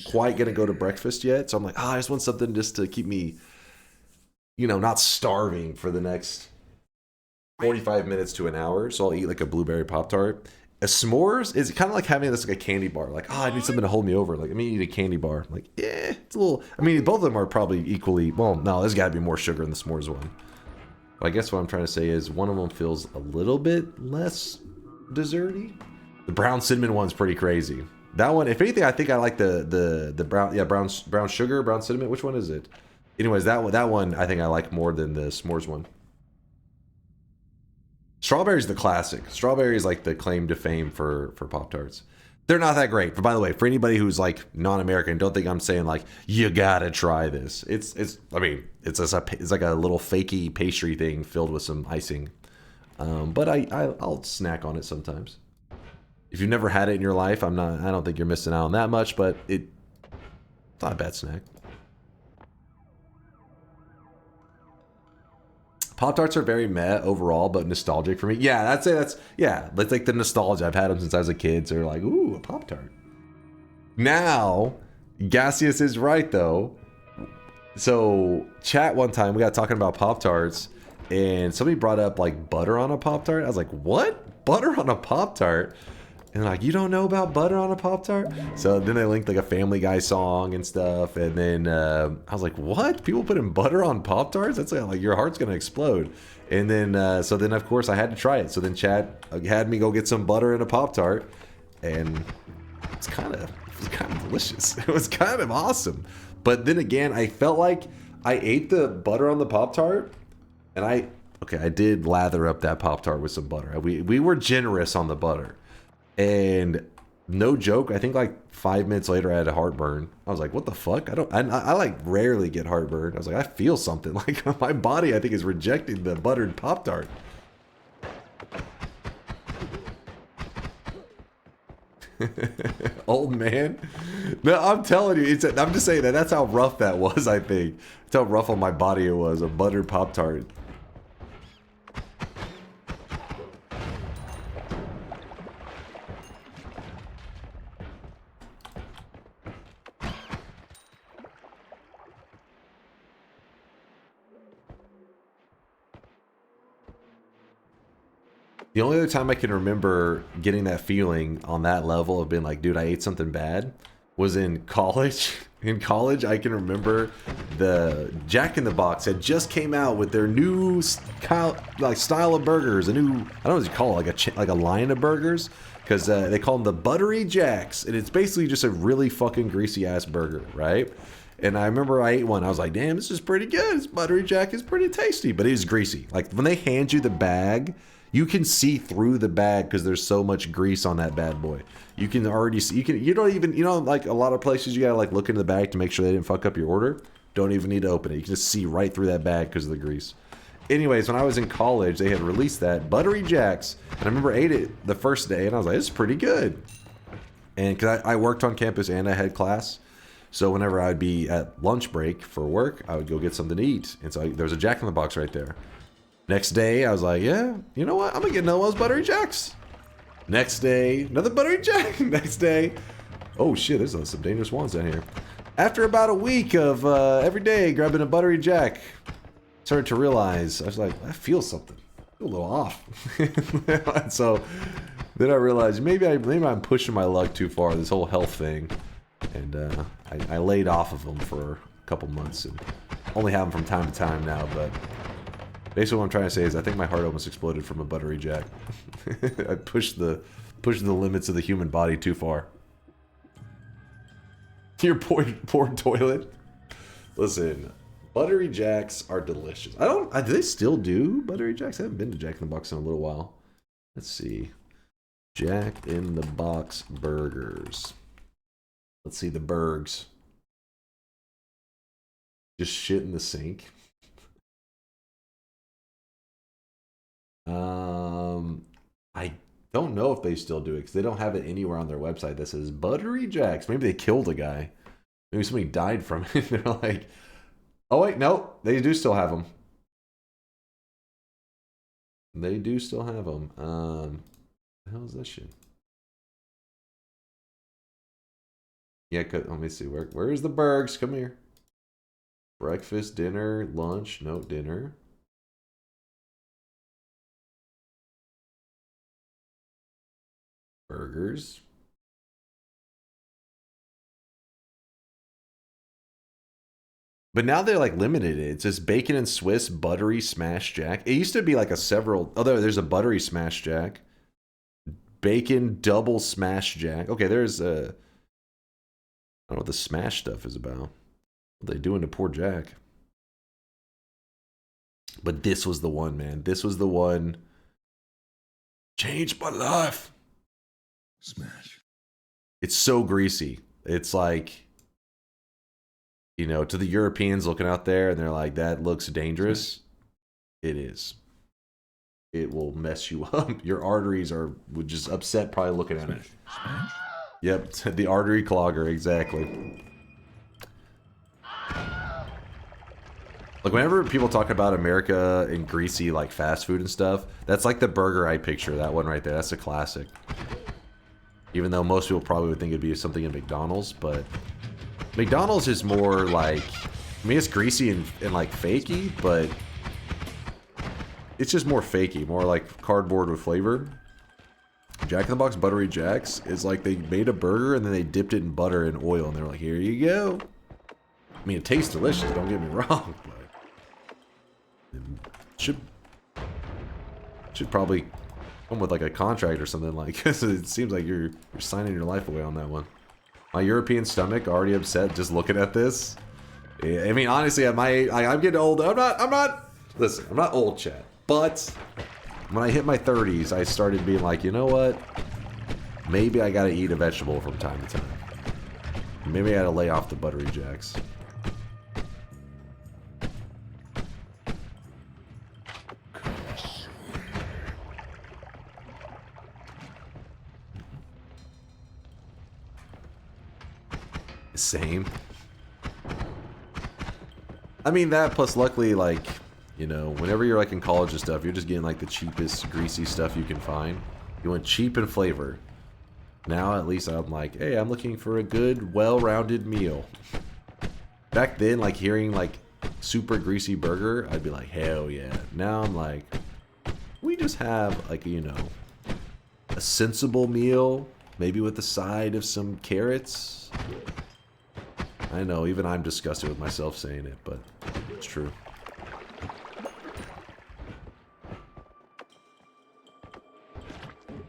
quite gonna go to breakfast yet. So I'm like, I just want something just to keep me, you know, not starving for the next 45 minutes to an hour. So I'll eat like a blueberry Pop-Tart. A s'mores is kind of like having this like a candy bar. Like, I need something to hold me over. Like, I mean, eat a candy bar. Like, yeah, it's a little. I mean, both of them are probably equally. Well, no, there's got to be more sugar in the s'mores one. But I guess what I'm trying to say is one of them feels a little bit less desserty. The brown cinnamon one's pretty crazy. That one, if anything, I think I like the brown sugar, brown cinnamon. Which one is it? Anyways, that one I think I like more than the s'mores one. Strawberry's the classic. Strawberry is like the claim to fame for Pop-Tarts. They're not that great. But by the way, for anybody who's like non-American, don't think I'm saying like you gotta try this. It's like a little fakey pastry thing filled with some icing. But I'll snack on it sometimes. If you've never had it in your life, I don't think you're missing out on that much, but it's not a bad snack. Pop-Tarts are very meh overall, but nostalgic for me. Yeah, that's like the nostalgia. I've had them since I was a kid, so they're like, ooh, a Pop-Tart. Now, Gaseous is right, though. So, chat one time, we got talking about Pop-Tarts, and somebody brought up, like, butter on a Pop-Tart. I was like, what? Butter on a Pop-Tart? And like, you don't know about butter on a Pop-Tart? So then they linked like a Family Guy song and stuff. And then I was like, what? People putting butter on Pop-Tarts? That's like your heart's going to explode. And then, so then of course I had to try it. So then Chad had me go get some butter in a Pop-Tart. And it was kind of delicious. It was kind of awesome. But then again, I felt like I ate the butter on the Pop-Tart. And I did lather up that Pop-Tart with some butter. We were generous on the butter. And no joke, I think like 5 minutes later I had a heartburn. I was like, what the fuck? I like rarely get heartburn. I was like, I feel something. Like my body, I think, is rejecting the buttered Pop-Tart. Old man. No, I'm telling you, I'm just saying that's how rough that was, I think. That's how rough on my body it was, a buttered Pop-Tart. The only other time I can remember getting that feeling on that level of being like, dude, I ate something bad, was in college. In college, I can remember the Jack in the Box had just came out with their new style of burgers. A new, I don't know what you call it, like a line of burgers, because they call them the Buttery Jacks, and it's basically just a really fucking greasy ass burger, right? And I remember I ate one. I was like, damn, this is pretty good. This Buttery Jack is pretty tasty, but it is greasy. Like when they hand you the bag, you can see through the bag because there's so much grease on that bad boy. You can already see. You don't like a lot of places you gotta like look into the bag to make sure they didn't fuck up your order. Don't even need to open it. You can just see right through that bag because of the grease. Anyways, when I was in college, they had released that Buttery Jacks, and I remember I ate it the first day, and I was like, "This is pretty good." And because I worked on campus and I had class, so whenever I'd be at lunch break for work, I would go get something to eat, and so there was a Jack in the Box right there. Next day, I was like, yeah, you know what? I'm gonna get another one of those Buttery Jacks. Next day, another Buttery Jack. Next day, oh shit, there's some dangerous ones down here. After about a week of every day grabbing a Buttery Jack, started to realize, I was like, I feel something. I feel a little off. So then I realized maybe I'm pushing my luck too far, this whole health thing. And I laid off of them for a couple months and only have them from time to time now, but basically what I'm trying to say is I think my heart almost exploded from a Buttery Jack. I pushed the limits of the human body too far. Your poor toilet. Listen, Buttery Jacks are delicious. Do they still do Buttery Jacks? I haven't been to Jack in the Box in a little while. Let's see. Jack in the Box burgers. Let's see the burgs. Just shit in the sink. don't know if they still do it because they don't have it anywhere on their website that says Buttery Jacks. Maybe they killed a guy. Maybe somebody died from it. They're like, oh wait, no, they do still have them. They do still have them. What the hell is this shit? Yeah, let me see. Where's the burgers? Come here. Breakfast, dinner, lunch. No, dinner. Burgers. But now they're like limited. It's just bacon and Swiss buttery smash jack. It used to be like a several. Oh, there's a buttery smash jack. Bacon double smash jack. Okay, there's a. I don't know what the smash stuff is about. What are they doing to poor Jack? But this was the one, man. This was the one. Changed my life. Smash. It's so greasy. It's like, you know, to the Europeans looking out there and they're like, that looks dangerous. It is. It will mess you up. Your arteries would just upset probably looking at it. Smash. Yep, the artery clogger, exactly. Like whenever people talk about America and greasy like fast food and stuff, that's like the burger I picture. That one right there, that's a classic. Even though most people probably would think it'd be something in McDonald's, but McDonald's is more like, I mean, it's greasy and like fakey, but it's just more fakey, more like cardboard with flavor. Jack in the Box Buttery Jacks is like they made a burger and then they dipped it in butter and oil and they're like, here you go. I mean, it tastes delicious, don't get me wrong, but it should probably come with like a contract or something, like, because it seems like you're signing your life away on that one. My European stomach already upset just looking at this. I mean, honestly, at my age, I'm getting old. I'm not, listen, I'm not old, chat, but when I hit my 30s, I started being like, you know what? Maybe I gotta eat a vegetable from time to time. Maybe I gotta lay off the buttery jacks. Same. I mean, that plus luckily, like, you know, whenever you're like in college and stuff, you're just getting like the cheapest greasy stuff you can find. You want cheap and flavor. Now at least I'm like, hey, I'm looking for a good, well-rounded meal. Back then, like hearing like super greasy burger, I'd be like, hell yeah. Now I'm like, we just have like, you know, a sensible meal, maybe with the side of some carrots. I know, even I'm disgusted with myself saying it, but it's true.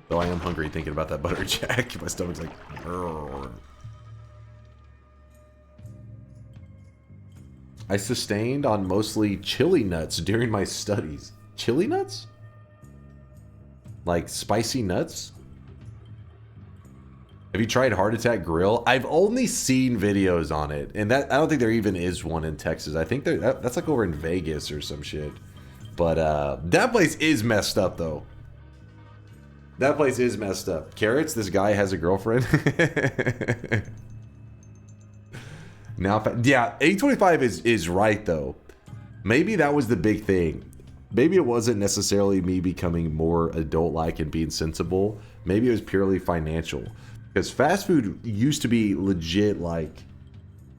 Though I am hungry thinking about that butter jack. My stomach's like, "Urgh." I sustained on mostly chili nuts during my studies. Chili nuts? Like spicy nuts? Have you tried Heart Attack Grill? I've only seen videos on it, and that I don't think there even is one in Texas. I think that's like over in Vegas or some shit. But that place is messed up though. That place is messed up. Carrots, this guy has a girlfriend. Now, yeah, 825 is right though. Maybe that was the big thing. Maybe it wasn't necessarily me becoming more adult-like and being sensible. Maybe it was purely financial. Because fast food used to be legit, like,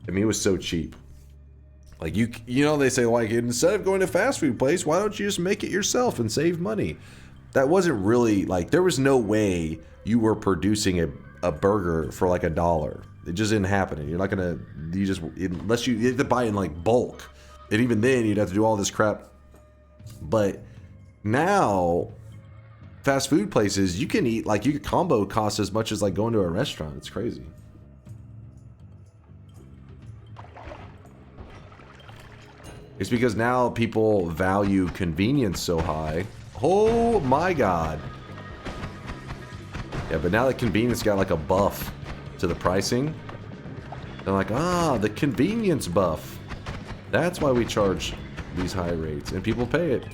I mean, it was so cheap. Like, you know, they say, like, instead of going to a fast food place, why don't you just make it yourself and save money? That wasn't really, like, there was no way you were producing a burger for, like, $1. It just didn't happen. You're not gonna, unless you have to buy in, like, bulk. And even then, you'd have to do all this crap. But now, fast food places, you can eat, like, your combo costs as much as, like, going to a restaurant. It's crazy. It's because now people value convenience so high. Oh my god. Yeah, but now that convenience got like a buff to the pricing. They're like, ah, the convenience buff. That's why we charge these high rates, and people pay it.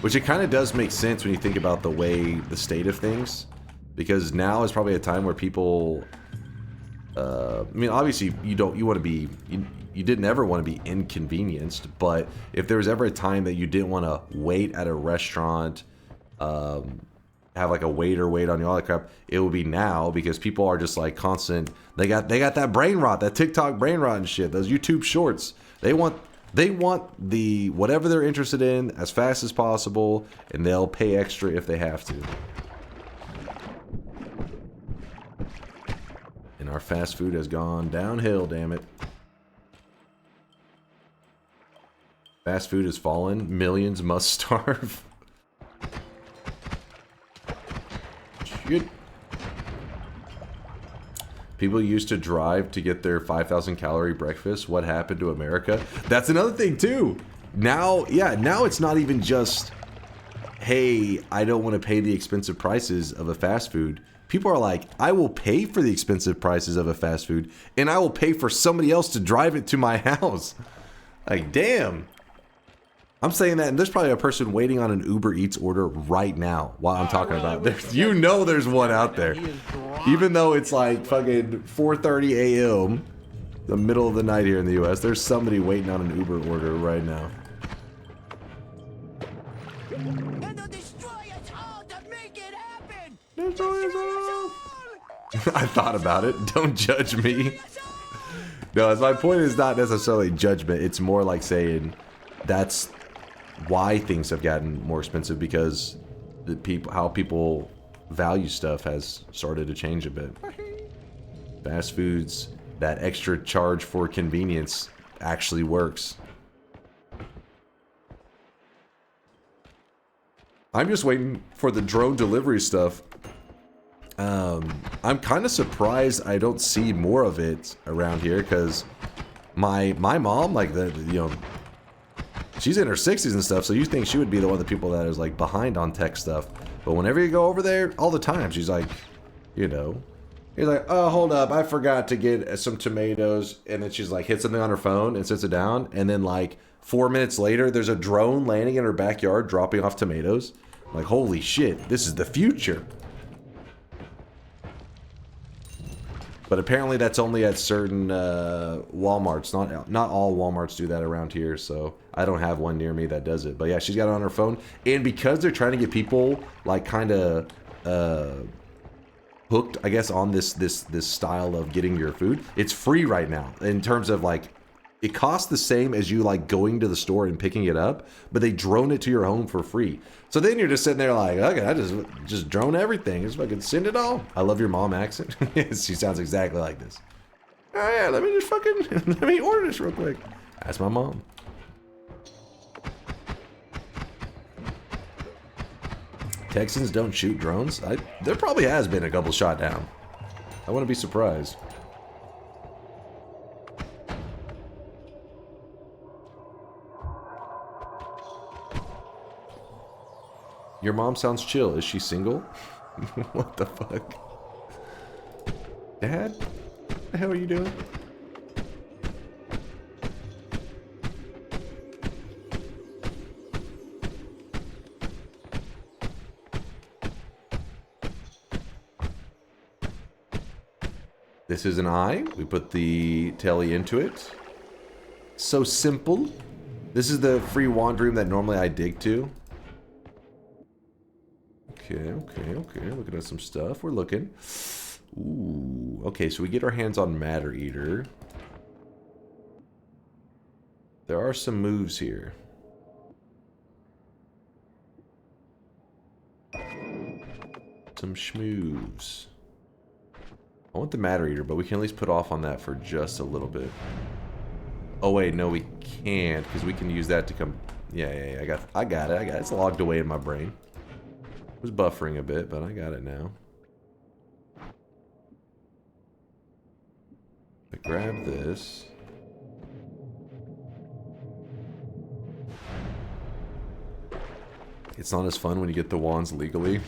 Which it kind of does make sense when you think about the way, the state of things. Because now is probably a time where people... I mean, obviously, you want to be... You didn't ever want to be inconvenienced, but if there was ever a time that you didn't want to wait at a restaurant, have like a waiter wait on you, all that crap, it would be now, because people are just like constant. They got that brain rot, that TikTok brain rot and shit, those YouTube shorts. They want the whatever they're interested in as fast as possible, and they'll pay extra if they have to. And our fast food has gone downhill, damn it. Fast food has fallen. Millions must starve. Shit. People used to drive to get their 5,000 calorie breakfast. What happened to America? That's another thing too. Now, yeah, now it's not even just, hey, I don't want to pay the expensive prices of a fast food. People are like, I will pay for the expensive prices of a fast food, and I will pay for somebody else to drive it to my house. Like, damn. I'm saying that, and there's probably a person waiting on an Uber Eats order right now while I'm talking about it. You know there's one out there. Even though it's like fucking 4:30 a.m., the middle of the night here in the U.S., there's somebody waiting on an Uber order right now. And they'll destroy us all to make it happen! Destroy us all! I thought about it. Don't judge me. No, my point is not necessarily judgment. It's more like saying that's why things have gotten more expensive, because how people value stuff has started to change a bit. Fast foods, that extra charge for convenience actually works. I'm just waiting for the drone delivery stuff. I'm kind of surprised I don't see more of it around here, because my mom, like, she's in her 60s and stuff, so you think she would be the one of the people that is like behind on tech stuff. But whenever you go over there, all the time, she's like, he's like, oh, hold up, I forgot to get some tomatoes. And then she's like, hits something on her phone and sits it down. And then like 4 minutes later, there's a drone landing in her backyard dropping off tomatoes. I'm like, holy shit, this is the future. But apparently that's only at certain Walmarts. Not all Walmarts do that around here, so I don't have one near me that does it. But yeah, she's got it on her phone. And because they're trying to get people like kind of hooked, I guess, on this style of getting your food, it's free right now. In terms of like, it costs the same as you like going to the store and picking it up, but they drone it to your home for free. So then you're just sitting there like, okay, I just drone everything. Just fucking send it all. I love your mom accent. She sounds exactly like this. Oh yeah, let me order this real quick. That's my mom. Texans don't shoot drones? There probably has been a couple shot down. I wouldn't be surprised. Your mom sounds chill. Is she single? What the fuck? Dad? What the hell are you doing? This is an eye. We put the telly into it. So simple. This is the free wand room that normally I dig to. Okay. Looking at some stuff. We're looking. Ooh. Okay, so we get our hands on Matter Eater. There are some moves here. Some schmoves. I want the Matter Eater, but we can at least put off on that for just a little bit. Oh wait, no, we can't, because we can use that to come. Yeah. I got it. It's logged away in my brain. It was buffering a bit, but I got it now. I grab this. It's not as fun when you get the wands legally.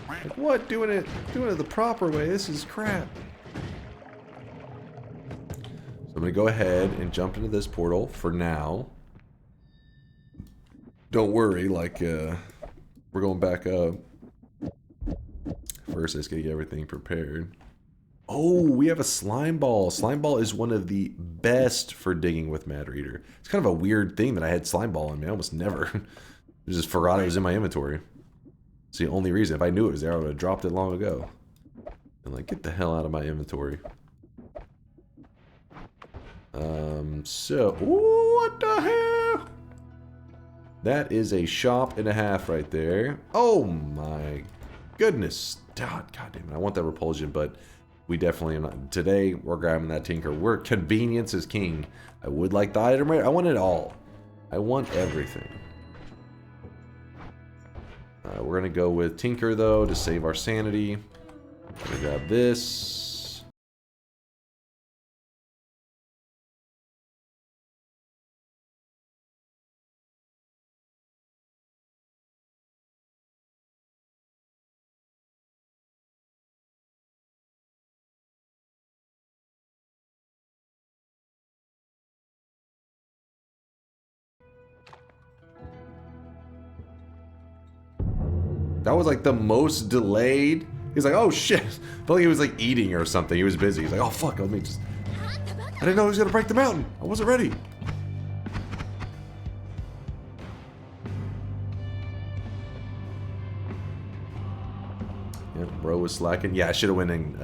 Like, what? Doing it the proper way. This is crap. So I'm gonna go ahead and jump into this portal for now. Don't worry, like, we're going back up. First, I just gotta get everything prepared. Oh, we have a slime ball. Slime ball is one of the best for digging with Mad Reader. It's kind of a weird thing that I had slime ball on me. I almost never. I just forgot it was in my inventory. It's the only reason. If I knew it was there, I would have dropped it long ago. And like, get the hell out of my inventory. So, ooh, what the hell? That is a shop and a half right there. Oh my goodness. God damn it. I want that repulsion, but we definitely are not. Today, we're grabbing that Tinker. We're convenience is king. I would like the item right. I want it all. I want everything. We're going to go with Tinker, though, to save our sanity. I'm going to grab this. That was like the most delayed. He's like, oh shit. I felt like he was like eating or something. He was busy. He's like, oh fuck, let me just. I didn't know he was gonna break the mountain. I wasn't ready. Yeah, bro was slacking. Yeah, I should have went in.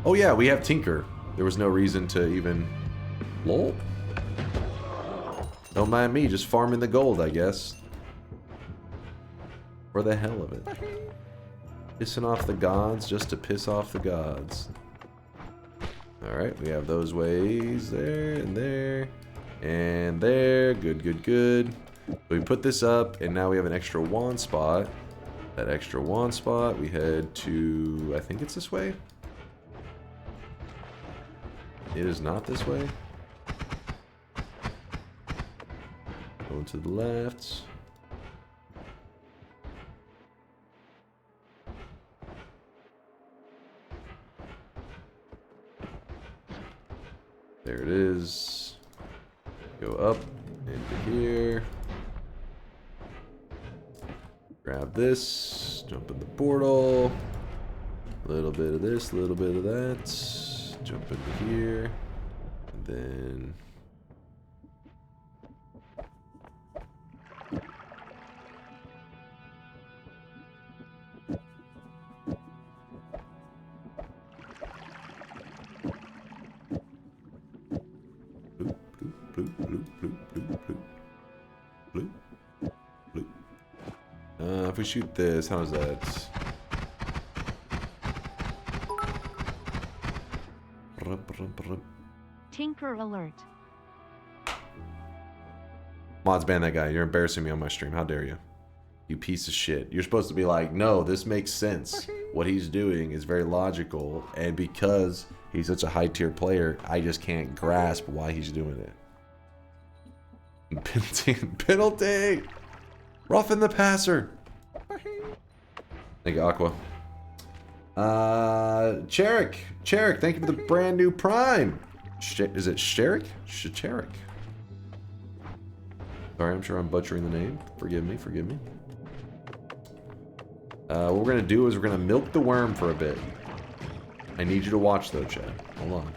Oh yeah, we have Tinker. There was no reason to even. Lol. Don't mind me, just farming the gold, I guess. For the hell of it. Pissing off the gods just to piss off the gods. Alright, we have those ways there and there. And there. Good, good, good. We put this up, and now we have an extra wand spot. That extra wand spot, we head to... I think it's this way? It is not this way. Going to the left. There it is. Go up into here. Grab this. Jump in the portal. A little bit of this, a little bit of that. Jump into here. And then... if we shoot this, how is that? Tinker alert. Mods ban that guy. You're embarrassing me on my stream. How dare you? You piece of shit. You're supposed to be like, no, this makes sense. What he's doing is very logical, and because he's such a high tier player, I just can't grasp why he's doing it. Penalty! Roughing the passer! Thank you, Aqua. Cherik, thank you for the brand new Prime. Is it Sherik? Cherik. Sorry, I'm sure I'm butchering the name. Forgive me, forgive me. What we're gonna do is we're gonna milk the worm for a bit. I need you to watch though, Chad. Hold on.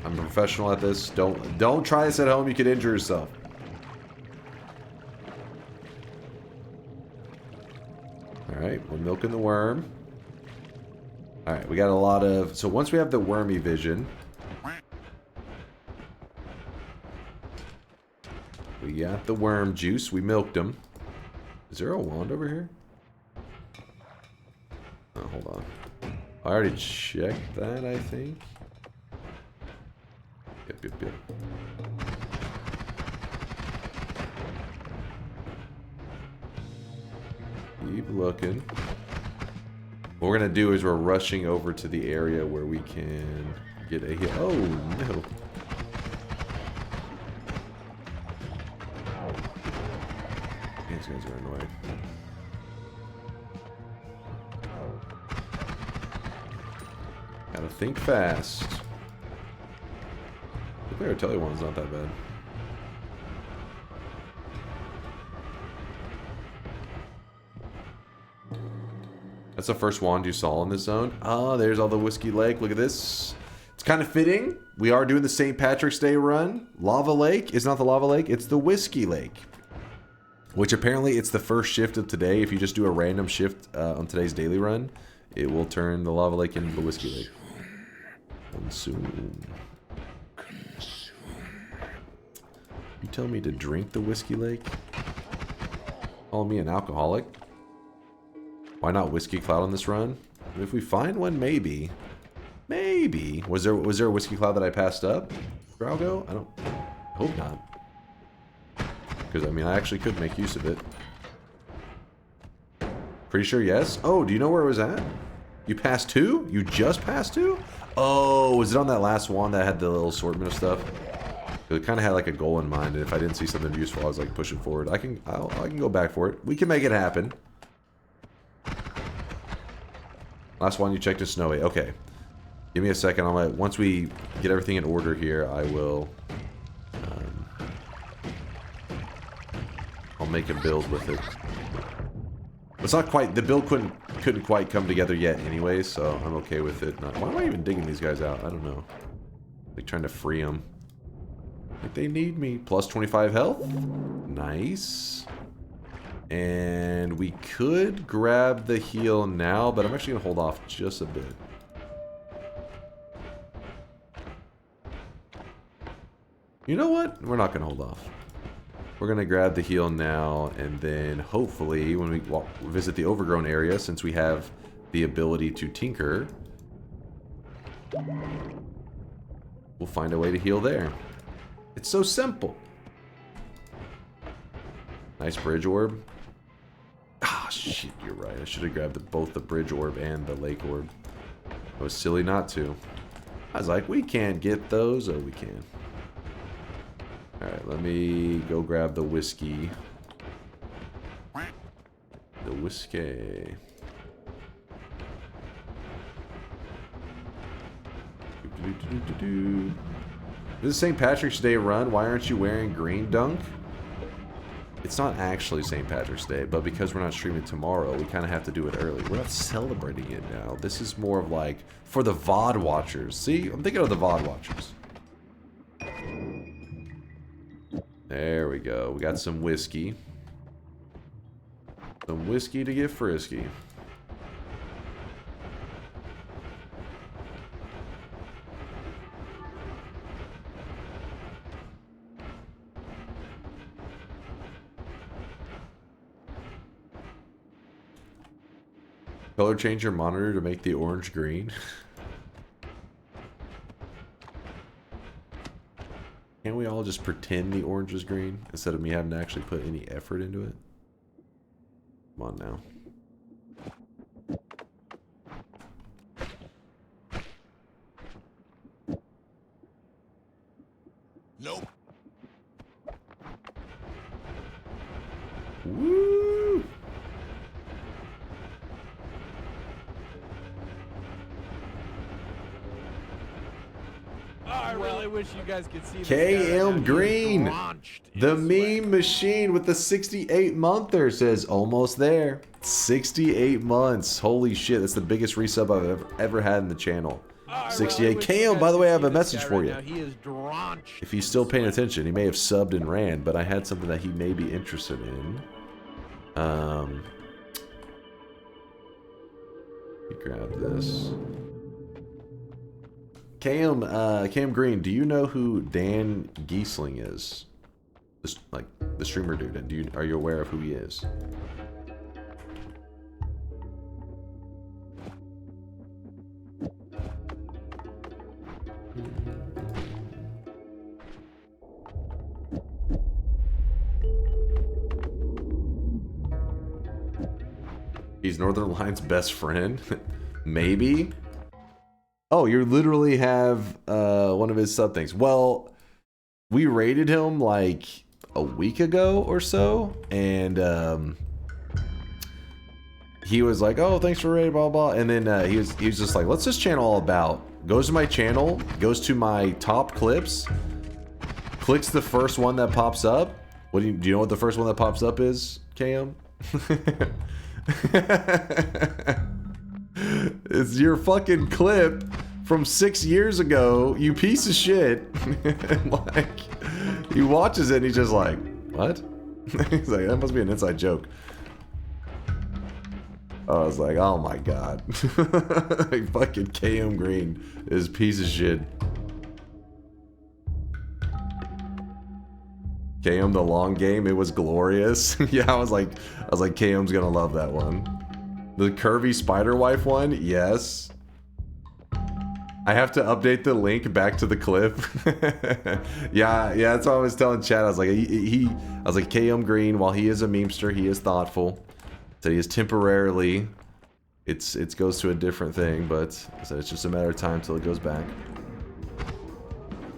I'm a professional at this. Don't try this at home. You could injure yourself. Alright, we're milking the worm. Alright, we got a lot of... So once we have the wormy vision... We got the worm juice. We milked him. Is there a wand over here? Oh, hold on. I already checked that, I think. Yep. Keep looking. What we're gonna do is we're rushing over to the area where we can get a hit. Oh no! These guys are annoying. Gotta think fast. The player tell you one's not that bad. That's the first wand you saw in this zone. Oh, there's all the Whiskey Lake. Look at this. It's kind of fitting. We are doing the St. Patrick's Day run. Lava Lake is not the Lava Lake. It's the Whiskey Lake. Which apparently it's the first shift of today. If you just do a random shift on today's daily run, it will turn the Lava Lake into the Whiskey Lake. Consume. You tell me to drink the Whiskey Lake? Call me an alcoholic? Why not Whiskey Cloud on this run? If we find one, maybe. Maybe. Was there a Whiskey Cloud that I passed up? Drago? I hope not. Because, I mean, I actually could make use of it. Pretty sure yes. Oh, do you know where it was at? You passed 2? You just passed 2? Oh, was it on that last wand that had the little assortment of stuff? Because it kind of had like a goal in mind, and if I didn't see something useful, I was like pushing forward. I can go back for it. We can make it happen. Last one you checked is Snowy. Okay. Give me a second. Once we get everything in order here, I will... I'll make a build with it. It's not quite... The build couldn't quite come together yet anyway, so I'm okay with it. Why am I even digging these guys out? I don't know. Like, trying to free them. Like, they need me. Plus 25 health. Nice. And we could grab the heal now, but I'm actually going to hold off just a bit. You know what? We're not going to hold off. We're going to grab the heal now, and then hopefully when we visit the overgrown area, since we have the ability to tinker, we'll find a way to heal there. It's so simple. Nice bridge orb. Ah, shit, you're right. I should have grabbed both the bridge orb and the lake orb. I was silly not to. I was like, we can't get those. Oh, we can. Alright, let me go grab the whiskey. The whiskey. This is St. Patrick's Day run. Why aren't you wearing green, Dunk? It's not actually St. Patrick's Day, but because we're not streaming tomorrow, we kind of have to do it early. We're not celebrating it now. This is more of like for the VOD watchers. See, I'm thinking of the VOD watchers. There we go. We got some whiskey. Some whiskey to get frisky. Color change your monitor to make the orange green. Can't we all just pretend the orange is green instead of me having to actually put any effort into it? Come on now. Nope. Woo! I really wish you guys could see this KM right Green, the meme machine with the 68-monther says almost there. 68 months. Holy shit, that's the biggest resub I've ever had in the channel. 68. KM, by the way, I have a message for you. He is drenched. If he's still paying attention, he may have subbed and ran, but I had something that he may be interested in. Let me grab this. Cam Green, do you know who Dan Giesling is? This, like the streamer dude, and are you aware of who he is? He's Northern Line's best friend? Maybe? Oh, you literally have one of his sub things. Well, we raided him like a week ago or so, and he was like, "Oh, thanks for raiding, blah blah." And then he was just like, "Let's just channel all about." Goes to my channel, goes to my top clips, clicks the first one that pops up. Do you know what the first one that pops up is, KM? It's your fucking clip from 6 years ago, you piece of shit. Like, he watches it and he's just like, what? He's like, that must be an inside joke. I was like, oh my god. Like, fucking KM Green is a piece of shit. KM the long game, it was glorious. Yeah, I was like, KM's gonna love that one. The curvy spider wife one, yes. I have to update the link back to the clip. yeah, that's what I was telling Chad. I was like, I was like, KM Green, while he is a memester, he is thoughtful. So he is temporarily, it goes to a different thing, but so it's just a matter of time till it goes back.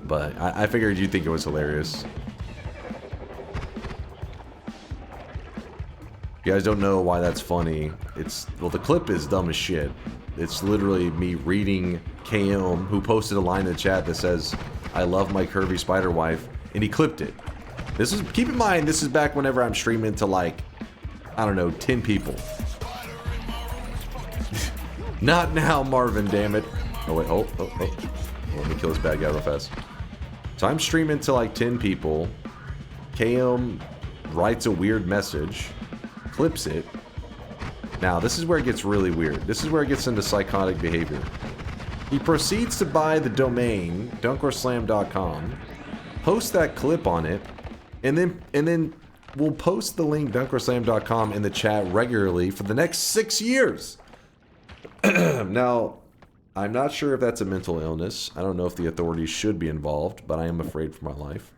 But I figured you'd think it was hilarious. You guys don't know why that's funny. Well, the clip is dumb as shit. It's literally me reading KM, who posted a line in the chat that says, I love my curvy spider wife, and he clipped it. Keep in mind, this is back whenever I'm streaming to like, I don't know, 10 people. Not now, Marvin, damn it. Oh, wait, oh. Let me kill this bad guy real fast. So I'm streaming to like 10 people. KM writes a weird message, clips it. Now, this is where it gets really weird. This is where it gets into psychotic behavior. He proceeds to buy the domain, DunkOrSlam.com, post that clip on it, and then we'll post the link, DunkOrSlam.com, in the chat regularly for the next 6 years. Now, I'm not sure if that's a mental illness. I don't know if the authorities should be involved, but I am afraid for my life.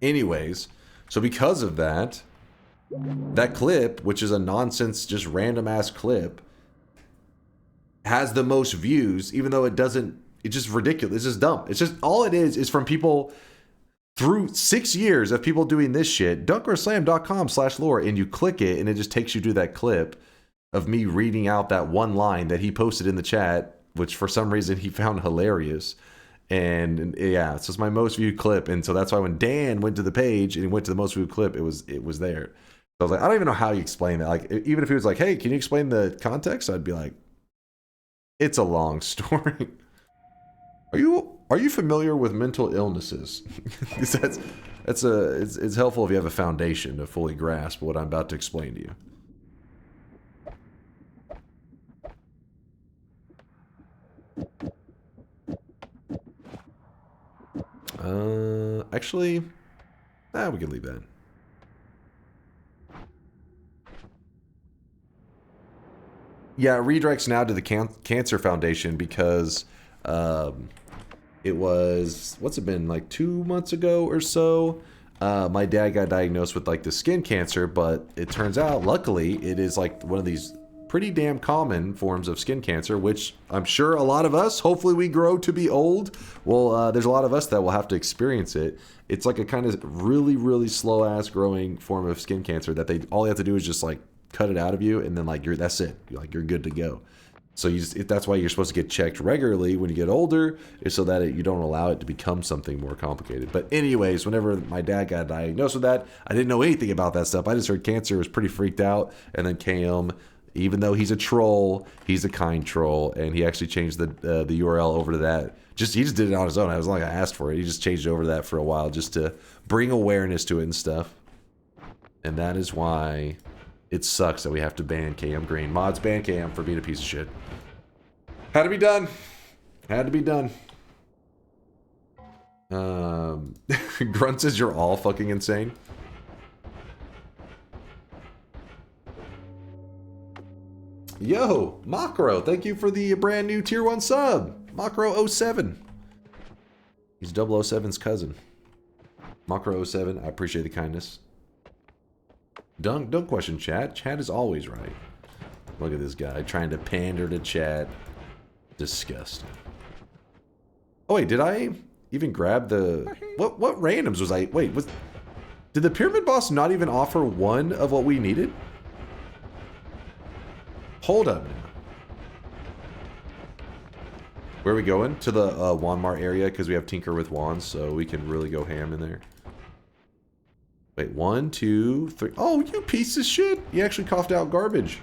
Anyways, so because of that, that clip, which is a nonsense, just random ass clip, has the most views, even though it doesn't, it's just ridiculous. It's just dumb. It's just, all it is from people through 6 years of people doing this shit, DunkOrSlam.com/lore, and you click it and it just takes you to that clip of me reading out that one line that he posted in the chat, which for some reason he found hilarious. And yeah, it's just my most viewed clip. And so that's why when Dan went to the page and he went to the most viewed clip, it was there. So I was like, I don't even know how you explain that. Like, even if he was like, hey, can you explain the context? I'd be like, it's a long story. Are you familiar with mental illnesses? It's helpful if you have a foundation to fully grasp what I'm about to explain to you. Actually, we can leave that. Yeah, it redirects now to the Cancer Foundation because it was, what's it been, like 2 months ago or so? My dad got diagnosed with like the skin cancer, but it turns out, luckily, it is like one of these pretty damn common forms of skin cancer, which I'm sure a lot of us, hopefully we grow to be old, well, there's a lot of us that will have to experience it. It's like a kind of really, really slow ass growing form of skin cancer that all they have to do is just like cut it out of you, and then like that's it. You're good to go. So that's why you're supposed to get checked regularly when you get older, is so that you don't allow it to become something more complicated. But anyways, whenever my dad got diagnosed with that, I didn't know anything about that stuff. I just heard cancer, was pretty freaked out, and then KM, even though he's a troll, he's a kind troll, and he actually changed the URL over to that. He just did it on his own. I was like, I asked for it. He just changed it over to that for a while just to bring awareness to it and stuff. And that is why it sucks that we have to ban KM Green. Mods ban KM for being a piece of shit. Had to be done. Had to be done. Grunt says you're all fucking insane. Yo, Macro, thank you for the brand new tier 1 sub. Macro07. He's 007's cousin. Macro07, I appreciate the kindness. Don't question chat. Chat is always right. Look at this guy trying to pander to chat. Disgusting. Oh wait, did I even grab the what randoms was I did the pyramid boss not even offer one of what we needed? Hold up now. Where are we going? To the Wanmar area because we have Tinker with wands, so we can really go ham in there. Wait, 1, 2, 3. Oh, you piece of shit! You actually coughed out garbage.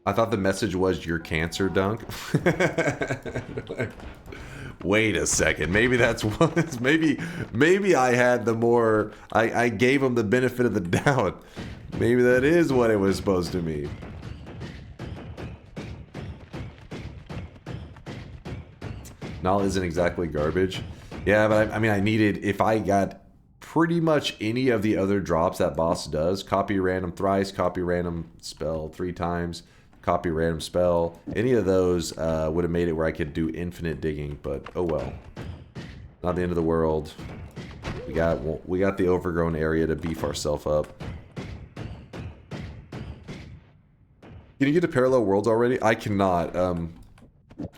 I thought the message was your cancer, Dunk. Wait a second. Maybe that's what. Maybe I had the more. I gave him the benefit of the doubt. Maybe that is what it was supposed to mean. Null isn't exactly garbage. Yeah, but I mean, I needed, if I got pretty much any of the other drops that boss does, copy random thrice, copy random spell 3 times, copy random spell, any of those would have made it where I could do infinite digging, but oh well. Not the end of the world. We got the overgrown area to beef ourselves up. Can you get to parallel worlds already? I cannot.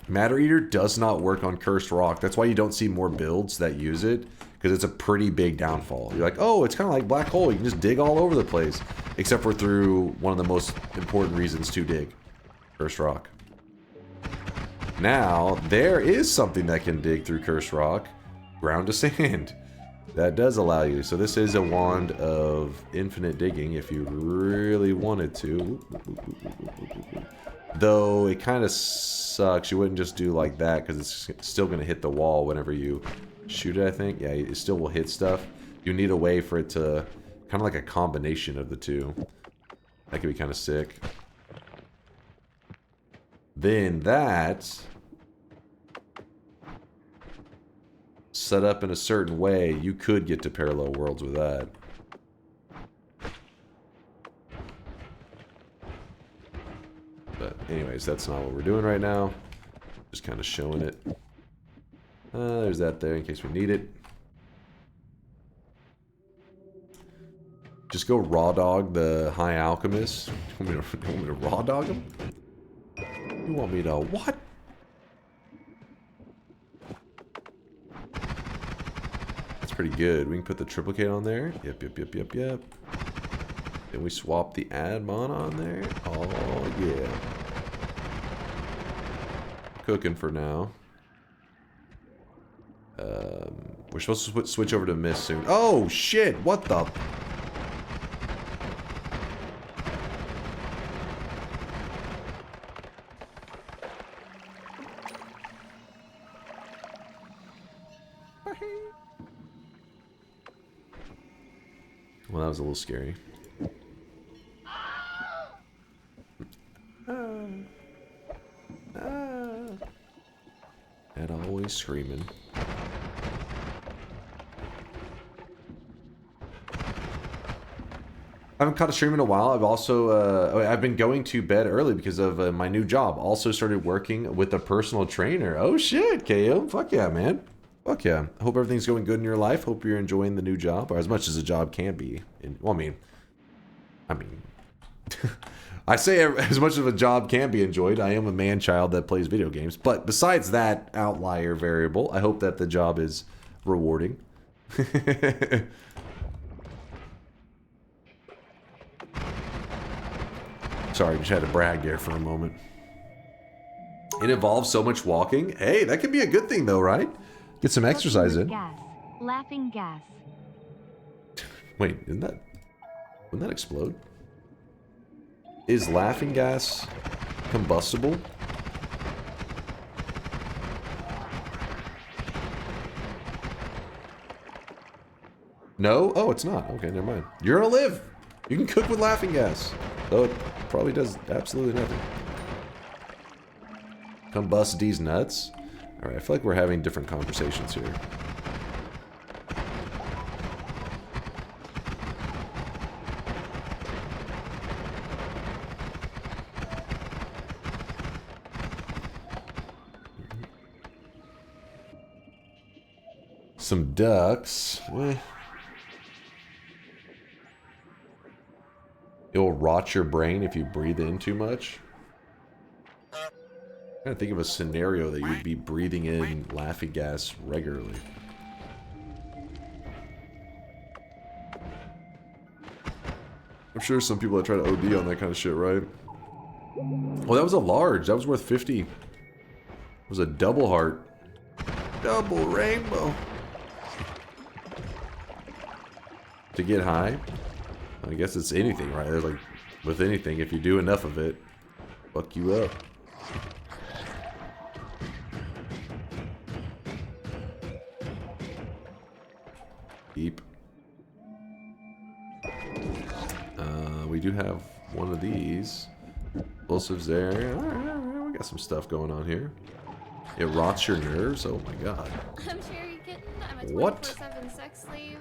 Matter Eater does not work on Cursed Rock. That's why you don't see more builds that use it, because it's a pretty big downfall. You're like, oh, it's kind of like Black Hole. You can just dig all over the place, except for through one of the most important reasons to dig, Cursed Rock. Now, there is something that can dig through Cursed Rock, Ground to Sand. That does allow you. So this is a wand of infinite digging if you really wanted to. Though it kind of sucks. You wouldn't just do like that because it's still going to hit the wall whenever you shoot it, I think. Yeah, it still will hit stuff. You need a way for it to... kind of like a combination of the two. That could be kind of sick. Then that... set up in a certain way, you could get to parallel worlds with that. But anyways, that's not what we're doing right now. Just kind of showing it. There's that there in case we need it. Just go raw dog the High Alchemist. You want me to raw dog him? You want me to what? That's pretty good. We can put the triplicate on there. Yep. Then we swap the Admon on there. Oh, yeah. Cooking for now. We're supposed to switch over to Mist soon. Oh, shit! What the... Well, that was a little scary. And always screaming. I haven't caught a stream in a while. I've also, I've been going to bed early because of my new job. Also started working with a personal trainer. Oh shit, KO. Fuck yeah, man. Fuck yeah. I hope everything's going good in your life. Hope you're enjoying the new job, or as much as a job can be. Well, I mean, I say as much of a job can be enjoyed. I am a man-child that plays video games. But besides that outlier variable, I hope that the job is rewarding. Sorry, just had to brag there for a moment. It involves so much walking. Hey, that could be a good thing though, right? Get some exercise in. Gas. Laughing gas. Wait, wouldn't that explode? Is laughing gas combustible? No? Oh, it's not. Okay, never mind. You're gonna live. You can cook with laughing gas. Though it probably does absolutely nothing. Combust these nuts. Alright, I feel like we're having different conversations here. Some ducks. It'll rot your brain if you breathe in too much. I'm trying to think of a scenario that you'd be breathing in laughing gas regularly. I'm sure some people that try to OD on that kind of shit, right? Well, that was a large. That was worth 50. It was a double heart. Double rainbow. To get high? I guess it's anything, right? There's like, with anything, if you do enough of it, Fuck you up. Keep. We do have one of these. Explosives there. Alright, we got some stuff going on here. It rots your nerves? Oh my god. I'm Cherry Kitten. I'm a What? 24/7 sex slave.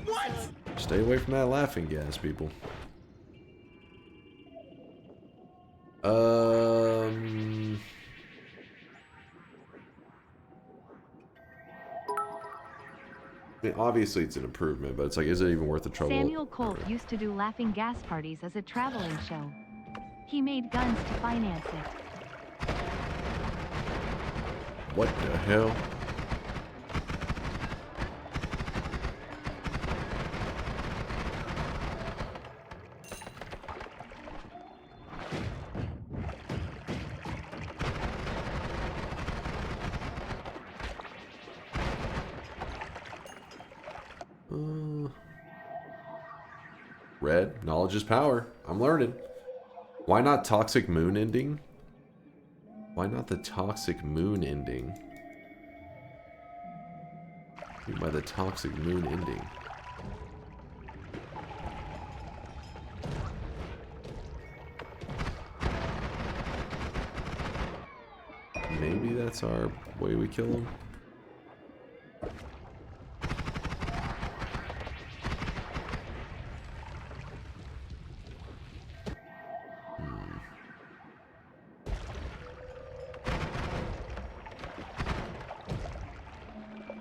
What? Stay away from that laughing gas, people. I mean, obviously it's an improvement, but it's like, is it even worth the trouble? Samuel Colt used to do laughing gas parties as a traveling show. He made guns to finance it. What the hell? Red, knowledge is power. I'm learning. Why not toxic moon ending? Why not the toxic moon ending? What do you mean by the toxic moon ending? Maybe that's our way we kill him.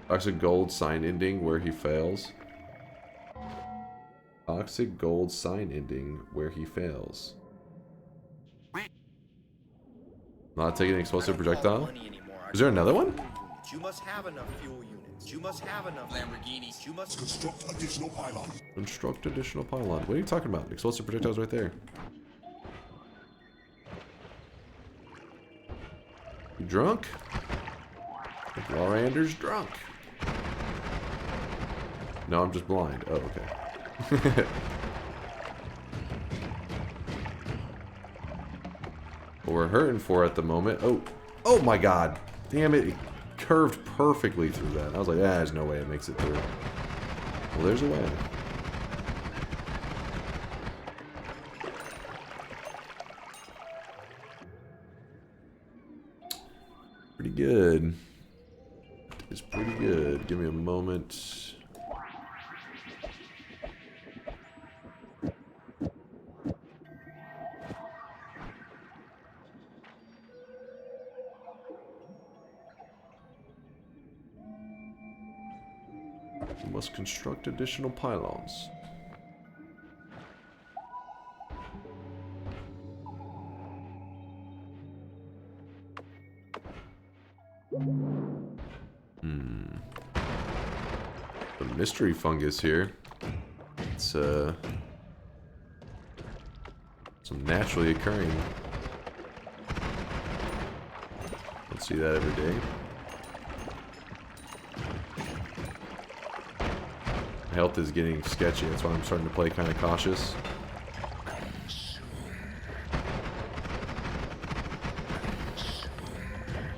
Toxic gold sign ending where he fails. Toxic gold sign ending where he fails. Not taking an explosive projectile? Is there another one? You must have enough fuel units. You must have enough Lamborghinis. You must construct additional pylons. Construct additional pylon. What are you talking about? Explosive projectiles right there. You drunk? Laurander's drunk. No, I'm just blind. Oh, okay. What we're hurting for at the moment. Oh my god. Damn it. It curved perfectly through that. I was like, ah, there's no way it makes it through. Well, there's a way. Pretty good. It's pretty good. Give me a moment. We must construct additional pylons. The mystery fungus here. It's some naturally occurring. Don't see that every day. Health is getting sketchy, that's why I'm starting to play kind of cautious.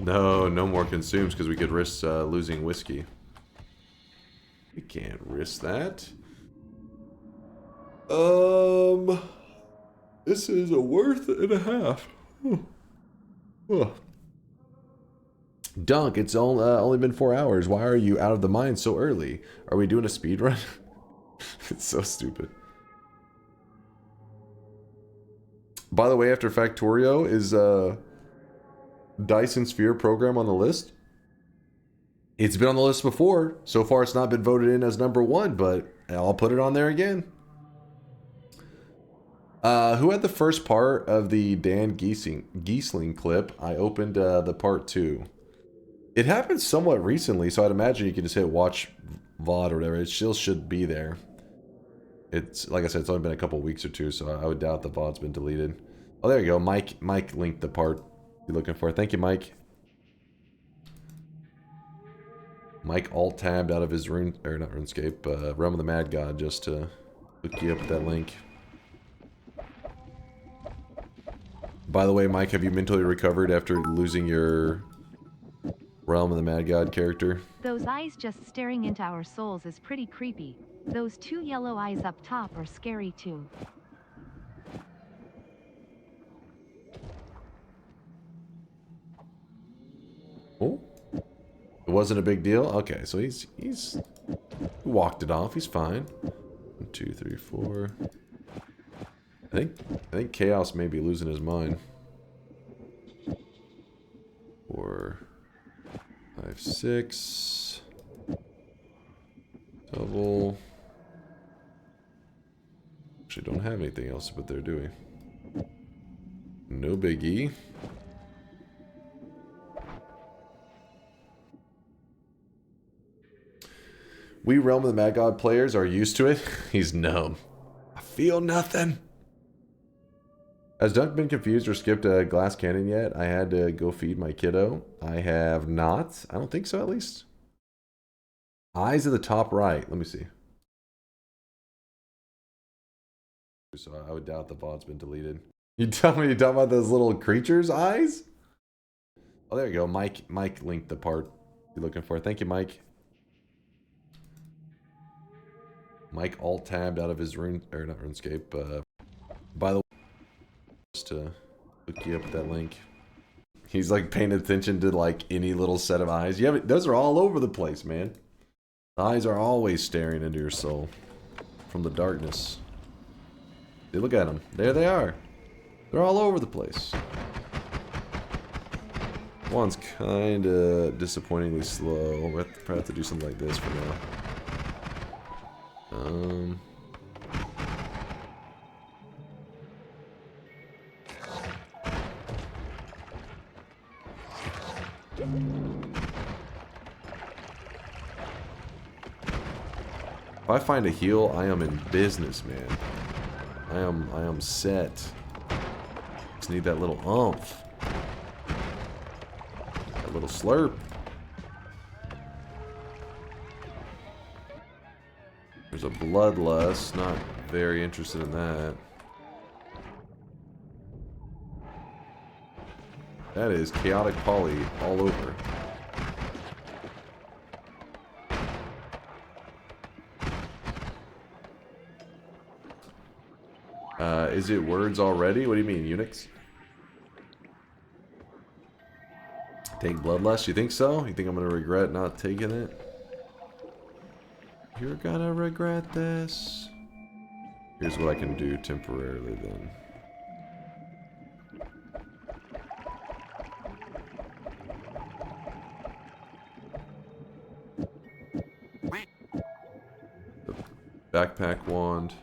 No more consumes because we could risk losing whiskey. We can't risk that. This is a worth and a half. Dunk, it's only been 4 hours. Why are you out of the mine so early? Are we doing a speed run? It's so stupid. By the way, after Factorio, is Dyson Sphere program on the list? It's been on the list before. So far, it's not been voted in as #1, but I'll put it on there again. Who had the first part of the Dan Giesling clip? I opened the part 2. It happened somewhat recently, so I'd imagine you can just hit watch VOD or whatever. It still should be there. It's, like I said, it's only been a couple weeks or two, so I would doubt the VOD's been deleted. Oh, there you go. Mike linked the part you're looking for. Thank you, Mike. Mike alt-tabbed out of his Realm of the Mad God just to hook you up with that link. By the way, Mike, have you mentally recovered after losing your Realm of the Mad God character? Those eyes just staring into our souls is pretty creepy. Those two yellow eyes up top are scary too. Oh, it wasn't a big deal. Okay, so he's walked it off. He's fine. 1, 2, 3, 4. I think Chaos may be losing his mind. 4, 5, 6. Double. Actually, don't have anything else to put there, do we? No biggie. We Realm of the Mad God players are used to it. He's numb. I feel nothing. Has Dunk been confused or skipped a glass cannon yet? I had to go feed my kiddo. I have not. I don't think so, at least. Eyes at the top right. Let me see. So I would doubt the VOD's been deleted. You tell me you're talking about those little creatures' eyes? Oh, there you go. Mike linked the part you're looking for. Thank you, Mike. Mike alt-tabbed out of his rune, or not RuneScape. By the way, just to hook you up with that link. He's like paying attention to like any little set of eyes. Yeah, those are all over the place, man. The eyes are always staring into your soul from the darkness. Hey, look at them. There they are. They're all over the place. One's kind of disappointingly slow. We'll probably have to do something like this for now. If I find a heal, I am in business, man. I am set. Just need that little oomph. That little slurp. There's a bloodlust. Not very interested in that. That is chaotic poly all over. Is it words already? What do you mean, Unix? Take bloodlust? You think so? You think I'm gonna regret not taking it? You're gonna regret this. Here's what I can do temporarily then. The backpack wand.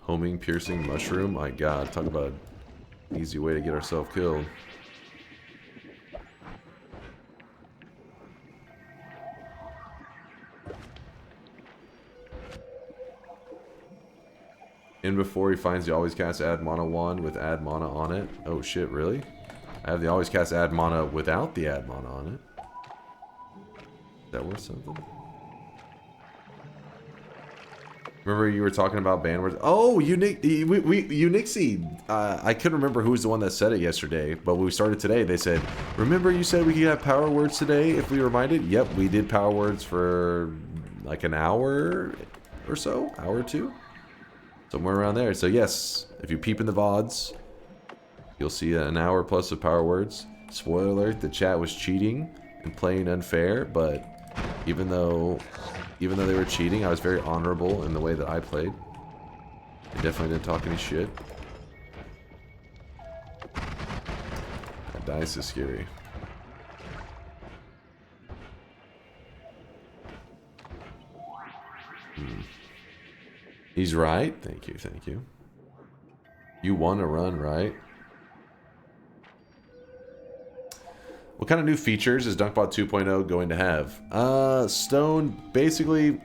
Homing piercing mushroom. My god, talk about an easy way to get ourselves killed. In before he finds the always cast add mana wand with add mana on it. Oh shit, really? I have the always cast add mana without the add mana on it. Is that worth something? Remember you were talking about ban words? Oh, Unixie. I couldn't remember who was the one that said it yesterday, but when we started today, they said, remember you said we could have power words today if we reminded? Yep, we did power words for like an hour or so, hour or two. Somewhere around there. So yes, if you peep in the VODs, you'll see an hour plus of power words. Spoiler alert, the chat was cheating and playing unfair, but even though they were cheating, I was very honorable in the way that I played. I definitely didn't talk any shit. That dice is scary. He's right. Thank you, thank you. You want to run, right? What kind of new features is DunkBot 2.0 going to have? Stone, basically,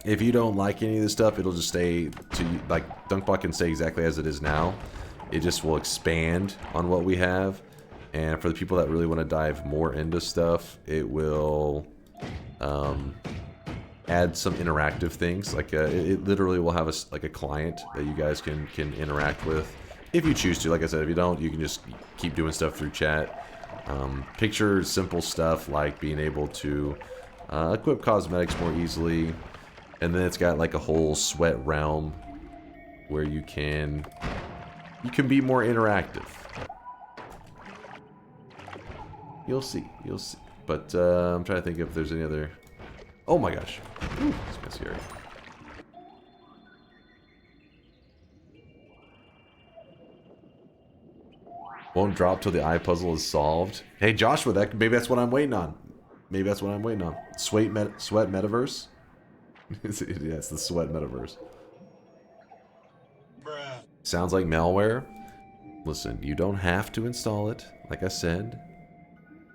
if you don't like any of this stuff, it'll just stay to, like, DunkBot can stay exactly as it is now. It just will expand on what we have. And for the people that really want to dive more into stuff, it will add some interactive things. Like, it literally will have a client that you guys can interact with If you choose to, like I said, if you don't, you can just keep doing stuff through chat. Picture simple stuff like being able to equip cosmetics more easily. And then it's got like a whole sweat realm where you can be more interactive. You'll see, you'll see. But I'm trying to think if there's any other... Oh my gosh. Ooh, that's kind of scary. Won't drop till the eye puzzle is solved. Hey Joshua, maybe that's what I'm waiting on. Maybe that's what I'm waiting on. Sweat metaverse? Yeah, it's the sweat metaverse. Bruh. Sounds like malware. Listen, you don't have to install it. Like I said,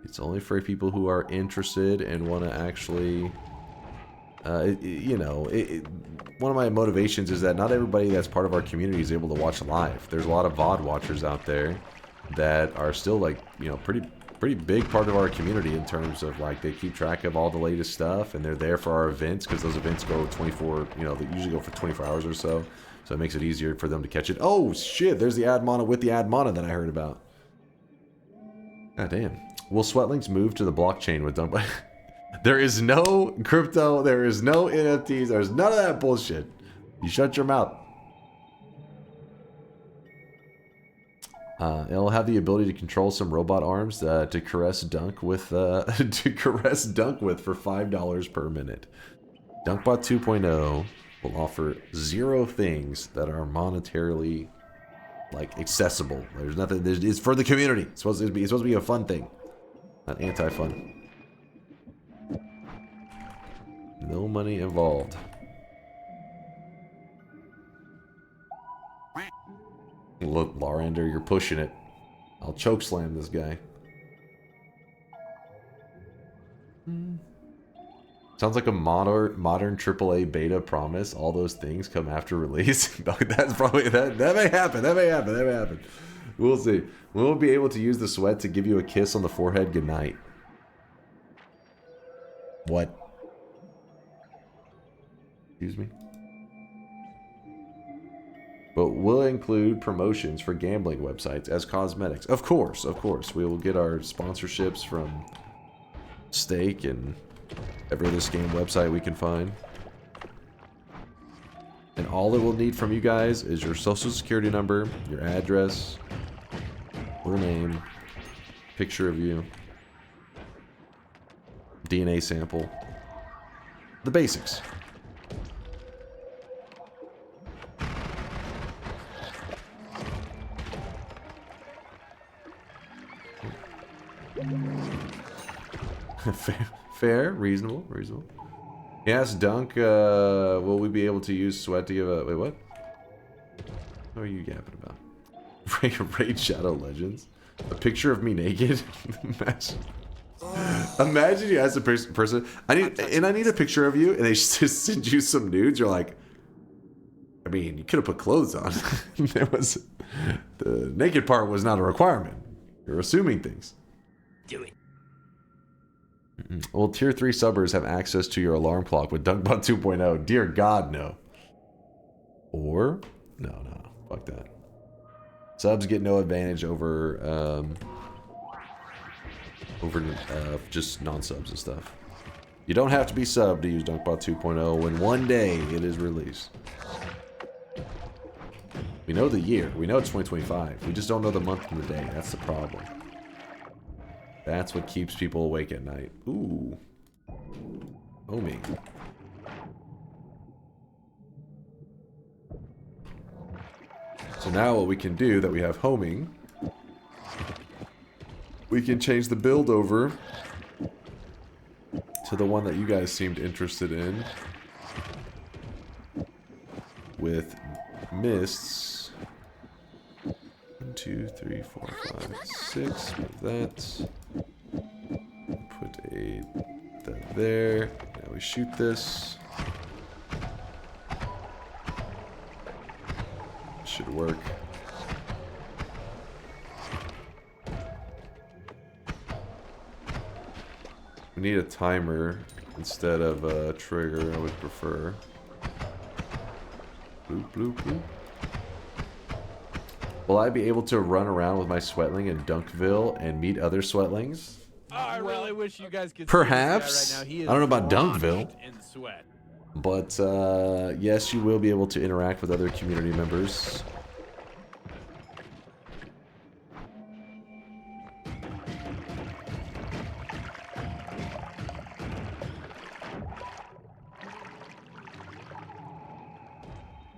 it's only for people who are interested and want to actually, you know, one of my motivations is that not everybody that's part of our community is able to watch live. There's a lot of VOD watchers out there that are still like, you know, pretty big part of our community in terms of like they keep track of all the latest stuff and they're there for our events because those events go 24, you know, they usually go for 24 hours or so. So it makes it easier for them to catch it. Oh shit, there's the ad mono with the ad mono that I heard about. God damn. Will Sweatlinks move to the blockchain with Dunk? There is no crypto, there is no NFTs, there's none of that bullshit. You shut your mouth. It'll have the ability to control some robot arms to caress Dunk with for $5 per minute. DunkBot 2.0 will offer 0 things that are monetarily like accessible. There's nothing. It's for the community. It's supposed to be a fun thing, not anti-fun. No money involved. Look, Larander, you're pushing it. I'll choke slam this guy. Sounds like a modern AAA beta promise. All those things come after release. That's probably that may happen. That may happen. We'll see. We won't be able to use the sweat to give you a kiss on the forehead goodnight. What? Excuse me? But will include promotions for gambling websites as cosmetics. Of course. We will get our sponsorships from Stake and every other scam website we can find. And all it will need from you guys is your social security number, your address, full name, picture of you, DNA sample, the basics. Fair, reasonable. Yes, Dunk, will we be able to use sweat to give a... Wait, what? What are you yapping about? Raid Shadow Legends? A picture of me naked? Imagine you ask a person, I need a picture of you, and they just send you some nudes. You're like, I mean, you could have put clothes on. The naked part was not a requirement. You're assuming things. Do it. Well, tier 3 subbers have access to your alarm clock with DunkBot 2.0. Dear God, no. Or no, fuck that. Subs get no advantage over just non-subs and stuff. You don't have to be subbed to use DunkBot 2.0 when one day it is released. We know the year. We know it's 2025. We just don't know the month and the day. That's the problem. That's what keeps people awake at night. Ooh. Homing. So now what we can do that we have homing, we can change the build over to the one that you guys seemed interested in with mists. 1, 2, 3, 4, 5, 6 with that. Put that there. Now we shoot this. Should work. We need a timer instead of a trigger, I would prefer. Bloop, bloop, bloop. Will I be able to run around with my Sweatling in Dunkville and meet other Sweatlings? Oh, I really wish you guys could Perhaps. see this guy right now. He is I don't know about Dunkville. drenched in sweat. But yes, you will be able to interact with other community members.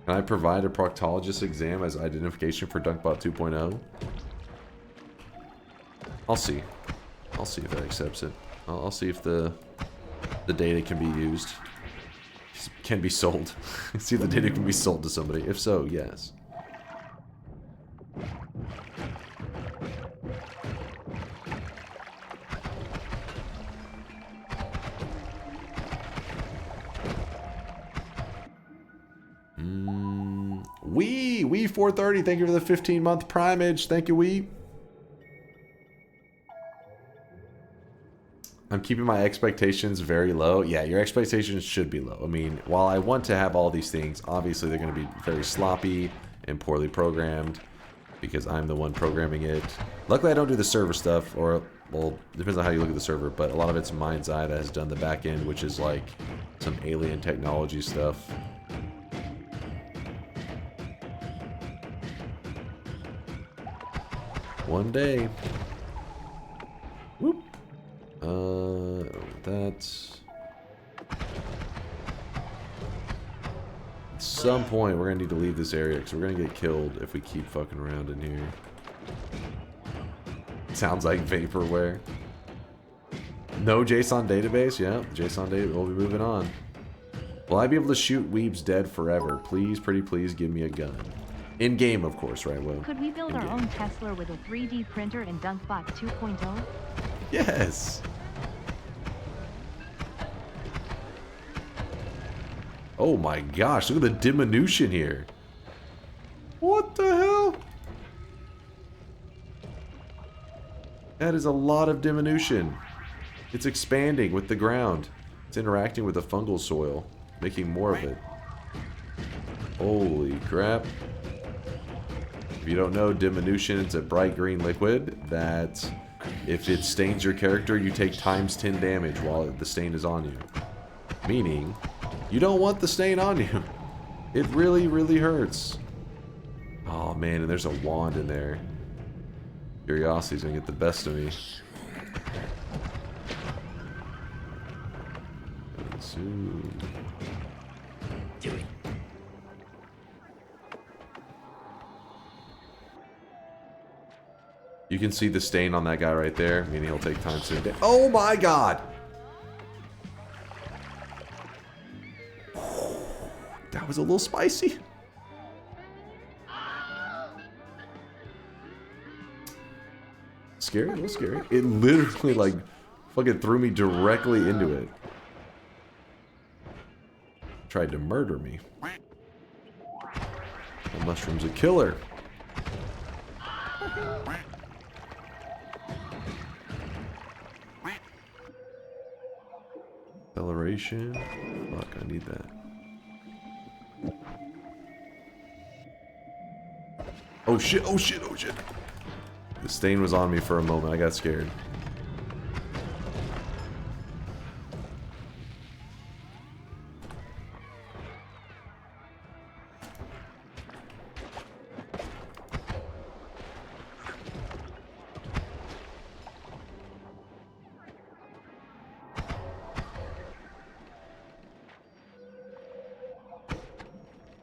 Can I provide a proctologist exam as identification for DunkBot 2.0? I'll see. I'll see if that accepts it. I'll see if the data can be used. Can be sold. See if the data can be sold to somebody. If so, yes. Wee 430, thank you for the 15-month primage. Thank you, Wee. I'm keeping my expectations very low. Yeah, your expectations should be low. I mean, while I want to have all these things, obviously they're going to be very sloppy and poorly programmed because I'm the one programming it. Luckily, I don't do the server stuff, or, well, depends on how you look at the server, but a lot of it's Mind's Eye that has done the back end, which is like some alien technology stuff. One day. Whoop. That's... At some point, we're gonna need to leave this area, because we're gonna get killed if we keep fucking around in here. Sounds like vaporware. No JSON database? Yeah, JSON database. We'll be moving on. Will I be able to shoot weebs dead forever? Please, pretty please, give me a gun. In game, of course, right, Will? Could we build our own Tesla with a 3D printer in DunkBot 2.0? Yes. Oh my gosh, look at the diminution here. What the hell? That is a lot of diminution. It's expanding with the ground. It's interacting with the fungal soil, making more of it. Holy crap. If you don't know, diminution is a bright green liquid that if it stains your character, you take times 10 damage while the stain is on you. Meaning, you don't want the stain on you. It really, really hurts. Oh man, and there's a wand in there. Curiosity's gonna get the best of me. Do it. You can see the stain on that guy right there, meaning he'll take time to... Oh my god! That was a little spicy. Scary, a little scary. It literally, like, fucking threw me directly into it. Tried to murder me. The mushroom's a killer. Acceleration. Fuck, I need that. Oh shit, oh shit, oh shit. The stain was on me for a moment. I got scared.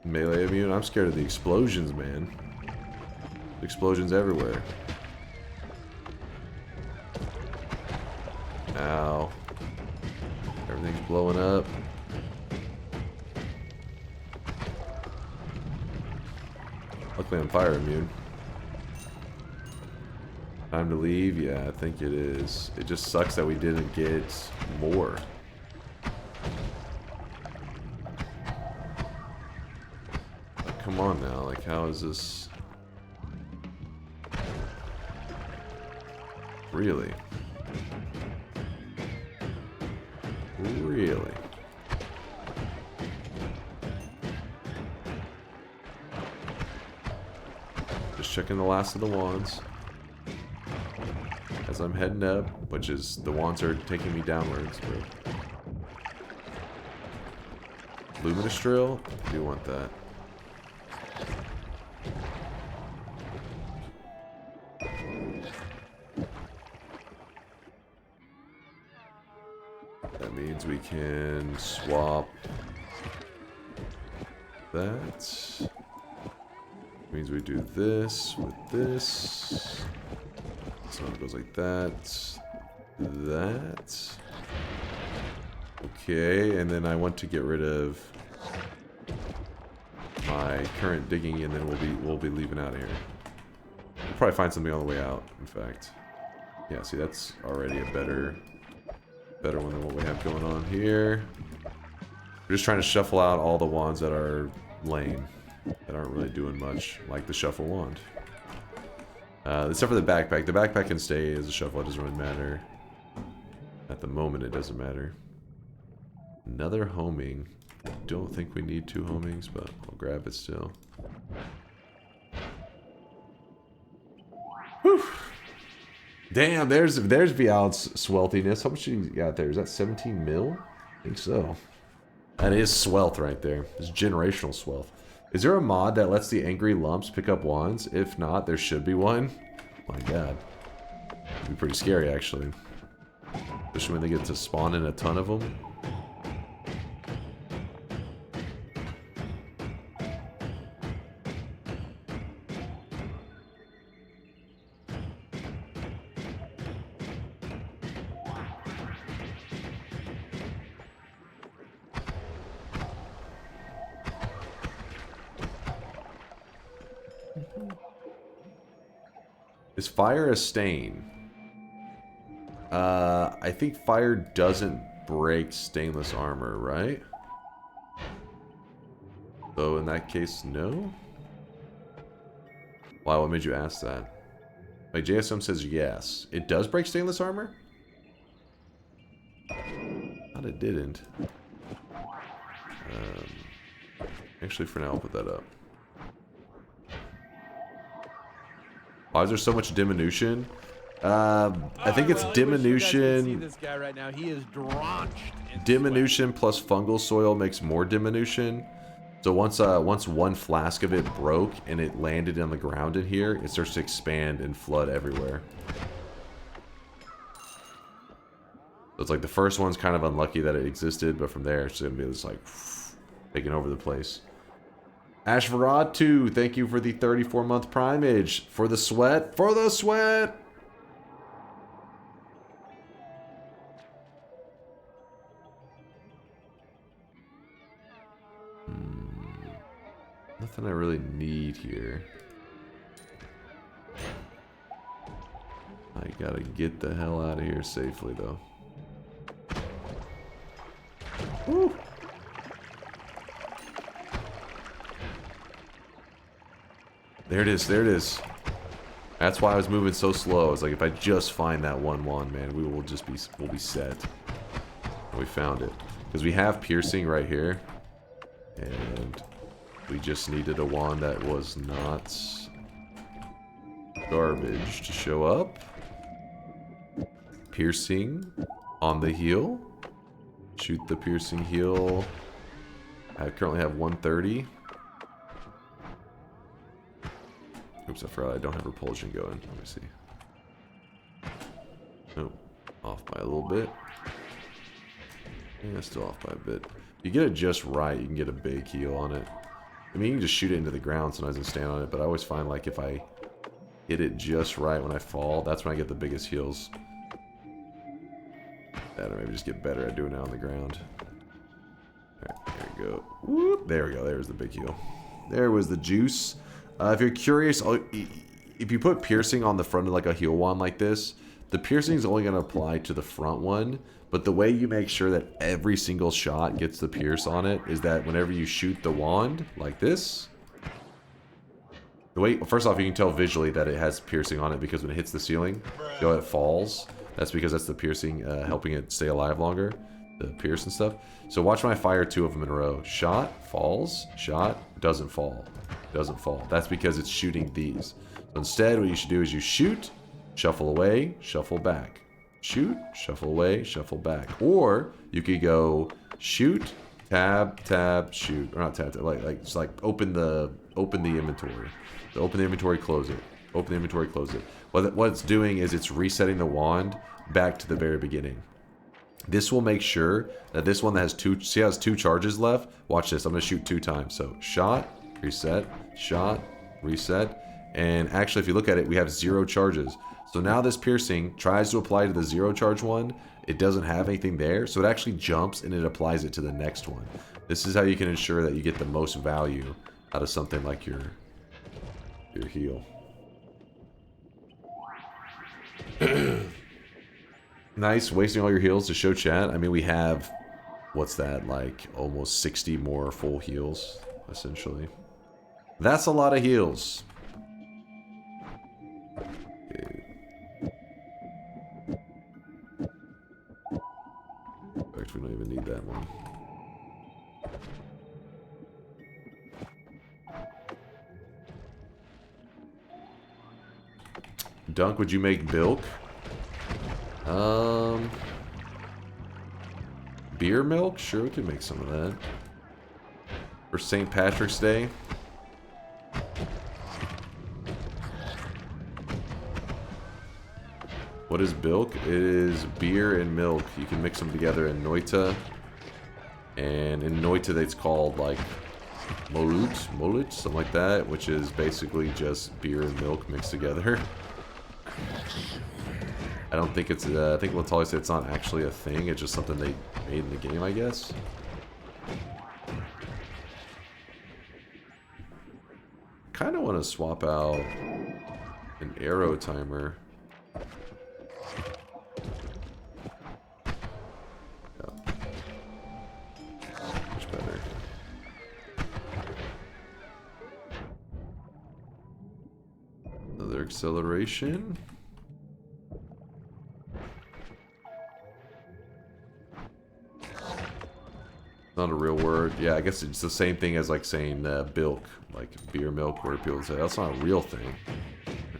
Melee immune? I'm scared of the explosions, man. Explosions everywhere. Ow. Everything's blowing up. Luckily I'm fire immune. Time to leave? Yeah, I think it is. It just sucks that we didn't get more. Come on now, like how is this? Really? Really? Just Just checking the last of the wands. As I'm heading up, which is the wands are taking me downwards. But Luminous Drill? I do want that. That means we can swap that. Means we do this with this. So it goes like that. That. Okay, and then I want to get rid of my current digging, and then we'll be leaving out of here. We'll probably find something on the way out, in fact. Yeah, see, that's already a better one than what we have going on here. We're just trying to shuffle out all the wands that are lame, that aren't really doing much, like the shuffle wand. Except for the backpack. The backpack can stay as a shuffle, it doesn't really matter. At the moment, it doesn't matter. Another homing. Don't think we need 2 homings, but I'll grab it still. Whew. Damn, there's Vial's swelthiness. How much you got there? Is that 17 mil? I think so. That is swelth right there. It's generational swelth. Is there a mod that lets the angry lumps pick up wands? If not, there should be one. My god. It'd be pretty scary, actually. Especially when they get to spawn in a ton of them. Is fire a stain? I think fire doesn't break stainless armor, right? So in that case, no? Why, what made you ask that? Wait, JSM says yes. It does break stainless armor? Thought it didn't. Actually, for now, I'll put that up. Why is there so much diminution? I think it's diminution. See this guy right now. He is drenched in diminution plus fungal soil makes more diminution. So once one flask of it broke and it landed on the ground in here, it starts to expand and flood everywhere. So it's like the first one's kind of unlucky that it existed, but from there it's gonna be just like taking over the place. Ashvarad 2, thank you for the 34-month primage. For the sweat. For the sweat! Nothing I really need here. I gotta get the hell out of here safely, though. Woo! There it is, there it is. That's why I was moving so slow. I was like, if I just find that one wand, man, we'll be set. And we found it. Because we have piercing right here. And we just needed a wand that was not garbage to show up. Piercing on the heel. Shoot the piercing heel. I currently have 130. Oops, I forgot I don't have repulsion going. Let me see. Oh, off by a little bit. Yeah, still off by a bit. You get it just right, you can get a big heal on it. I mean, you can just shoot it into the ground sometimes and stand on it, but I always find, like, if I hit it just right when I fall, that's when I get the biggest heals. That, or maybe just get better at doing it on the ground. Alright, there we go. Whoop, there we go, there's the big heal. There was the juice. If you're curious, if you put piercing on the front of like a heal wand like this, the piercing is only going to apply to the front one, but the way you make sure that every single shot gets the pierce on it is that whenever you shoot the wand like this, the way, first off, you can tell visually that it has piercing on it because when it hits the ceiling, you know, it falls. That's because that's the piercing helping it stay alive longer, the pierce and stuff. So watch when I fire 2 of them in a row. Shot, falls, shot, doesn't fall. Doesn't fall. That's because it's shooting these. So instead, what you should do is you shoot, shuffle away, shuffle back. Shoot, shuffle away, shuffle back. Or you could go shoot, tab, tab, shoot. Or not tab, tab, like just like open the inventory. So open the inventory, close it. Open the inventory, close it. What it's doing is it's resetting the wand back to the very beginning. This will make sure that this one that has two, see how it has 2 charges left? Watch this, I'm gonna shoot 2 times. So shot, reset, and actually if you look at it, we have 0 charges. So now this piercing tries to apply to the 0 charge one, it doesn't have anything there, so it actually jumps and it applies it to the next one. This is how you can ensure that you get the most value out of something like your heal. Nice, wasting all your heals to show chat. I mean, we have, what's that, like almost 60 more full heals, essentially. That's a lot of heals. Okay. In fact, we don't even need that one. Dunk, would you make bilk? Beer milk? Sure, we could make some of that. For St. Patrick's Day. What is bilk? It is beer and milk. You can mix them together in Noita. And in Noita, it's called like molut, something like that, which is basically just beer and milk mixed together. I don't think it's, I think Latalia said it's not actually a thing, it's just something they made in the game, I guess. Kind of want to swap out an arrow timer. Yeah. Much better. Another acceleration. Not a real word. Yeah, I guess it's the same thing as like saying bilk, like beer milk, where people say that's not a real thing.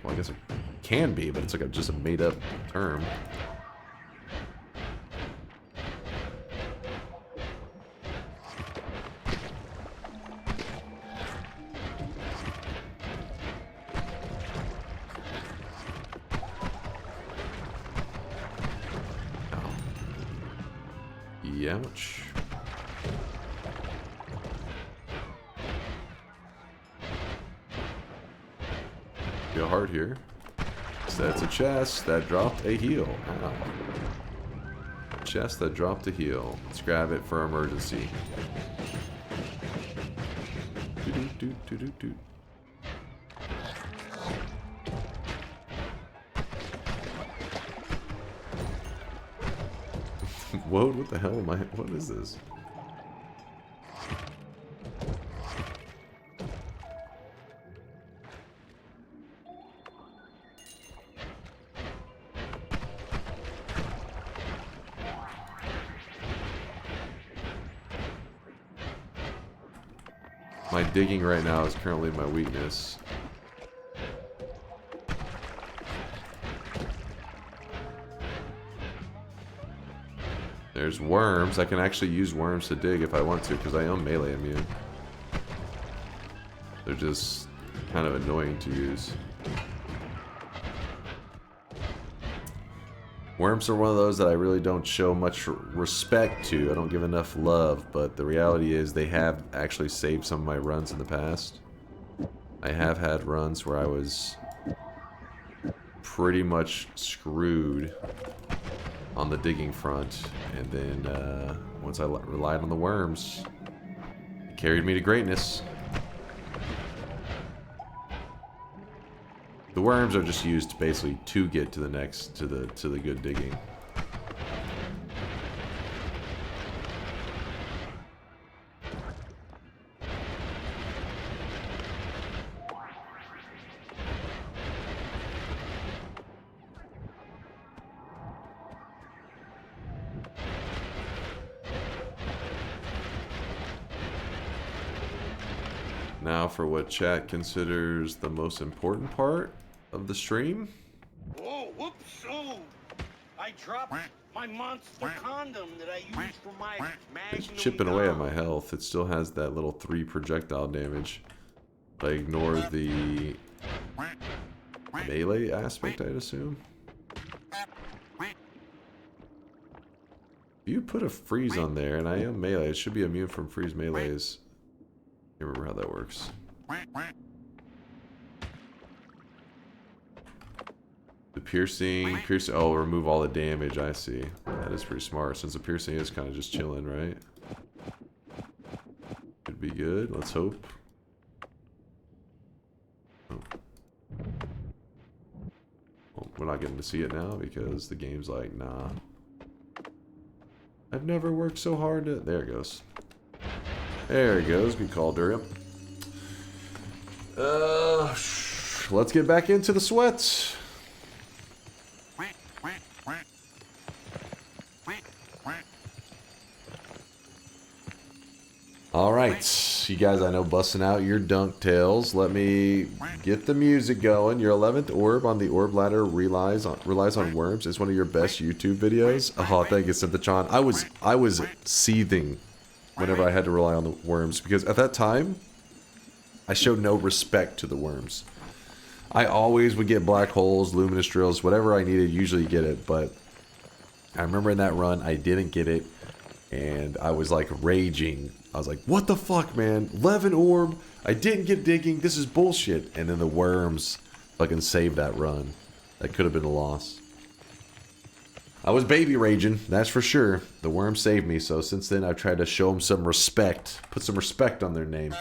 Well, I guess it can be, but it's like just a made-up term. Ouch. Feel hard here. So that's a chest that dropped a heal. Wow. Chest that dropped a heal. Let's grab it for emergency. Whoa, what the hell am I? What is this? My digging right now is currently my weakness. There's worms. I can actually use worms to dig if I want to because I am melee immune. They're just kind of annoying to use. Worms are one of those that I really don't show much respect to. I don't give enough love, but the reality is they have actually saved some of my runs in the past. I have had runs where I was pretty much screwed on the digging front, and then once I relied on the worms, it carried me to greatness. The worms are just used basically to get to the next, to the good digging. Now for what chat considers the most important part of the stream. Oh, whoops! Oh, I dropped my monster condom that I used for my It's magnum. chipping away at my health. It still has that little 3 projectile damage. I ignore the melee aspect, I'd assume. If you put a freeze on there, and I am melee, it should be immune from freeze melees. I can't remember how that works. The piercing, oh, remove all the damage, I see. That is pretty smart, since the piercing is kind of just chilling, right? Could be good, let's hope. Oh. Well, we're not getting to see it now because the game's like, nah. I've never worked so hard to... There it goes. There it goes. Good call, Durian. Let's get back into the sweats. Alright, you guys I know busting out your dunk tails. Let me get the music going. Your 11th orb on the orb ladder relies on worms. It's one of your best YouTube videos. Oh, thank you, Synthachon. I was seething whenever I had to rely on the worms, because at that time, I showed no respect to the worms. I always would get black holes, luminous drills, whatever I needed, usually get it, but I remember in that run, I didn't get it, and I was like raging. I was like, what the fuck, man? 11 orb, I didn't get digging, this is bullshit. And then the worms fucking saved that run. That could have been a loss. I was baby raging, that's for sure. The worms saved me, so since then I've tried to show them some respect. Put some respect on their name.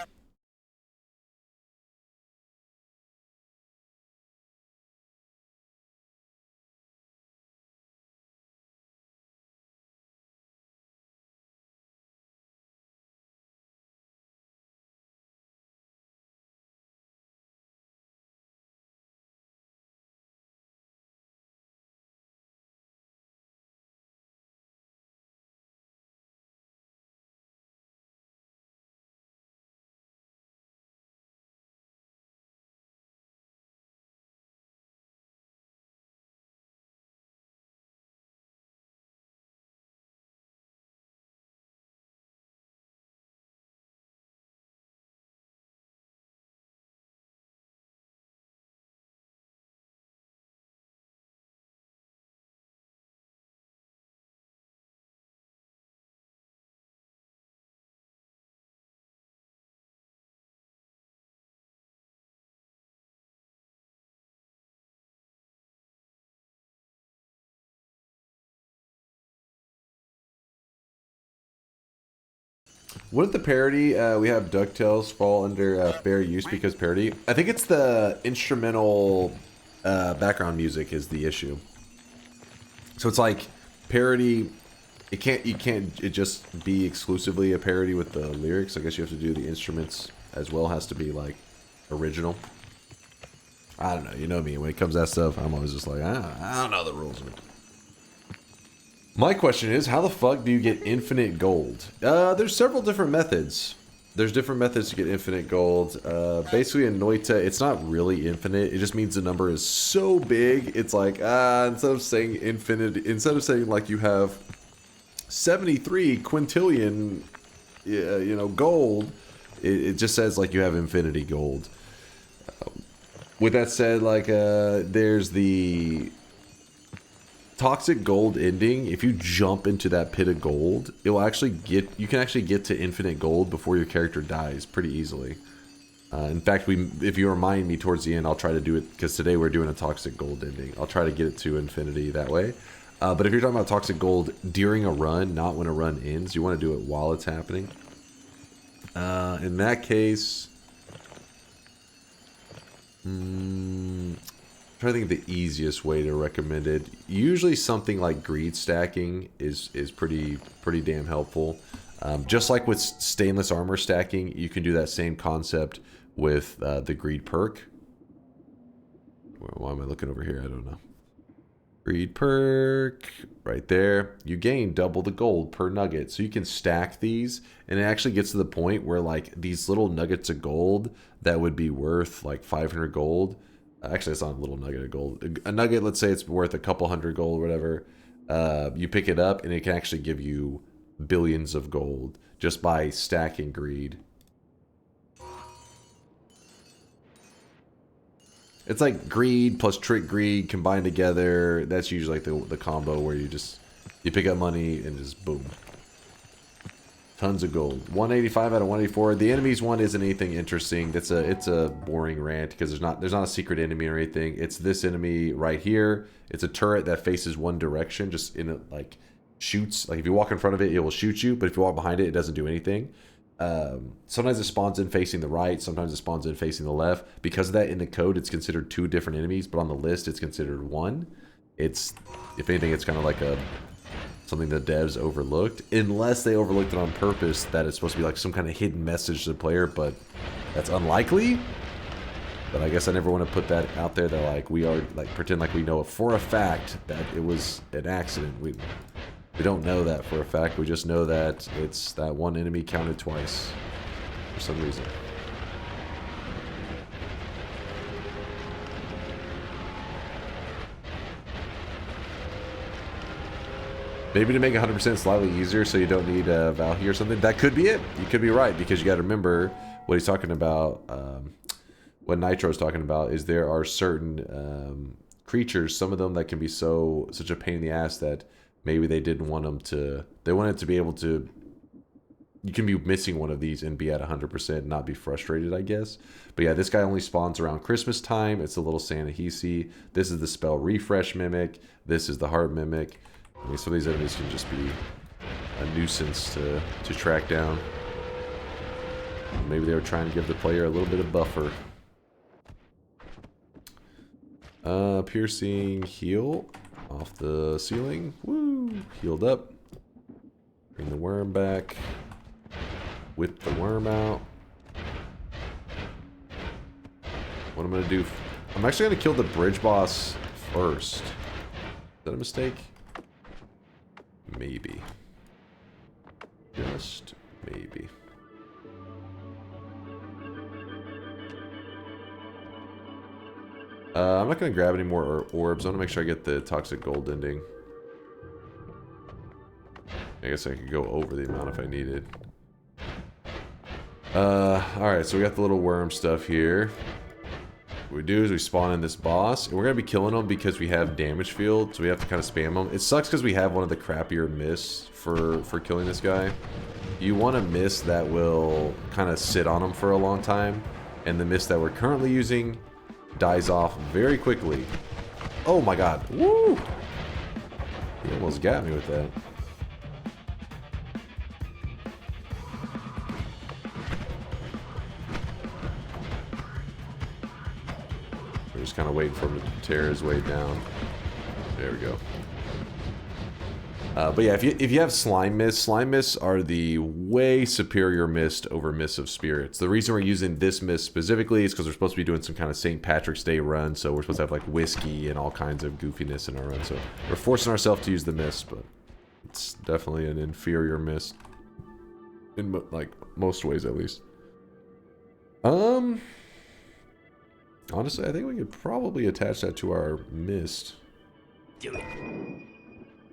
Wouldn't the parody we have DuckTales fall under fair use because parody? I think it's the instrumental background music is the issue. So it's like parody. You can't just be exclusively a parody with the lyrics. I guess you have to do the instruments as well. Has to be like original. I don't know. You know me. When it comes to that stuff, I'm always just like, I don't know the rules. My question is, how the fuck do you get infinite gold? There's several different methods. There's different methods to get infinite gold. Basically in Noita, it's not really infinite. It just means the number is so big. It's like, instead of saying infinite, instead of saying like you have 73 quintillion, you know, gold, it just says like you have infinity gold. With that said, like, there's the toxic gold ending. If you jump into that pit of gold, it will actually you can actually get to infinite gold before your character dies pretty easily. In fact, if you remind me towards the end, I'll try to do it, because today we're doing a toxic gold ending. I'll try to get it to infinity that way. But if you're talking about toxic gold during a run, not when a run ends, you want to do it while it's happening. In that case, I'm trying to think of the easiest way to recommend it. Usually something like greed stacking is pretty damn helpful. Just like with stainless armor stacking, you can do that same concept with the greed perk. Why am I looking over here? I don't know. Greed perk right there. You gain double the gold per nugget. So you can stack these, and it actually gets to the point where like these little nuggets of gold that would be worth like 500 gold. Actually, it's not a little nugget of gold. A nugget, let's say it's worth a couple hundred gold or whatever. You pick it up and it can actually give you billions of gold just by stacking greed. It's like greed plus trick greed combined together. That's usually like the combo where you pick up money and just boom. Tons of gold. 185 out of 184. The enemies one isn't anything interesting. It's a boring rant because there's not a secret enemy or anything. It's this enemy right here. It's a turret that faces one direction, just in it like shoots. Like if you walk in front of it, it will shoot you, but if you walk behind it, it doesn't do anything. Sometimes it spawns in facing the right, sometimes it spawns in facing the left. Because of that, in the code, it's considered 2 different enemies, but on the list, it's considered 1. It's, if anything, it's kind of like something the devs overlooked, unless they overlooked it on purpose, that it's supposed to be like some kind of hidden message to the player, but that's unlikely. But I guess I never want to put that out there that like we are like pretend like we know for a fact that it was an accident. We don't know that for a fact. We just know that it's that one enemy counted twice for some reason. Maybe to make 100% slightly easier so you don't need Valky or something. That could be it. You could be right, because you got to remember what he's talking about. What Nitro's talking about is there are certain creatures, some of them that can be such a pain in the ass that maybe they didn't want them to. They wanted to be able to. You can be missing one of these and be at 100% and not be frustrated, I guess. But yeah, this guy only spawns around Christmas time. It's a little Santa Hisi. This is the spell Refresh Mimic. This is the Heart Mimic. I mean, some of these enemies can just be a nuisance to track down. Maybe they were trying to give the player a little bit of buffer. Piercing heal off the ceiling. Woo! Healed up. Bring the worm back. Whip the worm out. What I'm going to do... I'm actually going to kill the bridge boss first. Is that a mistake? Maybe. Just maybe. I'm not going to grab any more orbs. I want to make sure I get the toxic gold ending. I guess I could go over the amount if I needed. Alright, so we got the little worm stuff here. What we do is we spawn in this boss, and we're going to be killing them because we have damage field, so we have to kind of spam them. It sucks because we have one of the crappier myths for killing this guy. You want a mist that will kind of sit on him for a long time, and the mist that we're currently using dies off very quickly. Oh my god. Woo! He almost got me with that. We're just kind of waiting for him to tear his way down. There we go. But yeah, if you have slime mists are the way superior mist over Mists of Spirits. The reason we're using this mist specifically is because we're supposed to be doing some kind of St. Patrick's Day run, so we're supposed to have like whiskey and all kinds of goofiness in our run. So we're forcing ourselves to use the mist, but it's definitely an inferior mist in like most ways, at least. Honestly, I think we could probably attach that to our mist. Do it.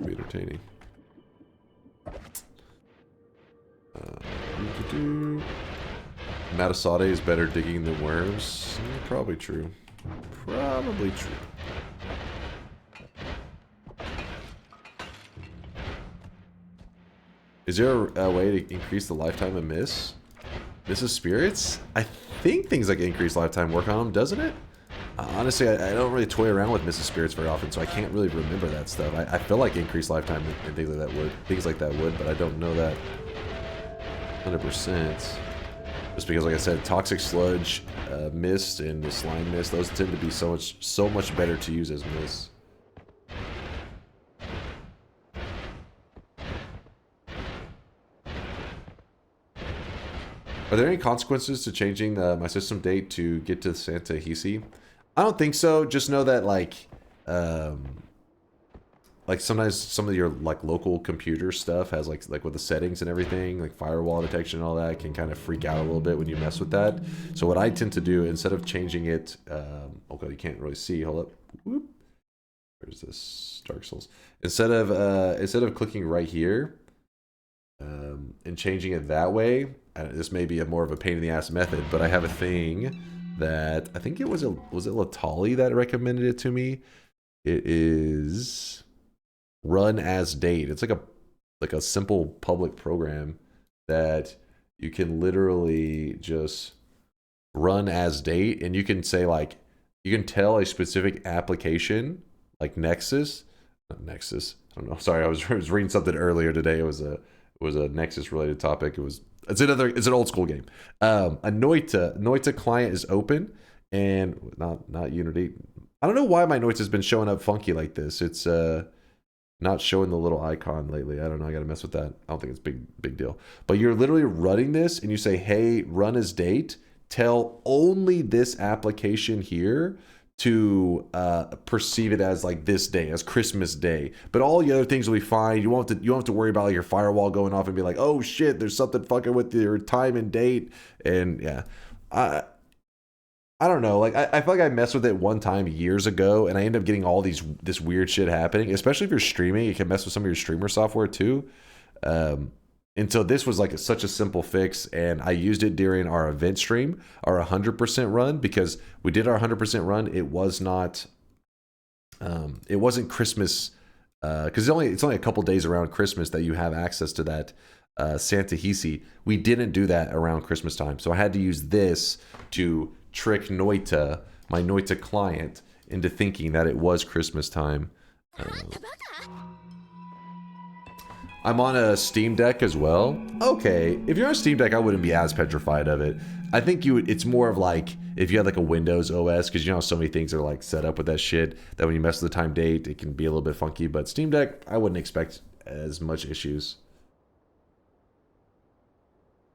Be entertaining. Matasade is better digging than worms. Probably true. Probably true. Is there a way to increase the lifetime of Mists of Spirits? I think things like increased lifetime work on them, doesn't it? Honestly, I don't really toy around with Mists of Spirits very often, so I can't really remember that stuff. I feel like increased lifetime and things like that would, but I don't know that 100%. Just because, like I said, Toxic Sludge, Mist, and the Slime Mist, those tend to be so much better to use as Mists. Are there any consequences to changing my system date to get to Santa Hisi? I don't think so. Just know that, like, like sometimes some of your like local computer stuff has like with the settings and everything, like firewall detection and all that can kind of freak out a little bit when you mess with that. So what I tend to do, instead of changing it, okay, you can't really see. Hold up. Whoop. Where's this? Dark Souls. Instead of clicking right here, and changing it that way, this may be a more of a pain in the ass method, but I have a thing that I think it was Latali that recommended it to me. It is run as date. It's like a simple public program that you can literally just run as date, and you can say like you can tell a specific application like Nexus. I don't know. Sorry, I was reading something earlier today. It was a Nexus related topic. It's an old school game. A Noita client is open, and not Unity. I don't know why my Noita's been showing up funky like this. It's not showing the little icon lately. I don't know. I got to mess with that. I don't think it's big deal. But you're literally running this, and you say, "Hey, run as date. Tell only this application here to perceive it as like this day, as Christmas Day. But all the other things will be fine. You won't have to worry about like your firewall going off and be like, oh shit, there's something fucking with your time and date." And yeah, I don't know. Like I feel like I messed with it one time years ago, and I ended up getting all this weird shit happening. Especially if you're streaming, it can mess with some of your streamer software too. And so this was like such a simple fix, and I used it during our event stream, our 100% run, because we did our 100% run. It was not, it wasn't Christmas, because it's only a couple days around Christmas that you have access to that Santa Hisi. We didn't do that around Christmas time, so I had to use this to trick Noita, my Noita client, into thinking that it was Christmas time. I'm on a Steam Deck as well. Okay, if you're on a Steam Deck, I wouldn't be as petrified of it. I think it's more of like if you had like a Windows OS, because you know how so many things are like set up with that shit that when you mess with the time date, it can be a little bit funky. But Steam Deck, I wouldn't expect as much issues.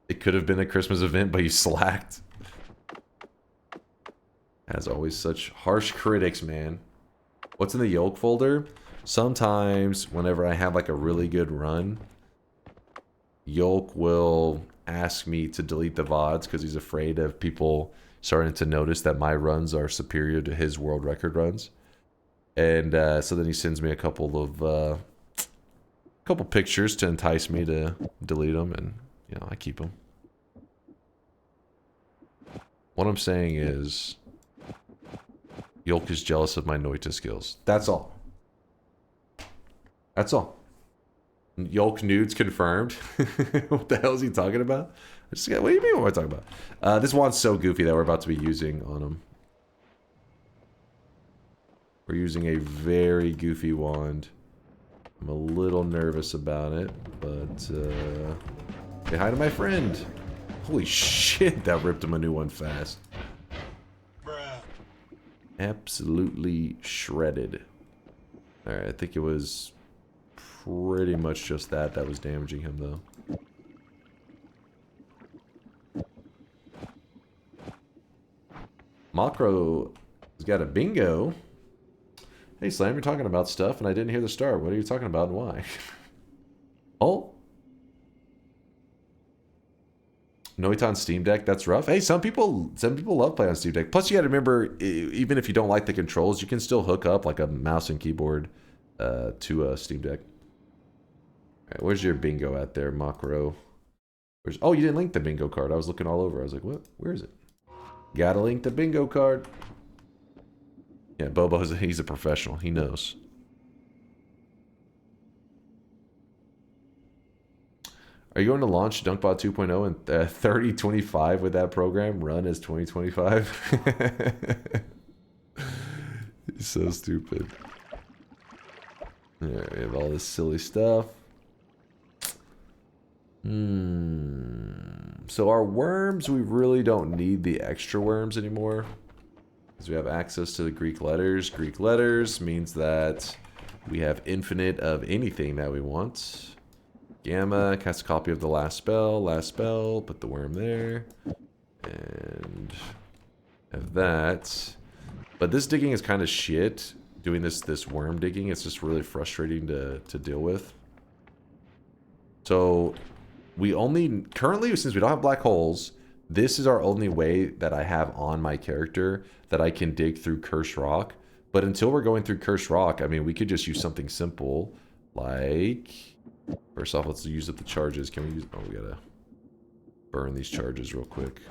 It could have been a Christmas event, but you slacked. As always, such harsh critics, man. What's in the Yolk folder? Sometimes, whenever I have like a really good run, Yolk will ask me to delete the VODs because he's afraid of people starting to notice that my runs are superior to his world record runs. And so then he sends me a couple pictures to entice me to delete them, and you know, I keep them. What I'm saying is, Yolk is jealous of my Noita skills. That's all. That's all. Yolk nudes confirmed. What the hell is he talking about? What do you mean what am I talking about? This wand's so goofy that we're about to be using on him. We're using a very goofy wand. I'm a little nervous about it, but say hi to my friend. Holy shit, that ripped him a new one fast. Absolutely shredded. Alright, I think it was pretty much just that was damaging him, though. Macro has got a bingo. Hey, Slam, you're talking about stuff, and I didn't hear the start. What are you talking about and why? Oh? Noita on Steam Deck, that's rough. Hey, some people love playing on Steam Deck. Plus, you gotta remember, even if you don't like the controls, you can still hook up like a mouse and keyboard to a Steam Deck. Alright, where's your bingo at there, Macro? Oh, you didn't link the bingo card. I was looking all over. I was like, what? Where is it? Gotta link the bingo card. Yeah, he's a professional. He knows. Are you going to launch DunkBot 2.0 and 3025 with that program? Run as 2025? He's so stupid. Alright, we have all this silly stuff. So our worms, we really don't need the extra worms anymore, because we have access to the Greek letters. Greek letters means that we have infinite of anything that we want. Gamma, cast a copy of the last spell, put the worm there, and have that. But this digging is kind of shit doing this worm digging. It's just really frustrating to deal with. So we only currently, since we don't have black holes, this is our only way that I have on my character that I can dig through cursed rock. But until we're going through cursed rock, I mean, we could just use something simple like, first off, let's use up the charges. Can we use, oh, we gotta burn these charges real quick.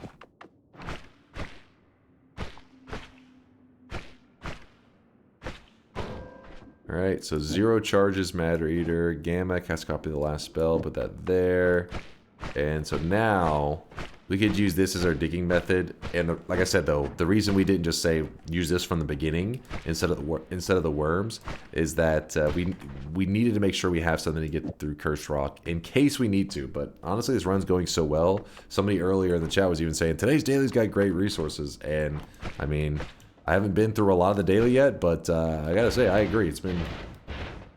Alright, so 0 charges, Matter Eater. Gamma has to copy the last spell, put that there. And so now, we could use this as our digging method. And like I said though, the reason we didn't just say use this from the beginning instead of the worms is that we needed to make sure we have something to get through Cursed Rock in case we need to. But honestly, this run's going so well. Somebody earlier in the chat was even saying, today's daily's got great resources. And I mean, I haven't been through a lot of the daily yet, but I gotta say, I agree. It's been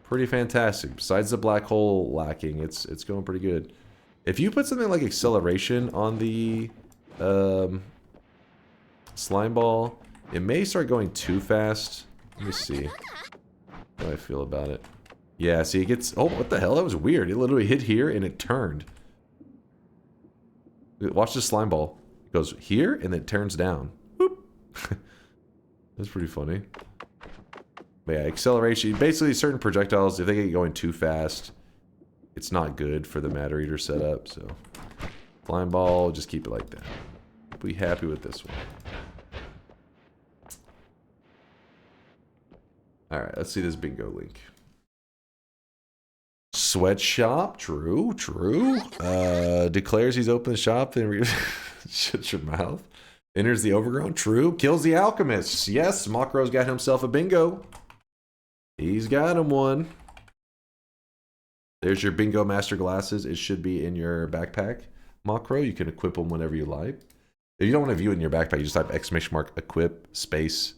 pretty fantastic. Besides the black hole lacking, it's going pretty good. If you put something like acceleration on the slime ball, it may start going too fast. Let me see how I feel about it. Yeah, see, it gets... Oh, what the hell? That was weird. It literally hit here and it turned. Watch the slime ball. It goes here and then it turns down. Boop. That's pretty funny. But yeah, acceleration. Basically, certain projectiles, if they get going too fast, it's not good for the Matter Eater setup. So, slime ball, just keep it like that. Be happy with this one. Alright, let's see this bingo link. Sweatshop, true. Declares he's opened the shop, then shuts your mouth. Enters the overgrown, true. Kills the alchemists. Yes, Makro's got himself a bingo. He's got him one. There's your bingo master glasses. It should be in your backpack, Makro. You can equip them whenever you like. If you don't want to view it in your backpack, you just type !equip space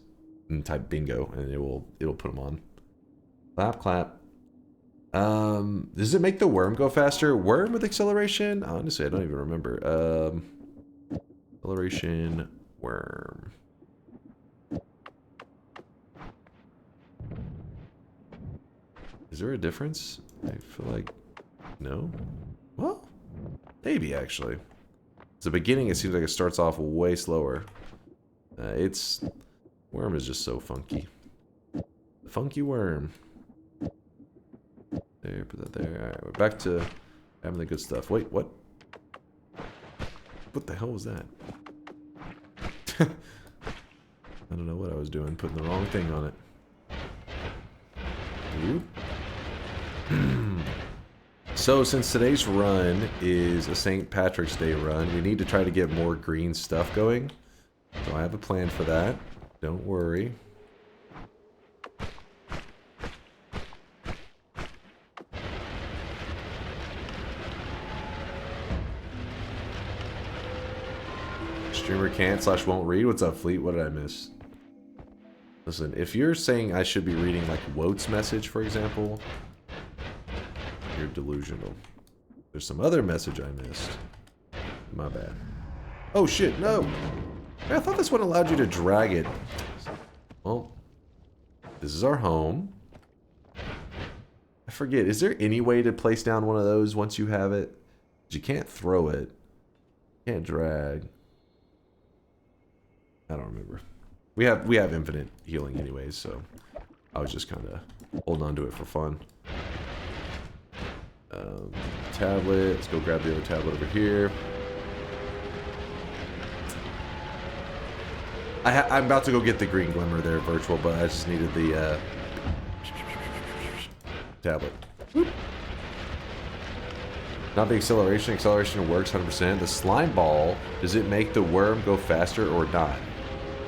and type bingo, and it'll put them on. Clap, clap. Does it make the worm go faster? Worm with acceleration? Honestly, I don't even remember. Acceleration worm. Is there a difference? I feel like no. Well, maybe actually. At the beginning, it seems like it starts off way slower. It's worm is just so funky. Funky worm. There, put that there. All right, we're back to having the good stuff. Wait, what? What the hell was that? I don't know what I was doing, putting the wrong thing on it. So since today's run is a St. Patrick's Day run, we need to try to get more green stuff going. So I have a plan for that. Don't worry. Streamer can't / won't read. What's up, Fleet? What did I miss? Listen, if you're saying I should be reading like Wote's message, for example, you're delusional. There's some other message I missed. My bad. Oh shit, no! I thought this one allowed you to drag it. Well, this is our home. I forget, is there any way to place down one of those once you have it? You can't throw it. You can't drag. I don't remember. We have infinite healing anyways, so I was just kind of holding on to it for fun. Tablet. Let's go grab the other tablet over here. I'm about to go get the green glimmer there, virtual, but I just needed the tablet. Whoop. Not the acceleration. Acceleration works 100%. The slime ball, does it make the worm go faster or not?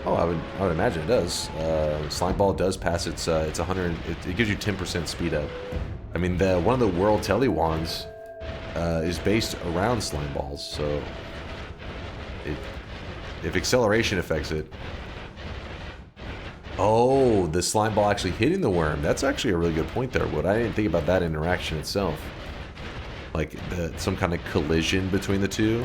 Oh, I would imagine it does. Slime ball does pass its 100. It gives you 10% speed up. I mean, one of the world telly wands is based around slime balls, so if acceleration affects it. Oh, the slime ball actually hitting the worm. That's actually a really good point there, Wood. I didn't think about that interaction itself. Like some kind of collision between the two.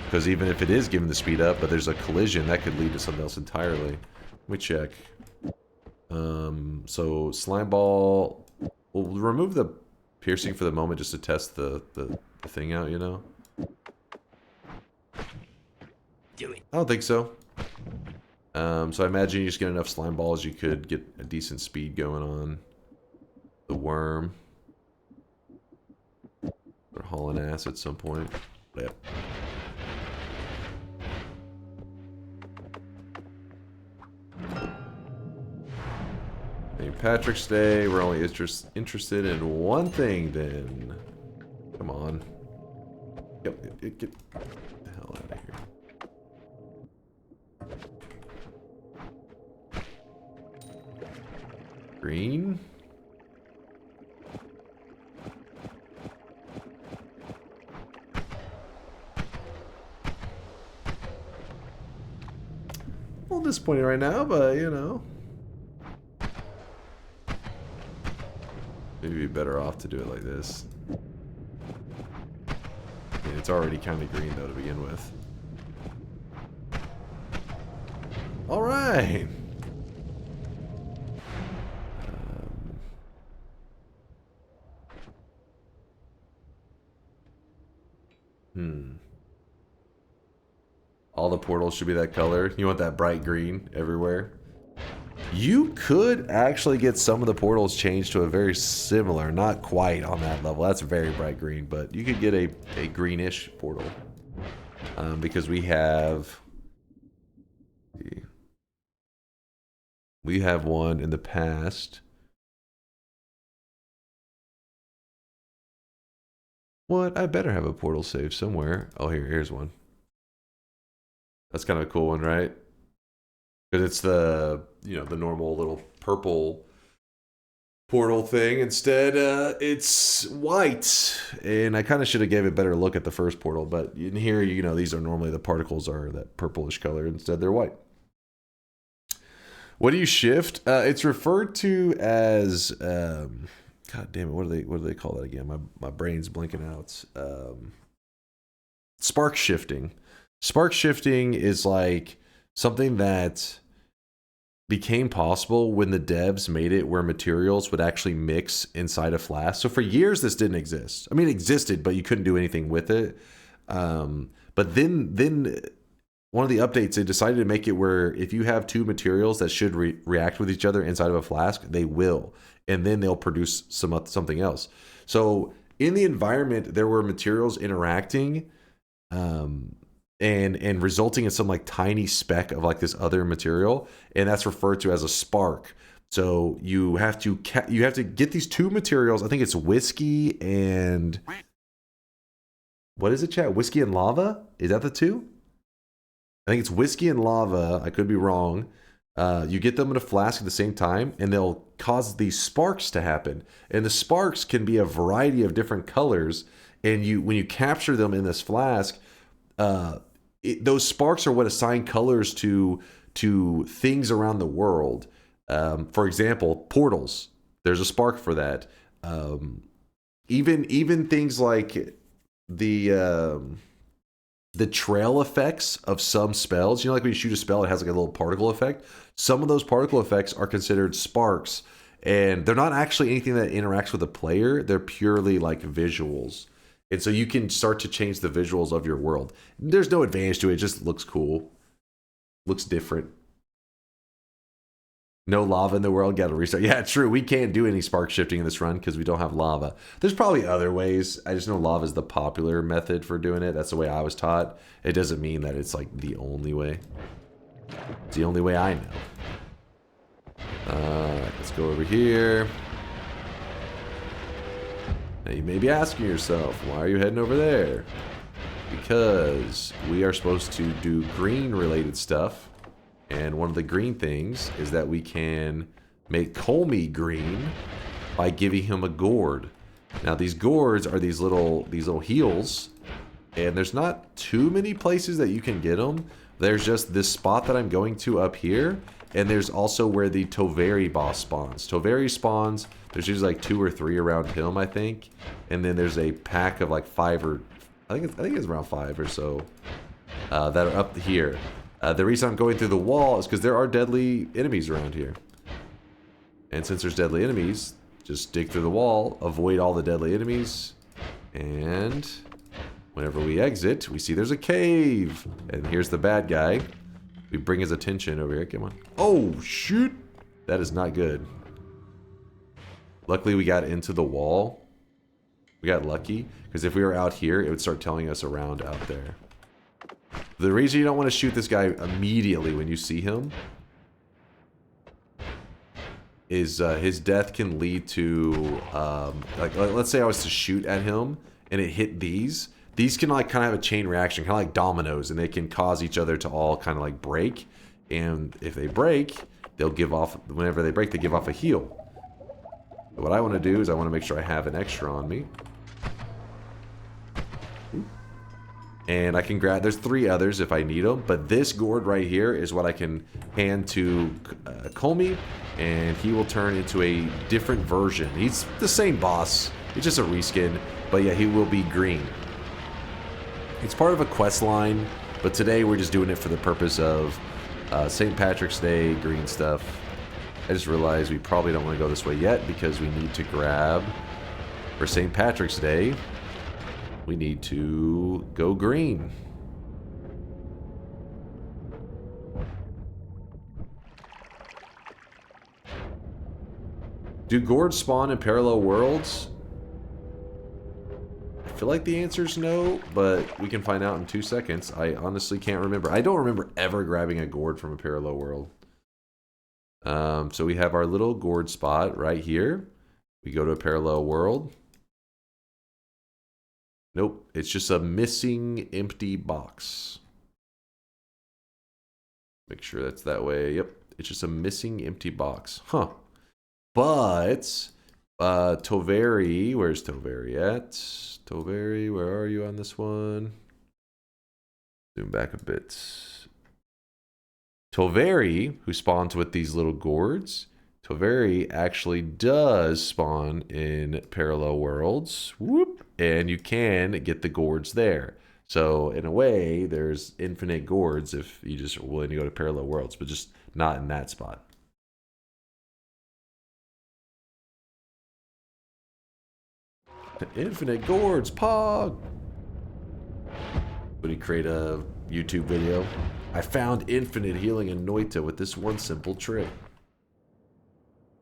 Because even if it is given the speed up, but there's a collision, that could lead to something else entirely. Let me check. So slime ball. We'll remove the piercing for the moment just to test the thing out, you know? Do it. I don't think so. So I imagine you just get enough slime balls, you could get a decent speed going on the worm. Or hauling ass at some point. Yep. St. Patrick's Day. We're only interested in one thing then. Come on. Yep, get the hell out of here. Green. A little disappointed right now, but you know. Maybe be better off to do it like this. I mean, it's already kind of green though to begin with. All right. All the portals should be that color. You want that bright green everywhere. You could actually get some of the portals changed to a very similar, not quite on that level. That's very bright green, but you could get a greenish portal. Because we have one in the past. What? I better have a portal saved somewhere. Oh, here's one. That's kind of a cool one, right? Because it's the, you know, the normal little purple portal thing. Instead, it's white. And I kind of should have gave a better look at the first portal. But in here, you know, these are normally the particles are that purplish color. Instead, they're white. What do you shift? It's referred to as... God damn it, what do they call that again? My brain's blinking out. Spark shifting. Spark shifting is like something that became possible when the devs made it where materials would actually mix inside a flask. So for years this didn't exist. I mean, it existed, but you couldn't do anything with it. But then one of the updates, they decided to make it where if you have two materials that should react with each other inside of a flask, they will. And then they'll produce something else. So in the environment, there were materials interacting and resulting in some like tiny speck of like this other material. And that's referred to as a spark. So you have to get these two materials. I think it's whiskey and... What is it, chat? Whiskey and lava? Is that the two? I think it's whiskey and lava. I could be wrong. You get them in a flask at the same time, and they'll cause these sparks to happen. And the sparks can be a variety of different colors. And when you capture them in this flask, those sparks are what assign colors to things around the world. For example, portals. There's a spark for that. Even things like the trail effects of some spells. You know, like when you shoot a spell, it has like a little particle effect. Some of those particle effects are considered sparks, and they're not actually anything that interacts with the player. They're purely like visuals. And so you can start to change the visuals of your world. There's no advantage to it. It just looks cool. Looks different. No lava in the world. Got to restart. Yeah, true. We can't do any spark shifting in this run because we don't have lava. There's probably other ways. I just know lava is the popular method for doing it. That's the way I was taught. It doesn't mean that it's like the only way. It's the only way I know. Let's go over here. Now you may be asking yourself, why are you heading over there? Because we are supposed to do green related stuff. And one of the green things is that we can make Colmy green by giving him a gourd. Now these gourds are these little heals, and there's not too many places that you can get them. There's just this spot that I'm going to up here, and there's also where the Toveri boss spawns. Toveri spawns, there's usually like 2 or 3 around him, I think. And then there's a pack of like 5 or I think it's around 5 or so that are up here. The reason I'm going through the wall is because there are deadly enemies around here. And since there's deadly enemies, just dig through the wall, avoid all the deadly enemies, and whenever we exit, we see there's a cave. And here's the bad guy. We bring his attention over here. Come on. Oh, shoot. That is not good. Luckily, we got into the wall. We got lucky, because if we were out here, it would start telling us around out there. The reason you don't want to shoot this guy immediately when you see him is his death can lead to, like, let's say I was to shoot at him and it hit these. These can like kind of have a chain reaction, kind of like dominoes, and they can cause each other to all kind of like break. And if they break, they'll give off, whenever they break, they give off a heal. But what I want to do is I want to make sure I have an extra on me. And I can grab, there's 3 others if I need them, but this gourd right here is what I can hand to Comey, and he will turn into a different version. He's the same boss, it's just a reskin, but yeah, he will be green. It's part of a quest line, but today we're just doing it for the purpose of St. Patrick's Day, green stuff. I just realized we probably don't want to go this way yet because we need to grab, for St. Patrick's Day, we need to go green. Do gourds spawn in parallel worlds? I feel like the answer is no, but we can find out in 2 seconds. I honestly can't remember. I don't remember ever grabbing a gourd from a parallel world. So we have our little gourd spot right here. We go to a parallel world. Nope, it's just a missing empty box. Make sure that's that way. Yep, it's just a missing empty box. Huh. But Toveri, where's Toveri at? Toveri, where are you on this one? Zoom back a bit. Toveri, who spawns with these little gourds, Toveri actually does spawn in parallel worlds. Whoop. And you can get the gourds there. So in a way, there's infinite gourds if you just are willing to go to parallel worlds, but just not in that spot. Infinite gourds, Pog! Would he create a YouTube video? I found infinite healing in Noita with this one simple trick.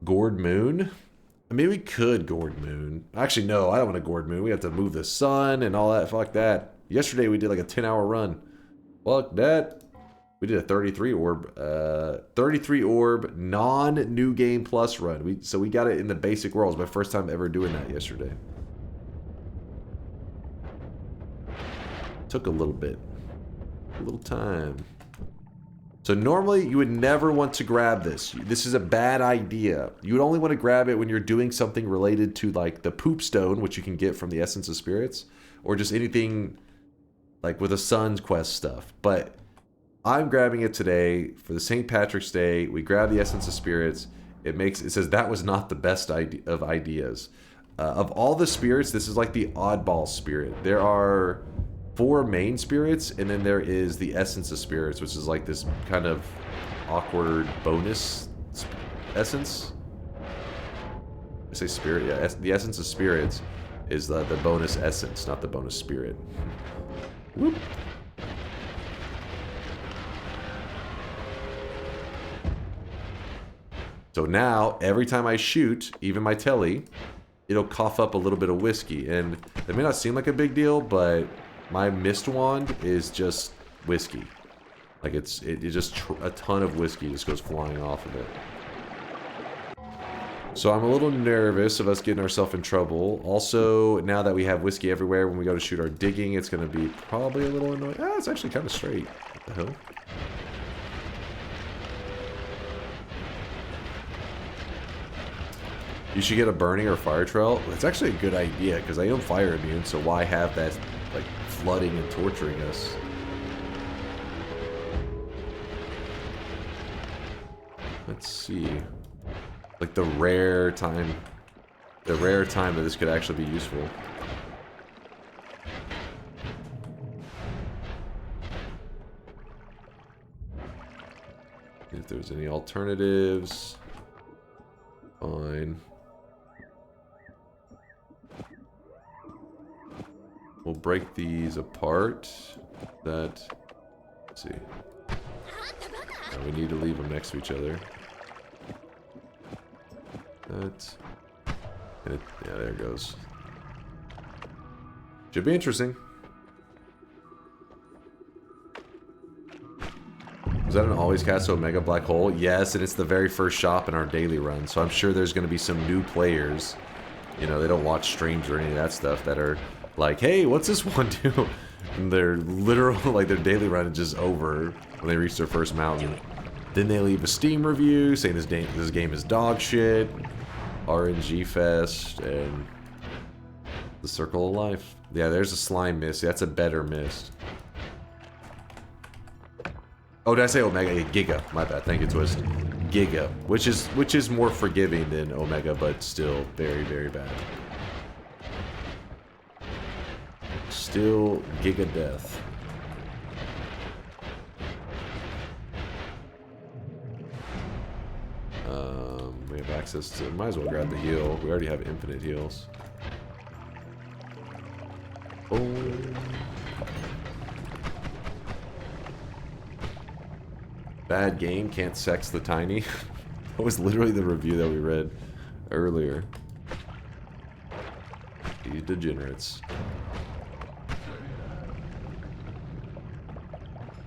Gourd moon? I mean, we could gourd moon. Actually, no, I don't want to gourd moon. We have to move the sun and all that. Fuck that. Yesterday, we did like a 10-hour run. Fuck that. We did a 33 orb non-new game plus run. So we got it in the basic world. It was my first time ever doing that yesterday. Took a little bit. A little time. So normally you would never want to grab this. This is a bad idea. You would only want to grab it when you're doing something related to like the poop stone, which you can get from the Essence of Spirits, or just anything like with a Sun's Quest stuff. But I'm grabbing it today for the St. Patrick's Day. We grab the Essence of Spirits. It says that was not the best of ideas. Of all the spirits, this is like the oddball spirit. There are 4 main spirits, and then there is the Essence of Spirits, which is like this kind of awkward bonus essence. I say spirit, yeah. The Essence of Spirits is the bonus essence, not the bonus spirit. Whoop. So now, every time I shoot, even my telly, it'll cough up a little bit of whiskey. And it may not seem like a big deal, but my mist wand is just whiskey. Like it just a ton of whiskey just goes flying off of it. So I'm a little nervous of us getting ourselves in trouble. Also, now that we have whiskey everywhere, when we go to shoot our digging, it's going to be probably a little annoying. Ah, it's actually kind of straight. What the hell? You should get a burning or fire trail. It's actually a good idea because I am fire immune, so why have that like flooding and torturing us? Let's see. Like the rare time that this could actually be useful. If there's any alternatives. break these apart. Let's see. Now we need to leave them next to each other. Yeah, there it goes. Should be interesting. Was that an always cast Omega black hole? Yes, and it's the very first shop in our daily run, so I'm sure there's going to be some new players. You know, they don't watch streams or any of that stuff that are like, hey, what's this one do? And their literal, like their daily run is just over when they reach their first mountain. Then they leave a Steam review saying this game is dog shit, RNG fest, and the circle of life. Yeah, there's a slime mist. That's a better mist. Oh, did I say Omega? Giga. My bad. Thank you, Twist. Giga, which is more forgiving than Omega, but still very, very bad. Still Giga death. We have access to. Might as well grab the heal. We already have infinite heals. Oh. Bad game, can't sex the tiny. That was literally the review that we read earlier. These degenerates.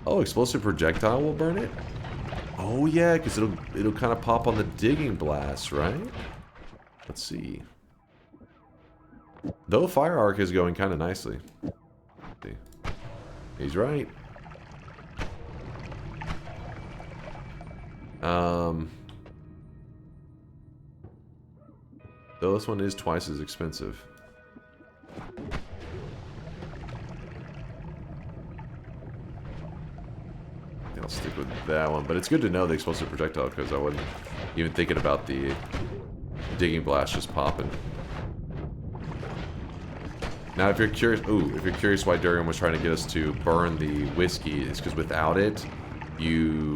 Oh, explosive projectile will burn it? Oh yeah, because it'll kind of pop on the digging blast, right? Let's see. Though fire arc is going kind of nicely. See. He's right. Though this one is twice as expensive. I'll stick with that one, but it's good to know the explosive projectile because I wasn't even thinking about the digging blast just popping. Now, if you're curious why Durian was trying to get us to burn the whiskey, it's because without it,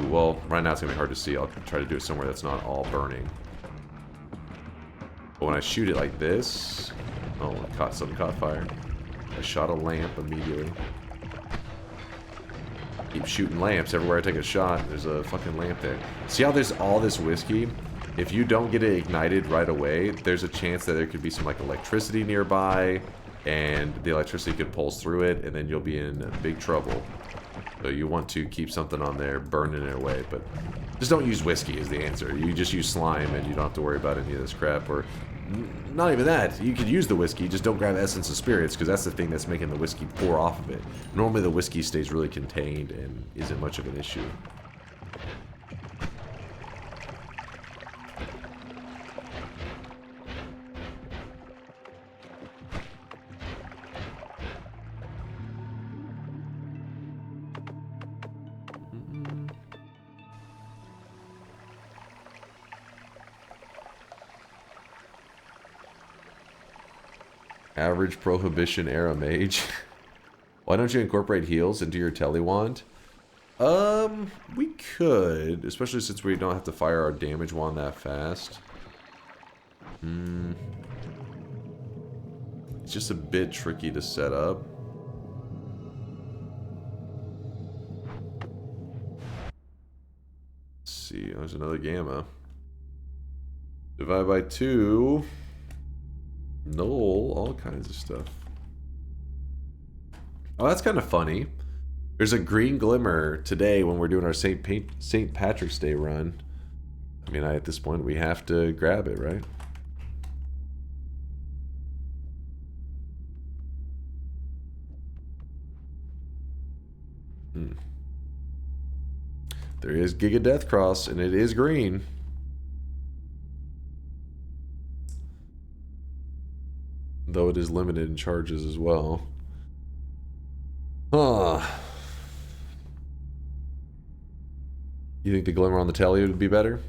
well, right now it's gonna be hard to see. I'll try to do it somewhere that's not all burning. But when I shoot it like this, oh, something caught fire. I shot a lamp immediately. Keep shooting lamps everywhere I take a shot. There's a fucking lamp there. See how there's all this whiskey? If you don't get it ignited right away, there's a chance that there could be some like electricity nearby, and the electricity could pulse through it, and then you'll be in big trouble. So you want to keep something on there, burning it away, but just don't use whiskey is the answer. You just use slime, and you don't have to worry about any of this crap, or not even that. You could use the whiskey, just don't grab essence of spirits, because that's the thing that's making the whiskey pour off of it. Normally the whiskey stays really contained and isn't much of an issue. Average Prohibition era mage. Why don't you incorporate heals into your telewand? We could, especially since we don't have to fire our damage wand that fast. It's just a bit tricky to set up. Let's see, there's another gamma. Divide by 2. Null, all kinds of stuff. Oh, that's kind of funny. There's a green glimmer today when we're doing our St. Patrick's Day run. I mean, at this point, we have to grab it, right? There is Giga Death Cross, and it is green. Though it is limited in charges as well. Huh. You think the glimmer on the telly would be better?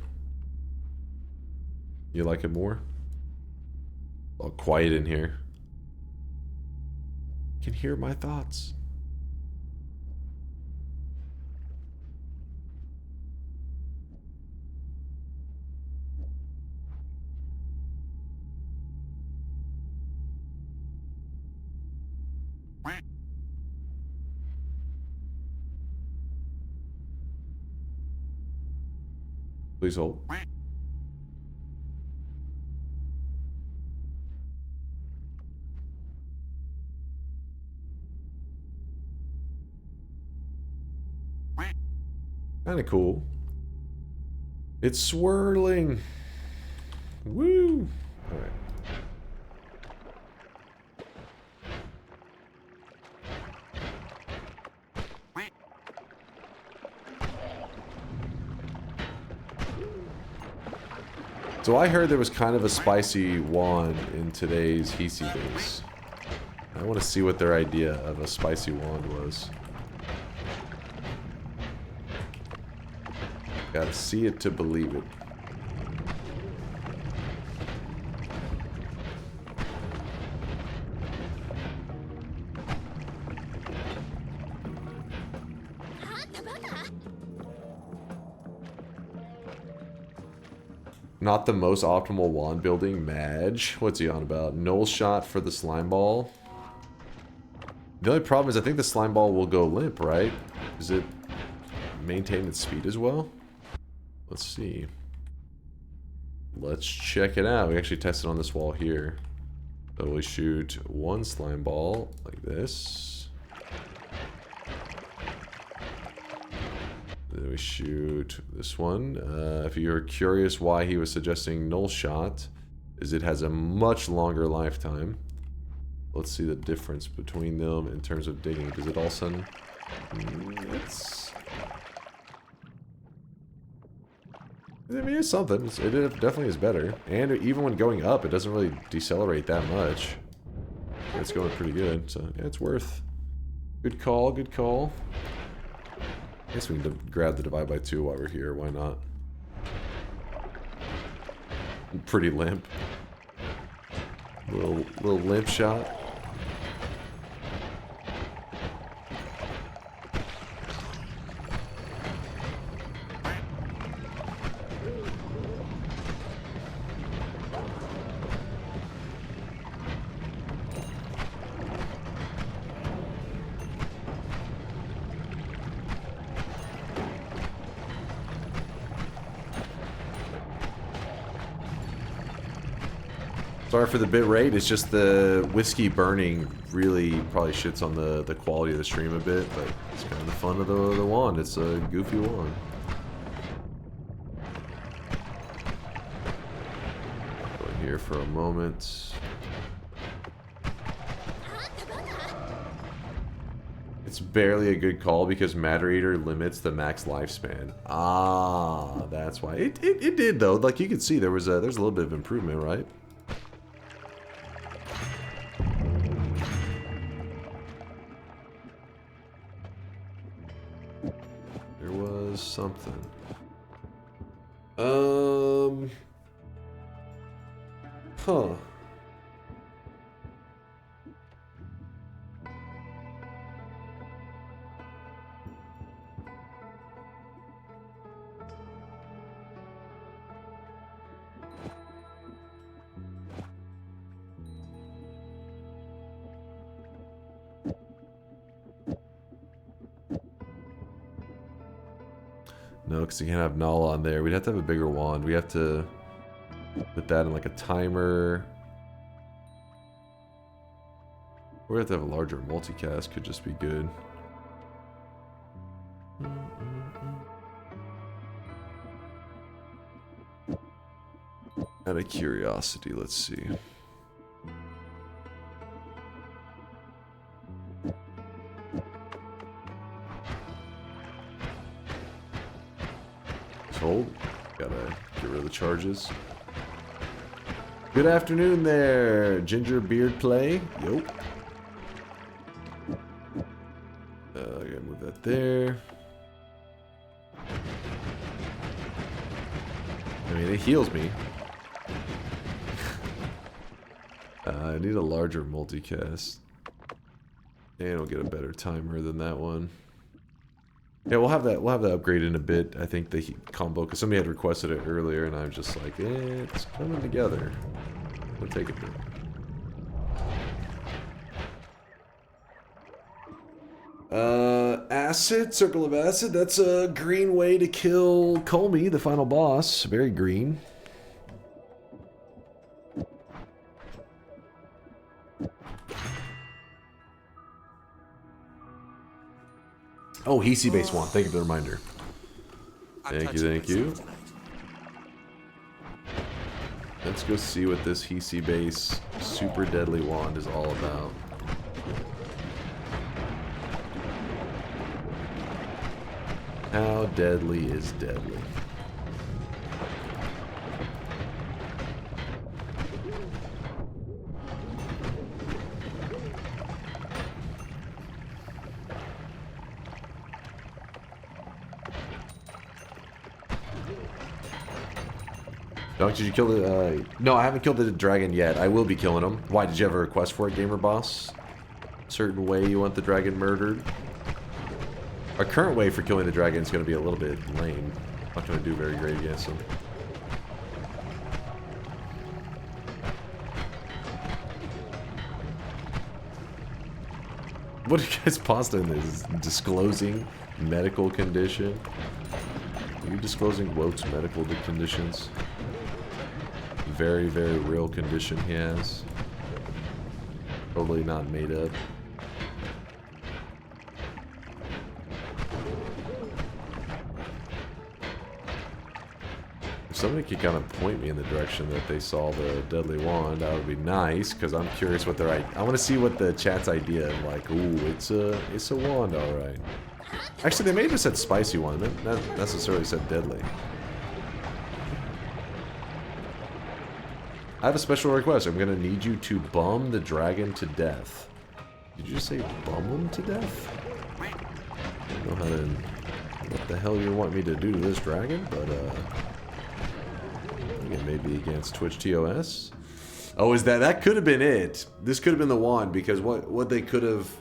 You like it more? All quiet in here. You can hear my thoughts. Please hold. Kind of cool. It's swirling. Woo! All right. So I heard there was kind of a spicy wand in today's Hisi base. I want to see what their idea of a spicy wand was. Gotta see it to believe it. Not the most optimal wand building. Madge. What's he on about? Null shot for the slime ball. The only problem is I think the slime ball will go limp, right? Does it maintain its speed as well? Let's see. Let's check it out. We actually tested on this wall here. So we shoot one slime ball like this. Then we shoot this one. If you're curious why he was suggesting null shot, is it has a much longer lifetime. Let's see the difference between them in terms of digging. Does it all of a sudden... I mean, it's something. It definitely is better. And even when going up, it doesn't really decelerate that much. It's going pretty good, so yeah, it's worth. Good call, good call. I guess we can grab the divide by 2 while we're here. Why not? Pretty limp. Little limp shot. Sorry for the bit rate, it's just the whiskey burning really probably shits on the quality of the stream a bit, but it's kind of the fun of the wand. It's a goofy wand. Go in here for a moment. It's barely a good call because Matter Eater limits the max lifespan. Ah, that's why. It did though. Like you could see there's a little bit of improvement, right? Something. Huh. No, because you can't have null on there. We'd have to have a bigger wand. We have to put that in like a timer. Or we have to have a larger multicast. Could just be good. Out of curiosity, let's see. Hold. Gotta get rid of the charges. Good afternoon there, Ginger Beard Play. Yo. I gotta move that there. I mean, it heals me. I need a larger multicast. And we'll get a better timer than that one. Yeah, we'll have that upgrade in a bit. I think the combo, because somebody had requested it earlier, and I was just like, it's coming together. We'll take it. acid, circle of acid. That's a green way to kill Colmy, the final boss. Very green. Oh, Hisi base one. Thank you for the reminder. Thank you, thank you. Let's go see what this Hisi base super deadly wand is all about. How deadly is deadly? Dunk, did you kill the... No, I haven't killed the dragon yet. I will be killing him. Why, did you have a request for it, Gamer Boss? Certain way you want the dragon murdered? Our current way for killing the dragon is going to be a little bit lame. Not going to do very great against him. What are you guys posting this? Disclosing medical condition? Are you disclosing Woke's medical conditions? Very, very real condition he has. Totally not made up. If somebody could kind of point me in the direction that they saw the deadly wand, that would be nice, because I'm curious what their... I want to see what the chat's idea of, like, ooh, it's a wand, alright. Actually, they may have just said spicy one, not necessarily said deadly. I have a special request. I'm gonna need you to bum the dragon to death. Did you just say bum him to death? I don't know how to... what the hell you want me to do to this dragon, but I think it may be against Twitch TOS. Oh, is that could have been it. This could have been the wand, because what they could have...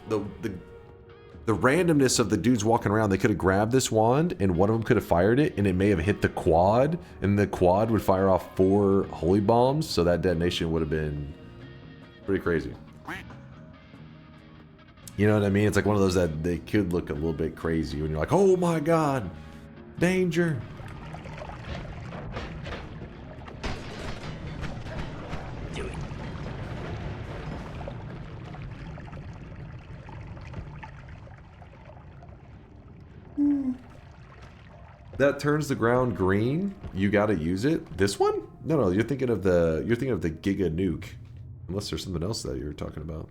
The randomness of the dudes walking around, they could have grabbed this wand, and one of them could have fired it, and it may have hit the quad, and the quad would fire off 4 holy bombs, so that detonation would have been pretty crazy. You know what I mean? It's like one of those that they could look a little bit crazy when you're like, oh my god, danger. That turns the ground green. You gotta use it. This one? No, you're thinking of the Giga Nuke. Unless there's something else that you're talking about.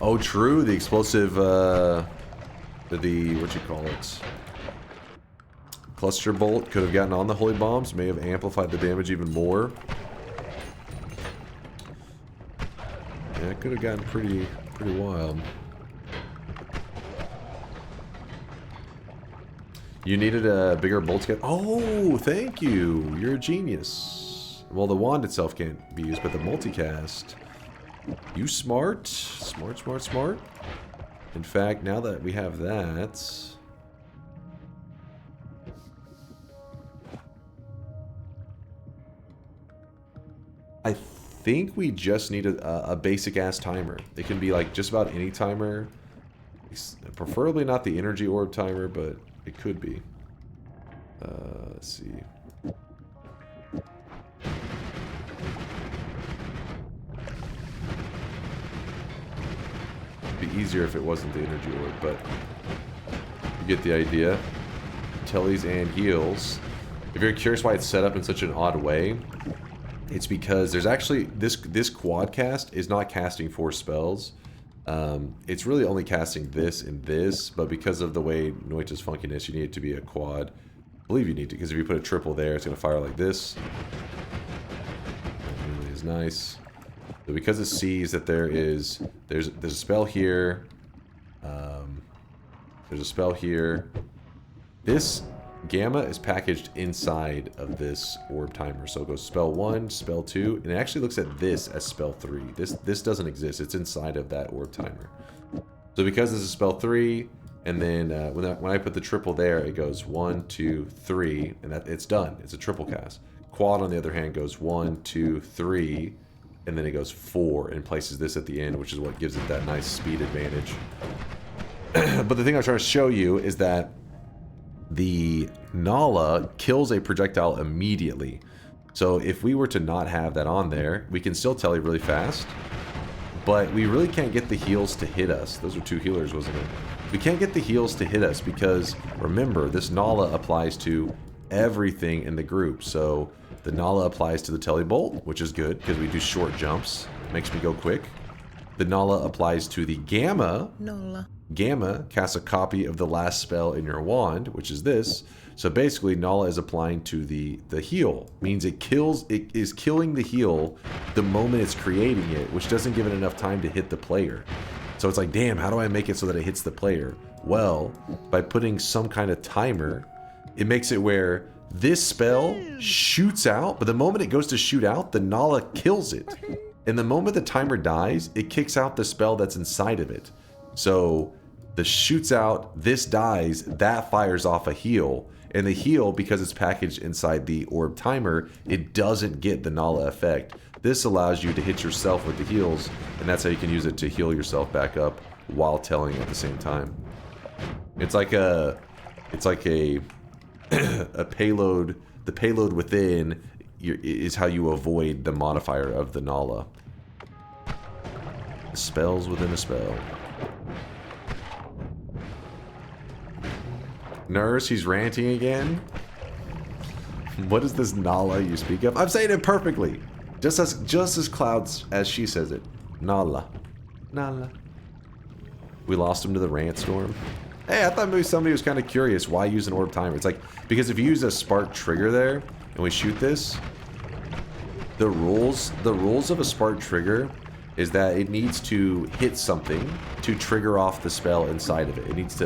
Oh, true. The explosive, what you call it? Cluster bolt could have gotten on the holy bombs. May have amplified the damage even more. Yeah, it could have gotten pretty wild. You needed a bigger bolt to get... Oh, thank you. You're a genius. Well, the wand itself can't be used, but the multicast... You smart. Smart, smart, smart. In fact, now that we have that... I think we just need a basic ass timer. It can be like just about any timer. Preferably not the energy orb timer, but it could be. Let's see. It'd be easier if it wasn't the energy orb, but you get the idea. Tellies and heals. If you're curious why it's set up in such an odd way, it's because there's actually this quad cast is not casting 4 spells. It's really only casting this and this, but because of the way Noita's funkiness, you need it to be a quad. I believe you need to, because if you put a triple there, it's going to fire like this. That really is nice. So because it sees that there's a spell here, there's a spell here. This Gamma is packaged inside of this orb timer. So it goes spell 1, spell 2, and it actually looks at this as spell 3. This doesn't exist. It's inside of that orb timer. So because this is spell 3, And then when I put the triple there, it goes 1, 2, 3, and it's done. It's a triple cast. Quad, on the other hand, goes 1, 2, 3, and then it goes 4 and places this at the end, which is what gives it that nice speed advantage. But the thing I was trying to show you is that the Nala kills a projectile immediately. So if we were to not have that on there, we can still tele really fast, but we really can't get the heals to hit us. Those were 2 healers, wasn't it? We can't get the heals to hit us because, remember, this Nala applies to everything in the group. So the Nala applies to the Telebolt, which is good because we do short jumps. Makes me go quick. The Nala applies to the Gamma. Nala. Gamma casts a copy of the last spell in your wand, which is this. So basically, Nala is applying to the heal. Means it is killing the heal the moment it's creating it, which doesn't give it enough time to hit the player. So it's like, damn, how do I make it so that it hits the player? Well, by putting some kind of timer, it makes it where this spell shoots out, but the moment it goes to shoot out, the Nala kills it. And the moment the timer dies, it kicks out the spell that's inside of it. So the shoots out, this dies, that fires off a heal. And the heal, because it's packaged inside the orb timer, it doesn't get the Nala effect. This allows you to hit yourself with the heals, and that's how you can use it to heal yourself back up while telling at the same time. It's like a payload. The payload within is how you avoid the modifier of the Nala. Spells within a spell. Nurse, he's ranting again. What is this Nala you speak of? I'm saying it perfectly. Just as Clouds as she says it. Nala. Nala. We lost him to the rant storm. Hey, I thought maybe somebody was kind of curious why use an orb timer. It's like, because if you use a spark trigger there and we shoot this, the rules of a spark trigger is that it needs to hit something to trigger off the spell inside of it. It needs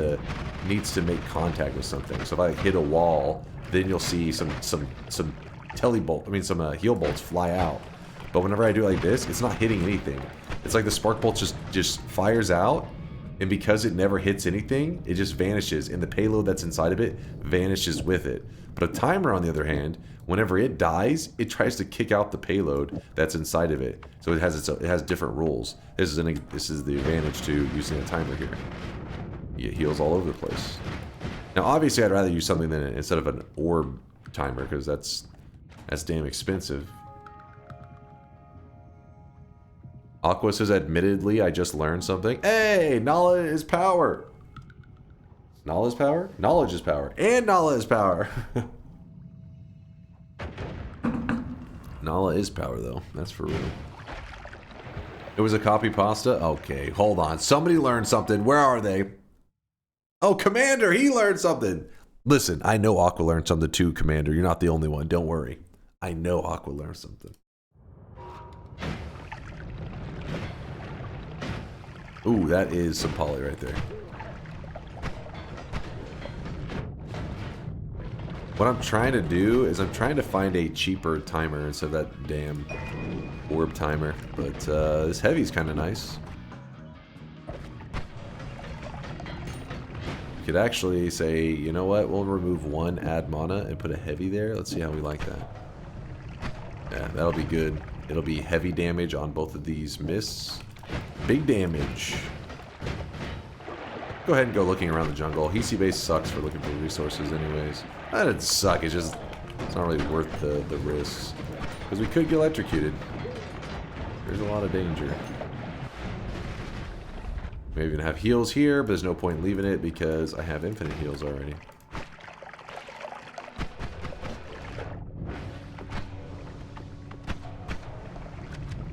to make contact with something. So if I hit a wall, then you'll see some telebolt, some heal bolts fly out. But whenever I do it like this, it's not hitting anything. It's like the spark bolt just fires out, and because it never hits anything, it just vanishes, and the payload that's inside of it vanishes with it. But a timer, on the other hand, whenever it dies, it tries to kick out the payload that's inside of it. So it has different rules. This is the advantage to using a timer here. It heals all over the place. Now, obviously, I'd rather use something instead of an orb timer, because that's damn expensive. Aqua says, admittedly, I just learned something. Hey, Nala is power. Nala is power? Knowledge is power. And Nala is power. Nala is power, though. That's for real. It was a copy pasta? Okay, hold on. Somebody learned something. Where are they? Oh, Commander, he learned something. Listen, I know Aqua learned something too, Commander. You're not the only one. Don't worry. I know Aqua learned something. Ooh, that is some poly right there. What I'm trying to do is I'm trying to find a cheaper timer instead of that damn orb timer. But this heavy's kind of nice. Could actually say, you know what, we'll remove one add mana and put a heavy there. Let's see how we like that. Yeah, that'll be good. It'll be heavy damage on both of these mists. Big damage. Go ahead and go looking around the jungle. Hisi base sucks for looking for resources anyways. That doesn't suck, it's not really worth the risks. Because we could get electrocuted. There's a lot of danger. We even have heals here, but there's no point in leaving it because I have infinite heals already.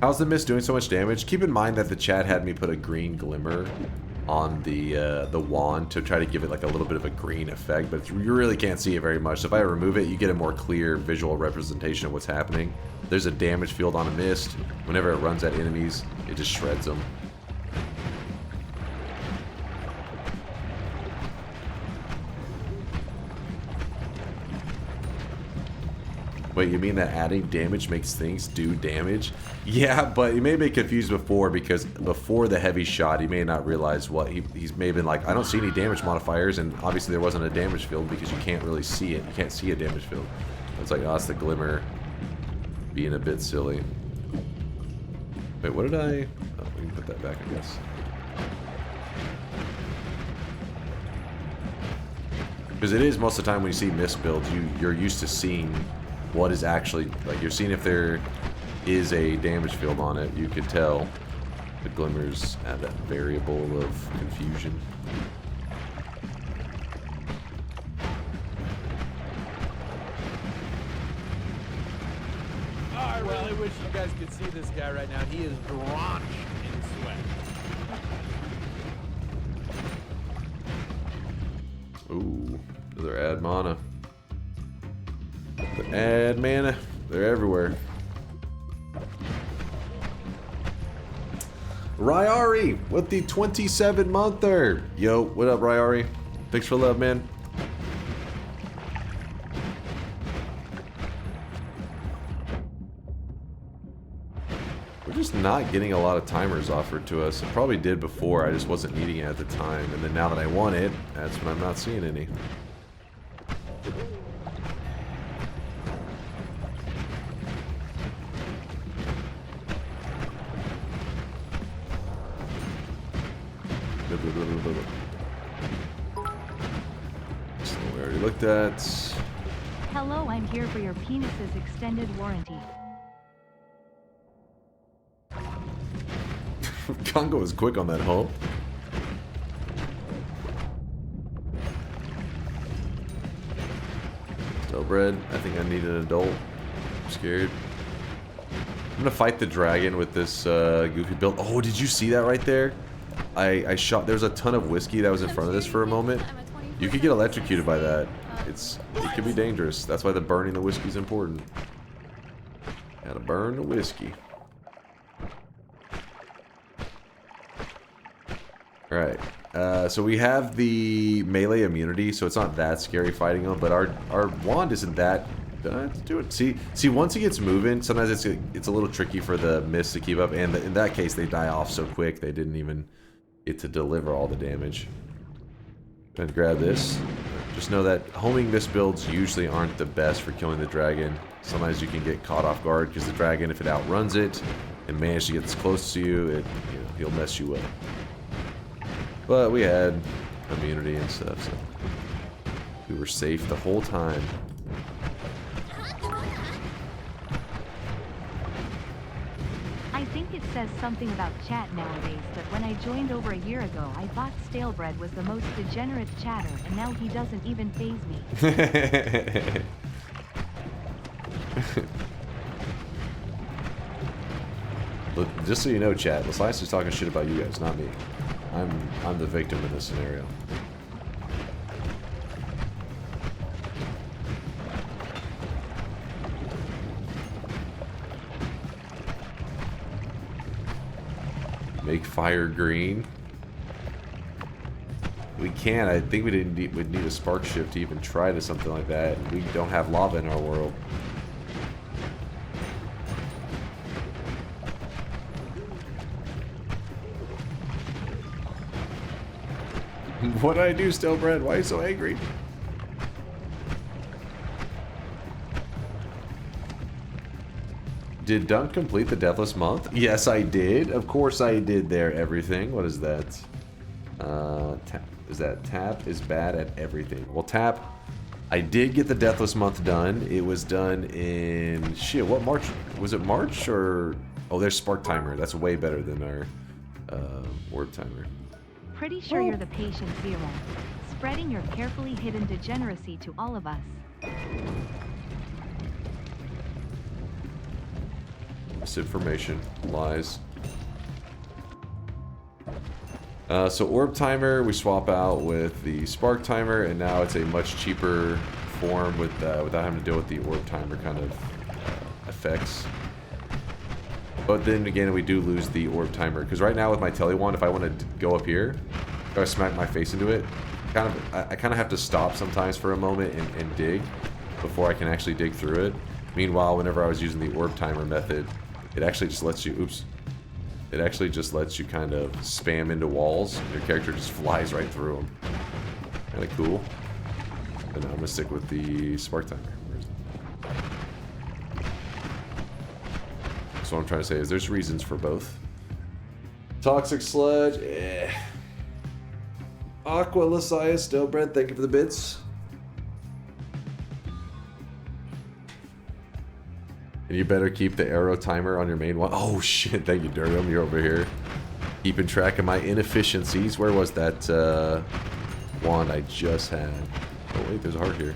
How's the mist doing so much damage? Keep in mind that the chat had me put a green glimmer on the wand to try to give it like a little bit of a green effect, but you really can't see it very much. So if I remove it, you get a more clear visual representation of what's happening. There's a damage field on a mist. Whenever it runs at enemies, it just shreds them. Wait, you mean that adding damage makes things do damage? Yeah, but he may have been confused before because before the heavy shot, he may not realize what he's may have been like, I don't see any damage modifiers, and obviously there wasn't a damage field because you can't really see it. You can't see a damage field. It's like, oh, it's the glimmer being a bit silly. Wait, what did I... Oh, we can put that back, I guess. Because it is most of the time when you see mist builds, you're used to seeing what is actually, like, you're seeing if there is a damage field on it. You could tell the glimmers add that variable of confusion. Oh, I really wish you guys could see this guy right now. He is drenched in sweat. Ooh, another add mana. The add mana, they're everywhere. Ryari with the 27-monther. Yo, what up, Ryari? Thanks for love, man. We're just not getting a lot of timers offered to us. It probably did before, I just wasn't needing it at the time. And then now that I want it, that's when I'm not seeing any. So we already looked at. Hello, I'm here for your penis's extended warranty. Congo was quick on that hump. Still bred. I think I need an adult. I'm scared. I'm gonna fight the dragon with this goofy build. Oh, did you see that right there? I shot. There's a ton of whiskey that was in front of this for a moment. You could get electrocuted by that. It could be dangerous. That's why the burning the whiskey is important. Gotta burn the whiskey. Alright, so we have the melee immunity, so it's not that scary fighting him, but our wand isn't that... Let's do it. See, once he gets moving, sometimes it's a little tricky for the mist to keep up, and in that case, they die off so quick, they didn't even get to deliver all the damage. Go ahead and grab this. Just know that homing mist builds usually aren't the best for killing the dragon. Sometimes you can get caught off guard, because the dragon, if it outruns it, and manages to get this close to you, he'll mess you up. But we had immunity and stuff, so we were safe the whole time. I think it says something about chat nowadays, but when I joined over a year ago, I thought Stalebread was the most degenerate chatter, and now he doesn't even faze me. Look, just so you know, chat, Lasias is talking shit about you guys, not me. I'm the victim in this scenario. Make fire green. We can. I think we'd need a spark shift to even try to something like that. We don't have lava in our world. What did I do, Stillbread? Why are you so angry? Did Dunk complete the Deathless Month? Yes, I did. Of course I did there, everything. What is that? Tap is bad at everything. Well, Tap, I did get the Deathless Month done. It was done in... Shit, what March? Was it March or... Oh, there's Spark Timer. That's way better than our Orb Timer. Pretty sure you're the patient zero, spreading your carefully hidden degeneracy to all of us. Misinformation, lies. So Orb Timer we swap out with the Spark Timer, and now it's a much cheaper form without having to deal with the Orb Timer kind of effects. But then again, we do lose the Orb Timer, because right now with my Telewand, if I want to go up here, if I smack my face into it, I kind of have to stop sometimes for a moment and dig before I can actually dig through it. Meanwhile, whenever I was using the orb timer method, it actually just lets you, oops, it actually just lets you kind of spam into walls, and your character just flies right through them. Kind of cool. And I'm gonna stick with the spark timer. So what I'm trying to say is there's reasons for both. Toxic Sludge, eh. Aqua Lasias, Stillbread, thank you for the bits. And you better keep the arrow timer on your main one. Oh shit, thank you, Durham. You're over here keeping track of my inefficiencies. Where was that wand I just had? Oh wait, there's a heart here.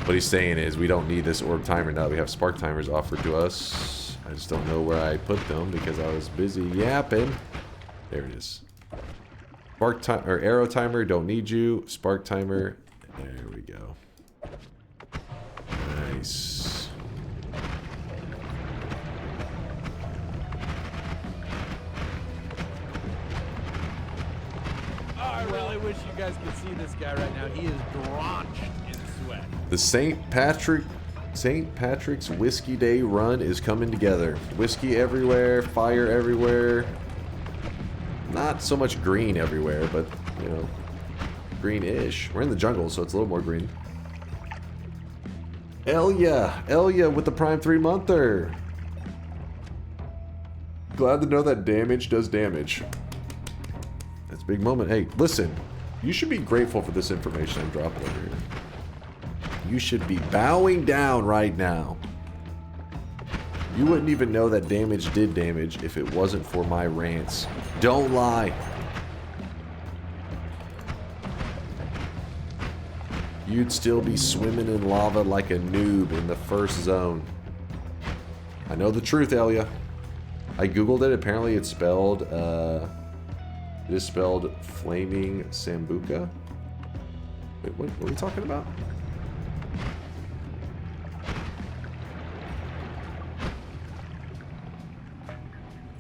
What he's saying is we don't need this orb timer now. We have spark timers offered to us. I just don't know where I put them because I was busy yapping. There it is. Spark time or arrow timer, don't need you. Spark timer. There we go. Nice. I really wish you guys could see this guy right now. He is drenched in sweat. The St. Patrick's Whiskey Day run is coming together. Whiskey everywhere, fire everywhere. Not so much green everywhere, but, you know, green-ish. We're in the jungle, so it's a little more green. Elia with the Prime 3-monther. Glad to know that damage does damage. That's a big moment. Hey, listen. You should be grateful for this information I'm dropping over here. You should be bowing down right now. You wouldn't even know that damage did damage if it wasn't for my rants. Don't lie. You'd still be swimming in lava like a noob in the first zone. I know the truth, Elia. I googled it. Apparently it's spelled, it is spelled Flaming Sambuca. Wait, what are we talking about?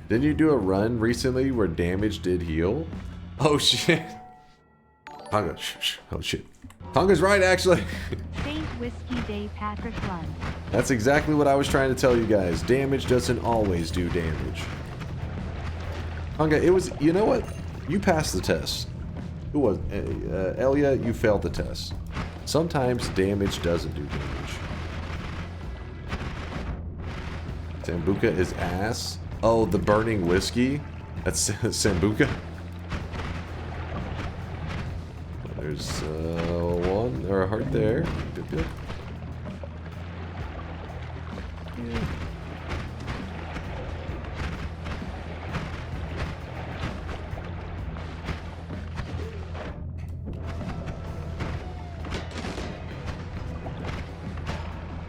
Didn't you do a run recently where damage did heal? Oh shit. Tonga, shh. Oh shit. Tonga's right, actually. Saint Whiskey Day Patrick Run. That's exactly what I was trying to tell you guys. Damage doesn't always do damage. Tonga, it was, you know what? You passed the test. Who was Elia, you failed the test. Sometimes damage doesn't do damage. Sambuca is ass. Oh, the burning whiskey? That's Sambuca? There's one, or a heart there. Yep. Yeah.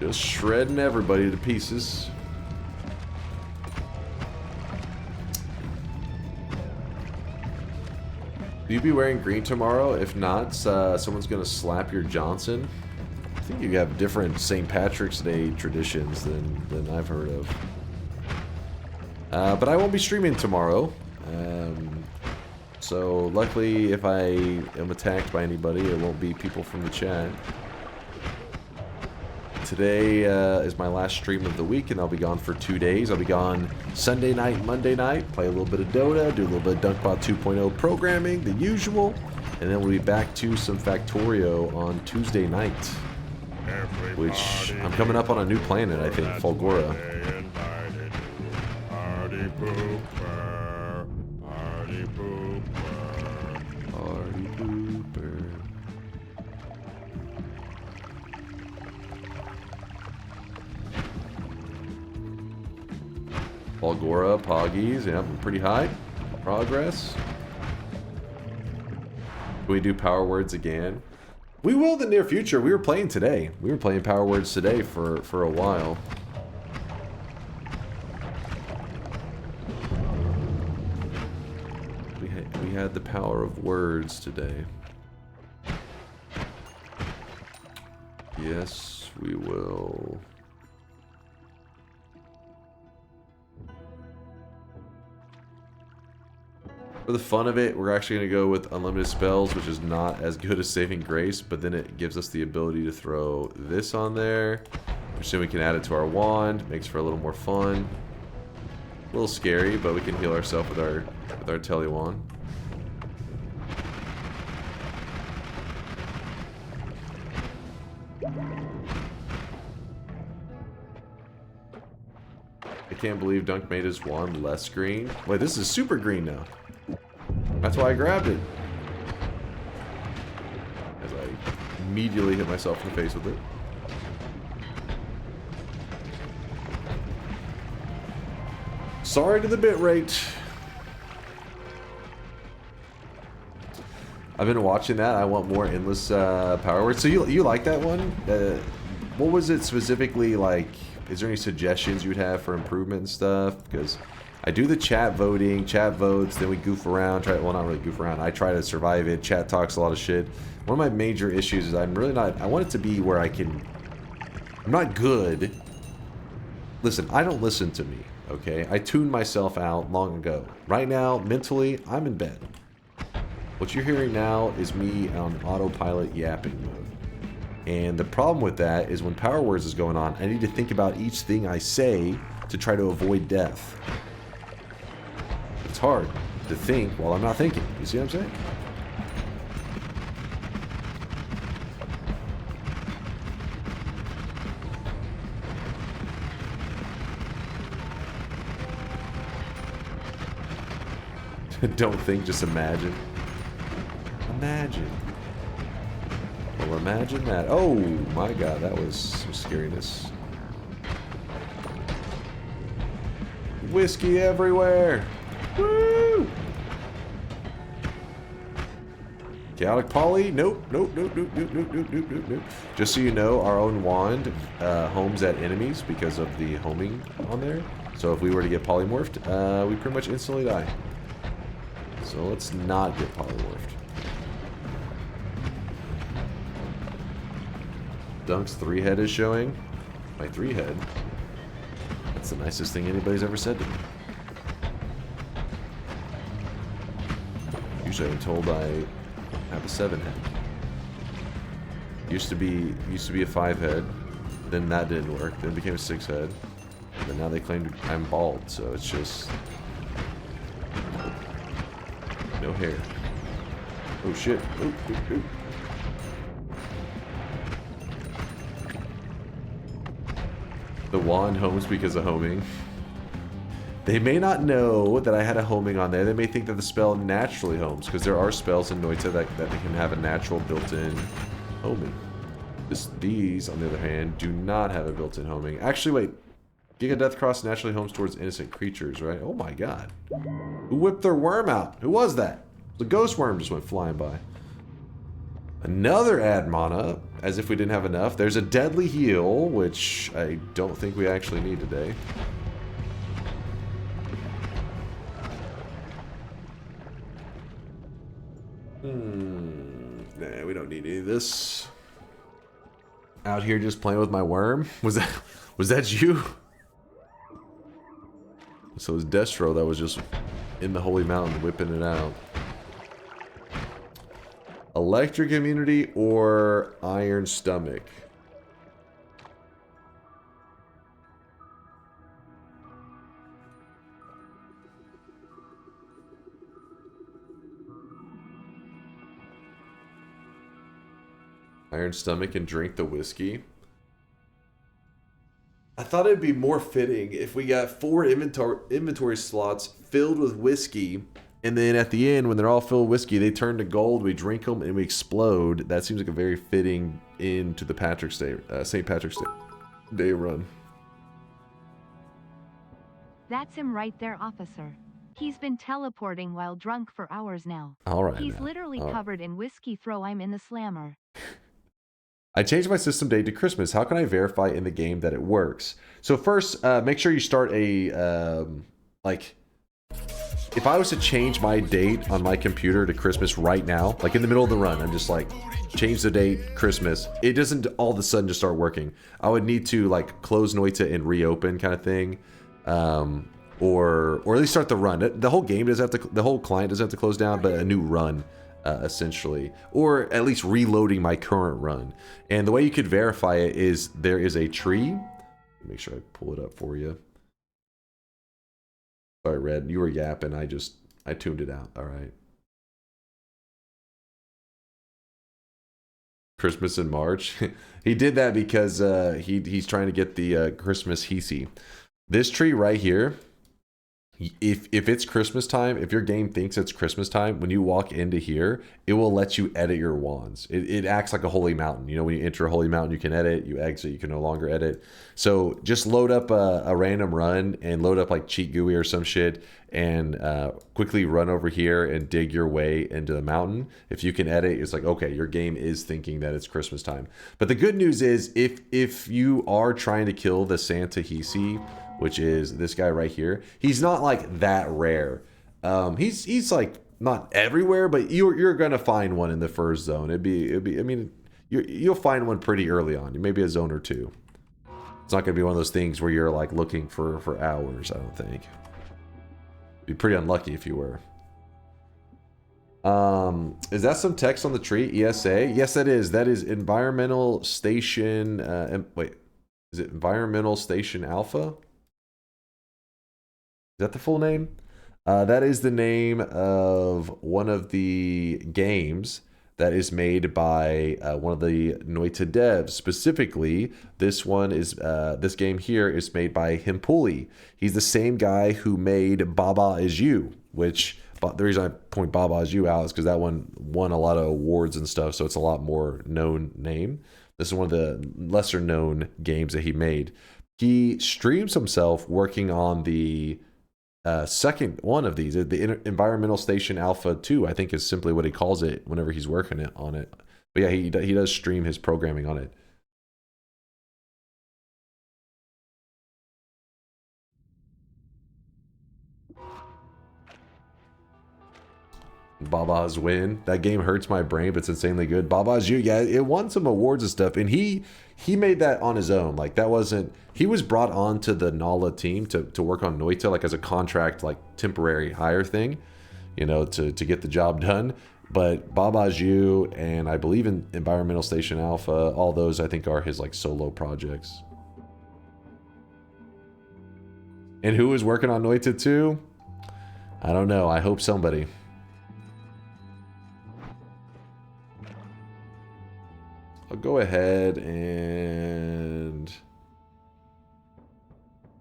Just shredding everybody to pieces. Will you be wearing green tomorrow? If not, someone's gonna slap your Johnson. I think you have different St. Patrick's Day traditions than I've heard of. But I won't be streaming tomorrow. So luckily, if I am attacked by anybody, it won't be people from the chat. Today is my last stream of the week, and I'll be gone for 2 days. I'll be gone Sunday night, Monday night, play a little bit of Dota, do a little bit of DunkBot 2.0 programming, the usual, and then we'll be back to some Factorio on Tuesday night, which I'm coming up on a new planet, I think, Fulgora. Party pooper, party pooper, party pooper. Fulgora, Poggies, yeah, pretty high. Progress. Can we do Power Words again? We will in the near future. We were playing today. We were playing Power Words today for a while. We had the power of words today. Yes, we will. For the fun of it, we're actually going to go with unlimited spells, which is not as good as Saving Grace, but then it gives us the ability to throw this on there, Assume we can add it to our wand. Makes for a little more fun. A little scary, but we can heal ourselves with our tele wand. I can't believe Dunk made his wand less green. Wait, this is super green now. That's why I grabbed it. As I immediately hit myself in the face with it. Sorry to the bitrate. I've been watching that. I want more endless power words. So you like that one? What was it specifically like? Is there any suggestions you'd have for improvement and stuff? Because I do the chat voting, chat votes, then we goof around. Well, not really goof around. I try to survive it. Chat talks a lot of shit. One of my major issues is I'm really not... I want it to be where I can... I'm not good. Listen, I don't listen to me, okay? I tuned myself out long ago. Right now, mentally, I'm in bed. What you're hearing now is me on autopilot yapping mode. And the problem with that is when Power Words is going on, I need to think about each thing I say to try to avoid death. It's hard to think while I'm not thinking. You see what I'm saying? Don't think, just imagine. Imagine. Well, imagine that. Oh my god, that was some scariness. Whiskey everywhere! Woo! Chaotic Poly? Nope, nope, nope, nope, nope, nope, nope, nope, nope, nope. Just so you know, our own wand homes at enemies because of the homing on there. So if we were to get polymorphed, we pretty much instantly die. So let's not get polymorphed. Dunk's 3-head is showing. My 3-head. That's the nicest thing anybody's ever said to me. Usually I'm told I have a 7-head. Used to be a 5-head. Then that didn't work. Then it became a 6-head. But now they claim I'm bald, so it's just no hair. Oh shit. Oop, oop, oop. The wand homes because of homing. They may not know that I had a homing on there. They may think that the spell naturally homes, because there are spells in Noita that can have a natural built-in homing. These, on the other hand, do not have a built-in homing. Actually, wait. Giga Death Cross naturally homes towards innocent creatures, right? Oh my god. Who whipped their worm out? Who was that? The ghost worm just went flying by. Another add mana, as if we didn't have enough. There's a deadly heal, which I don't think we actually need today. Nah, we don't need any of this. Out here just playing with my worm? Was that you? So it was Destro that was just in the Holy Mountain whipping it out. Electric immunity or iron stomach? Iron stomach and drink the whiskey. I thought it'd be more fitting if we got 4 inventory slots filled with whiskey, and then at the end, when they're all filled with whiskey, they turn to gold, we drink them, and we explode. That seems like a very fitting end to the St. Patrick's Day run. That's him right there, officer. He's been teleporting while drunk for hours now. All right. He's literally covered in whiskey. Throw I'm in the slammer. I changed my system date to Christmas. How can I verify in the game that it works? So first, make sure you start a, if I was to change my date on my computer to Christmas right now, like in the middle of the run, I'm just like, change the date, Christmas. It doesn't all of a sudden just start working. I would need to like close Noita and reopen kind of thing. Or at least start the run. The whole game doesn't have to, the whole client doesn't have to close down, but a new run essentially, or at least reloading my current run. And the way you could verify it is there is a tree. Make sure I pull it up for you. Sorry, Red, you were yapping. I tuned it out. All right. Christmas in March. He did that because he's trying to get the Christmas Hisi. This tree right here, if it's Christmas time, if your game thinks it's Christmas time, when you walk into here, it will let you edit your wands. It acts like a holy mountain. You know, when you enter a holy mountain, you can edit. You exit, you can no longer edit. So just load up a random run and load up like Cheat GUI or some shit and quickly run over here and dig your way into the mountain. If you can edit, it's like, okay, your game is thinking that it's Christmas time. But the good news is if you are trying to kill the Santa Hisi, which is this guy right here, he's not like that rare. He's like not everywhere, but you're gonna find one in the first zone. It'd be. I mean, you'll find one pretty early on. Maybe a zone or two. It's not gonna be one of those things where you're like looking for hours. I don't think. Be pretty unlucky if you were. Is that some text on the tree? ESA? Yes, that is. That is Environmental Station. Wait, is it Environmental Station Alpha? Is that the full name? That is the name of one of the games that is made by one of the Noita devs. Specifically, this one is this game here is made by Himpuli. He's the same guy who made Baba Is You, which the reason I point Baba Is You out is because that one won a lot of awards and stuff, so it's a lot more known name. This is one of the lesser known games that he made. He streams himself working on the second one of these, the Environmental Station Alpha 2, I think is simply what he calls it whenever he's working on it. But yeah, he does stream his programming on it. Baba's Win. That game hurts my brain, but it's insanely good. Baba's You, yeah, it won some awards and stuff, and he made that on his own. Like, that wasn't... He was brought on to the Nala team to work on Noita, like, as a contract, like, temporary hire thing, you know, to get the job done. But Baba's You, and I believe in Environmental Station Alpha, all those, I think, are his, like, solo projects. And who is working on Noita 2? I don't know. I hope somebody... I'll go ahead and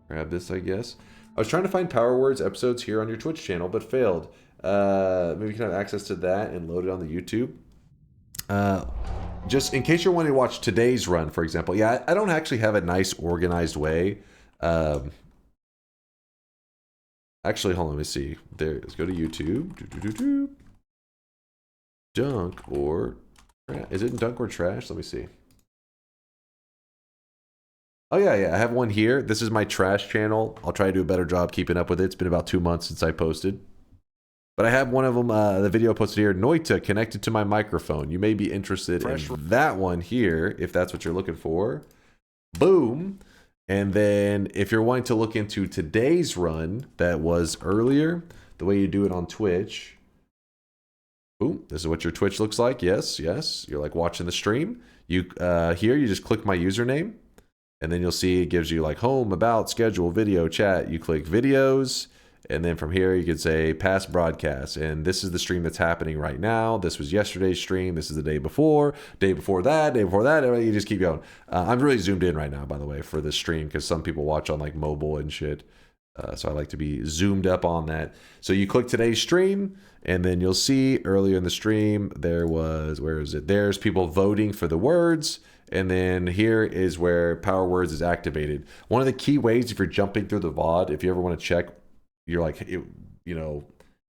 grab this, I guess. I was trying to find Power Words episodes here on your Twitch channel, but failed. Maybe you can have access to that and load it on the YouTube. Just in case you're wanting to watch today's run, for example. Yeah, I don't actually have a nice organized way. Actually, hold on, let me see. There, let's go to YouTube. Dunk or... Is it in Dunk or Trash? Let me see. Oh, yeah. I have one here. This is my trash channel. I'll try to do a better job keeping up with it. It's been about 2 months since I posted. But I have one of them, the video posted here, Noita, connected to my microphone. You may be interested in that one here, if that's what you're looking for. Boom. And then if you're wanting to look into today's run that was earlier, the way you do it on Twitch... Boom, this is what your Twitch looks like. Yes. You're like watching the stream. You here, you just click my username, and then you'll see it gives you like home, about, schedule, video, chat. You click videos, and then from here you can say past broadcasts. And this is the stream that's happening right now. This was yesterday's stream. This is the day before that, you just keep going. I'm really zoomed in right now, by the way, for this stream, because some people watch on like mobile and shit. So I like to be zoomed up on that. So you click today's stream, and then you'll see earlier in the stream, there was, where is it? There's people voting for the words. And then here is where Power Words is activated. One of the key ways, if you're jumping through the VOD, if you ever want to check, you're like, you know,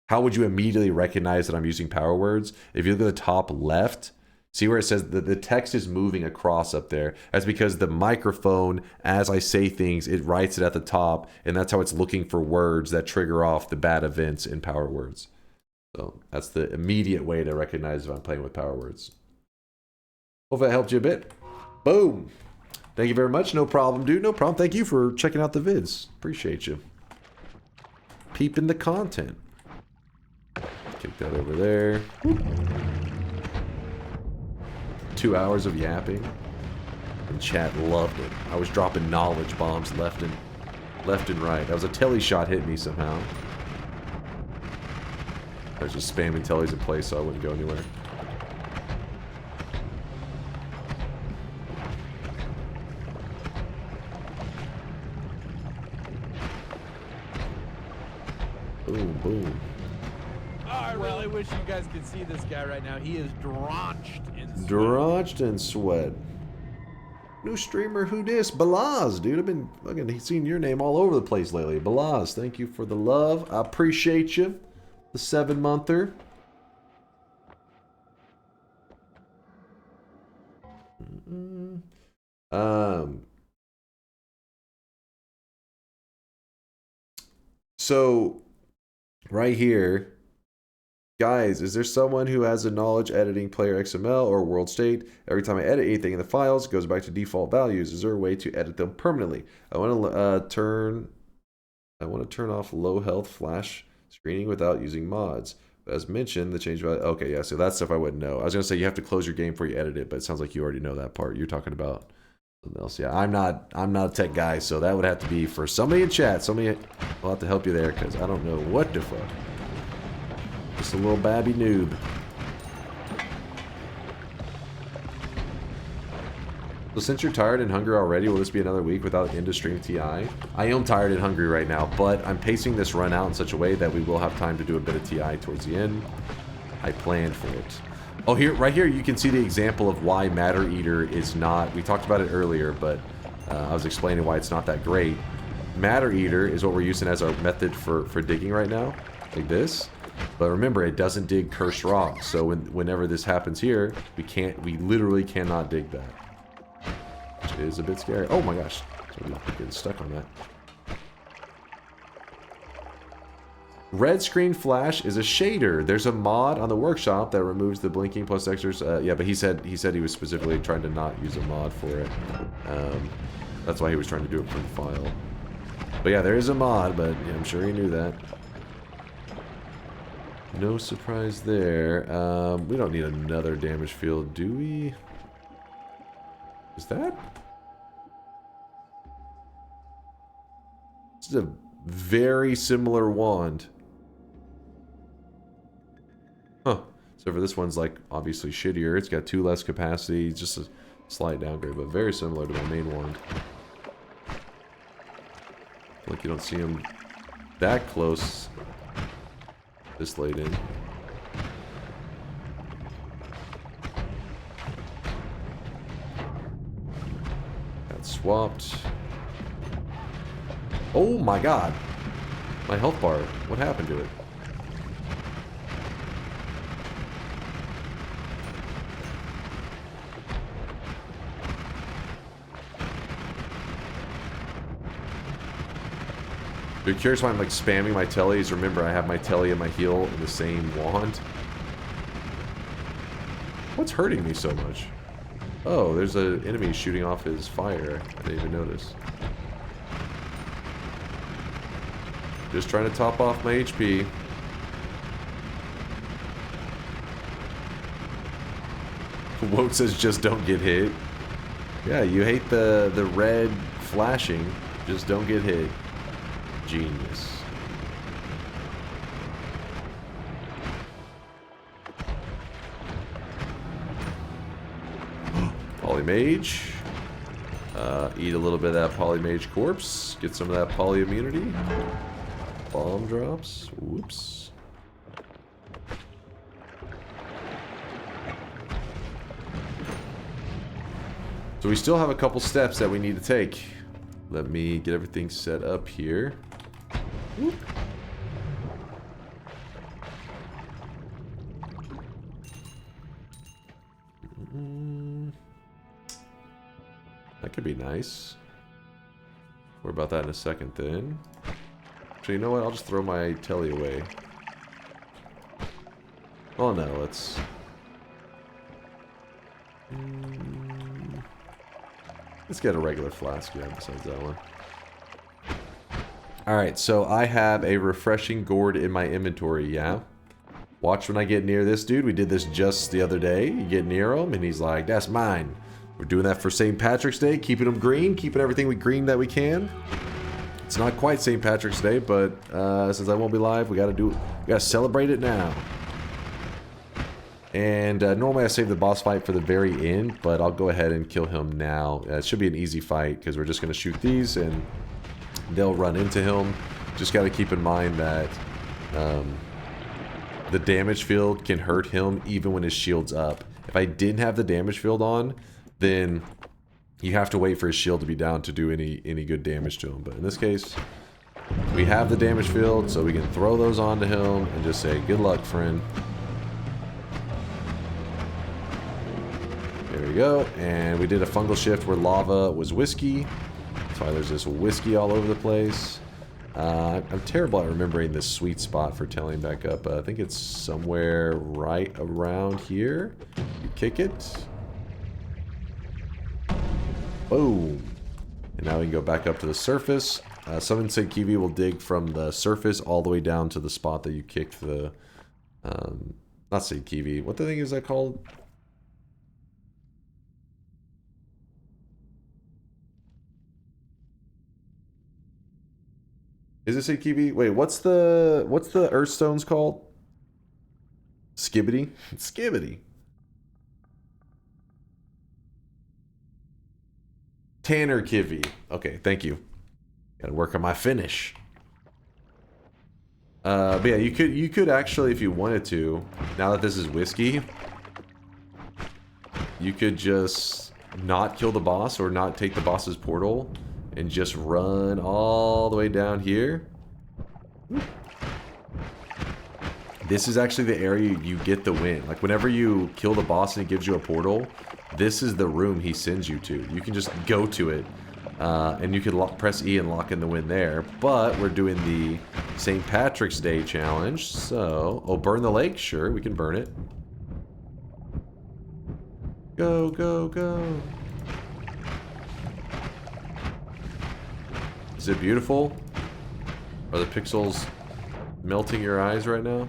how would you immediately recognize that I'm using Power Words? If you look at the top left, see where it says that the text is moving across up there? That's because the microphone, as I say things, it writes it at the top, and that's how it's looking for words that trigger off the bad events in Power Words. So that's the immediate way to recognize if I'm playing with Power Words. Hope that helped you a bit. Boom. Thank you very much. No problem, dude. No problem. Thank you for checking out the vids. Appreciate you. Peeping the content. Kick that over there. 2 hours of yapping. And chat loved it. I was dropping knowledge bombs left and right. That was a telly shot hit me somehow. I was just spamming tellies in place so I wouldn't go anywhere. Boom, boom. Oh, I really wish you guys could see this guy right now. He is drenched in sweat. Drenched in sweat. New streamer, who dis? Balaz, dude. I've been fucking seeing your name all over the place lately. Balaz, thank you for the love. I appreciate you. The 7-monther. So, right here, guys, is there someone who has a knowledge editing player XML or world state? Every time I edit anything in the files, it goes back to default values. Is there a way to edit them permanently? I want to turn off low health flash screening without using mods. But as mentioned, the change value. Okay, yeah. So that stuff I wouldn't know. I was gonna say you have to close your game before you edit it, but it sounds like you already know that part. You're talking about something else. Yeah, I'm not a tech guy, so that would have to be for somebody in chat. Somebody will have to help you there because I don't know what the fuck. Just a little babby noob. So since you're tired and hungry already, will this be another week without end-of-stream TI? I am tired and hungry right now, but I'm pacing this run out in such a way that we will have time to do a bit of TI towards the end. I planned for it. Oh, right here you can see the example of why Matter Eater is not... We talked about it earlier, but I was explaining why it's not that great. Matter Eater is what we're using as our method for digging right now, like this. But remember, it doesn't dig cursed rocks, so whenever this happens here, we literally cannot dig that. Which is a bit scary. Oh my gosh. I'm getting stuck on that. Red screen flash is a shader. There's a mod on the workshop that removes the blinking plus extras. Yeah, but he said he was specifically trying to not use a mod for it. That's why he was trying to do it from the file. But yeah, there is a mod, but yeah, I'm sure he knew that. No surprise there. We don't need another damage field, do we? Is that? This is a very similar wand. Huh. So for this one's like obviously shittier. It's got 2 less capacity. Just a slight downgrade, but very similar to my main wand. Like you don't see them that close this late in. Got swapped. Oh my god. My health bar. What happened to it? If you're curious why I'm like spamming my tellies, remember I have my telly and my heel in the same wand. What's hurting me so much? Oh, there's an enemy shooting off his fire. I didn't even notice. Just trying to top off my HP. Woke says just don't get hit. Yeah, you hate the red flashing. Just don't get hit. Genius. Polymage. Eat a little bit of that Polymage corpse. Get some of that poly immunity. Bomb drops. Whoops. So we still have a couple steps that we need to take. Let me get everything set up here. Whoop. That could be nice. More about that in a second then. Actually, you know what? I'll just throw my telly away. Oh no, let's... Let's get a regular flask, yeah, besides that one. Alright, so I have a refreshing gourd in my inventory, yeah? Watch when I get near this dude. We did this just the other day. You get near him, and he's like, that's mine. We're doing that for St. Patrick's Day, keeping them green, keeping everything green that we can. It's not quite St. Patrick's Day, but since I won't be live, we gotta celebrate it now. And normally I save the boss fight for the very end, but I'll go ahead and kill him now. It should be an easy fight, because we're just going to shoot these, and they'll run into him. Just got to keep in mind that the damage field can hurt him even when his shield's up. If I didn't have the damage field on, then you have to wait for his shield to be down to do any good damage to him. But in this case, we have the damage field, so we can throw those onto him and just say, good luck, friend. There we go, and we did a fungal shift where lava was whiskey. That's why there's this whiskey all over the place. I'm terrible at remembering this sweet spot for telling back up. I think it's somewhere right around here. You kick it. Boom. And now we can go back up to the surface. Someone said Kiwi will dig from the surface all the way down to the spot that you kicked the... not say Kiwi. What the thing is that called? Is it say Kiwi? Wait, what's the Earthstones called? Skibbity? Skibbity. Tanner Kiwi. Okay, thank you. Gotta work on my finish. But yeah, you could actually, if you wanted to, now that this is whiskey, you could just not kill the boss or not take the boss's portal and just run all the way down here. This is actually the area you get the win. Like whenever you kill the boss and he gives you a portal, this is the room he sends you to. You can just go to it. And you can press E and lock in the win there. But we're doing the St. Patrick's Day challenge. So, oh, burn the lake? Sure, we can burn it. Go, go, go. Is it beautiful? Are the pixels melting your eyes right now?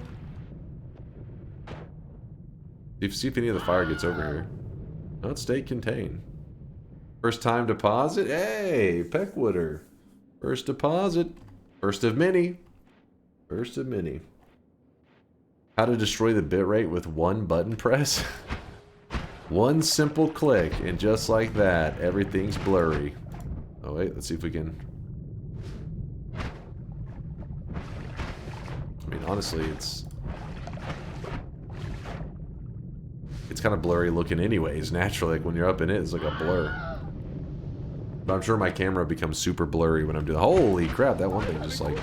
See if any of the fire gets over here. No, it's stay contained. First time deposit? Hey, Peckwooder. First deposit. First of many. First of many. How to destroy the bitrate with one button press? One simple click, and just like that, everything's blurry. Oh wait, let's see if we can... I mean, honestly, it's kind of blurry looking anyways, naturally. Like when you're up in it, it's like a blur. But I'm sure my camera becomes super blurry when I'm doing... Holy crap, that one thing just like...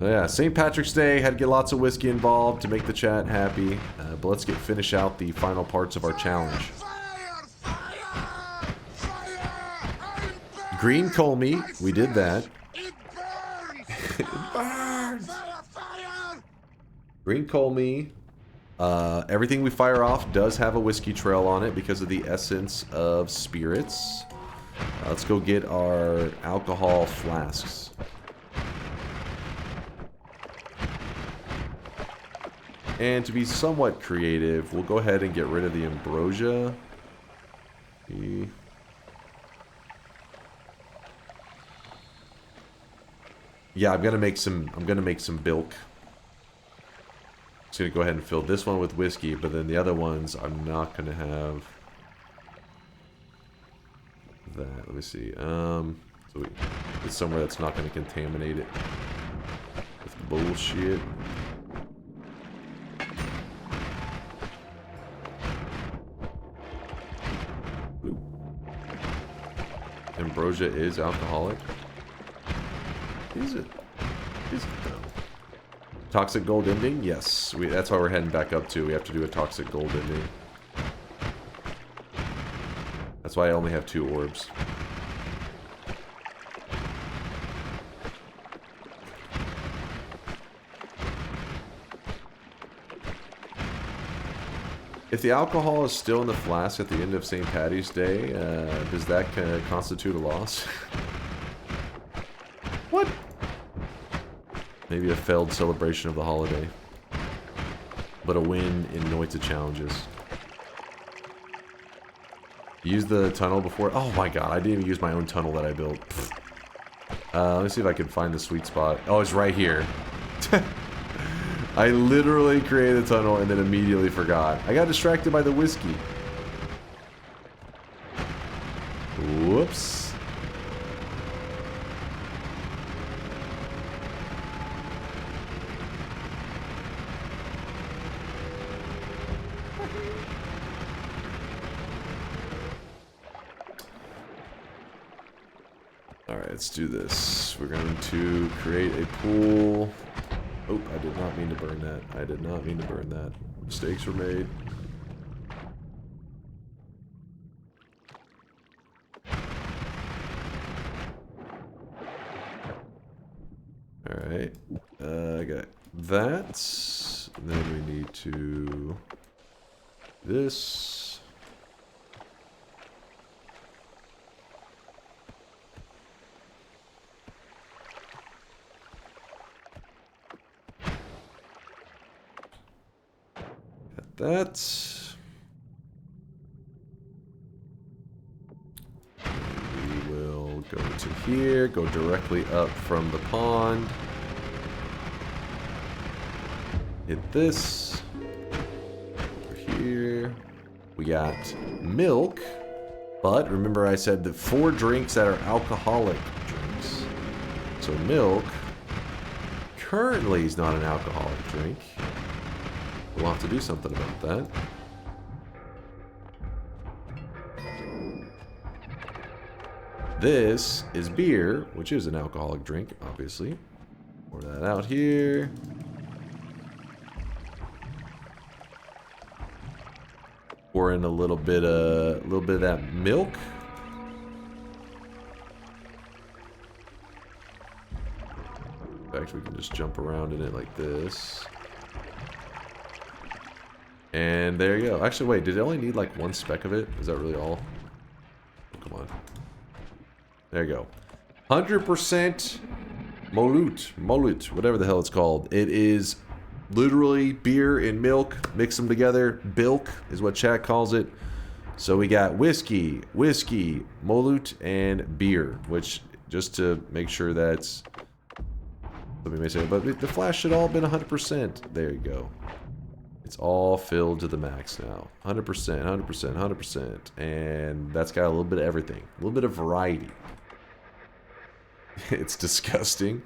Yeah, St. Patrick's Day, had to get lots of whiskey involved to make the chat happy. But let's finish out the final parts of our challenge. Green coal meat, we did that. It burns! Green coal meat. Everything we fire off does have a whiskey trail on it because of the essence of spirits. Let's go get our alcohol flasks. And to be somewhat creative, we'll go ahead and get rid of the ambrosia. Yeah, I'm gonna make some bilk. Just gonna go ahead and fill this one with whiskey, but then the other ones I'm not gonna have that. Let me see. So it's somewhere that's not gonna contaminate it with bullshit. Ambrosia is alcoholic. Is it? Is it though? Toxic gold ending? Yes. That's why we're heading back up to. We have to do a toxic gold ending. That's why I only have 2 orbs. If the alcohol is still in the flask at the end of St. Patty's Day, does that constitute a loss? What? Maybe a failed celebration of the holiday. But a win in Noita challenges. Use the tunnel before. Oh my god, I didn't even use my own tunnel that I built. Let me see if I can find the sweet spot. Oh, it's right here. I literally created a tunnel and then immediately forgot. I got distracted by the whiskey. Whoops. Alright, let's do this. We're going to create a pool. Oh, I did not mean to burn that. I did not mean to burn that. Mistakes were made. Alright. I got that. And then we need to... this. That. We will go to here, go directly up from the pond. Hit this. Over here. We got milk. But remember I said the 4 drinks that are alcoholic drinks. So milk currently is not an alcoholic drink. We'll have to do something about that. This is beer, which is an alcoholic drink, obviously. Pour that out here. Pour in a little bit of that milk. In fact, we can just jump around in it like this. And there you go. Actually, wait, did it only need like 1 speck of it? Is that really all? Oh, come on. There you go. 100% Molut, whatever the hell it's called. It is literally beer and milk. Mix them together. Bilk is what chat calls it. So we got whiskey, Molut, and beer. Which, just to make sure that's... Let me say, but the flash should all have been 100%. There you go. It's all filled to the max now. 100%, 100%, 100%. And that's got a little bit of everything. A little bit of variety. It's disgusting.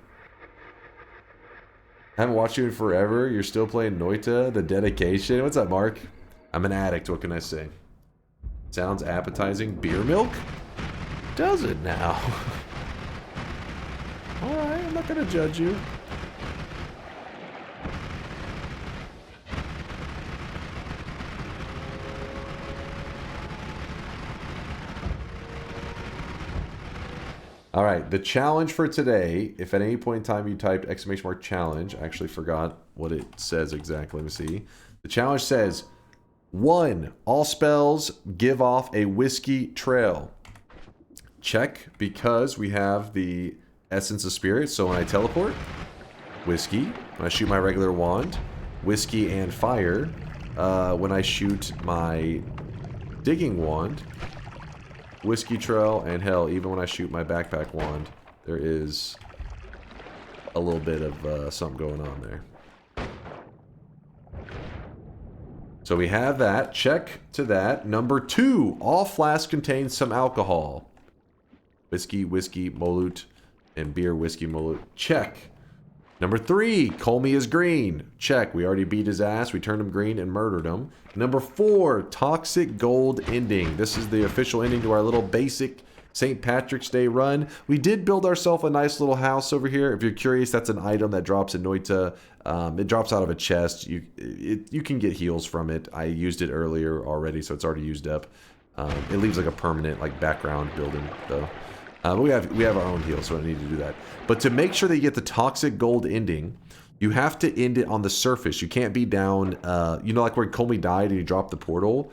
Haven't watched you in forever. You're still playing Noita. The dedication. What's up, Mark? I'm an addict. What can I say? Sounds appetizing. Beer milk? Does it now? Alright, I'm not going to judge you. Alright, the challenge for today, if at any point in time you typed !challenge, I actually forgot what it says exactly, let me see. The challenge says, 1. All spells give off a whiskey trail. Check, because we have the Essence of Spirit, so when I teleport, whiskey. When I shoot my regular wand, whiskey and fire. When I shoot my digging wand, whiskey trail, and hell, even when I shoot my backpack wand, there is a little bit of something going on there. So we have that. Check to that. Number 2, all flasks contain some alcohol. Whiskey, Molut, and beer, whiskey, Molut. Check. Number 3, Colmy is green. Check. We already beat his ass. We turned him green and murdered him. Number 4, toxic gold ending. This is the official ending to our little basic St. Patrick's Day run. We did build ourselves a nice little house over here. If you're curious, that's an item that drops in Noita. It drops out of a chest. You can get heals from it. I used it earlier already, so it's already used up. It leaves like a permanent background building though. But we have our own heals, so I don't need to do that. But to make sure that you get the toxic gold ending, you have to end it on the surface. You can't be down, you know, like where Colmy died and you dropped the portal.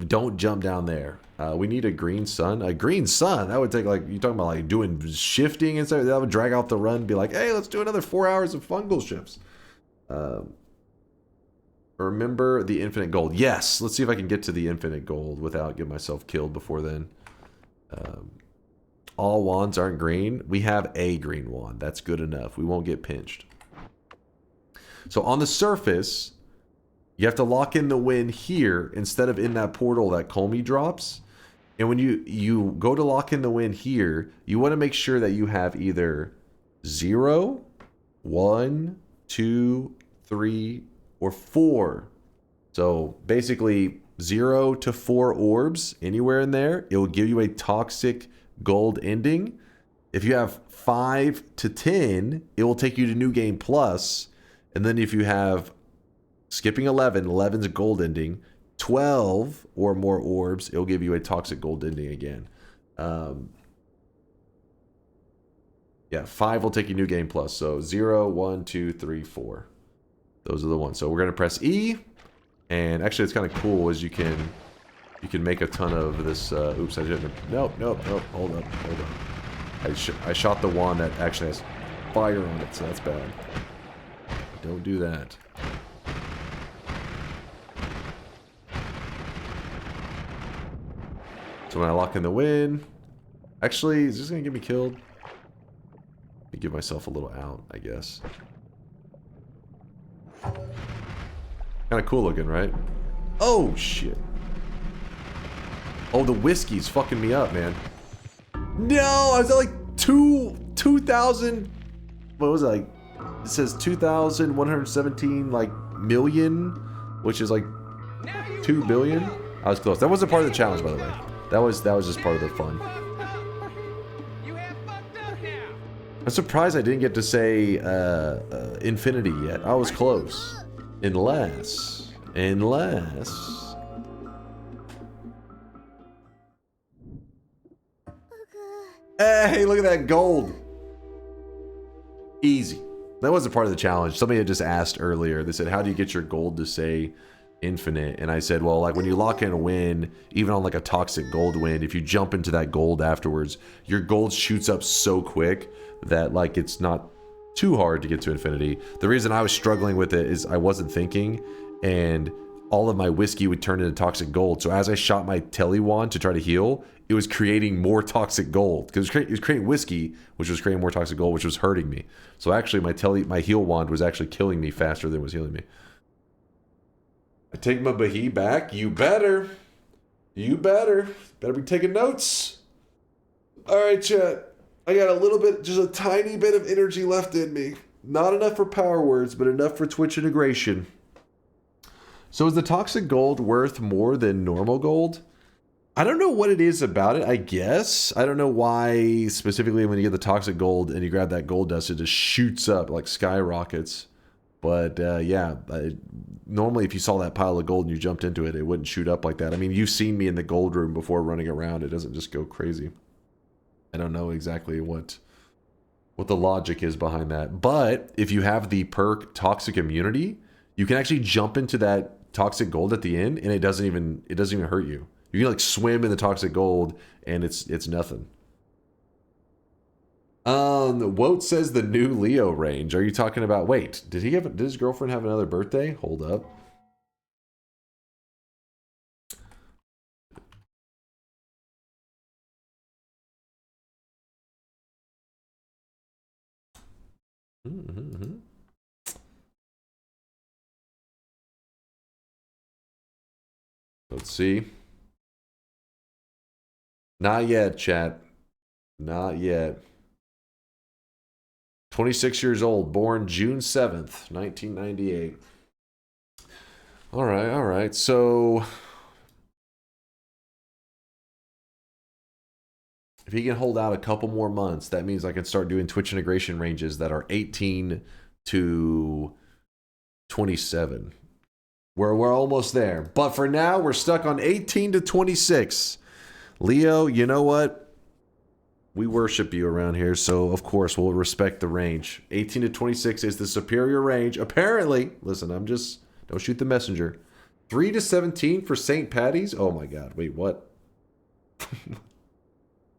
Don't jump down there. We need a green sun. A green sun? That would take like, you talking about like doing shifting and stuff? That would drag out the run and be like, hey, let's do another 4 hours of fungal shifts. Remember the infinite gold. Yes, let's see if I can get to the infinite gold without getting myself killed before then. All wands aren't green. We have a green wand. That's good enough. We won't get pinched. So on the surface, you have to lock in the win here instead of in that portal that Colmy drops. And when you go to lock in the win here, you want to make sure that you have either 0, 1, 2, 3, or 4. So basically 0 to 4 orbs anywhere in there. It will give you a toxic gold ending. If you have 5 to 10, it will take you to New Game Plus. And then if you have skipping 11, 11's a gold ending. 12 or more orbs, it'll give you a toxic gold ending again. Yeah, 5 will take you New Game Plus. So 0, 1, 2, 3, 4. Those are the ones. So we're gonna press E, and actually it's kind of cool as you can make a ton of this. Oops, I didn't. Nope. Hold up. I shot the wand that actually has fire on it, so that's bad. Don't do that. So when I lock in the win, actually, is this gonna get me killed? Let me give myself a little out, I guess. Kind of cool looking, right? Oh, shit. Oh, the whiskey's fucking me up, man. No, I was at like 2,000. What was it, like? It says 2,117 like million, which is like 2 billion. I was close. That wasn't part of the challenge, by the way. That was just part of the fun. I'm surprised I didn't get to say infinity yet. I was close. Unless. Hey, look at that gold. Easy. That wasn't part of the challenge. Somebody had just asked earlier. They said, how do you get your gold to say infinite? And I said, well, like when you lock in a win, even on like a toxic gold win, if you jump into that gold afterwards, your gold shoots up so quick that like it's not too hard to get to infinity. The reason I was struggling with it is I wasn't thinking, and all of my whiskey would turn into toxic gold. So as I shot my telly wand to try to heal, it was creating more toxic gold because it was creating whiskey, which was creating more toxic gold, which was hurting me. So actually my heal wand was actually killing me faster than it was healing me. I take my Bahi back. You better be taking notes. All right, chat. I got a little bit, just a tiny bit of energy left in me. Not enough for power words, but enough for Twitch integration. So is the toxic gold worth more than normal gold? I don't know what it is about it, I guess. I don't know why specifically when you get the toxic gold and you grab that gold dust, it just shoots up like skyrockets. But yeah, normally if you saw that pile of gold and you jumped into it, it wouldn't shoot up like that. I mean, you've seen me in the gold room before running around. It doesn't just go crazy. I don't know exactly what the logic is behind that. But if you have the perk Toxic Immunity, you can actually jump into that toxic gold at the end and it doesn't even hurt you. You can like swim in the toxic gold and it's nothing. Wote says the new Leo range. Are you talking about, wait, did his girlfriend have another birthday? Hold up. Let's see. Not yet, chat. Not yet. 26 years old, born June 7th, 1998. All right. So if he can hold out a couple more months, that means I can start doing Twitch integration ranges that are 18 to 27. We're almost there. But for now, we're stuck on 18 to 26. Leo, you know what? We worship you around here, so of course we'll respect the range. 18 to 26 is the superior range. Apparently, listen, don't shoot the messenger. 3 to 17 for St. Patty's? Oh my god, wait, what?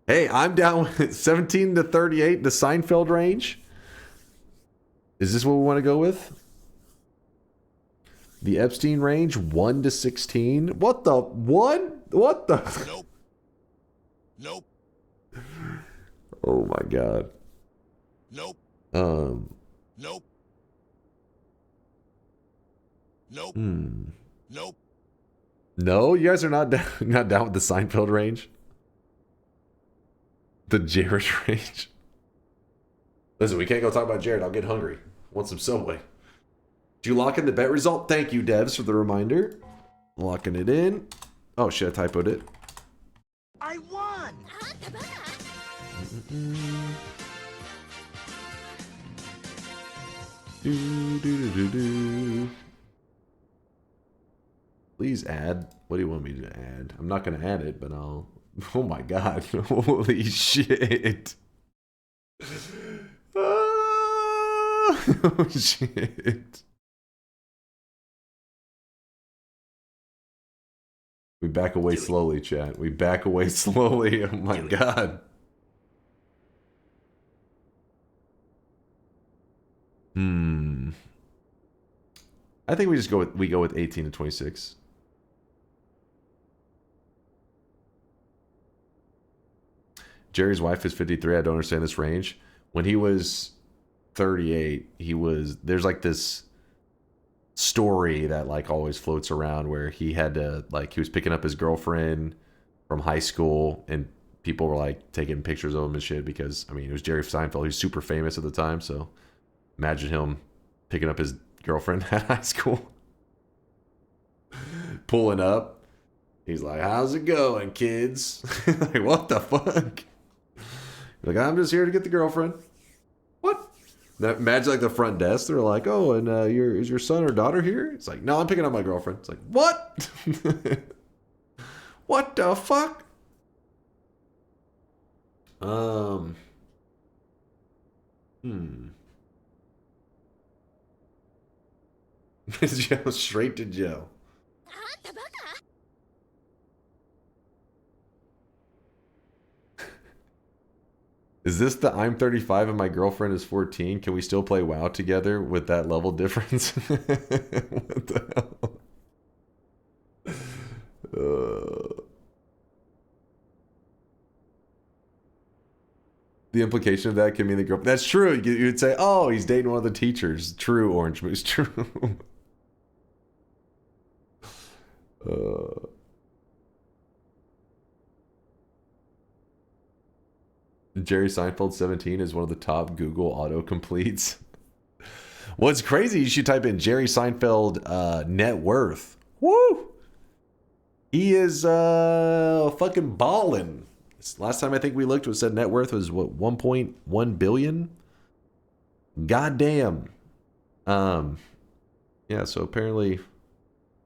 Hey, I'm down with 17 to 38, the Seinfeld range. Is this what we want to go with? The Epstein range, 1 to 16. What the? 1? What the? Nope. Nope. Oh my god. Nope. Nope. Nope. Nope. No, you guys are not down with the Seinfeld range? The Jared range? Listen, we can't go talk about Jared. I'll get hungry. Want some Subway. Did you lock in the bet result? Thank you, devs, for the reminder. Locking it in. Oh, shit, I typoed it. I won! Do. Please add. What do you want me to add? I'm not going to add it, but I'll... Oh my god. Holy shit. Oh shit. We back away slowly, chat. We back away slowly. Oh my god. I think we go with 18 to 26. Jerry's wife is 53. I don't understand this range. When he was 38, there's like this story that like always floats around where he had to he was picking up his girlfriend from high school and people were like taking pictures of him and shit because I mean it was Jerry Seinfeld. He was super famous at the time, so imagine him picking up his girlfriend at high school. Pulling up. He's like, "How's it going, kids?" Like, what the fuck? Like, I'm just here to get the girlfriend. What? Imagine like the front desk. They're like, "Oh, and is your son or daughter here?" It's like, "No, I'm picking up my girlfriend." It's like, what? What the fuck? Joe, straight to Joe. Is this the I'm 35 and my girlfriend is 14? Can we still play WoW together with that level difference? What the hell? The implication of that can mean the girl. That's true. You'd say, "Oh, he's dating one of the teachers." True, Orange Moose. True. Jerry Seinfeld 17 is one of the top Google autocompletes. What's crazy, you should type in Jerry Seinfeld net worth. Woo! He is fucking ballin'. Last time I think we looked, it said net worth was what, 1.1 billion? Goddamn. Yeah, so apparently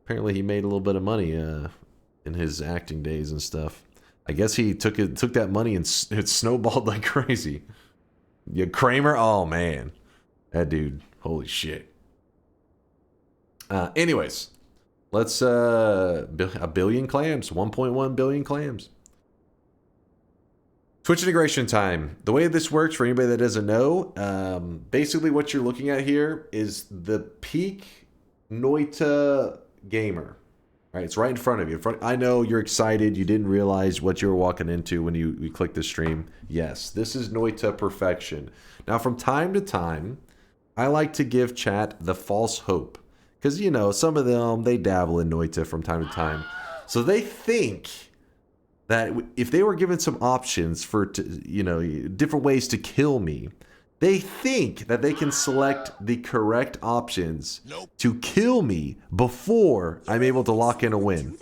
he made a little bit of money in his acting days and stuff. I guess he took that money and it snowballed like crazy. Yeah, Kramer, oh man. That dude, holy shit. Anyways, let's a billion clams, 1.1 billion clams. Twitch integration time. The way this works for anybody that doesn't know, basically what you're looking at here is the peak Noita gamer. Right, it's right in front of you. I know you're excited. You didn't realize what you were walking into when you clicked the stream. Yes, this is Noita perfection. Now, from time to time, I like to give chat the false hope. Because, you know, some of them, they dabble in Noita from time to time. So they think that if they were given some options for, different ways to kill me, they think that they can select the correct options to kill me before I'm able to lock in a win.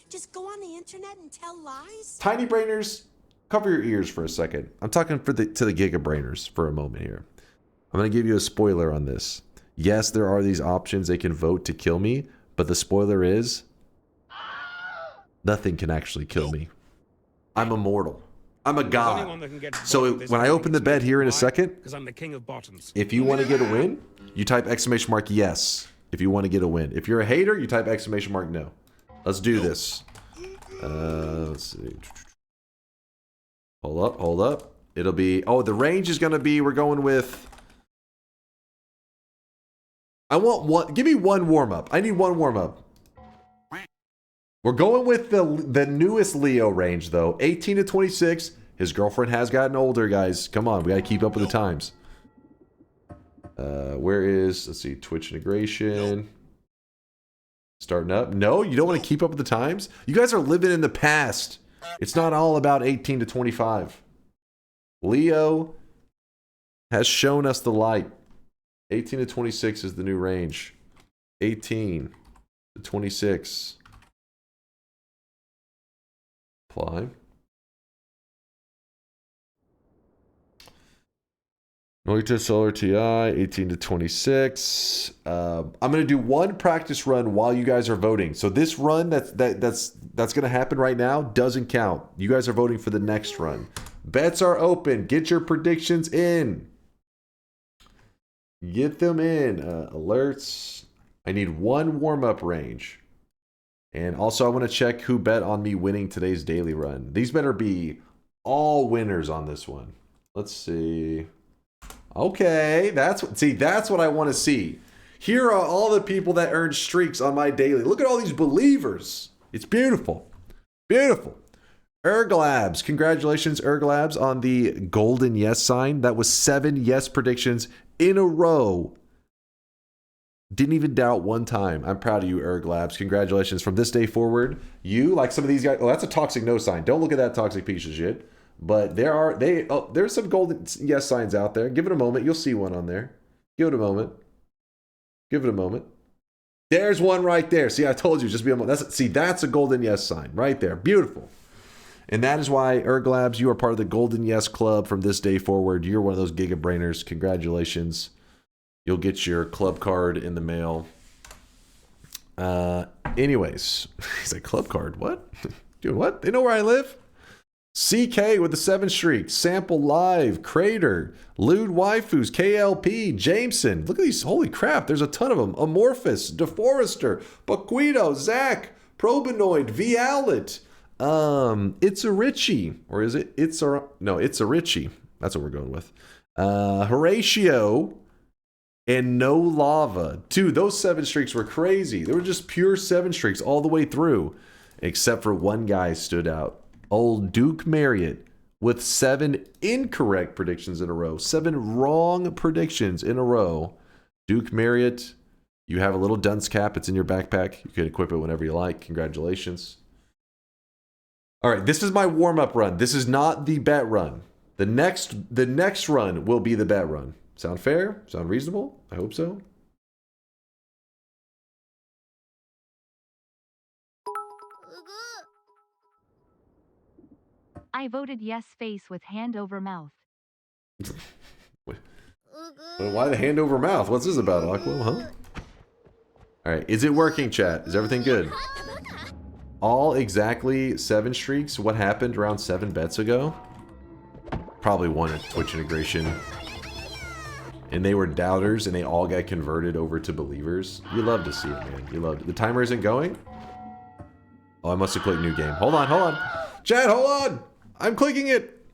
Just go on the internet and tell lies? Tiny brainers, cover your ears for a second. I'm talking to the Giga brainers for a moment here. I'm going to give you a spoiler on this. Yes, there are these options they can vote to kill me, but the spoiler is nothing can actually kill me. I'm immortal. I'm a god. So when I open the bed here in a second, I'm the king of bottoms. If you want to get a win, you type exclamation mark yes. If you want to get a win. If you're a hater, you type exclamation mark no. Let's do this. Let's see. Hold up, hold up. It'll be... Oh, the range is going to be... We're going with... I want one... Give me one warm-up. I need one warm-up. We're going with the newest Leo range, though. 18 to 26. His girlfriend has gotten older, guys. Come on, we got to keep up with the times. Where is... Let's see. Twitch integration. Starting up. No, you don't want to keep up with the times? You guys are living in the past. It's not all about 18 to 25. Leo has shown us the light. 18 to 26 is the new range. 18 to 26. Apply. Noita Solar TI, 18 to 26. I'm gonna do one practice run while you guys are voting. So this run that's gonna happen right now doesn't count. You guys are voting for the next run. Bets are open. Get your predictions in. Get them in. Alerts. I need one warm-up range. And also I want to check who bet on me winning today's daily run. These better be all winners on this one. Let's see. Okay, that's what I want to see. Here are all the people that earned streaks on my daily. Look at all these believers. It's beautiful. Beautiful. Erglabs. Congratulations, Erglabs, on the golden yes sign. That was 7 yes predictions in a row. Didn't even doubt one time. I'm proud of you, Erglabs. Congratulations. From this day forward, you, like some of these guys... Oh, that's a toxic no sign. Don't look at that toxic piece of shit. But there's some golden yes signs out there. Give it a moment. You'll see one on there. Give it a moment. Give it a moment. There's one right there. See, I told you, just be a moment. That's a golden yes sign right there. Beautiful. And that is why, Erglabs, you are part of the Golden Yes Club from this day forward. You're one of those Giga Brainers. Congratulations. You'll get your club card in the mail. Anyways, he's like, club card? What? Dude, what? They know where I live? CK with the 7 streaks. Sample Live. Crater. Lewd Waifus. KLP. Jameson. Look at these. Holy crap. There's a ton of them. Amorphous. DeForester. Bucquito. Zach. Probanoid. Vialet. It's a Richie. Or is it? It's a Richie. That's what we're going with. Horatio. And No Lava. Dude, those 7 streaks were crazy. They were just pure 7 streaks all the way through. Except for one guy stood out. Old Duke Marriott with 7 incorrect predictions in a row. 7 wrong predictions in a row. Duke Marriott, you have a little dunce cap. It's in your backpack. You can equip it whenever you like. Congratulations. All right, this is my warm-up run. This is not the bet run. The next run will be the bet run. Sound fair? Sound reasonable? I hope so. I voted yes face with hand over mouth. Why the hand over mouth? What's this about, Aqua? Huh? Alright, is it working, chat? Is everything good? All exactly 7 streaks? What happened around 7 bets ago? Probably one at Twitch integration. And they were doubters and they all got converted over to believers. You love to see it, man. You love it. The timer isn't going? Oh, I must have clicked new game. Hold on, hold on. Chat, hold on! I'm clicking it!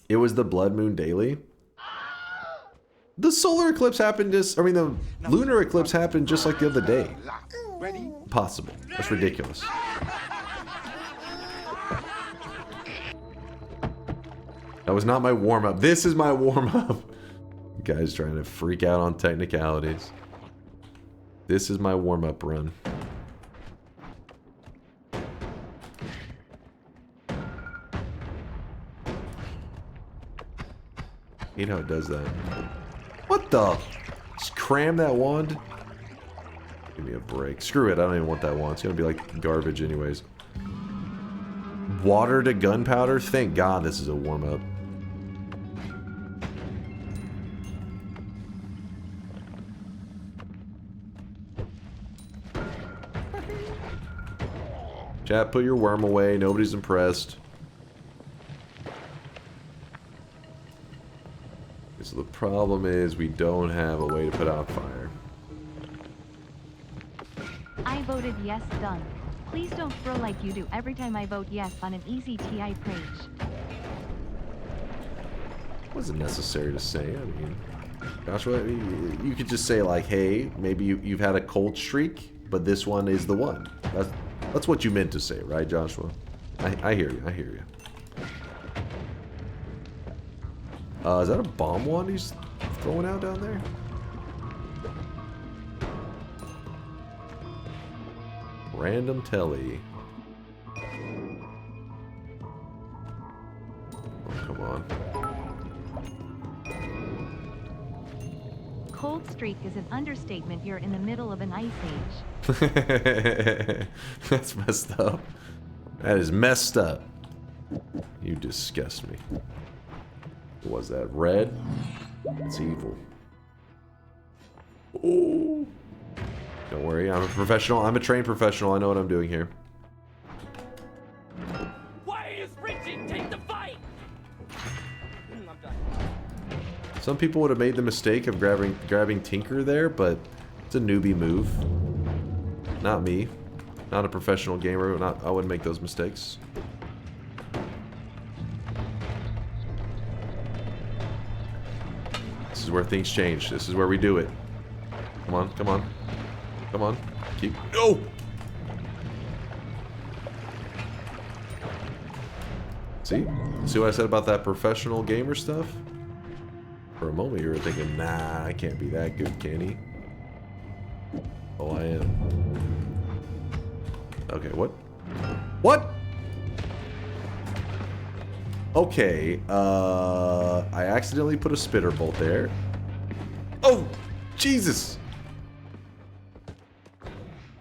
It was the Blood Moon Daily. The solar eclipse happened the lunar eclipse happened just like the other day. Possible. That's ridiculous. That was not my warm-up. This is my warm-up. You guys trying to freak out on technicalities. This is my warm-up run. You know it does that. What the? Just cram that wand? Give me a break. Screw it, I don't even want that wand. It's gonna be like garbage anyways. Water to gunpowder? Thank God this is a warm-up. Chat, put your worm away. Nobody's impressed. So the problem is we don't have a way to put out fire. I voted yes, done. Please don't throw like you do every time I vote yes on an easy TI page. Wasn't necessary to say. I mean, Joshua, you could just say like, hey, maybe you've had a cold streak, but this one is the one. That's what you meant to say, right, Joshua? I hear you. I hear you. Is that a bomb wand he's throwing out down there? Random telly. Oh, come on. Cold streak is an understatement. You're in the middle of an ice age. That's messed up. That is messed up. You disgust me. What was that? Red? It's evil. Ooh. Don't worry, I'm a professional. I'm a trained professional. I know what I'm doing here. Why are you sprinting? Take the fight! I'm done. Some people would have made the mistake of grabbing Tinker there, but it's a newbie move. Not me. Not a professional gamer. I wouldn't make those mistakes. This is where things change. This is where we do it. Come on, come on. Come on. Keep... No! See? See what I said about that professional gamer stuff? For a moment you were thinking, nah, I can't be that good, can he? Oh, I am. Okay, what? What? Okay, I accidentally put a spitter bolt there. Oh! Jesus!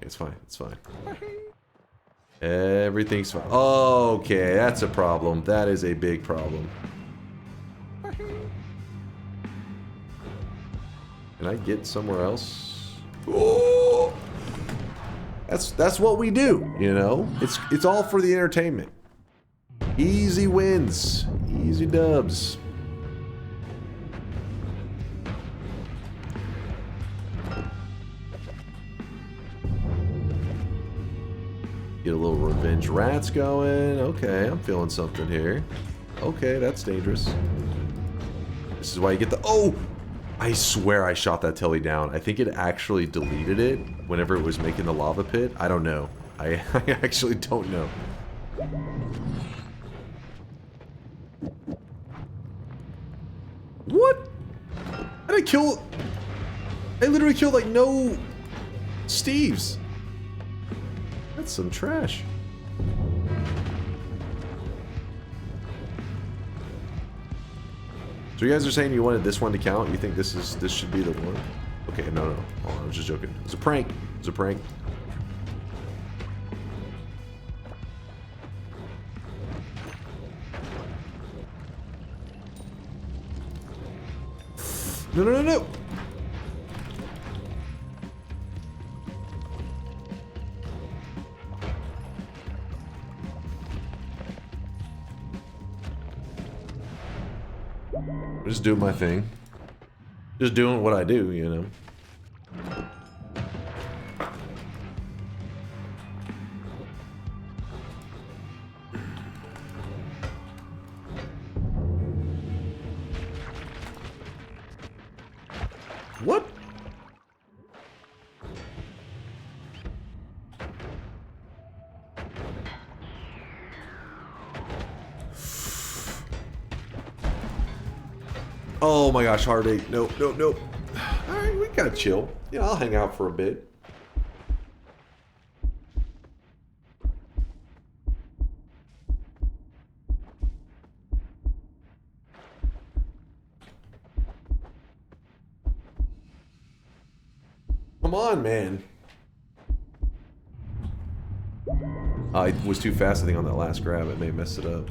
It's fine, it's fine. Everything's fine. Okay, that's a problem. That is a big problem. Can I get somewhere else? Oh! That's what we do, you know? It's all for the entertainment. Easy wins. Easy dubs. Get a little revenge rats going. Okay, I'm feeling something here. Okay, that's dangerous. This is why you get the... Oh! I swear I shot that telly down. I think it actually deleted it whenever it was making the lava pit. I don't know. I actually don't know. What? How did I kill... I literally killed like no Steves. That's some trash. So you guys are saying you wanted this one to count? You think this should be the one? Okay, no. Oh, I was just joking. It was a prank. It was a prank. No. I'm just doing my thing. Just doing what I do, you know. What? Oh my gosh, heartache. Nope. Alright, we gotta chill. Yeah, I'll hang out for a bit. Come on, man. I was too fast, I think, on that last grab. It may have messed it up.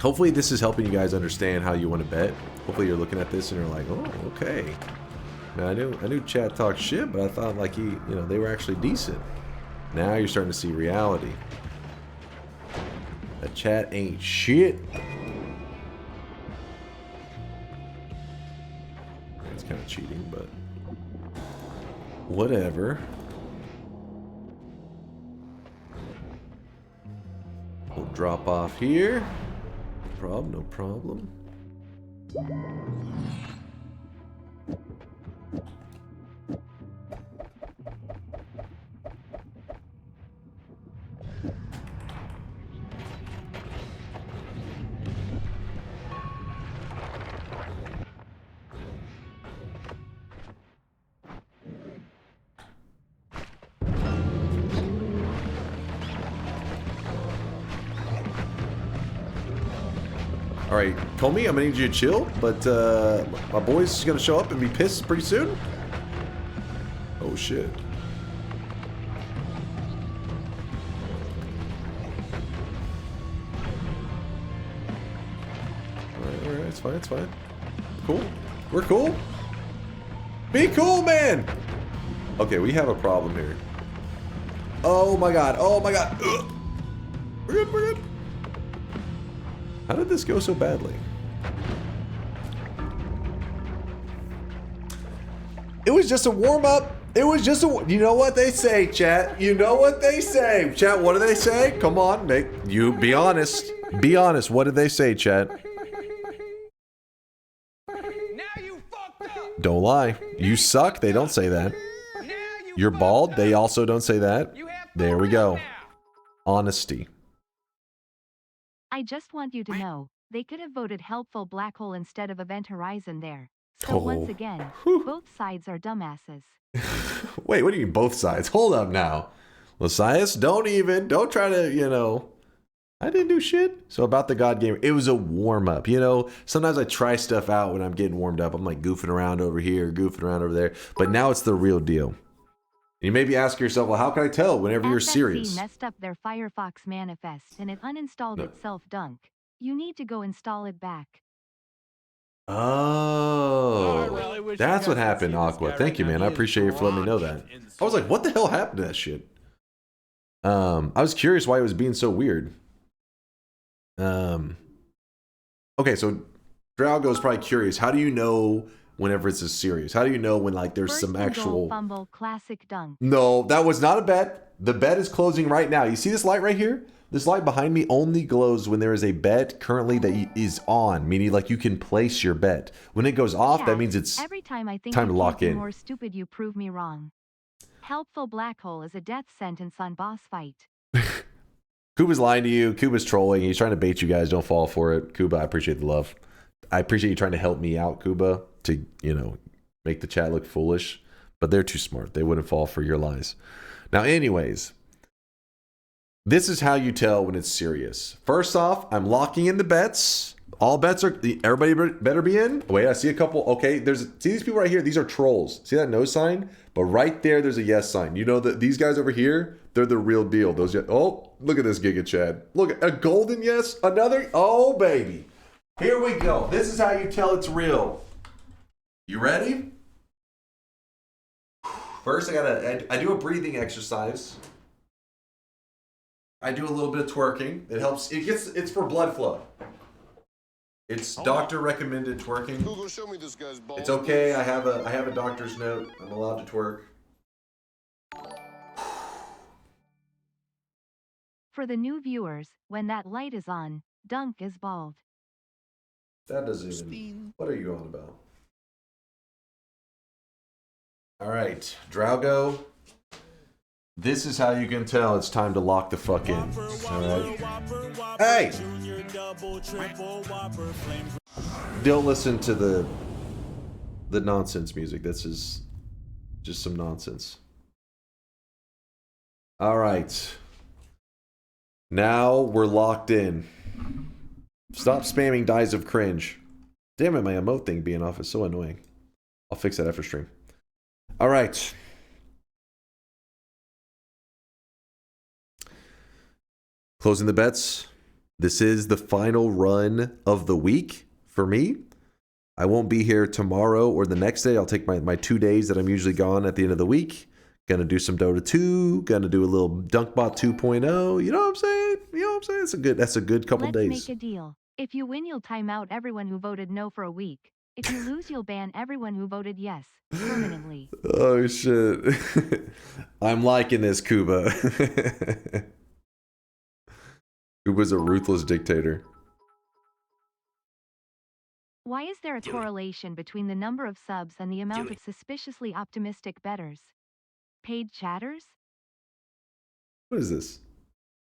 Hopefully this is helping you guys understand how you want to bet. Hopefully you're looking at this and you're like, oh, okay. Now, I knew chat talked shit, but I thought like they were actually decent. Now you're starting to see reality. That chat ain't shit. It's kind of cheating, but whatever. We'll drop off here. No problem. Alright, Comey, I'm gonna need you to chill, but my boy's gonna show up and be pissed pretty soon. Oh shit. Alright, it's fine, it's fine. Cool. We're cool. Be cool, man! Okay, we have a problem here. Oh my god, oh my god. Ugh. We're good, we're good. How did this go so badly? It was just a warm-up. It was just a... You know what they say, chat. You know what they say. Chat, what do they say? Come on, Nick. You be honest. Be honest. What did they say, chat? Don't lie. You suck. They don't say that. You're bald. They also don't say that. There we go. Honesty. I just want you to know, they could have voted helpful black hole instead of event horizon there. So Oh. once again, both sides are dumbasses. Wait, what do you mean both sides? Hold up now. Lasias, don't try to, I didn't do shit. So about the God Gamer, it was a warm-up. Sometimes I try stuff out when I'm getting warmed up. I'm like goofing around over here, goofing around over there. But now it's the real deal. You may be asking yourself, well, how can I tell whenever you're serious? messed up their Firefox manifest and it uninstalled itself. Dunk. You need to go install it back. Oh, that's what happened, Aqua. Thank you, man. I appreciate you for letting me know that. I was like, what the hell happened to that shit? I was curious why it was being so weird. Okay, so Drago's probably curious. How do you know whenever it's a serious? How do you know when there's First some and actual goal fumble classic dunk? No, that was not a bet. The bet is closing right now. You see this light right here? This light behind me only glows when there is a bet currently that is on, meaning you can place your bet. When it goes off, that means it's every time I think time you to lock can't be in. more stupid, you prove me wrong. Helpful black hole is a death sentence on boss fight. Kuba's lying to you. Kuba's trolling. He's trying to bait you guys. Don't fall for it. Kuba, I appreciate the love. I appreciate you trying to help me out, Kuba, to, make the chat look foolish. But they're too smart. They wouldn't fall for your lies. Now, anyways, this is how you tell when it's serious. First off, I'm locking in the bets. All bets are... Everybody better be in. Wait, I see a couple. Okay, see these people right here? These are trolls. See that no sign? But right there, there's a yes sign. You know that these guys over here, they're the real deal. Oh, look at this Giga Chad. Look, a golden yes. Another... Oh, baby. Here we go. This is how you tell it's real. You ready? First, I do a breathing exercise. I do a little bit of twerking. It helps. It's for blood flow. It's doctor recommended twerking. Google, show me this guy's balls. It's okay. I have a doctor's note. I'm allowed to twerk. For the new viewers, when that light is on, Dunk is bald. That doesn't even... What are you on about? All right, Drago. This is how you can tell it's time to lock the fuck in. All right. Hey! Don't listen to the nonsense music. This is just some nonsense. All right. Now we're locked in. Stop spamming dies of cringe. Damn it, my emote thing being off is so annoying. I'll fix that after stream. All right. Closing the bets. This is the final run of the week for me. I won't be here tomorrow or the next day. I'll take my 2 days that I'm usually gone at the end of the week. Gonna do some Dota 2. Gonna do a little DunkBot 2.0. You know what I'm saying? You know what I'm saying? That's a good couple days. Let's make a deal. If you win, you'll time out everyone who voted no for a week. If you lose, you'll ban everyone who voted yes permanently. Oh shit. I'm liking this, Kuba. Kuba's a ruthless dictator. Why is there a correlation between the number of subs and the amount of suspiciously optimistic bettors? Paid chatters? What is this?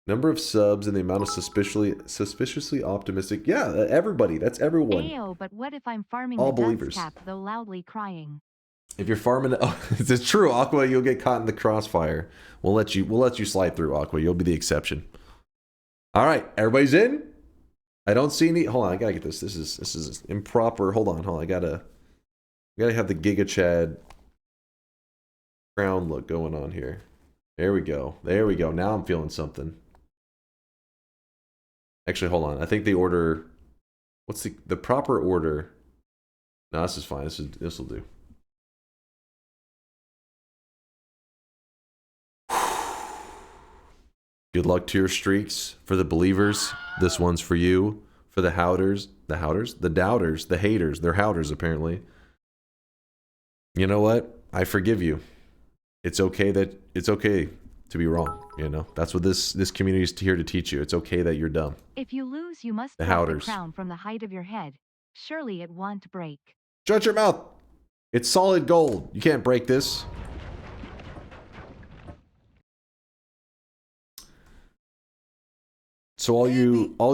Number of subs and the amount of suspiciously optimistic. Yeah, everybody. That's everyone. Ayo, but what if I'm farming All the dunce believers. cap though loudly crying? If you're farming, oh, it's true, Aqua. You'll get caught in the crossfire. We'll let you slide through, Aqua. You'll be the exception. All right, everybody's in. I don't see any. Hold on, I gotta get this. This is improper. Hold on. I gotta have the Giga Chad crown look going on here. There we go. There we go. Now I'm feeling something. Actually, hold on. I think the order. What's the proper order? No, this is fine. This will do. Good luck to your streaks. For the believers, this one's for you. For the doubters, the haters, they're houters apparently. You know what? I forgive you. It's okay to be wrong, you know? That's what this community is here to teach you. It's okay that you're dumb. If you lose, you must The drop the houters. crown from the height of your head. Surely it won't break. Shut your mouth. It's solid gold. You can't break this. So all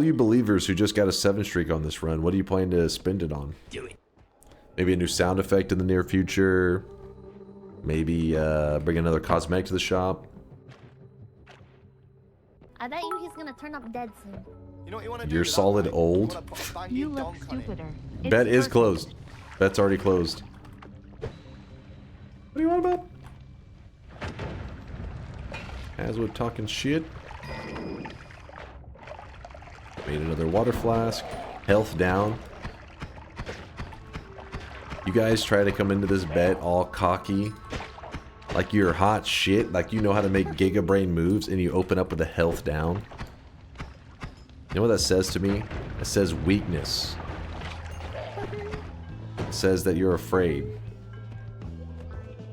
you believers who just got a 7 streak on this run, what are you planning to spend it on? Maybe a new sound effect in the near future. Maybe bring another cosmetic to the shop. I bet you he's gonna turn up dead soon. You know what you want to do? You're solid old. You look stupider. Bet is closed. Bet's already closed. What do you want about? Aswood talking shit. Made another water flask. Health down. You guys try to come into this bet all cocky. Like you're hot shit. Like you know how to make Giga Brain moves and you open up with a health down. You know what that says to me? It says weakness. It says that you're afraid.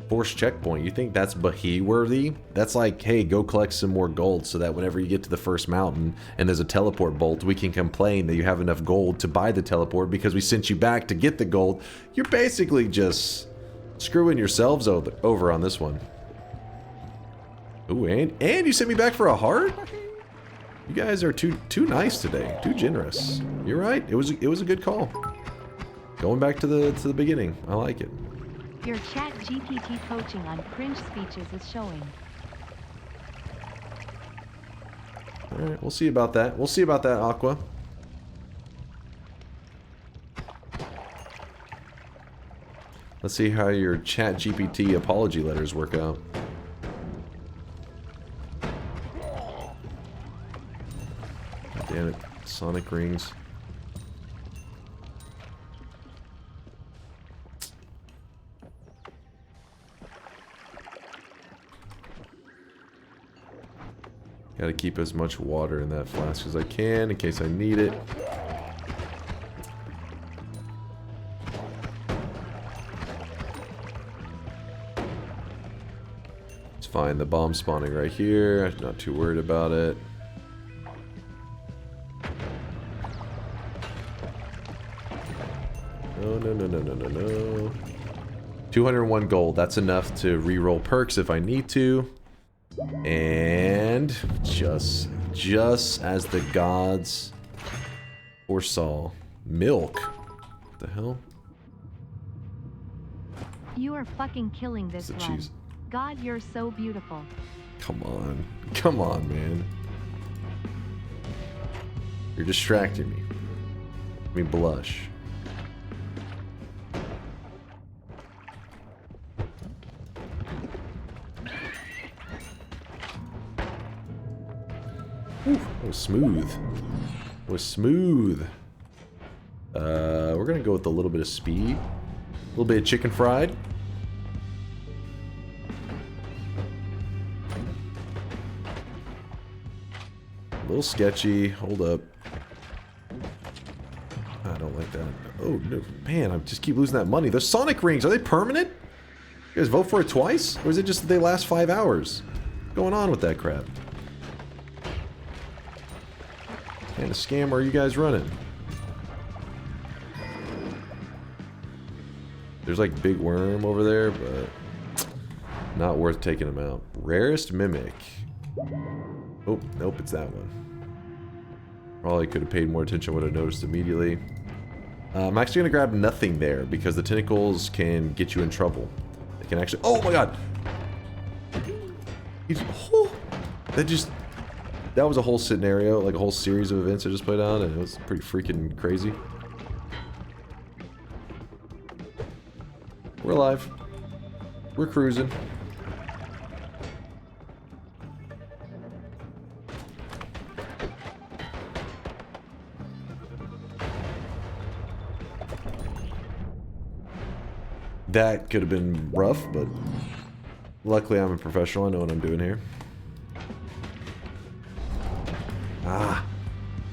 Forced checkpoint. You think that's Bahi worthy? That's like, hey, go collect some more gold so that whenever you get to the first mountain and there's a teleport bolt, we can complain that you have enough gold to buy the teleport because we sent you back to get the gold. You're basically just screwing yourselves over on this one. Ooh, and you sent me back for a heart? You guys are too nice today. Too generous. You're right. It was a good call. Going back to the beginning. I like it. Your chat GPT coaching on cringe speeches is showing. Alright, we'll see about that. We'll see about that, Aqua. Let's see how your chat GPT apology letters work out. God damn it. Sonic rings. Gotta keep as much water in that flask as I can in case I need it. It's fine, the bomb's spawning right here. I'm not too worried about it. No. 201 gold, that's enough to re-roll perks if I need to. And just as the gods foresaw, milk. What the hell? You are fucking killing this It's the run. cheese. God, you're so beautiful. Come on, man. You're distracting me. Let me blush. Ooh, that was smooth. That was smooth. We're gonna go with a little bit of speed. A little bit of chicken fried. A little sketchy. Hold up. I don't like that. Oh, no. Man, I just keep losing that money. Those Sonic rings, are they permanent? You guys vote for it twice? Or is it just that they last 5 hours? What's going on with that crap? What kind of scam are you guys running? There's like Big Worm over there, but not worth taking him out. Rarest Mimic. Oh, nope, it's that one. Probably could have paid more attention, would have noticed immediately. I'm actually going to grab nothing there because the tentacles can get you in trouble. They can actually... Oh my god! That was a whole scenario, like a whole series of events I just played out, and it was pretty freaking crazy. We're alive. We're cruising. That could have been rough, but luckily I'm a professional. I know what I'm doing here. Ah,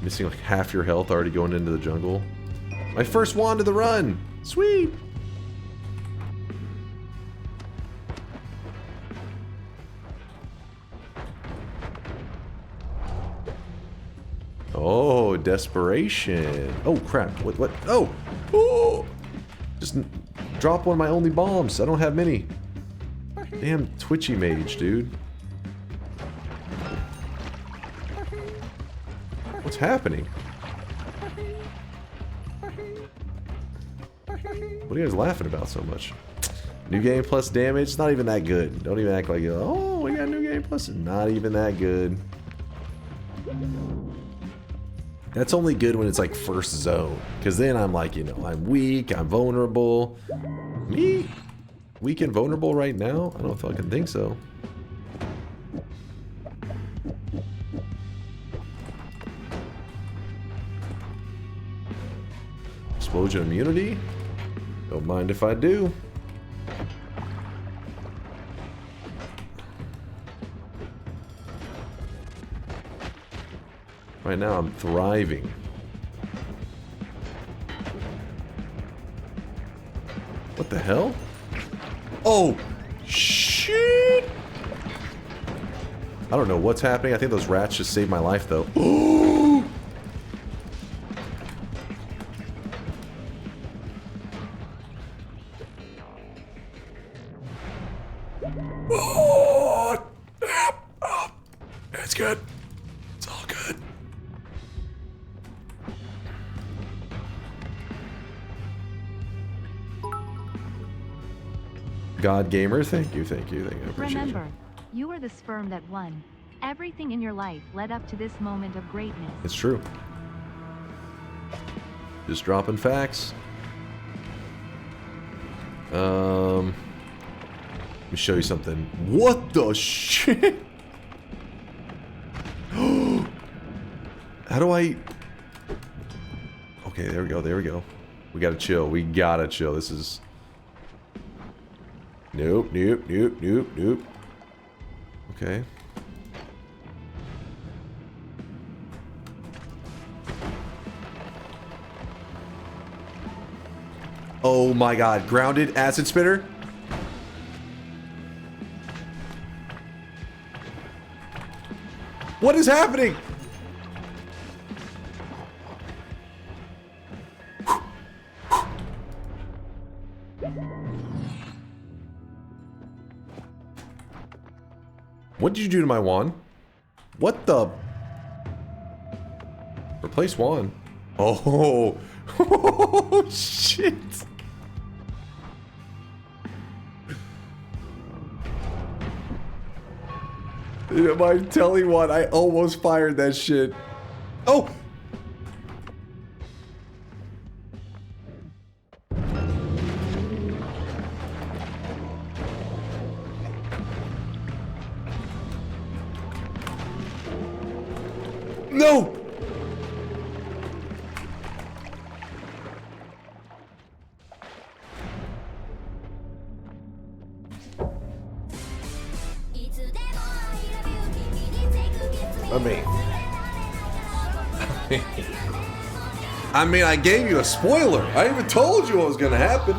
missing like half your health already going into the jungle. My first wand of the run! Sweet! Oh, desperation. Oh, crap. What? Oh! Oh! Just drop one of my only bombs. I don't have many. Damn twitchy mage, dude. What's happening? What are you guys laughing about so much? New game plus damage? It's not even that good. Don't even act like, oh, we got new game plus. It's not even that good. That's only good when it's like first zone. Because then I'm like, you know, I'm weak, I'm vulnerable. Me? Weak and vulnerable right now? I don't fucking think so. Explosion immunity? Don't mind if I do. Right now I'm thriving. What the hell? Oh, shit! I don't know what's happening. I think those rats just saved my life, though. Oh! Oh! Oh! That's good. It's all good. God Gamer, thank you, thank you, thank you. I appreciate Remember, you are the sperm that won. Everything in your life led up to this moment of greatness. It's true. Just dropping facts. Let me show you something. What the shit? How do I... Okay, there we go, there we go. We gotta chill, we gotta chill. This is... Nope, nope, nope, nope, nope. Okay. Oh my god, grounded acid spitter? What is happening? What did you do to my wand? What the? Replace wand. Oh, oh shit. Am I telling what? I almost fired that shit. Oh! No! I mean, I gave you a spoiler. I even told you what was gonna happen.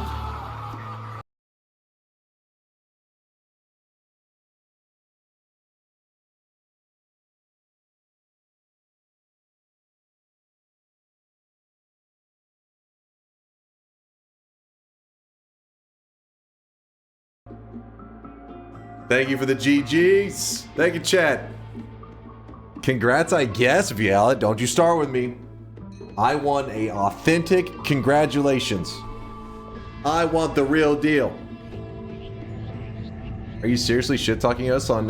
Thank you for the GGs. Thank you, chat. Congrats, I guess, Violet. Don't you start with me. I want a authentic congratulations. I want the real deal. Are you seriously shit-talking us on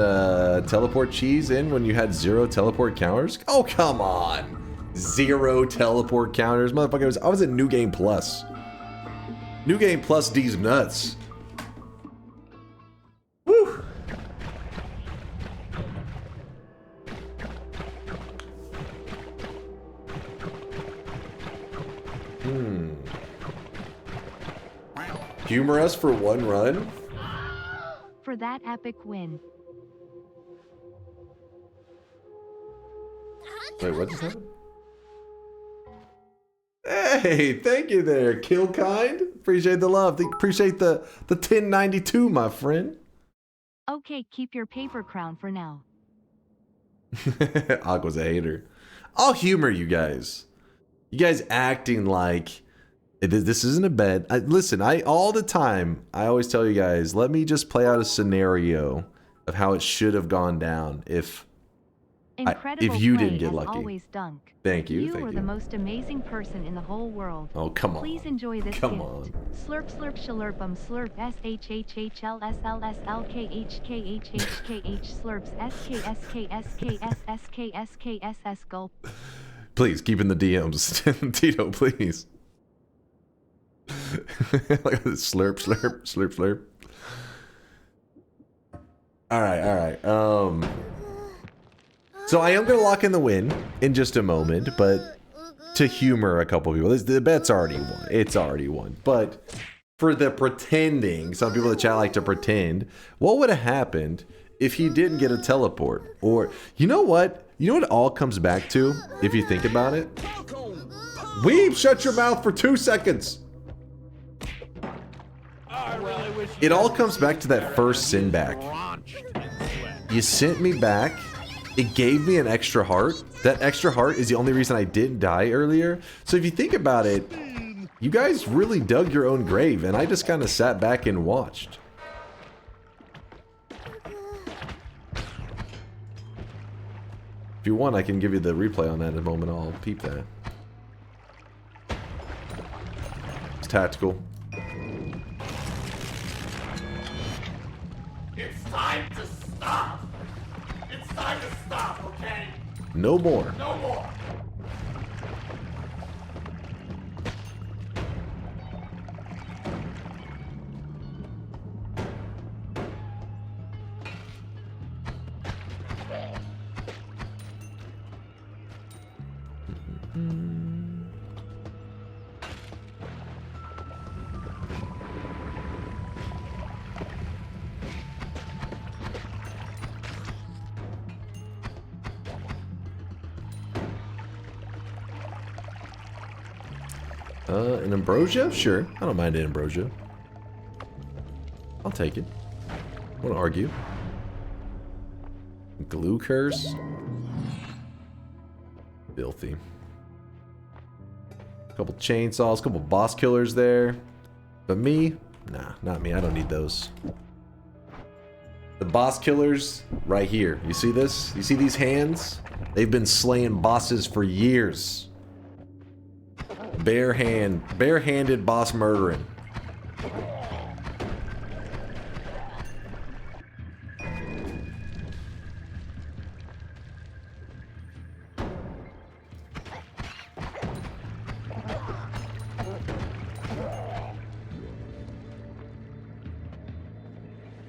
teleport cheese in when you had 0 teleport counters? Oh, come on. 0 teleport counters. Motherfucker, I was in New Game Plus. New Game Plus D's nuts. Woo! Humor us for one run? For that epic win. Wait, what just happened? Hey, thank you there, Killkind. Appreciate the love. Appreciate the 1092, my friend. Okay, keep your paper crown for now. Aqua's a hater. I'll humor you guys. You guys acting like this isn't a bet. Listen, all the time, I always tell you guys, let me just play out a scenario of how it should have gone down if you didn't get lucky. Always, Dunk. Thank you. You are the most amazing person in the whole world. Oh, come on. Please enjoy this Come gift. on. Slurp slurp shalurpum slurp shhhlslslkhkhkhkhh slurps skskskskskss gulp. Please, keep in the DMs. Tito, please. Look at this slurp, slurp, slurp, slurp. Alright. So I am going to lock in the win in just a moment, but to humor a couple people, the bet's already won. It's already won. But for the pretending, some people in the chat like to pretend, what would have happened if he didn't get a teleport? Or, you know what? You know what it all comes back to, if you think about it? Weeb, shut your mouth for 2 seconds. It all comes back to that first sin back. You sent me back. It gave me an extra heart. That extra heart is the only reason I didn't die earlier. So if you think about it, you guys really dug your own grave, and I just kind of sat back and watched. If you want, I can give you the replay on that in a moment. I'll peep that. It's tactical. It's time to stop. It's time to stop, okay? No more. No more. An ambrosia? Sure. I don't mind an ambrosia. I'll take it. Won't argue. Glue curse? Filthy. Couple chainsaws, couple boss killers there. But me? Nah, not me. I don't need those. The boss killers, right here. You see this? You see these hands? They've been slaying bosses for years. Barehanded boss murdering.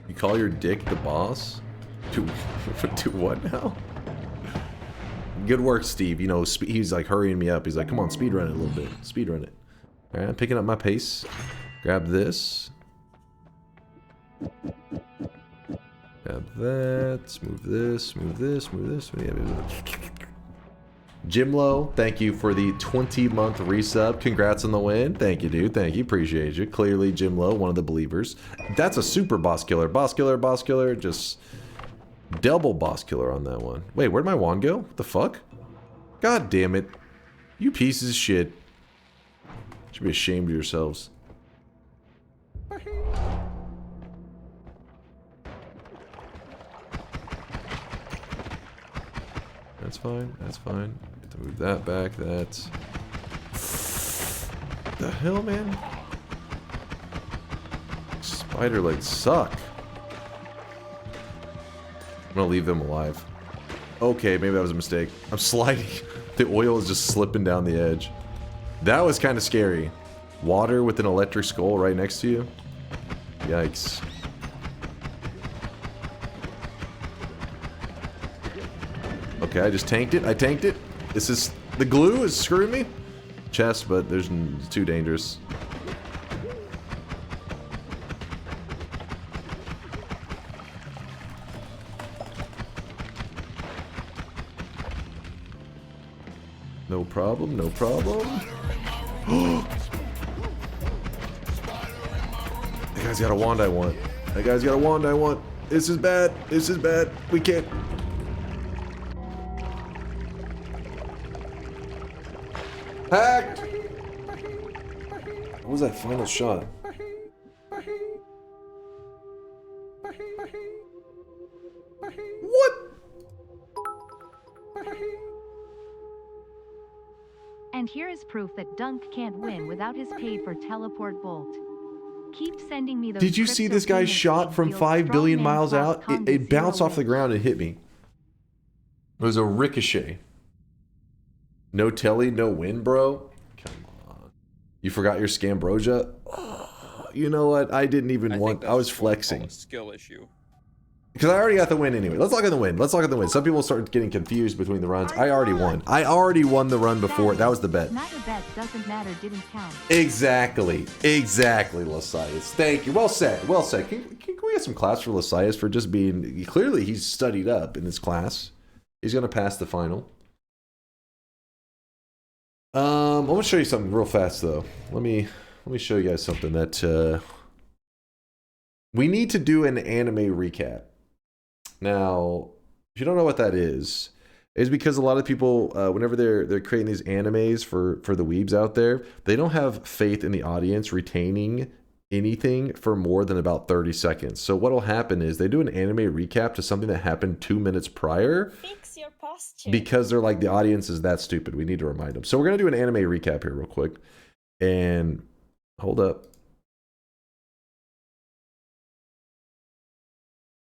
You call your dick the boss? Do what now? Good work, Steve. You know, he's like hurrying me up. He's like, come on, speed run it a little bit. Speed run it. All right, I'm picking up my pace. Grab this. Grab that. Move this, move this, move this. Yeah, Jimlo, thank you for the 20-month resub. Congrats on the win. Thank you, dude. Thank you. Appreciate you. Clearly, Jimlo, one of the believers. That's a super boss killer. Boss killer, boss killer. Just double boss killer on that one. Wait, where'd my wand go? What the fuck? God damn it. You pieces of shit. Should be ashamed of yourselves. That's fine. That's fine. Get to move that back. That's... The hell, man? Spider legs suck. I'm gonna leave them alive. Okay, maybe that was a mistake. I'm sliding. The oil is just slipping down the edge. That was kind of scary. Water with an electric skull right next to you. Yikes. Okay, I just tanked it. I tanked it. This is... The glue is screwing me. Chest, but it's too dangerous. No problem, no problem. That guy's got a wand I want. That guy's got a wand I want. This is bad. This is bad. We can't... Hacked! What was that final shot? What? And here is proof that Dunk can't win without his paid for teleport bolt. Keep sending me those. Did you see this guy's shot from 5 billion miles out? It bounced off the ground and hit me. It was a ricochet. No telly, no win, bro. Come on. You forgot your Scambrosia? Oh, you know what? I didn't even want... I was flexing. A skill issue. Because I already got the win anyway. Let's look at the win. Let's look at the win. Some people start getting confused between the runs. I already won. I already won the run before. That was the bet. Not a bet, doesn't matter, didn't count. Exactly. Exactly, Lasias. Thank you. Well said. Well said. Can we get some class for Lasias for just being... Clearly, he's studied up in this class. He's going to pass the final. I'm going to show you something real fast, though. Let me show you guys something that... we need to do an anime recap. Now, if you don't know what that is because a lot of people, whenever they're creating these animes for the weebs out there, they don't have faith in the audience retaining anything for more than about 30 seconds. So what'll happen is they do an anime recap to something that happened 2 minutes prior. Fix your posture. Because they're like, the audience is that stupid. We need to remind them. So we're going to do an anime recap here real quick. And hold up.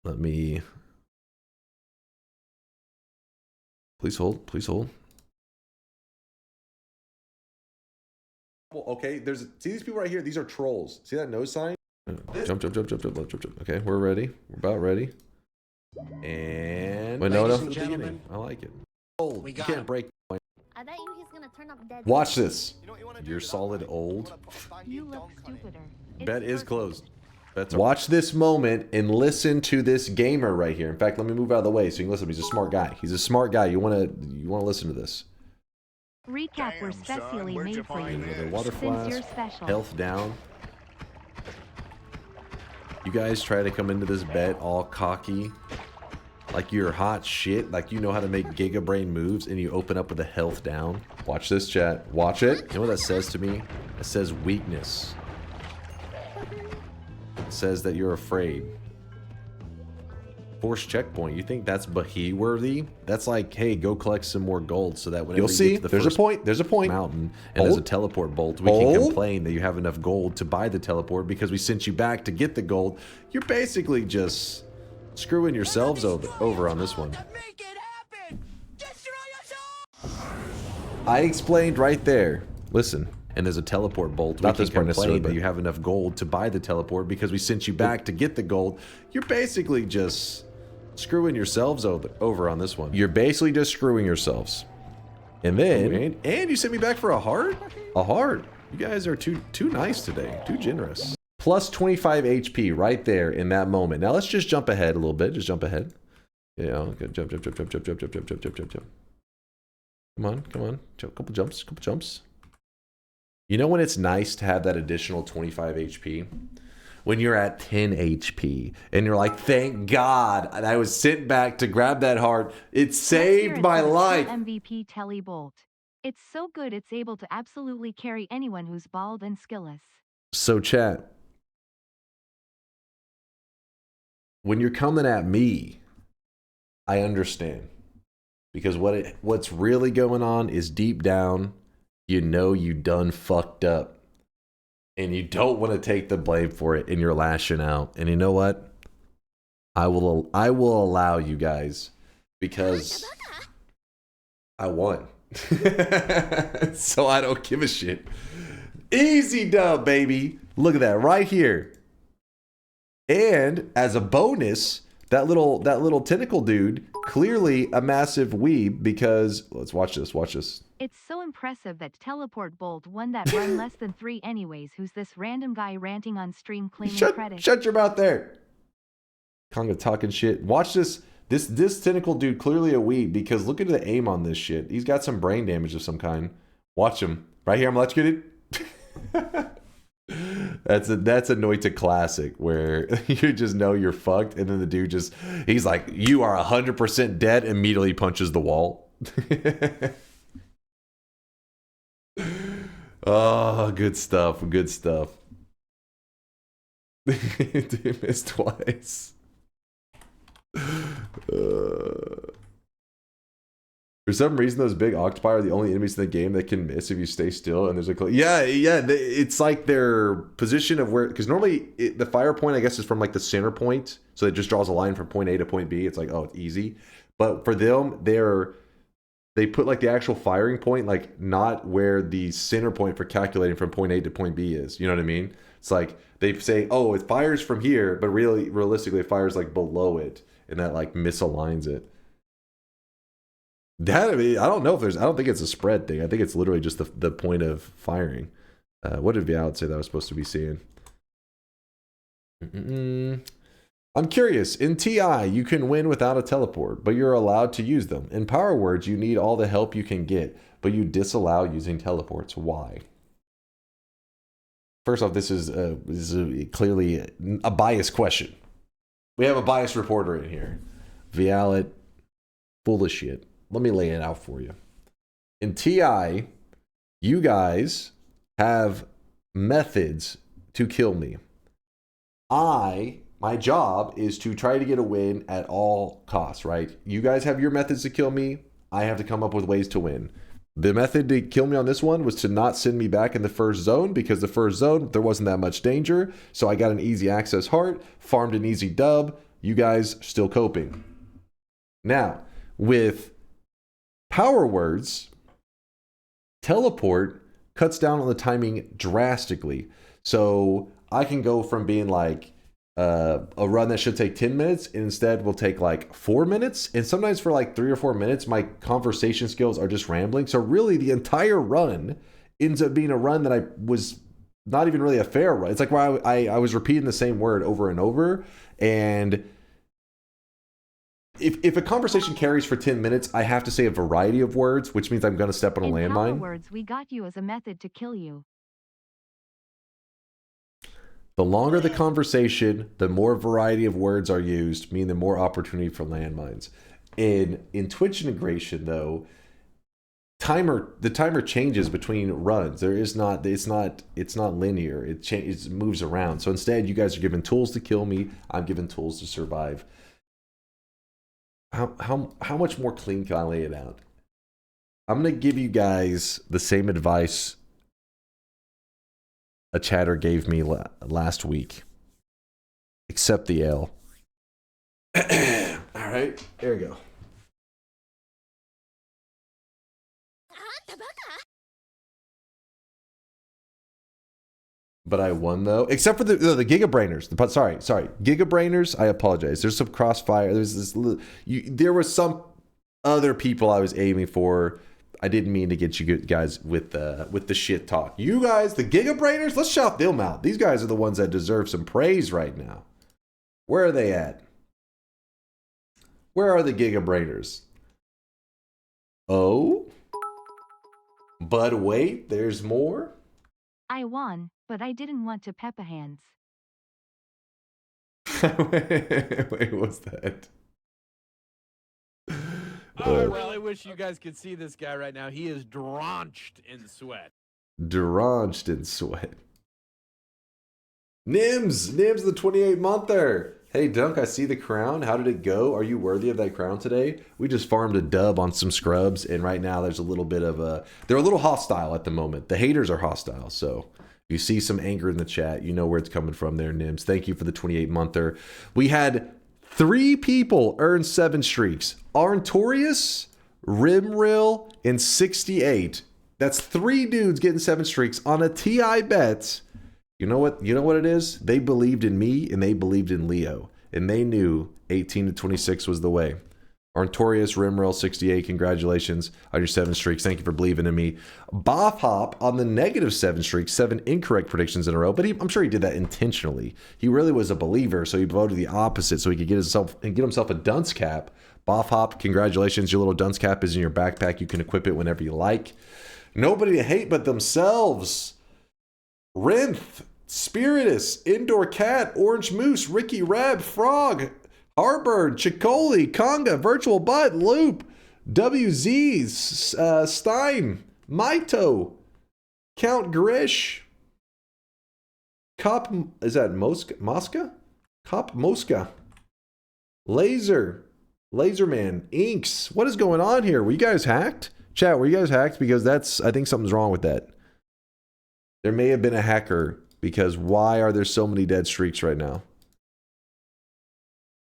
Let me... Please hold. Please hold. Well, okay, see these people right here? These are trolls. See that nose sign? Jump. Okay, we're ready. We're about ready. And... Wait, no. I like it. Oh, you can't break. I bet you he's gonna turn up dead. Watch this. You're solid old. You look stupider. Bet is closed. Watch this moment and listen to this gamer right here. In fact, let me move out of the way so you can listen. He's a smart guy. He's a smart guy. You wanna listen to this. Recap were specially made for you. Another water Since you're flask. special. Health down. You guys try to come into this bet all cocky, like you're hot shit, like you know how to make Giga Brain moves, and you open up with a health down. Watch this, chat. Watch it. You know what that says to me? It says weakness. Says that you're afraid. Force checkpoint. You think that's Bahi worthy? That's like, hey, go collect some more gold so that whenever you'll see, there's a point. There's a point. Mountain and there's a teleport bolt. We can complain that you have enough gold to buy the teleport because we sent you back to get the gold. You're basically just screwing yourselves over on this one. I explained right there. Listen. And there's a teleport bolt. Not this part necessarily, but you have enough gold to buy the teleport because we sent you back to get the gold. You're basically just screwing yourselves over on this one. You're basically just screwing yourselves. And then, and you sent me back for a heart? A heart. You guys are too nice today. Too generous. plus 25 HP right there in that moment. Now let's just jump ahead a little bit. Just jump ahead. You know, jump. Come on. Couple jumps. You know when it's nice to have that additional 25 HP? When you're at 10 HP and you're like, thank God I was sent back to grab that heart. It saved my life. MVP Telebolt. It's so good it's able to absolutely carry anyone who's bald and skillless. So chat, when you're coming at me, I understand. Because what's really going on is deep down, you know you done fucked up. And you don't want to take the blame for it, and you're lashing out. And you know what? I will allow you guys, because I won. So I don't give a shit. Easy dub, baby. Look at that right here. And as a bonus, that little tentacle dude, clearly a massive weeb, because let's watch this. It's so impressive that Teleport Bolt won that run less than 3 anyways. Who's this random guy ranting on stream claiming credit? Shut your mouth there. Conga talking shit. Watch this. This tentacle dude, clearly a weeb, because look at the aim on this shit. He's got some brain damage of some kind. Watch him. Right here, I'm electrocuted. That's a Noita classic where you just know you're fucked, and then the dude he's like, you are 100% dead, immediately punches the wall. Oh, good stuff. Dude missed twice. For some reason, those big octopi are the only enemies in the game that can miss if you stay still. And there's it's like their position of where, because normally the fire point, I guess, is from like the center point, so it just draws a line from point A to point B. It's like, oh, it's easy. But for them, they put like the actual firing point, like not where the center point for calculating from point A to point B is. You know what I mean? It's like they say, oh, it fires from here, but realistically, it fires like below it, and that like misaligns it. I don't think it's a spread thing. I think it's literally just the point of firing. What did Vial say that I was supposed to be seeing? I'm curious. In TI, you can win without a teleport, but you're allowed to use them. In Power Words, you need all the help you can get, but you disallow using teleports. Why? First off, this is clearly a biased question. We have a biased reporter in here. Vialet, full of shit. Let me lay it out for you. In TI, you guys have methods to kill me. My job is to try to get a win at all costs, right? You guys have your methods to kill me. I have to come up with ways to win. The method to kill me on this one was to not send me back in the first zone, because the first zone, there wasn't that much danger. So I got an easy access heart, farmed an easy dub. You guys still coping. Now, with Power Words, teleport cuts down on the timing drastically. So I can go from being like a run that should take 10 minutes, and instead will take like 4 minutes. And sometimes for like 3 or 4 minutes, my conversation skills are just rambling. So really the entire run ends up being a run that I was not even really a fair run. It's like where I was repeating the same word over and over. And if a conversation carries for 10 minutes, I have to say a variety of words, which means I'm going to step on a landmine. In Power Words, we got you as a method to kill you. The longer the conversation, the more variety of words are used, meaning the more opportunity for landmines. In Twitch integration, though, the timer changes between runs. It's not linear. It moves around. So instead, you guys are given tools to kill me. I'm given tools to survive. How much more clean can I lay it out? I'm gonna give you guys the same advice a chatter gave me last week. Accept the L. All right, there we go. But I won though, except for the Gigabrainers. Sorry, Gigabrainers. I apologize. There's some crossfire. There was some other people I was aiming for. I didn't mean to get you guys with the shit talk. You guys, the Gigabrainers, let's shout them out. These guys are the ones that deserve some praise right now. Where are they at? Where are the Gigabrainers? Oh? But wait, there's more? I won, but I didn't want to Peppa Hands. Wait, what's that? I really wish you guys could see this guy right now. He is drenched in sweat. Drenched in sweat. Nims the 28-monther. Hey, Dunk, I see the crown. How did it go? Are you worthy of that crown today? We just farmed a dub on some scrubs, and right now there's a little bit of a... They're a little hostile at the moment. The haters are hostile, so you see some anger in the chat. You know where it's coming from there, Nims. Thank you for the 28-monther. We had 3 people earn 7 streaks. Arntorius, Rimrill, and 68. That's 3 dudes getting 7 streaks on a TI bet. You know what it is? They believed in me and they believed in Leo. And they knew 18 to 26 was the way. Arntorius, Rimrel, 68, congratulations on your 7 streaks. Thank you for believing in me. Boff Hop on the negative 7 streaks, 7 incorrect predictions in a row. But I'm sure he did that intentionally. He really was a believer, so he voted the opposite so he could get himself a dunce cap. Boff Hop, congratulations. Your little dunce cap is in your backpack. You can equip it whenever you like. Nobody to hate but themselves. Rinth, Spiritus, Indoor Cat, Orange Moose, Ricky Rab, Frog, Harbird, Chicoli, Conga, Virtual Butt, Loop, WZ, Stein, Maito, Count Grish, Cop, is that Mosca? Cop Mosca, Laserman, Inks. What is going on here? Were you guys hacked? Chat, were you guys hacked? Because I think something's wrong with that. There may have been a hacker, because why are there so many dead streaks right now?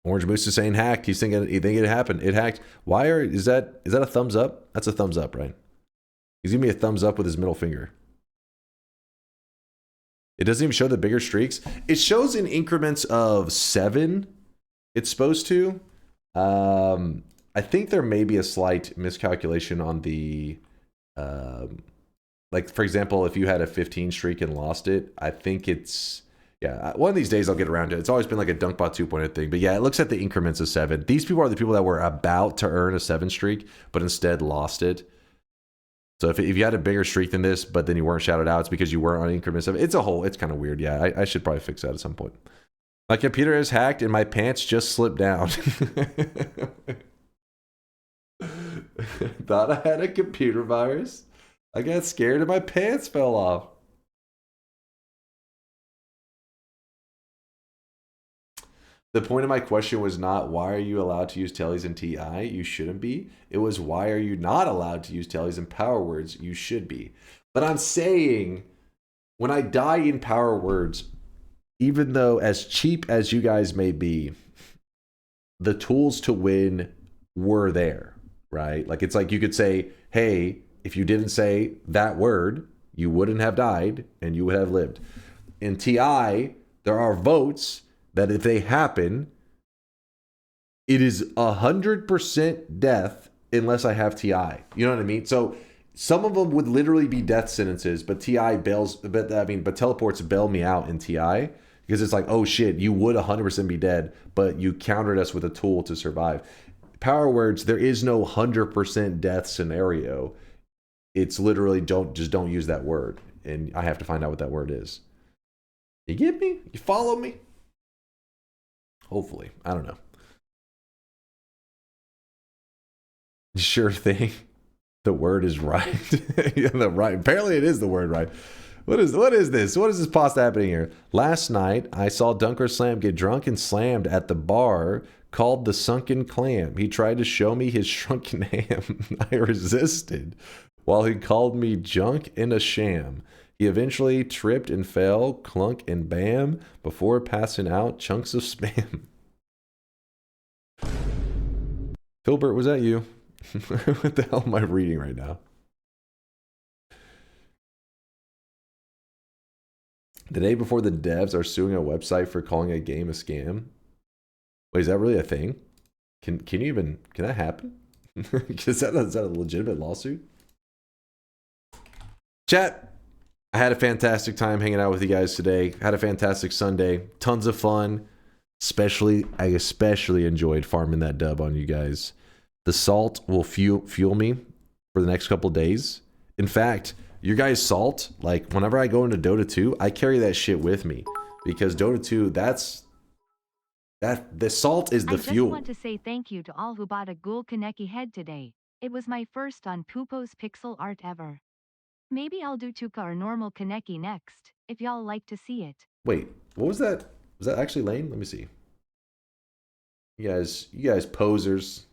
Orange Moose is saying hacked. He's thinking it happened. It hacked. Is that a thumbs up? That's a thumbs up, right? He's giving me a thumbs up with his middle finger. It doesn't even show the bigger streaks. It shows in increments of 7. It's supposed to. I think there may be a slight miscalculation on the like, for example, if you had a 15 streak and lost it, I think it's, yeah, one of these days I'll get around to it. It's always been like a DunkBot 2.0 thing. But yeah, it looks at the increments of 7. These people are the people that were about to earn a 7 streak, but instead lost it. So if you had a bigger streak than this, but then you weren't shouted out, it's because you weren't on increments of it. It's kind of weird. Yeah, I should probably fix that at some point. My computer is hacked and my pants just slipped down. Thought I had a computer virus. I got scared and my pants fell off. The point of my question was not why are you allowed to use tellies in TI? You shouldn't be. It was why are you not allowed to use tellies in Power Words? You should be. But I'm saying when I die in Power Words, even though as cheap as you guys may be, the tools to win were there, right? Like it's like you could say, hey, if you didn't say that word, you wouldn't have died and you would have lived. In TI, there are votes that if they happen, it is 100% death unless I have TI. You know what I mean? So some of them would literally be death sentences, but but teleports bail me out in TI because it's like, oh shit, you would 100% be dead, but you countered us with a tool to survive. Power Words, there is no 100% death scenario. It's literally don't use that word, and I have to find out what that word is. You get me? You follow me? Hopefully, I don't know. Sure thing. The word is right. Yeah, right. Apparently, it is the word right. What is this? What is this pasta happening here? Last night, I saw DunkOrSlam get drunk and slammed at the bar called the Sunken Clam. He tried to show me his shrunken ham. I resisted while he called me junk and a sham. He eventually tripped and fell, clunk and bam, before passing out chunks of spam. Filbert, was that you? What the hell am I reading right now? The day before the devs are suing a website for calling a game a scam. Wait, is that really a thing? Can that happen? Is that a legitimate lawsuit? Chat, I had a fantastic time hanging out with you guys today. Had a fantastic Sunday. Tons of fun. I especially enjoyed farming that dub on you guys. The salt will fuel me for the next couple days. In fact, your guys' salt, like whenever I go into Dota 2, I carry that shit with me. Because Dota 2, the salt is the fuel. I just want to say thank you to all who bought a Ghoul Kaneki head today. It was my first on Pupo's pixel art ever. Maybe I'll do Tuka or normal Kaneki next, if y'all like to see it. Wait, what was that? Was that actually Lane? Let me see. You guys posers.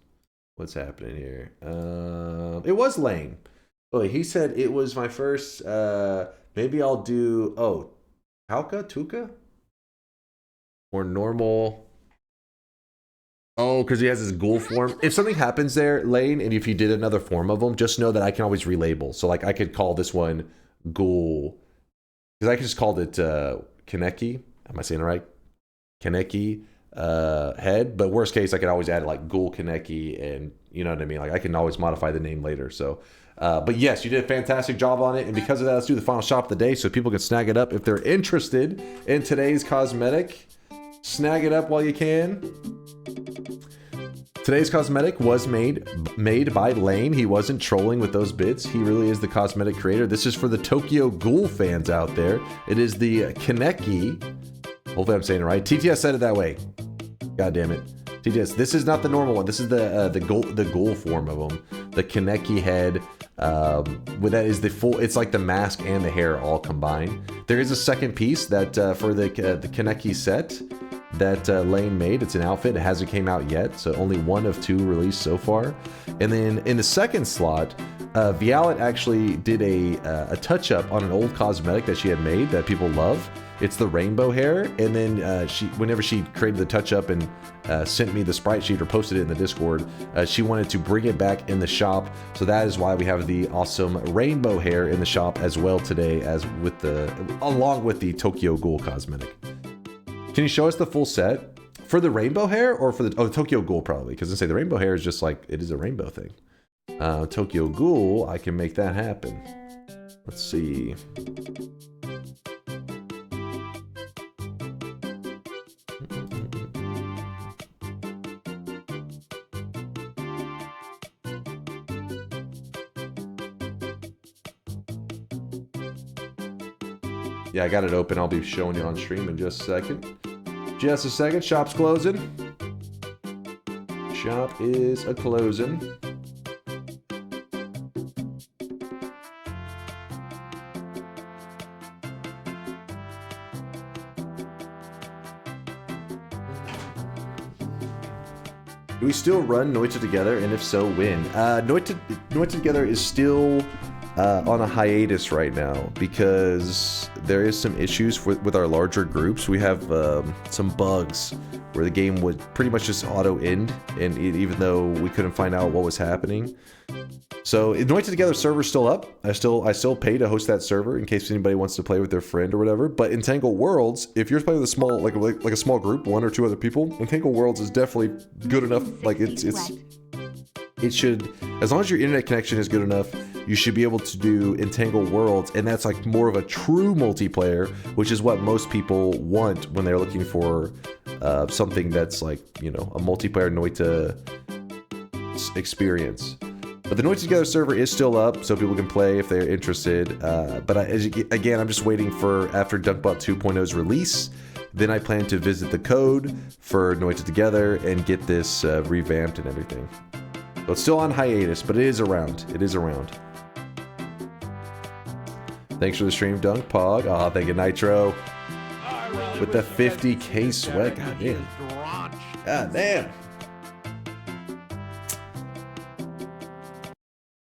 What's happening here? It was Lane. Oh, he said it was my first, maybe I'll do, Tuka? Or normal. Oh, because he has his ghoul form. If something happens there, Lane, and if he did another form of them, just know that I can always relabel. So, like, I could call this one Ghoul. Because I could just call it Kaneki. Am I saying it right? Kaneki head. But worst case, I could always add, like, Ghoul Kaneki, and you know what I mean? Like, I can always modify the name later. So, but yes, you did a fantastic job on it. And because of that, let's do the final shop of the day so people can snag it up if they're interested in today's cosmetic. Snag it up while you can. Today's cosmetic was made by Lane. He wasn't trolling with those bits. He really is the cosmetic creator. This is for the Tokyo Ghoul fans out there. It is the Kaneki. Hopefully I'm saying it right. TTS said it that way. God damn it. TTS. This is not the normal one. This is the ghoul form of them. The Kaneki head. With that is the full. It's like the mask and the hair all combined. There is a second piece that for the Kaneki set that Lane made. It's an outfit. It hasn't came out yet, so only one of two released so far. And then in the second slot, Vialet actually did a touch-up on an old cosmetic that she had made that people love. It's the rainbow hair, and then whenever she created the touch-up and sent me the sprite sheet or posted it in the Discord, she wanted to bring it back in the shop. So that is why we have the awesome rainbow hair in the shop as well today, along with the Tokyo Ghoul cosmetic. Can you show us the full set for the rainbow hair or for the Tokyo Ghoul probably? Because I say the rainbow hair is just like it is a rainbow thing. Tokyo Ghoul, I can make that happen. Let's see. Yeah, I got it open. I'll be showing you on stream in just a second. Just a second. Shop's closing. Shop is a closing. Do we still run Noita together? And if so, when? Noita together is still on a hiatus right now because there is some issues with our larger groups. We have some bugs where the game would pretty much just auto end, and even though we couldn't find out what was happening. So Noita Together server's still up. I still pay to host that server in case anybody wants to play with their friend or whatever. But Entangle Worlds, if you're playing with a small like a small group, one or two other people, Entangle Worlds is definitely good enough. Like it should, as long as your internet connection is good enough, you should be able to do Entangle Worlds, and that's like more of a true multiplayer, which is what most people want when they're looking for something that's like, you know, a multiplayer Noita experience. But the Noita Together server is still up, so people can play if they're interested. But again, I'm just waiting for after DunkBot 2.0's release. Then I plan to visit the code for Noita Together and get this revamped and everything. So it's still on hiatus, but it is around. It is around. Thanks for the stream, Dunk Pog. Oh, thank you, Nitro. With the 50k sweat. God damn. God damn.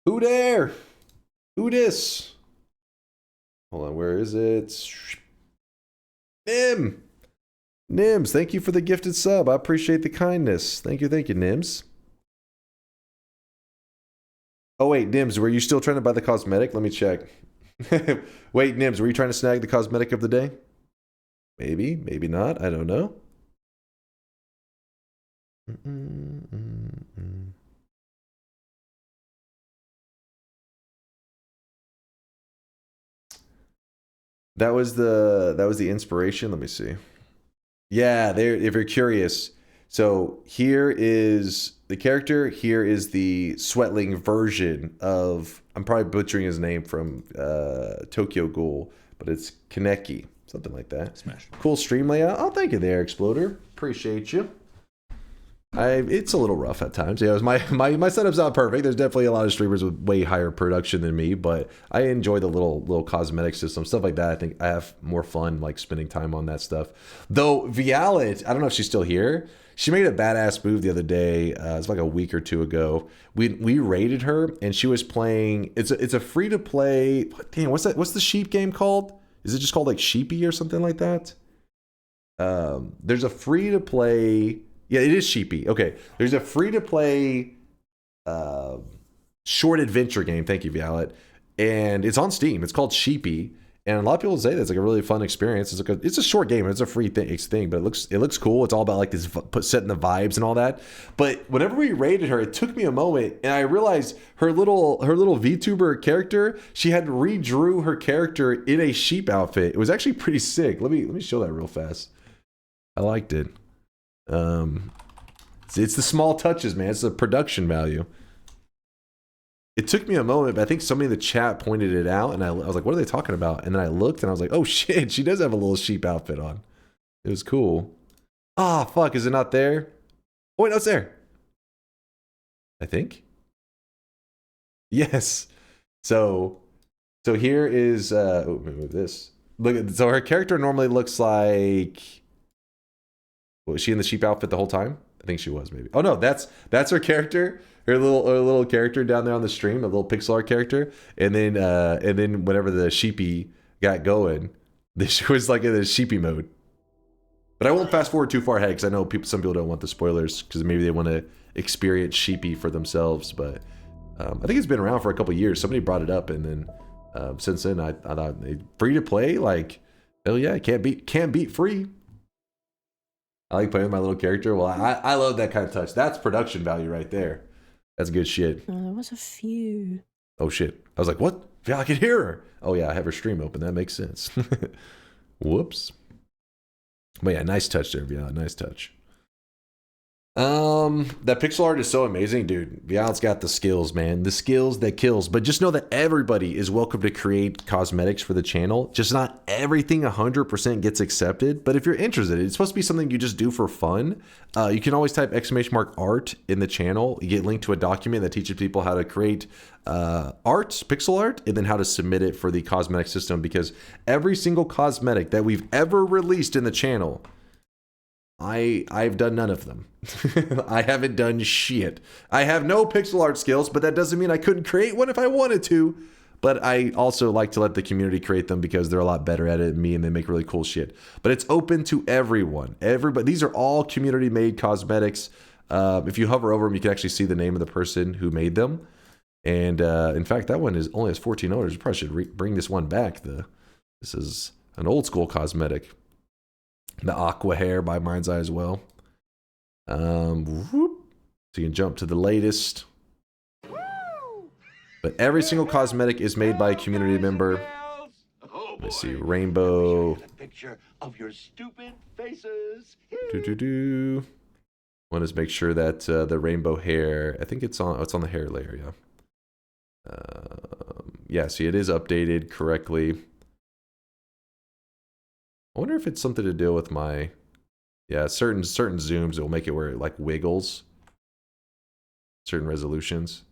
Who there? Who this? Hold on, where is it? Nims, thank you for the gifted sub. I appreciate the kindness. Thank you, Nims. Oh wait, Nims, were you still trying to buy the cosmetic? Let me check. Wait, Nims, were you trying to snag the cosmetic of the day? Maybe, maybe not. I don't know. That was the inspiration. Let me see. Yeah, there. If you're curious, so here is the character. Here is the Sweatling version of. I'm probably butchering his name from Tokyo Ghoul, but it's Kaneki, something like that. Smash. Cool stream layout. Oh, thank you there, Exploder. Appreciate you. It's a little rough at times. Yeah, my setup's not perfect. There's definitely a lot of streamers with way higher production than me, but I enjoy the little cosmetic system, stuff like that. I think I have more fun like spending time on that stuff. Though Violet, I don't know if she's still here. She made a badass move the other day. It's like a week or two ago. We raided her and she was playing. It's a free to play. Damn, what's that? What's the sheep game called? Is it just called like Sheepy or something like that? There's a free to play. Yeah, it is Sheepy. Okay, there's a free-to-play short adventure game. Thank you, Violet. And it's on Steam. It's called Sheepy. And a lot of people say that's like a really fun experience. It's a short game. It's a free thing, but it looks cool. It's all about like this setting the vibes and all that. But whenever we raided her, it took me a moment, and I realized her little VTuber character. She had redrew her character in a sheep outfit. It was actually pretty sick. Let me show that real fast. I liked it. It's the small touches, man. It's the production value. It took me a moment, but I think somebody in the chat pointed it out, and I was like, what are they talking about? And then I looked, and I was like, oh shit, she does have a little sheep outfit on. It was cool. Ah, fuck, is it not there? Oh, wait, no, it's there. I think. Yes. So here is, let me move this. Look at, so her character normally looks like, was she in the sheep outfit the whole time? I think she was, maybe. Oh no, that's her character, her little character down there on the stream, a little pixel art character. And then whenever the sheepy got going, she was like in the sheepy mode. But I won't fast forward too far ahead because I know some people don't want the spoilers because maybe they want to experience sheepy for themselves. But I think it's been around for a couple years. Somebody brought it up, and then since then I thought free to play, like hell yeah, can't beat free. I like playing with my little character. Well, I love that kind of touch. That's production value right there. That's good shit. There was a few. Oh shit. I was like, what? Yeah, I can hear her. Oh yeah, I have her stream open. That makes sense. Whoops. But yeah, nice touch there, Violet. Nice touch. That pixel art is so amazing, dude. Violet's got the skills, man. The skills that kills. But just know that everybody is welcome to create cosmetics for the channel. Just not everything 100% gets accepted. But if you're interested, it's supposed to be something you just do for fun. You can always type !art in the channel. You get linked to a document that teaches people how to create pixel art, and then how to submit it for the cosmetic system. Because every single cosmetic that we've ever released in the channel, I've done none of them. I haven't done shit. I have no pixel art skills, but that doesn't mean I couldn't create one if I wanted to. But I also like to let the community create them because they're a lot better at it than me, and they make really cool shit. But it's open to everyone. Everybody. These are all community-made cosmetics. If you hover over them, you can actually see the name of the person who made them. And in fact, that one only has 14 owners. You probably should bring this one back. This is an old school cosmetic. The aqua hair by Mind's Eye as well. So you can jump to the latest. But every single cosmetic is made by a community member. Let's see, rainbow. A picture of your stupid faces. Want to make sure that the rainbow hair, I think it's on the hair layer, yeah. Yeah, see, it is updated correctly. I wonder if it's something to do with my, yeah, certain zooms. It will make it where it like wiggles. Certain resolutions,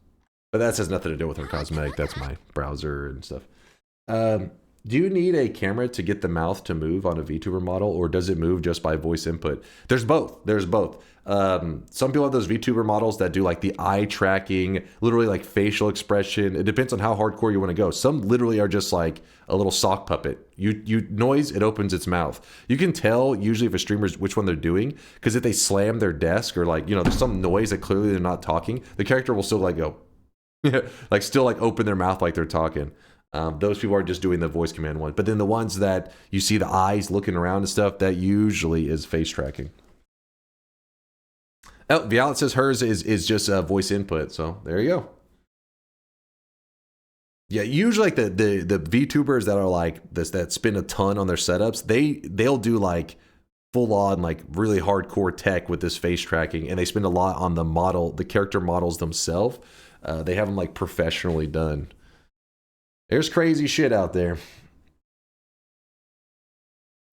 but that has nothing to do with her cosmetic. That's my browser and stuff. Do you need a camera to get the mouth to move on a VTuber model, or does it move just by voice input? There's both. There's both. Some people have those VTuber models that do like the eye tracking, literally like facial expression. It depends on how hardcore you want to go. Some literally are just like a little sock puppet. You noise, it opens its mouth. You can tell usually if a streamer's which one they're doing, because if they slam their desk or like, you know, there's some noise that clearly they're not talking, the character will still like go, like still like open their mouth like they're talking. Those people are just doing the voice command one. But then the ones that you see the eyes looking around and stuff, that usually is face tracking. Oh, Violet says hers is just voice input. So there you go. Yeah, usually like the VTubers that are like this that spend a ton on their setups, they'll do like full on like really hardcore tech with this face tracking, and they spend a lot on the character models themselves. They have them like professionally done. There's crazy shit out there.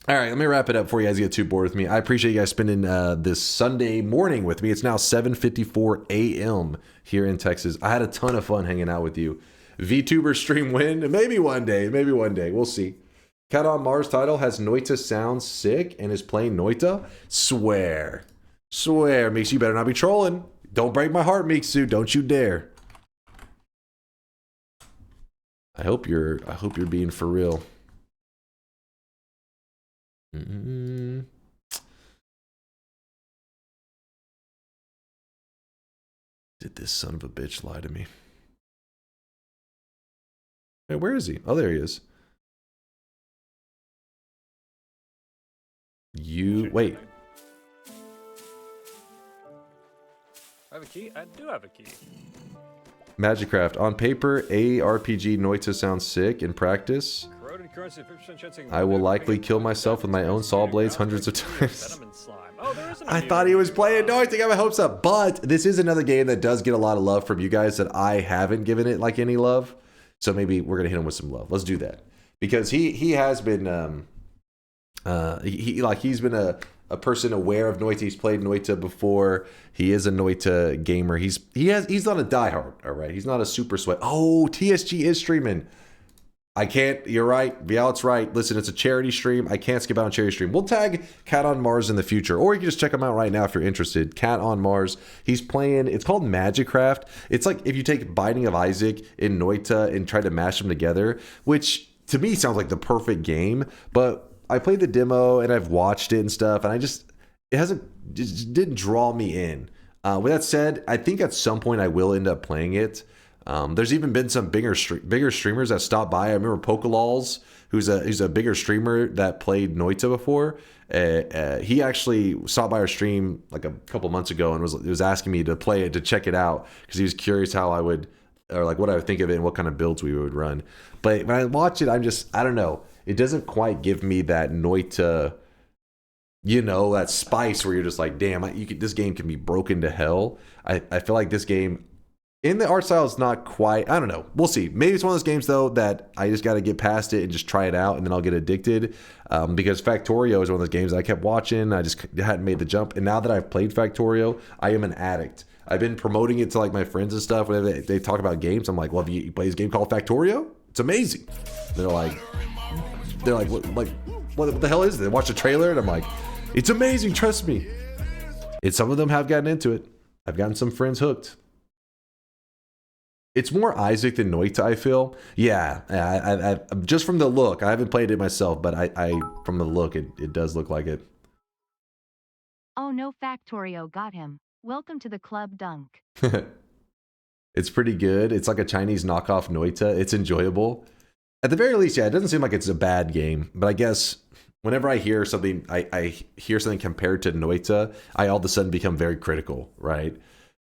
All right, let me wrap it up before you guys get too bored with me. I appreciate you guys spending this Sunday morning with me. It's now 7:54 a.m. here in Texas. I had a ton of fun hanging out with you. VTuber stream win? Maybe one day. Maybe one day. We'll see. Cat on Mars title has Noita sounds sick and is playing Noita? Swear. Swear. Meeks, you better not be trolling. Don't break my heart, Meeksu. Don't you dare. I hope you're being for real. Did this son of a bitch lie to me? Hey, where is he? Oh, there he is. Wait. I have a key? I do have a key. Magicraft. On paper, ARPG Noita sounds sick. In practice, I will likely kill myself with my own saw blades hundreds of times. I thought he was playing Noita. Got my hopes up. But this is another game that does get a lot of love from you guys that I haven't given it like any love. So maybe we're gonna hit him with some love. Let's do that, because he has been he's been a person aware of Noita. He's played Noita before. He is a Noita gamer. He's not a diehard. All right, he's not a super sweat. Oh, TSG is streaming. I can't. You're right. Bialet's right. Listen, it's a charity stream. I can't skip out on charity stream. We'll tag Cat on Mars in the future, or you can just check him out right now if you're interested. Cat on Mars. He's playing. It's called Magicraft. It's like if you take Binding of Isaac and Noita and try to mash them together, which to me sounds like the perfect game. But I played the demo and I've watched it and stuff, and it didn't draw me in. With that said, I think at some point I will end up playing it. There's even been some bigger streamers that stopped by. I remember Pokelals, who's a bigger streamer that played Noita before. He actually stopped by our stream like a couple months ago and was asking me to play it, to check it out, because he was curious how I would, or like what I would think of it and what kind of builds we would run. But when I watch it, I don't know. It doesn't quite give me that Noita, that spice where you're just like, damn, this game can be broken to hell. I feel like this game, in the art style, is not quite, I don't know. We'll see. Maybe it's one of those games, though, that I just got to get past it and just try it out, and then I'll get addicted. Because Factorio is one of those games that I kept watching. I just hadn't made the jump. And now that I've played Factorio, I am an addict. I've been promoting it to like my friends and stuff. Whenever they talk about games, I'm like, well, have you played this game called Factorio? It's amazing. They're like, what the hell is it? They watch the trailer and I'm like, it's amazing, trust me. Some of them have gotten into it. I've gotten some friends hooked. It's more Isaac than Noita, I feel. Yeah, I just from the look. I haven't played it myself, but I from the look, it does look like it. Oh no, Factorio got him. Welcome to the club, Dunk. It's pretty good. It's like a Chinese knockoff Noita. It's enjoyable. At the very least, yeah, it doesn't seem like it's a bad game. But I guess whenever I hear something, I hear something compared to Noita, I all of a sudden become very critical, right?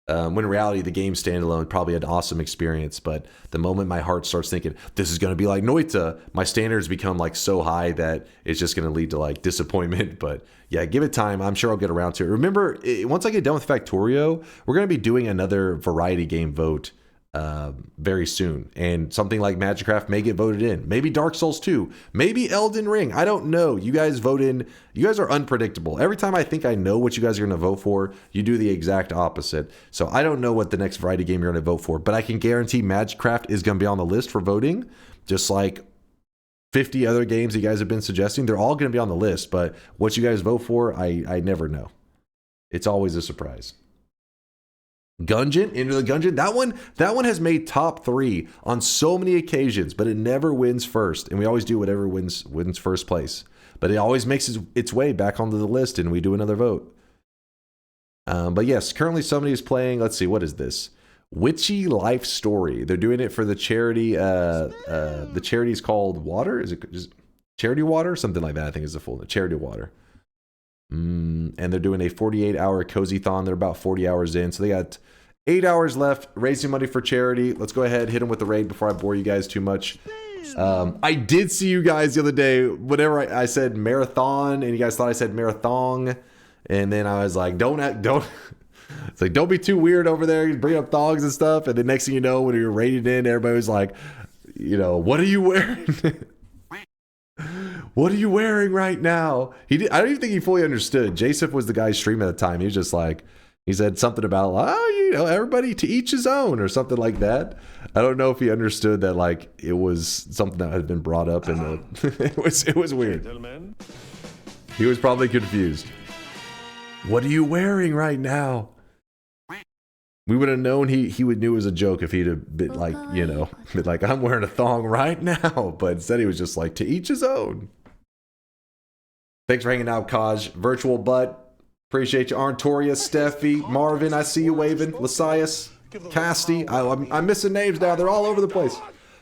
When in reality, the game standalone probably an awesome experience. But the moment my heart starts thinking, this is going to be like Noita, my standards become like so high that it's just going to lead to like disappointment. But yeah, give it time. I'm sure I'll get around to it. Remember, once I get done with Factorio, we're going to be doing another variety game vote very soon. And something like Magicraft may get voted in. Maybe Dark Souls 2. Maybe Elden Ring. I don't know. You guys vote in. You guys are unpredictable. Every time I think I know what you guys are going to vote for, you do the exact opposite. So I don't know what the next variety game you're going to vote for. But I can guarantee Magicraft is going to be on the list for voting. Just like 50 other games you guys have been suggesting. They're all going to be on the list. But what you guys vote for, I never know. It's always a surprise. Gungeon, Enter the Gungeon. That one has made top 3 on so many occasions, but it never wins first. And we always do whatever wins first place. But it always makes its way back onto the list, and we do another vote. But yes, currently somebody is playing. Let's see, what is this? Witchy Life Story. They're doing it for the charity. The charity is called Water. Is it just Charity Water? Something like that, I think is the full name. Charity Water. And they're doing a 48-hour cozy-thon. They're about 40 hours in. So they got 8 hours left, raising money for charity. Let's go ahead, hit him with the raid before I bore you guys too much. I did see you guys the other day, whenever I said marathon, and you guys thought I said marathon, and then I was like, don't, it's like, don't be too weird over there, you bring up thongs and stuff, and the next thing you know, when you're rated in, everybody was like, you know, what are you wearing? What are you wearing right now? I don't even think he fully understood. Jasif was the guy streaming at the time. He was just like, he said something about, oh, you know, everybody to each his own or something like that. I don't know if he understood that, like, it was something that had been brought up in the, it was weird. Gentlemen. He was probably confused. What are you wearing right now? We would have known he would knew it was a joke if he'd have been like, you know, been like, I'm wearing a thong right now. But instead he was just like, to each his own. Thanks for hanging out, Kaj. Virtual Butt. Appreciate you. Arntoria, Steffi, Marvin, I see you waving. Lasias, Casty. I'm missing names now. They're all over the place.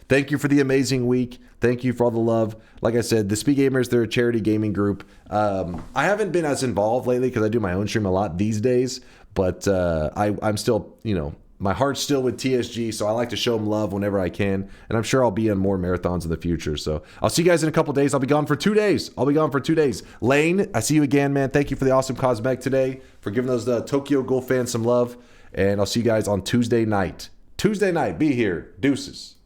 Thank you for the amazing week. Thank you for all the love. Like I said, the Speed Gamers, they're a charity gaming group. I haven't been as involved lately because I do my own stream a lot these days. But I'm still, you know, my heart's still with TSG, so I like to show them love whenever I can. And I'm sure I'll be on more marathons in the future. So I'll see you guys in a couple days. I'll be gone for 2 days. Lane, I see you again, man. Thank you for the awesome cosmetic today, for giving those Tokyo Ghoul fans some love. And I'll see you guys on Tuesday night. Be here. Deuces.